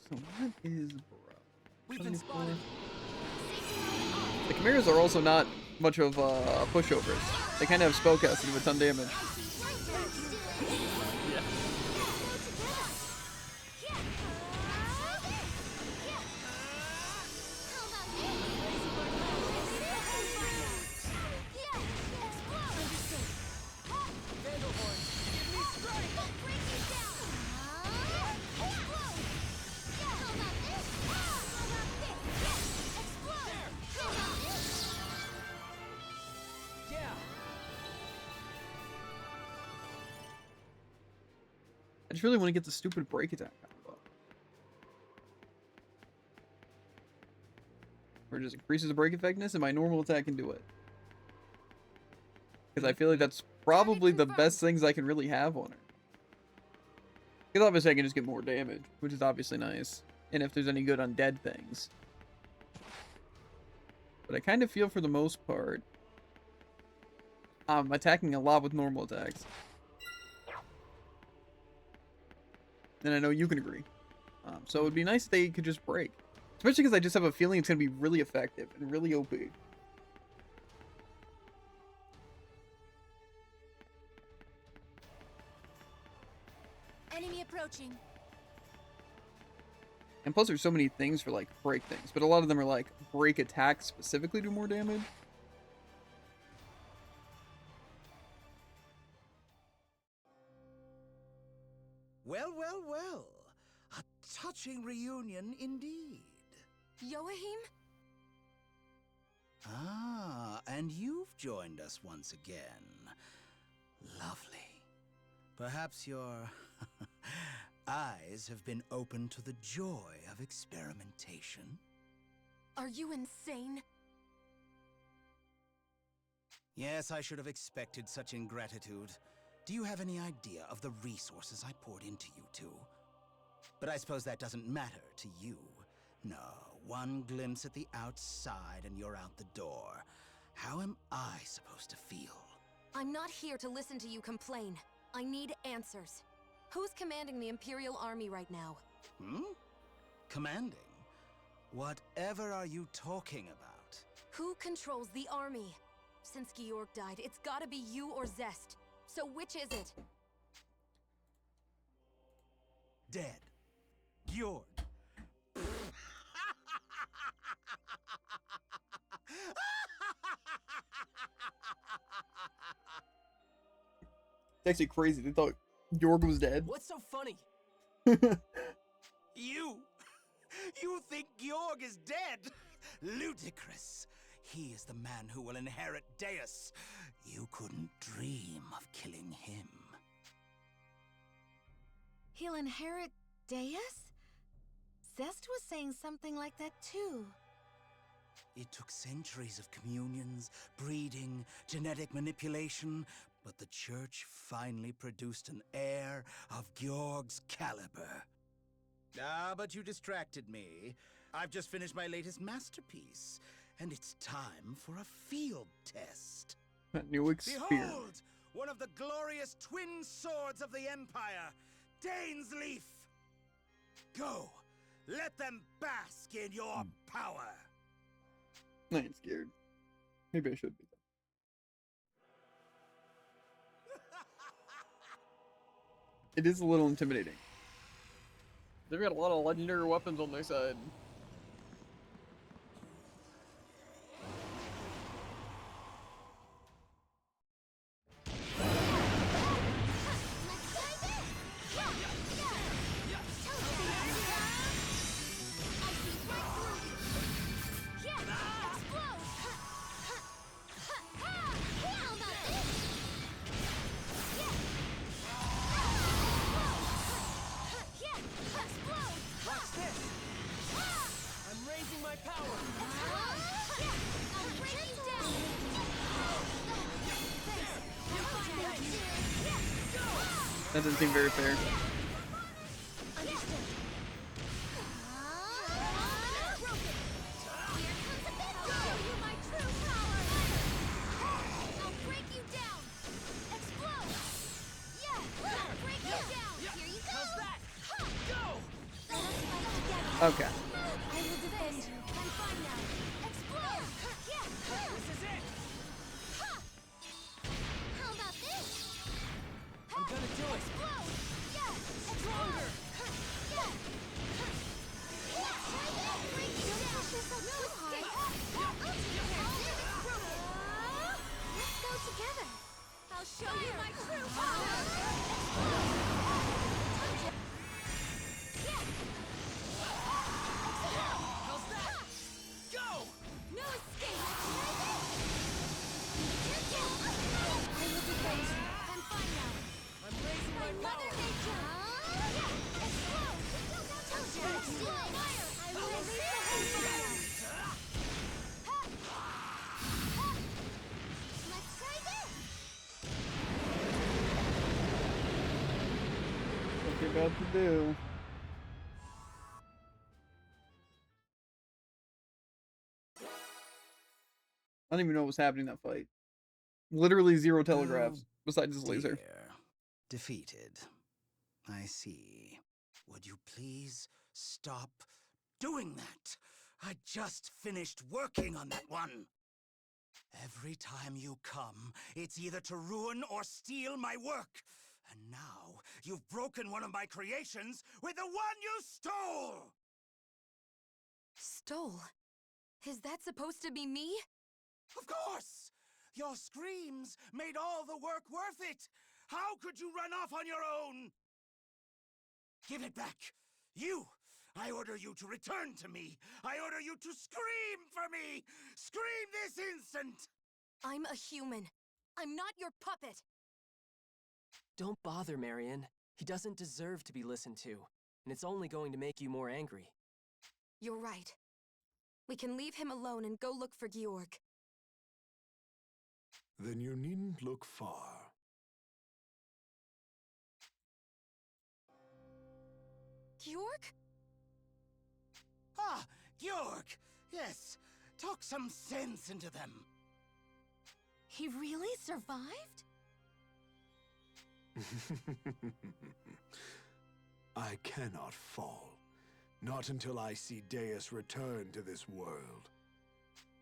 S2: So what is bro?
S5: We've been spotted.
S2: The Chimeras are also not much of pushovers. They kind of have spellcast and do a ton of damage.
S1: Yeah.
S2: I just really want to get the stupid break attack combo. Where it just increases the break effectiveness and my normal attack can do it. Because I feel like that's probably the best things I can really have on her. Because obviously I can just get more damage, which is obviously nice. And if there's any good undead things. But I kind of feel for the most part, I'm attacking a lot with normal attacks. And I know you can agree. So it would be nice if they could just break. Especially because I just have a feeling it's going to be really effective and really OP.
S3: Enemy approaching.
S2: And plus there's so many things for like break things. But a lot of them are like break attacks specifically do more damage.
S15: Well, well, well. A touching reunion indeed.
S3: Joachim?
S15: Ah, and you've joined us once again. Lovely. Perhaps your eyes have been opened to the joy of experimentation?
S8: Are you insane?
S15: Yes, I should have expected such ingratitude. Do you have any idea of the resources I poured into you two? But I suppose that doesn't matter to you. No, one glimpse at the outside and you're out the door. How am I supposed to feel?
S8: I'm not here to listen to you complain. I need answers. Who's commanding the Imperial Army right now?
S15: Commanding? Whatever are you talking about?
S8: Who controls the army? Since Georg died, it's gotta be you or Zest. So which is it?
S15: Dead. Georg.
S2: It's actually crazy. They thought Georg was dead.
S5: What's so funny?
S15: You think Georg is dead? Ludicrous. He is the man who will inherit Deus. You couldn't dream of killing him.
S16: He'll inherit Deus? Zest was saying something like that too.
S15: It took centuries of communions, breeding, genetic manipulation, but the Church finally produced an heir of Georg's caliber. Ah, but you distracted me. I've just finished my latest masterpiece, and it's time for a field test.
S2: A new experiment.
S15: Behold, one of the glorious twin swords of the Empire, Dane's Leaf. Go, let them bask in your power.
S2: I ain't scared. Maybe I should be. It is a little intimidating.
S1: They've got a lot of legendary weapons on their side.
S2: That doesn't seem very fair. Okay.
S3: I will defend you. I'm fine now. Explode! This is it! How about this?
S5: I'm gonna do it.
S3: Explode! Yeah! Stronger! Yeah! Break you down! No escape! Let's go together. I'll show you my true power!
S5: How's that? Go!
S3: No escape! I will defend you. I'm fine now.
S5: I'm raising my
S3: Mother
S5: power.
S3: Nature! Explode! Fire! I will release the whole fire! Let's try this!
S2: What you about to do? I don't even know what was happening in that fight. Literally zero telegraphs besides his laser.
S15: Dear. Defeated. I see. Would you please stop doing that? I just finished working on that one. Every time you come, it's either to ruin or steal my work. And now, you've broken one of my creations with the one you stole!
S8: Stole? Is that supposed to be me?
S15: Of course! Your screams made all the work worth it! How could you run off on your own? Give it back! You! I order you to return to me! I order you to scream for me! Scream this instant!
S8: I'm a human. I'm not your puppet.
S5: Don't bother, Marion. He doesn't deserve to be listened to, and it's only going to make you more angry.
S8: You're right.
S17: We can leave him alone and go look for Georg.
S10: Then you needn't look far.
S17: Georg?
S15: Ah, Georg! Yes, talk some sense into them.
S16: He really survived?
S10: I cannot fall. Not until I see Deus return to this world.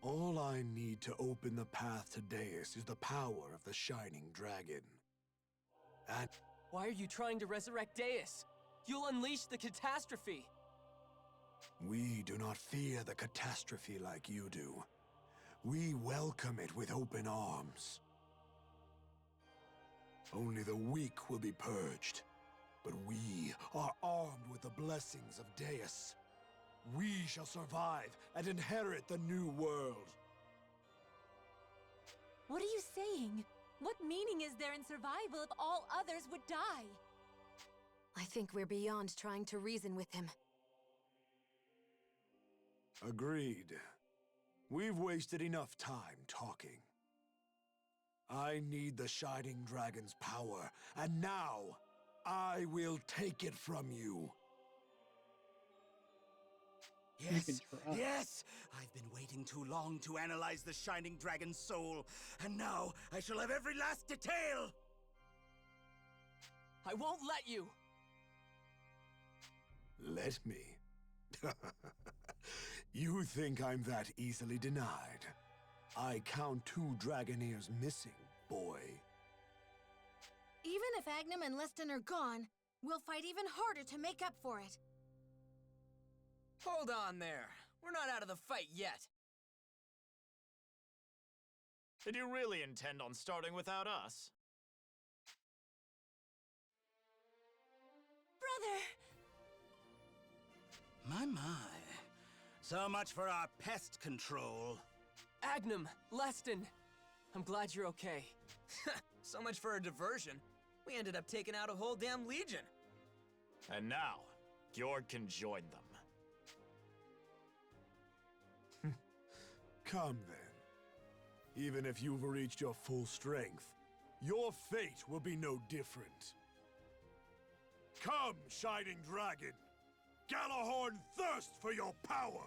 S10: All I need to open the path to Deus is the power of the Shining Dragon. And
S5: Why are you trying to resurrect Deus? You'll unleash the catastrophe!
S10: we do not fear the catastrophe like you do. We welcome it with open arms. Only the weak will be purged, but we are armed with the blessings of Deus. We shall survive and inherit the new world.
S13: What are you saying? What meaning is there in survival if all others would die?
S17: I think we're beyond trying to reason with him.
S10: Agreed. We've wasted enough time talking. I need the Shining Dragon's power, and now I will take it from you.
S15: Yes, yes! I've been waiting too long to analyze the Shining Dragon's soul, and now I shall have every last detail!
S5: I won't let you!
S10: Let me? You think I'm that easily denied? I count 2 Dragoneers missing, boy.
S16: Even if Agnum and Leston are gone, we'll fight even harder to make up for it.
S9: Hold on there. We're not out of the fight yet.
S4: Did you really intend on starting without us?
S13: Brother!
S15: My. So much for our pest control.
S5: Agnum, Leston, I'm glad you're okay.
S9: So much for a diversion. We ended up taking out a whole damn legion.
S4: And now, Georg can join them.
S10: Come then. Even if you've reached your full strength, your fate will be no different. Come, Shining Dragon! Galahorn thirsts for your power!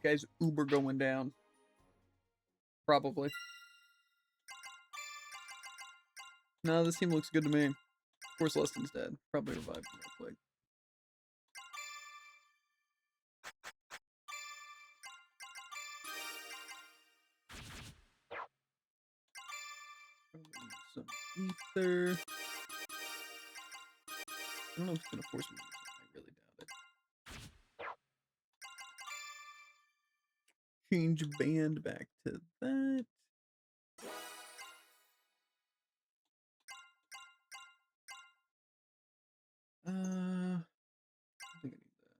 S2: Guys, Uber going down. Probably. No, this team looks good to me. Of course, Leston's dead. Probably revived him real quick. Some ether. I don't know if it's gonna force me to use it. I really doubt it. Change band back to that. I think I need that.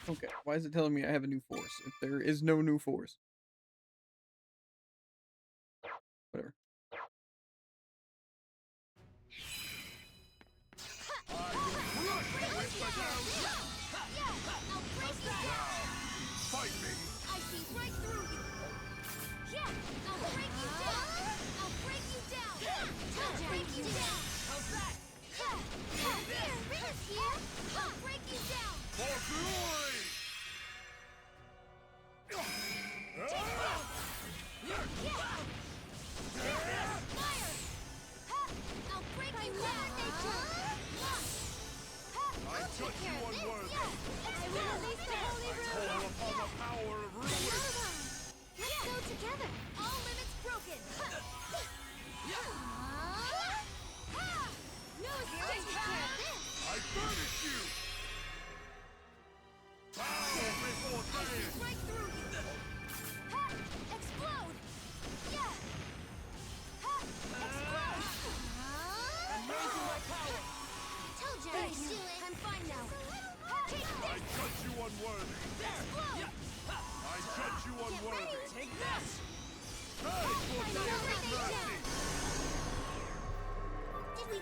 S2: Okay, why is it telling me I have a new force if there is no new force? Whatever.
S10: Fight me!
S8: I see right through you. Yeah, I'll break you down. I'll break you down. I'll break you down.
S9: How's that?
S8: Here, Ringer's here. I'll break you down.
S10: For glory!
S8: Fire! I'll break you down.
S10: I judge you unworthy!
S8: I will release the holy
S10: I call upon the power of ruin!
S8: Let's go together. All limits broken.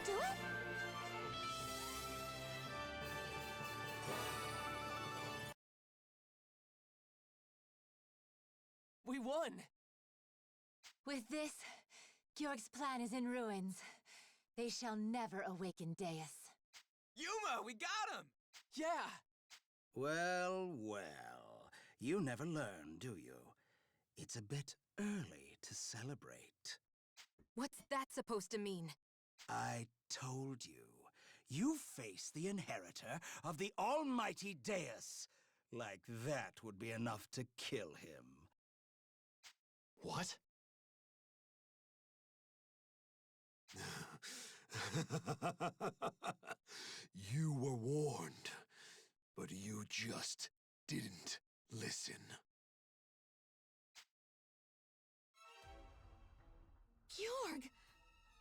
S8: do it?
S5: We won!
S13: With this, Georg's plan is in ruins. They shall never awaken Deus.
S9: Yuma, we got him!
S5: Yeah!
S15: Well, well. You never learn, do you? It's a bit early to celebrate.
S17: What's that supposed to mean?
S15: I told you. You face the inheritor of the almighty Deus. Like that would be enough to kill him.
S4: What?
S10: You were warned, but you just didn't listen.
S16: Georg!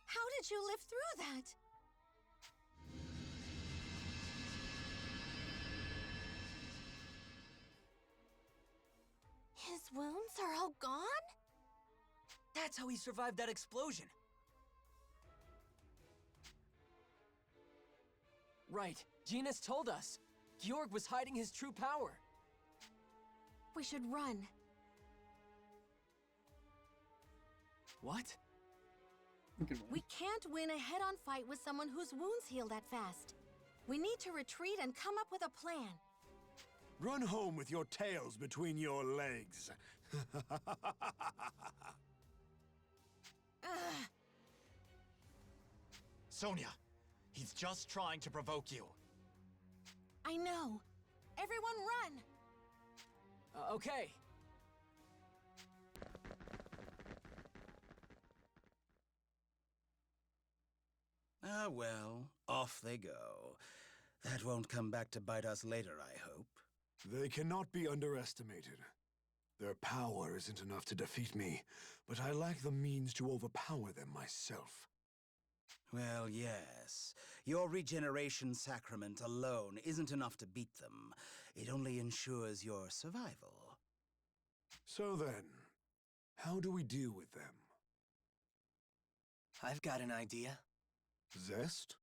S16: How did you live through that?
S8: His wounds are all gone?
S9: That's how he survived that explosion.
S5: Right. Genis told us. Georg was hiding his true power.
S16: We should run.
S5: What?
S16: We can't win a head-on fight with someone whose wounds heal that fast. We need to retreat and come up with a plan.
S10: Run home with your tails between your legs.
S4: Sonia, he's just trying to provoke you.
S16: I know. Everyone run!
S5: Okay.
S15: Ah, well, off they go. That won't come back to bite us later, I hope.
S10: They cannot be underestimated. Their power isn't enough to defeat me, but I lack the means to overpower them myself.
S15: Well, yes. Your regeneration sacrament alone isn't enough to beat them. It only ensures your survival.
S10: So then, how do we deal with them?
S6: I've got an idea.
S10: Zest?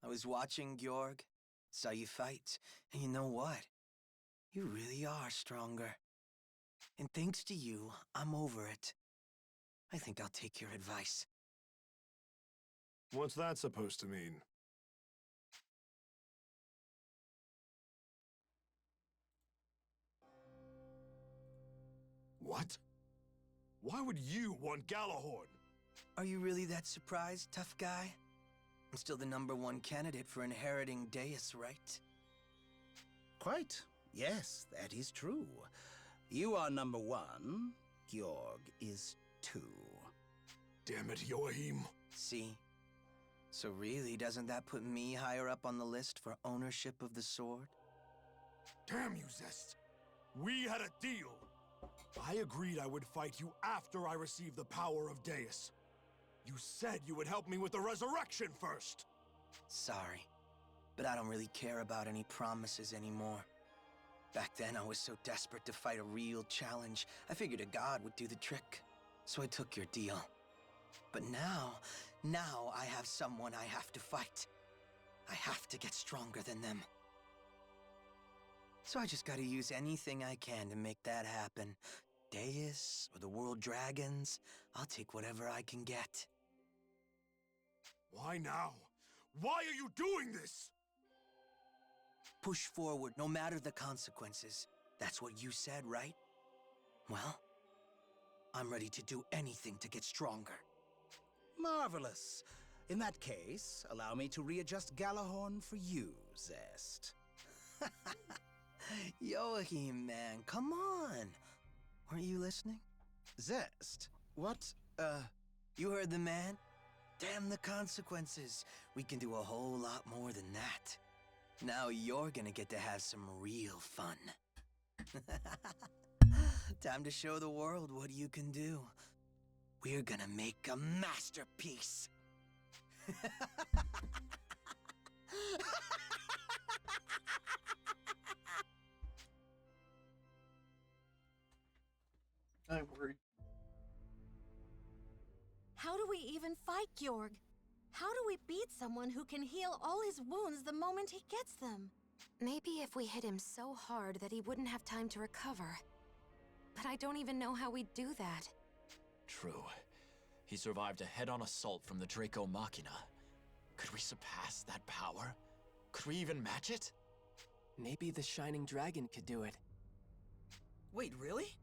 S6: I was watching Georg, saw you fight, and you know what? You really are stronger. And thanks to you, I'm over it. I think I'll take your advice.
S10: What's that supposed to mean? What? Why would you want Galahorn?
S6: Are you really that surprised, tough guy? I'm still the #1 candidate for inheriting Deus, right?
S15: Quite. Yes, that is true. You are #1. Georg is 2.
S10: Damn it, Joachim.
S6: See? So really, doesn't that put me higher up on the list for ownership of the sword?
S10: Damn you, Zest. We had a deal. I agreed I would fight you after I received the power of Deus. You said you would help me with the resurrection first.
S6: Sorry, but I don't really care about any promises anymore. Back then, I was so desperate to fight a real challenge, I figured a god would do the trick. So I took your deal. But now I have someone I have to fight. I have to get stronger than them. So I just gotta use anything I can to make that happen. Deus, or the World Dragons, I'll take whatever I can get.
S10: Why now? Why are you doing this?
S6: Push forward, no matter the consequences. That's what you said, right? Well, I'm ready to do anything to get stronger.
S15: Marvelous. In that case, allow me to readjust Galahorn for you, Zest.
S6: Joachim, man, come on. Weren't you listening?
S15: Zest? What,
S6: You heard the man? Damn the consequences. We can do a whole lot more than that. Now you're gonna get to have some real fun. Time to show the world what you can do. We're gonna make a masterpiece.
S2: I'm worried.
S16: How do we even even fight Georg? How do we beat someone who can heal all his wounds the moment he gets them?
S17: Maybe if we hit him so hard that he wouldn't have time to recover. But I don't even know how we'd do that.
S4: True. He survived a head-on assault from the Draco Machina. Could we surpass that power? Could we even match it?
S5: Maybe the Shining Dragon could do it.
S9: Wait, really?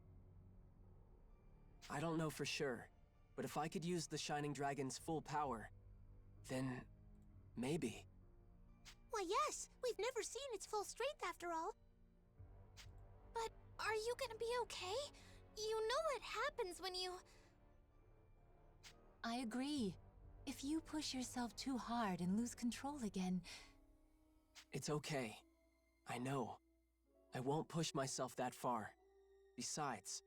S5: I don't know for sure, but if I could use the Shining Dragon's full power, then maybe.
S8: Why, yes, we've never seen its full strength after all. But are you gonna be okay? You know what happens when you...
S13: I agree. If you push yourself too hard and lose control again...
S5: It's okay. I know. I won't push myself that far. Besides,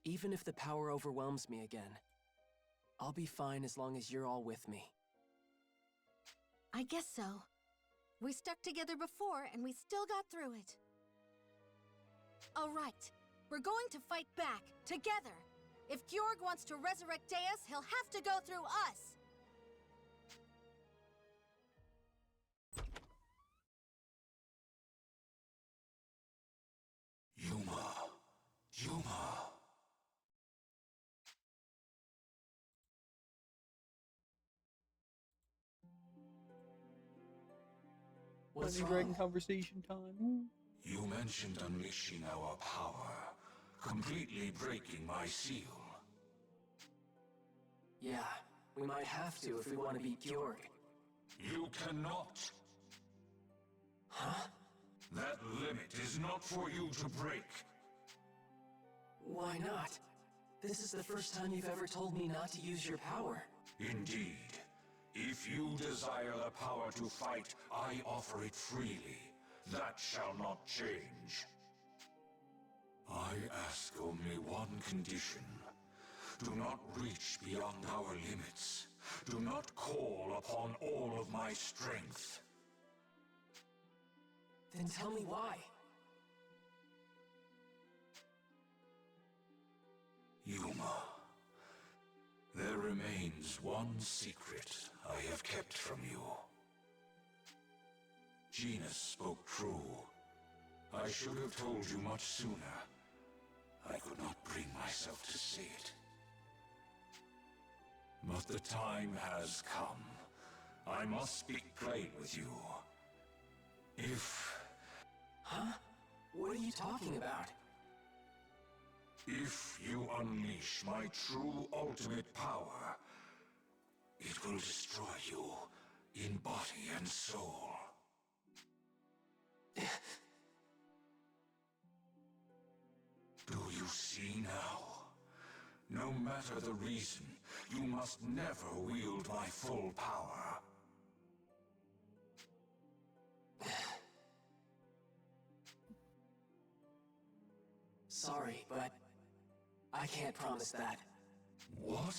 S5: even if the power overwhelms me again, I'll be fine as long as you're all with me.
S16: I guess so. We stuck together before, and we still got through it. All right, we're going to fight back, together. If Georg wants to resurrect Deus, he'll have to go through us.
S10: Yuma.
S5: What's
S2: Funny
S5: wrong?
S2: dragon conversation time.
S10: You mentioned unleashing our power, completely breaking my seal.
S5: Yeah, we might have to if we want to beat Georg.
S10: You cannot.
S5: Huh?
S10: That limit is not for you to break.
S5: Why not? This is the first time you've ever told me not to use your power.
S10: Indeed. If you desire the power to fight, I offer it freely. That shall not change. I ask only one condition. Do not reach beyond our limits. Do not call upon all of my strength.
S5: Then tell me why.
S10: Yuma, there remains one secret I have kept from you. Genus spoke true. I should have told you much sooner. I could not bring myself to say it. But the time has come. I must speak plain with you.
S5: Huh? What are you talking about?
S10: If you unleash my true ultimate power, it will destroy you in body and soul. Do you see now? No matter the reason, you must never wield my full power.
S5: Sorry, but I can't promise that.
S10: What?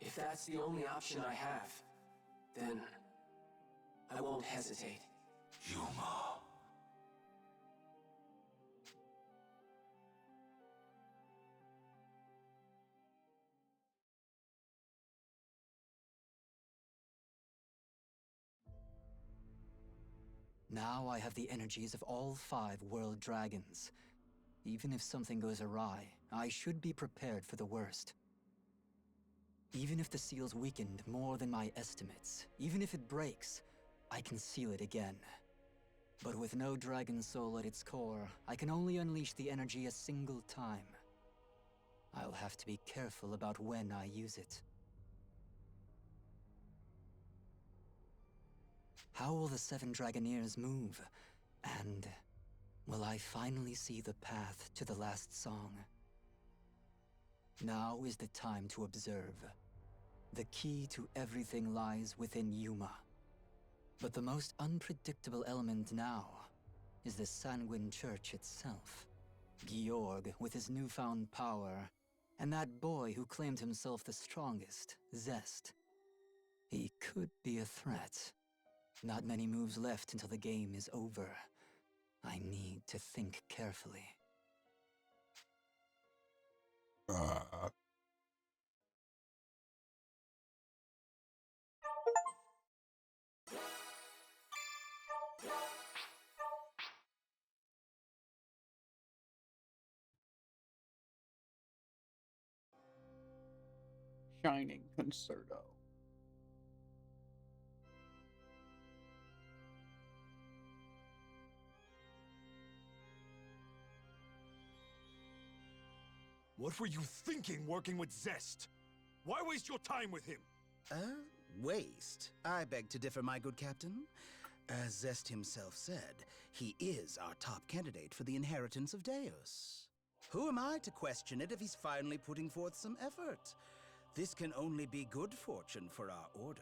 S5: If that's the only option I have, then I won't hesitate.
S10: Yuma.
S7: Now I have the energies of all 5 world dragons. Even if something goes awry, I should be prepared for the worst. Even if the seal's weakened more than my estimates, even if it breaks, I can seal it again. But with no dragon soul at its core, I can only unleash the energy a single time. I'll have to be careful about when I use it. How will the 7 Dragoneers move? And will I finally see the path to the last song? Now is the time to observe. The key to everything lies within Yuma. But the most unpredictable element now is the Sanguine Church itself. Georg, with his newfound power, and that boy who claimed himself the strongest, Zest. He could be a threat. Not many moves left until the game is over. I need to think carefully.
S2: Shining Concerto.
S10: What were you thinking working with Zest? Why waste your time with him?
S15: Waste? I beg to differ, my good captain. As Zest himself said, he is our top candidate for the inheritance of Deus. Who am I to question it if he's finally putting forth some effort? This can only be good fortune for our order.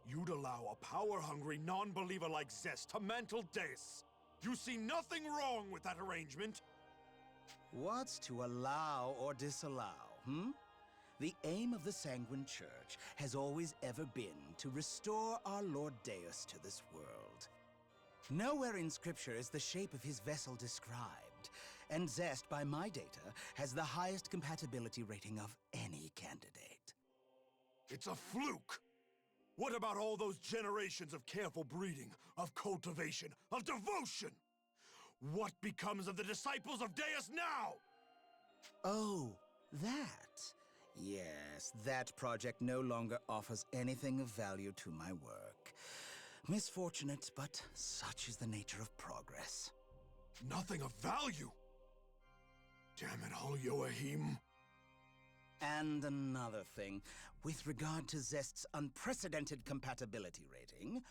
S10: You'd allow a power-hungry non-believer like Zest to mantle Deus. You see nothing wrong with that arrangement.
S15: What's to allow or disallow, The aim of the Sanguine Church has always ever been to restore our Lord Deus to this world. Nowhere in Scripture is the shape of his vessel described, and Zest, by my data, has the highest compatibility rating of any candidate.
S10: It's a fluke! What about all those generations of careful breeding, of cultivation, of devotion? What becomes of the disciples of Deus now?
S15: Oh, that. Yes, that project no longer offers anything of value to my work. Misfortunate, but such is the nature of progress.
S10: Nothing of value? Damn it all, Joachim.
S15: And another thing, with regard to Zest's unprecedented compatibility rating,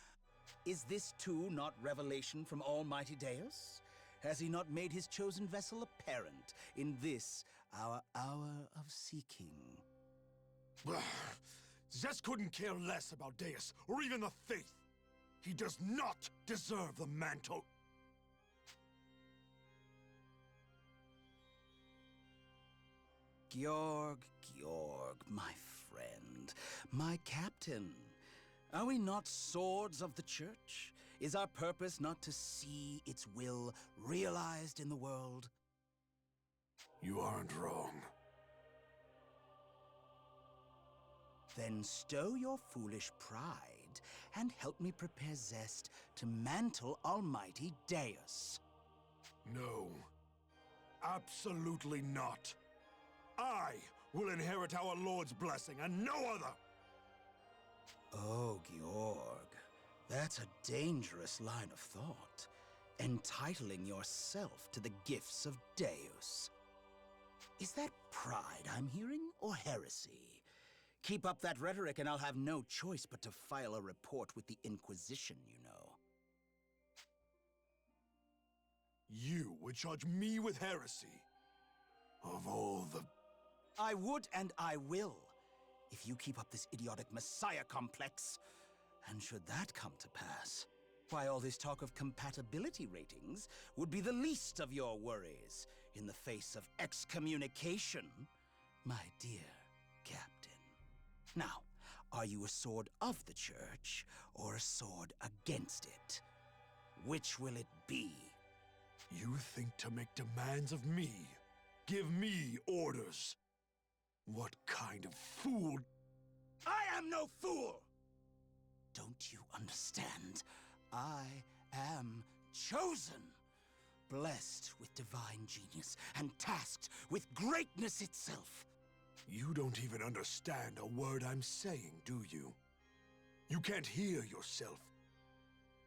S15: is this too not revelation from Almighty Deus? Has he not made his chosen vessel apparent in this, our hour of seeking?
S10: Zest couldn't care less about Deus, or even the faith. He does not deserve the mantle.
S15: Georg, my friend, my captain. Are we not swords of the Church? Is our purpose not to see its will realized in the world?
S10: You aren't wrong.
S15: Then stow your foolish pride and help me prepare Zest to mantle Almighty Deus.
S10: No. Absolutely not. I will inherit our Lord's blessing and no other!
S15: Oh, Georg, that's a dangerous line of thought. Entitling yourself to the gifts of Deus. Is that pride I'm hearing, or heresy? Keep up that rhetoric and I'll have no choice but to file a report with the Inquisition, you know.
S10: You would charge me with heresy? Of all the...
S15: I would and I will, if you keep up this idiotic messiah complex. And should that come to pass, why all this talk of compatibility ratings would be the least of your worries in the face of excommunication, my dear Captain. Now, are you a sword of the Church or a sword against it? Which will it be?
S10: You think to make demands of me? Give me orders? What kind of fool?
S15: I am no fool! Don't you understand? I am chosen, blessed with divine genius, and tasked with greatness itself.
S10: You don't even understand a word I'm saying, do you? You can't hear yourself.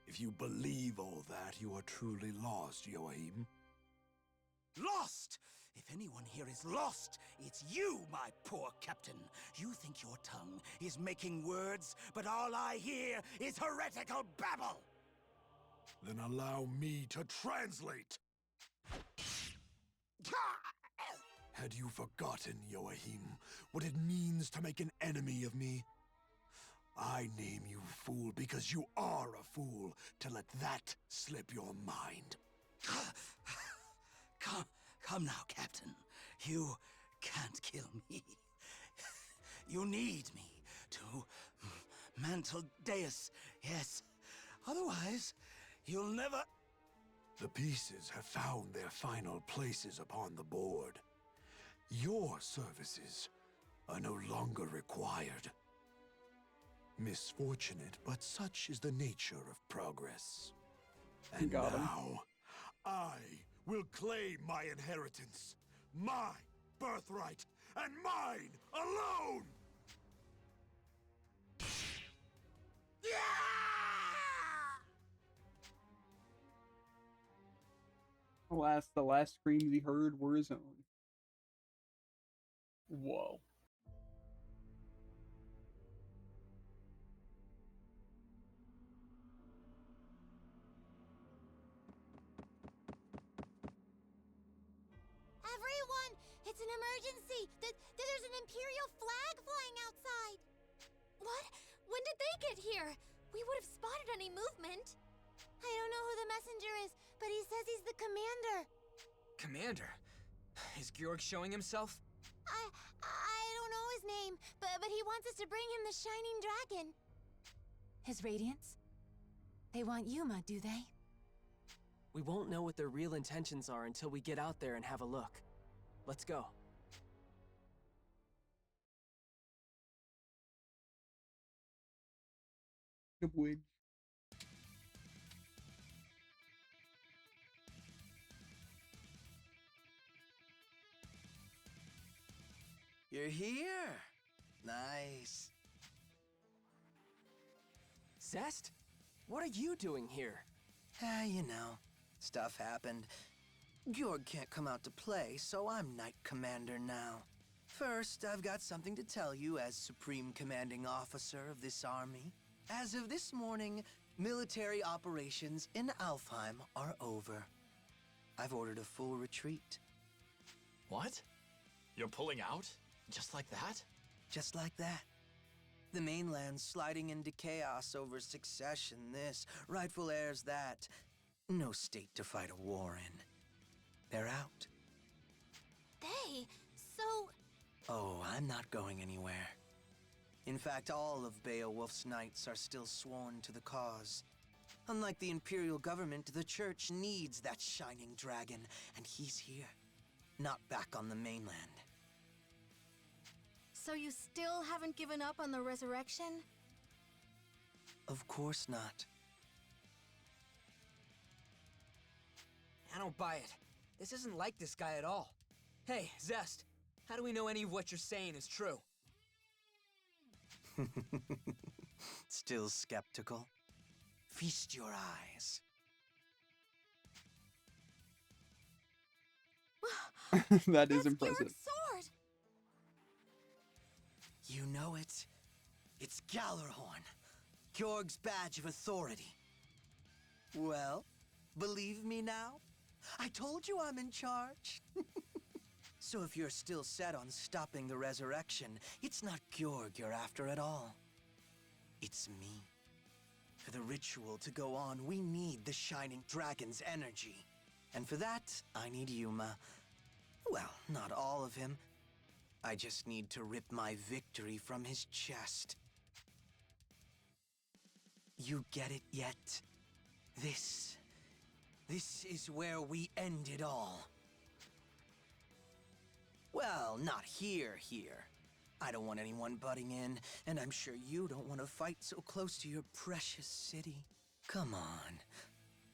S10: If you believe all that, you are truly lost, Joachim.
S15: Lost! If anyone here is lost, it's you, my poor captain. You think your tongue is making words, but all I hear is heretical babble.
S10: Then allow me to translate. Had you forgotten, Joachim, what it means to make an enemy of me? I name you fool because you are a fool to let that slip your mind.
S15: Come now, Captain. You can't kill me. You need me to mantle Deus, yes. Otherwise, you'll never...
S10: The pieces have found their final places upon the board. Your services are no longer required. Misfortunate, but such is the nature of progress. And now, I will claim my inheritance, my birthright, and mine alone!
S2: Alas, the last screams he heard were his own.
S1: Whoa.
S8: Everyone, it's an emergency. There's an Imperial flag flying outside. What? When did they get here? We would have spotted any movement. I don't know who the messenger is, but he says he's the commander.
S9: Commander? Is Georg showing himself?
S8: I don't know his name, but he wants us to bring him the Shining Dragon.
S13: His Radiance? They want Yuma, do they?
S5: We won't know what their real intentions are until we get out there and have a look. Let's go.
S2: The witch.
S6: You're here. Nice.
S5: Zest? What are you doing here?
S6: You know, stuff happened. Georg can't come out to play, so I'm Knight Commander now. First, I've got something to tell you as Supreme Commanding Officer of this army. As of this morning, military operations in Alfheim are over. I've ordered a full retreat.
S4: What? You're pulling out? Just like that?
S6: Just like that. The mainland's sliding into chaos over succession this, rightful heirs that. No state to fight a war in. They're out.
S8: They? So...
S6: Oh, I'm not going anywhere. In fact, all of Beowulf's knights are still sworn to the cause. Unlike the Imperial government, the Church needs that shining dragon, and he's here. Not back on the mainland.
S16: So you still haven't given up on the resurrection?
S6: Of course not.
S9: I don't buy it. This isn't like this guy at all. Hey, Zest, how do we know any of what you're saying is true?
S6: Still skeptical? Feast your eyes.
S2: That is impressive.
S16: Sword!
S6: You know it. It's Gallarhorn, Georg's badge of authority. Well, believe me now? I told you I'm in charge. So if you're still set on stopping the resurrection, it's not Georg you're after at all. It's me. For the ritual to go on, we need the Shining Dragon's energy. And for that, I need Yuma. Well, not all of him. I just need to rip my victory from his chest. You get it yet? This is where we end it all. Well, not here. I don't want anyone butting in, and I'm sure you don't want to fight so close to your precious city. Come on.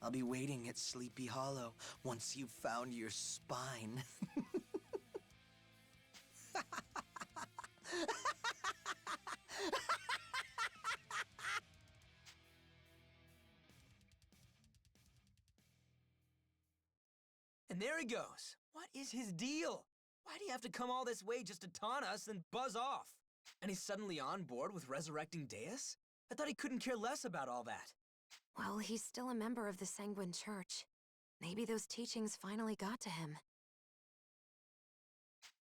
S6: I'll be waiting at Sleepy Hollow once you've found your spine.
S9: And there he goes. What is his deal? Why do you have to come all this way just to taunt us and buzz off? And he's suddenly on board with resurrecting Deus? I thought he couldn't care less about all that.
S17: Well, he's still a member of the Sanguine Church. Maybe those teachings finally got to him.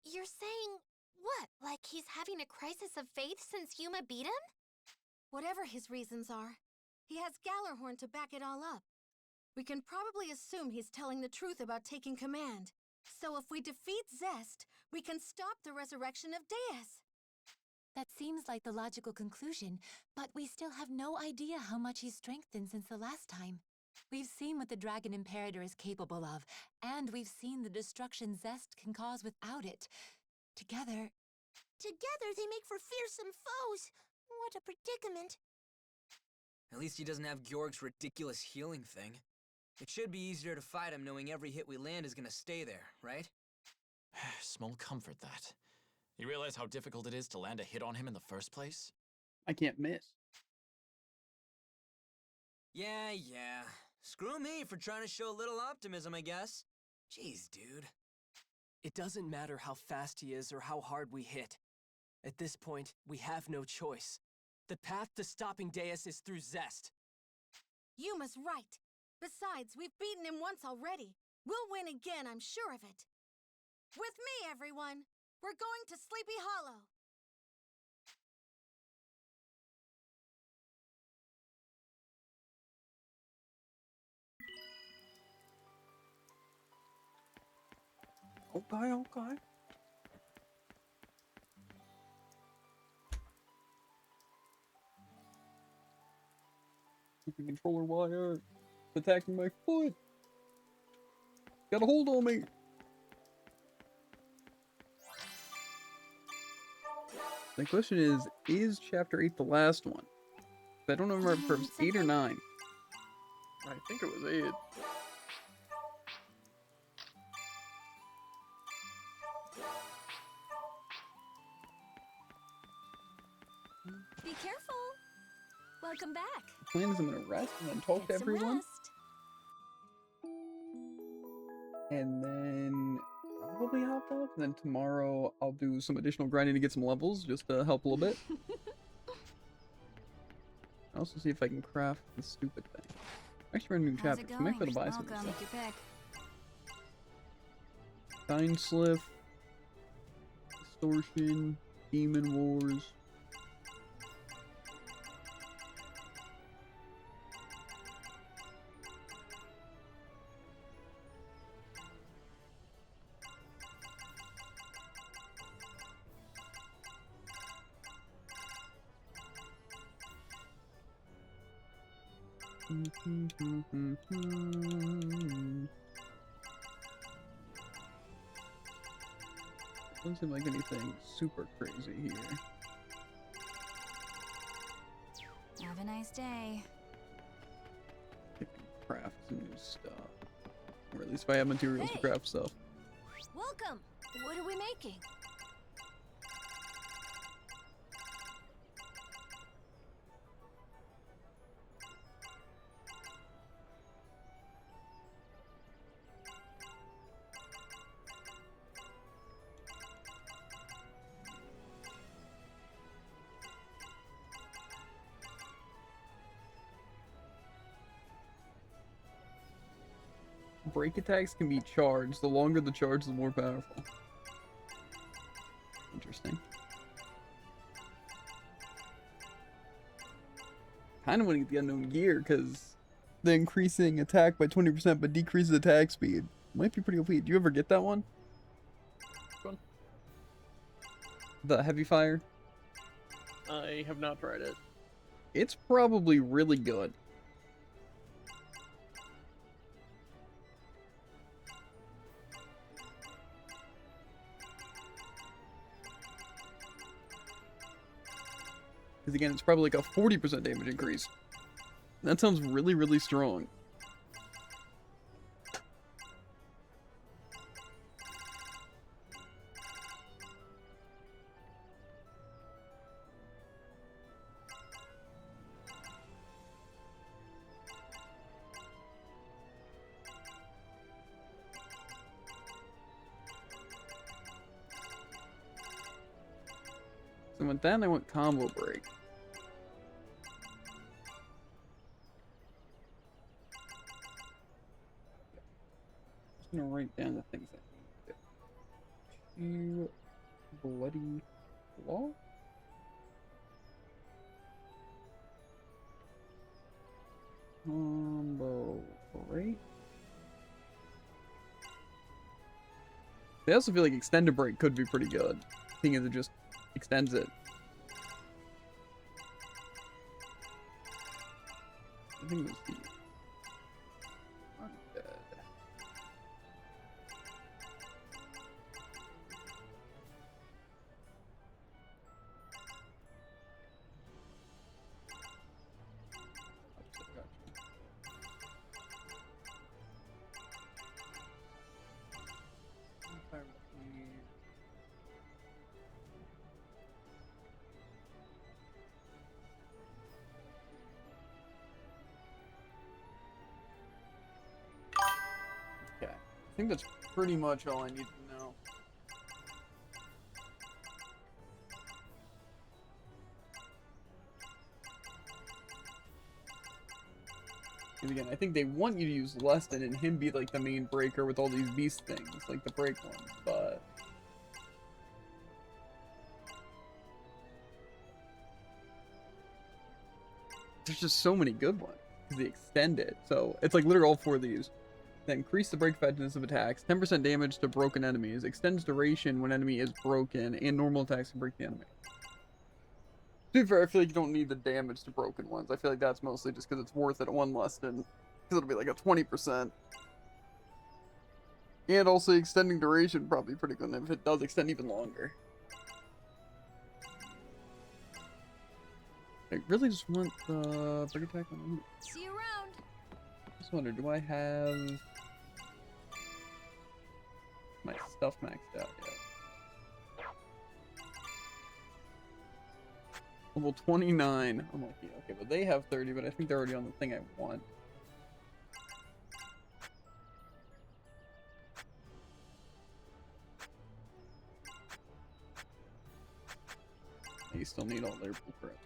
S8: You're saying... what? Like he's having a crisis of faith since Yuma beat him?
S16: Whatever his reasons are, he has Gallarhorn to back it all up. We can probably assume he's telling the truth about taking command. So if we defeat Zest, we can stop the resurrection of Deus.
S13: That seems like the logical conclusion, but we still have no idea how much he's strengthened since the last time. We've seen what the Dragon Imperator is capable of, and we've seen the destruction Zest can cause without it. Together
S8: they make for fearsome foes. What a predicament.
S9: At least he doesn't have Georg's ridiculous healing thing. It should be easier to fight him knowing every hit we land is gonna stay there, right?
S4: Small comfort, that. You realize how difficult it is to land a hit on him in the first place?
S2: I can't miss.
S9: Yeah. Screw me for trying to show a little optimism, I guess. Jeez, dude.
S5: It doesn't matter how fast he is or how hard we hit. At this point, we have no choice. The path to stopping Deus is through Zest.
S16: Yuma's right. Besides, we've beaten him once already. We'll win again, I'm sure of it. With me, everyone! We're going to Sleepy Hollow!
S2: Okay, okay. Keep the controller wire. It's attacking my foot. Got a hold on me. The question is chapter 8 the last one? I don't remember if it was 8 or 9.
S1: I think it was 8.
S8: Be careful. Welcome back.
S2: The plan is I'm gonna rest and then talk to
S8: Get some
S2: everyone.
S8: rest.
S2: And then probably hop up. And then tomorrow I'll do some additional grinding to get some levels just to help a little bit. I'll also see if I can craft this stupid thing. Actually, we're in a new
S14: How's
S2: chapter,
S14: it
S2: so I might be able to buy
S14: going?
S2: some
S14: Welcome.
S2: stuff.
S14: Take your pick.
S2: Time Slip, Distortion, Demon Wars. Doesn't seem like anything super crazy here.
S14: Have a nice day.
S2: I can craft some new stuff. Or at least if I have materials to craft stuff.
S16: Welcome! What are we making?
S2: Break attacks can be charged. The longer the charge, the more powerful. Interesting. Kind of want to get the unknown gear because the increasing attack by 20% but decreases attack speed might be pretty OP. Do you ever get that one?
S1: Which one?
S2: The heavy fire?
S1: I have not tried it.
S2: It's probably really good. Because again, it's probably like a 40% damage increase. That sounds really, really strong. So with that, I want combo break. Just gonna write down the things I need. 2 bloody claw. Combo break. I also feel like extended break could be pretty good. Thing is, it just extends it. I think it was the undead. think that's pretty much all I need to know. And again, I think they want you to use Leston and him be like the main breaker with all these beast things, like the break ones, but there's just so many good ones because they extend it. So it's like literally all 4 of these. That increase the break effectiveness of attacks, 10% damage to broken enemies, extends duration when enemy is broken, and normal attacks can break the enemy. To be fair, I feel like you don't need the damage to broken ones. I feel like that's mostly just because it's worth it at 1 less than, because it'll be like a 20%. And also extending duration probably pretty good if it does extend even longer. I really just want the break attack on enemy.
S16: See you around.
S2: Just wonder, do I have my stuff maxed out yet? Level 29. I'm like, yeah, okay, but they have 30, but I think they're already on the thing I want. You still need all their blueprints.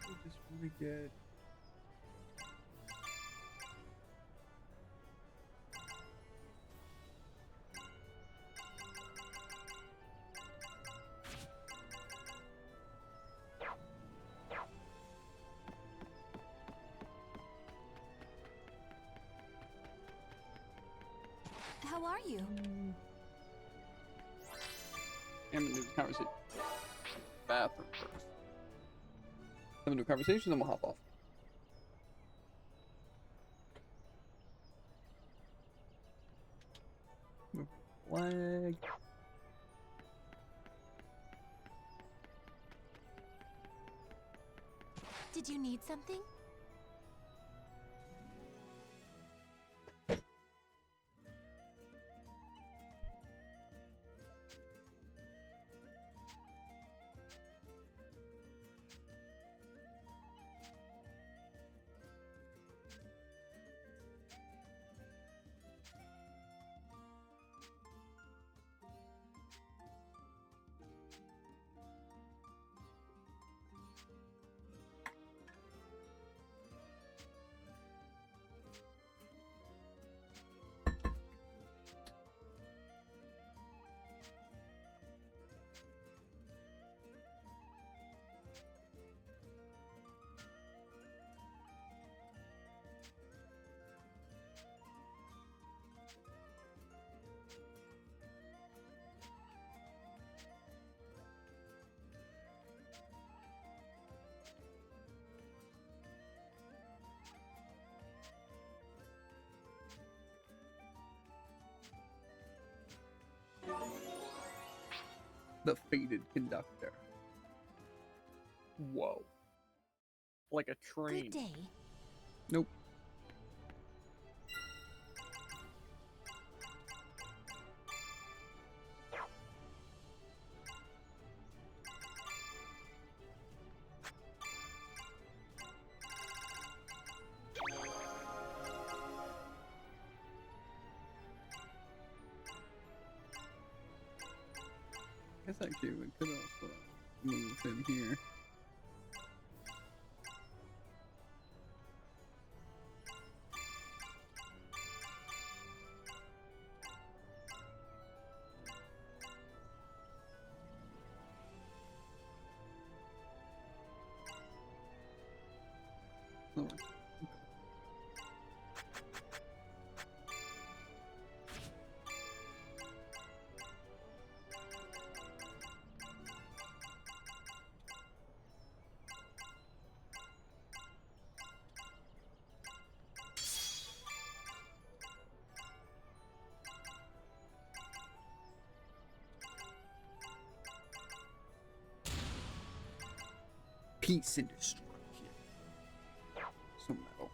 S2: I just want to get...
S16: How are you?
S2: I'm gonna do the conversation. Bathroom first. I'm gonna do a conversation, then we'll hop off. Flag.
S13: Did you need something?
S2: The fated conductor.
S1: Whoa. Like a train.
S13: Good day.
S2: Nope. I guess actually we could also move him here. Oh. Peace and destruction. Some metal.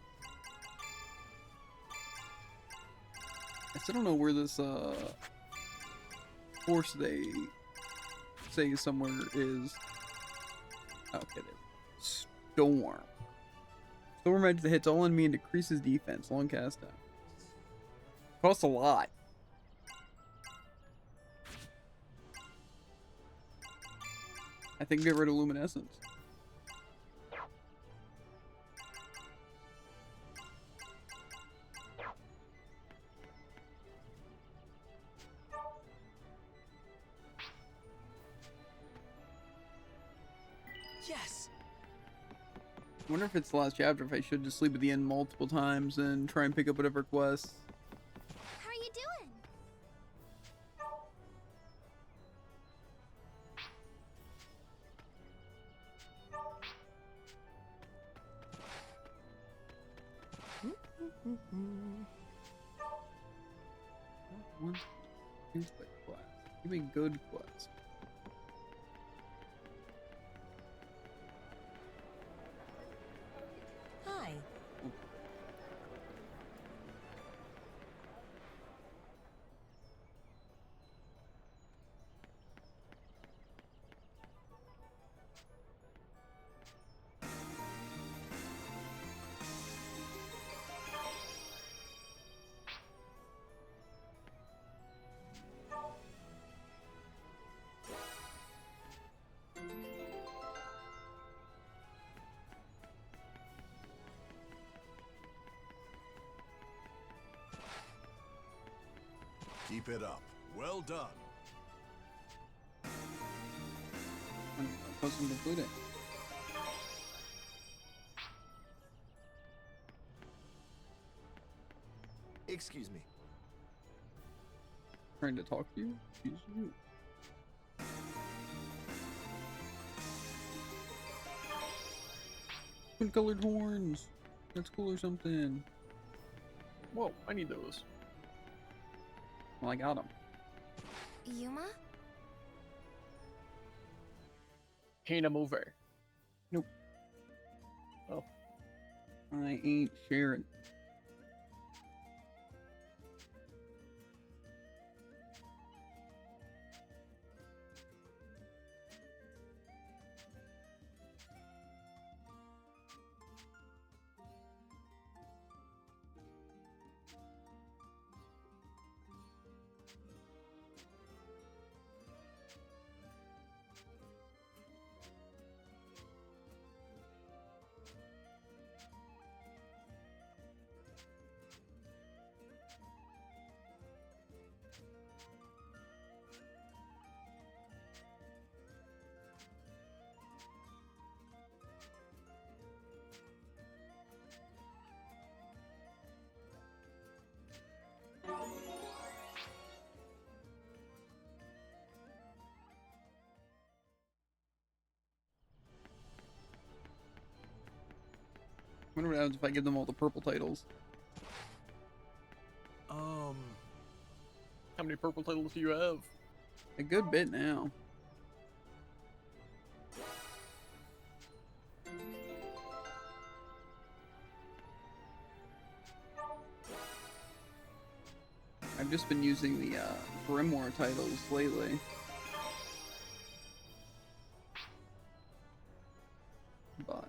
S2: still don't know where this force they say somewhere is. Okay, there we go. Storm. Storm edge that hits all enemy and decreases defense. Long cast time. Costs a lot. I think get rid of luminescence.
S9: Yes.
S2: I wonder if it's the last chapter, if I should just sleep at the end multiple times and try and pick up whatever quests.
S8: How are you doing?
S2: Here's the quest. Give me good quest.
S12: Hi.
S10: Keep it up. Well done.
S2: I'm supposed to complete it.
S9: Excuse me.
S2: Trying to talk to you? Excuse you. Twin colored horns. That's cool or something.
S1: Whoa, I need those.
S2: Well, I got them.
S8: Yuma?
S1: Hand them over.
S2: Nope.
S1: Oh.
S2: I ain't sharing. I wonder what happens if I give them all the purple titles.
S1: How many purple titles do you have?
S2: A good bit now. I've just been using the Grimoire titles lately. But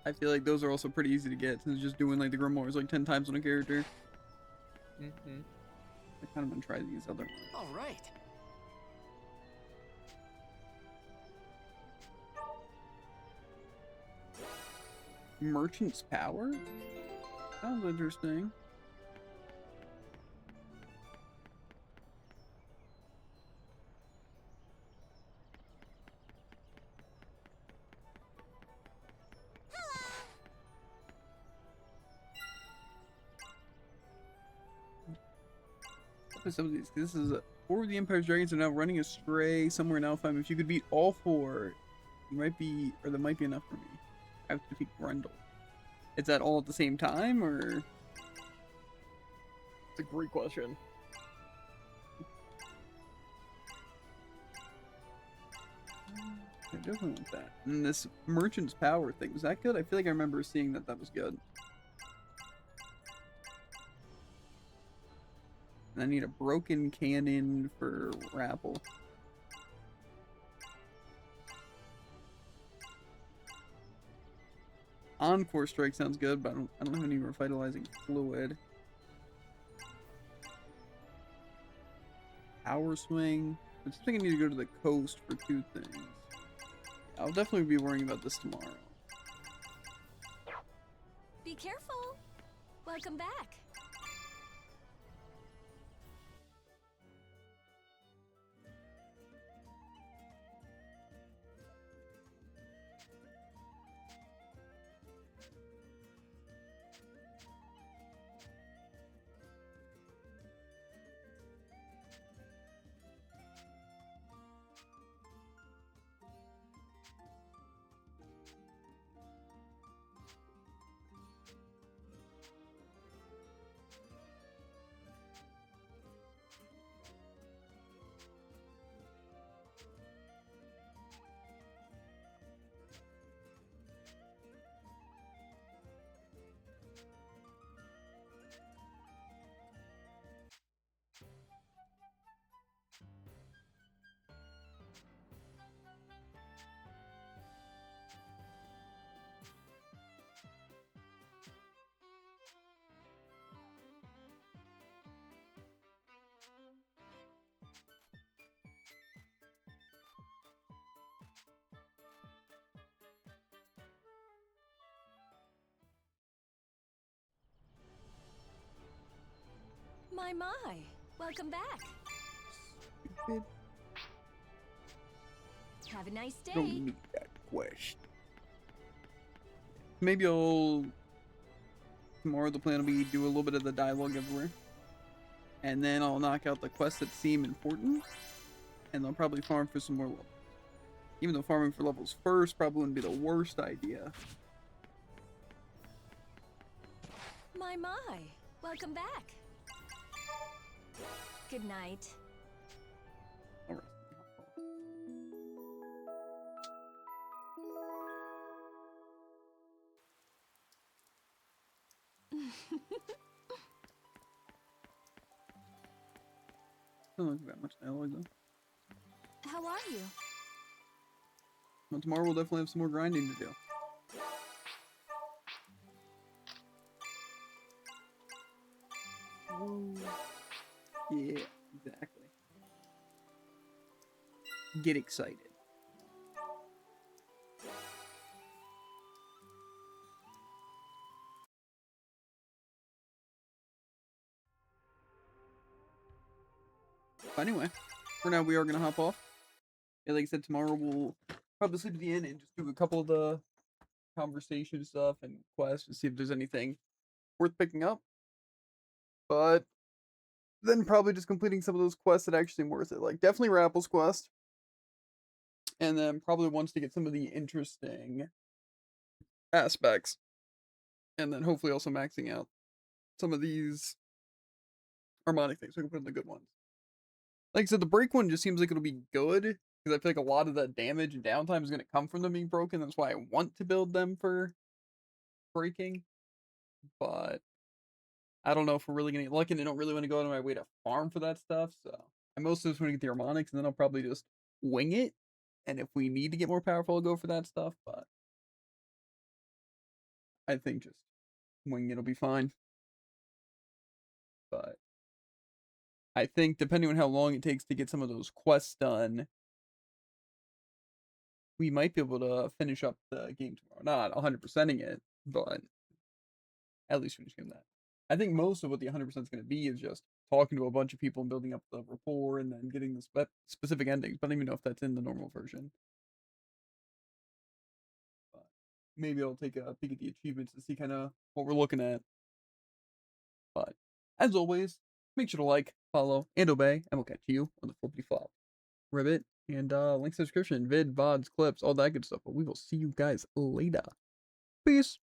S2: I feel like those are also pretty easy to get since just doing like the Grimoires like 10 times on a character. I kind of want to try these other ones.
S9: All right.
S2: Merchant's Power? Sounds interesting. Some of these. This is four of the Empire's dragons are now running astray somewhere in Alfheim. If you could beat all four, you might be, or that might be enough for me. I have to defeat Grendel. Is that all at the same time, or?
S1: It's a great question.
S2: I definitely want that. And this Merchant's Power thing, was that good? I feel like I remember seeing that was good. And I need a broken cannon for Rapple. Encore Strike sounds good, but I don't have any revitalizing fluid. Power Swing. I think I need to go to the coast for 2 things. I'll definitely be worrying about this tomorrow.
S8: Be careful. Welcome back. My. Welcome back.
S2: Stupid.
S8: Have a nice day.
S2: Don't need that quest. Maybe I'll... Tomorrow the plan will be do a little bit of the dialogue everywhere. And then I'll knock out the quests that seem important. And I'll probably farm for some more levels. Even though farming for levels first probably wouldn't be the worst idea.
S8: My. Welcome back. Good night.
S2: Alright. Don't look that much dialogue though.
S8: How are you?
S2: Well, tomorrow we'll definitely have some more grinding to do. Yeah, exactly. Get excited. But anyway, for now we are going to hop off. Yeah, like I said, tomorrow we'll probably sleep at the inn and just do a couple of the conversation stuff and quests and see if there's anything worth picking up. But then probably just completing some of those quests that actually seem worth it. Like definitely Rapple's quest. And then probably wants to get some of the interesting aspects. And then hopefully also maxing out some of these harmonic things so we can put in the good ones. Like I said, the break one just seems like it'll be good. Because I feel like a lot of that damage and downtime is going to come from them being broken. That's why I want to build them for breaking. But I don't know if we're really going to get lucky, and I don't really want to go out of my way to farm for that stuff. So I mostly just want to get the harmonics, and then I'll probably just wing it. And if we need to get more powerful, I'll go for that stuff. But I think just winging it'll be fine. But I think depending on how long it takes to get some of those quests done, we might be able to finish up the game tomorrow. Not 100%ing it, but at least finishing that. I think most of what the 100% is going to be is just talking to a bunch of people and building up the rapport and then getting the specific endings. But I don't even know if that's in the normal version. But maybe I'll take a peek at the achievements to see kind of what we're looking at. But as always, make sure to like, follow, and obey, and we'll catch you on the flippity flop. Ribbit, and links in the description, vid, VODs, clips, all that good stuff. But we will see you guys later. Peace.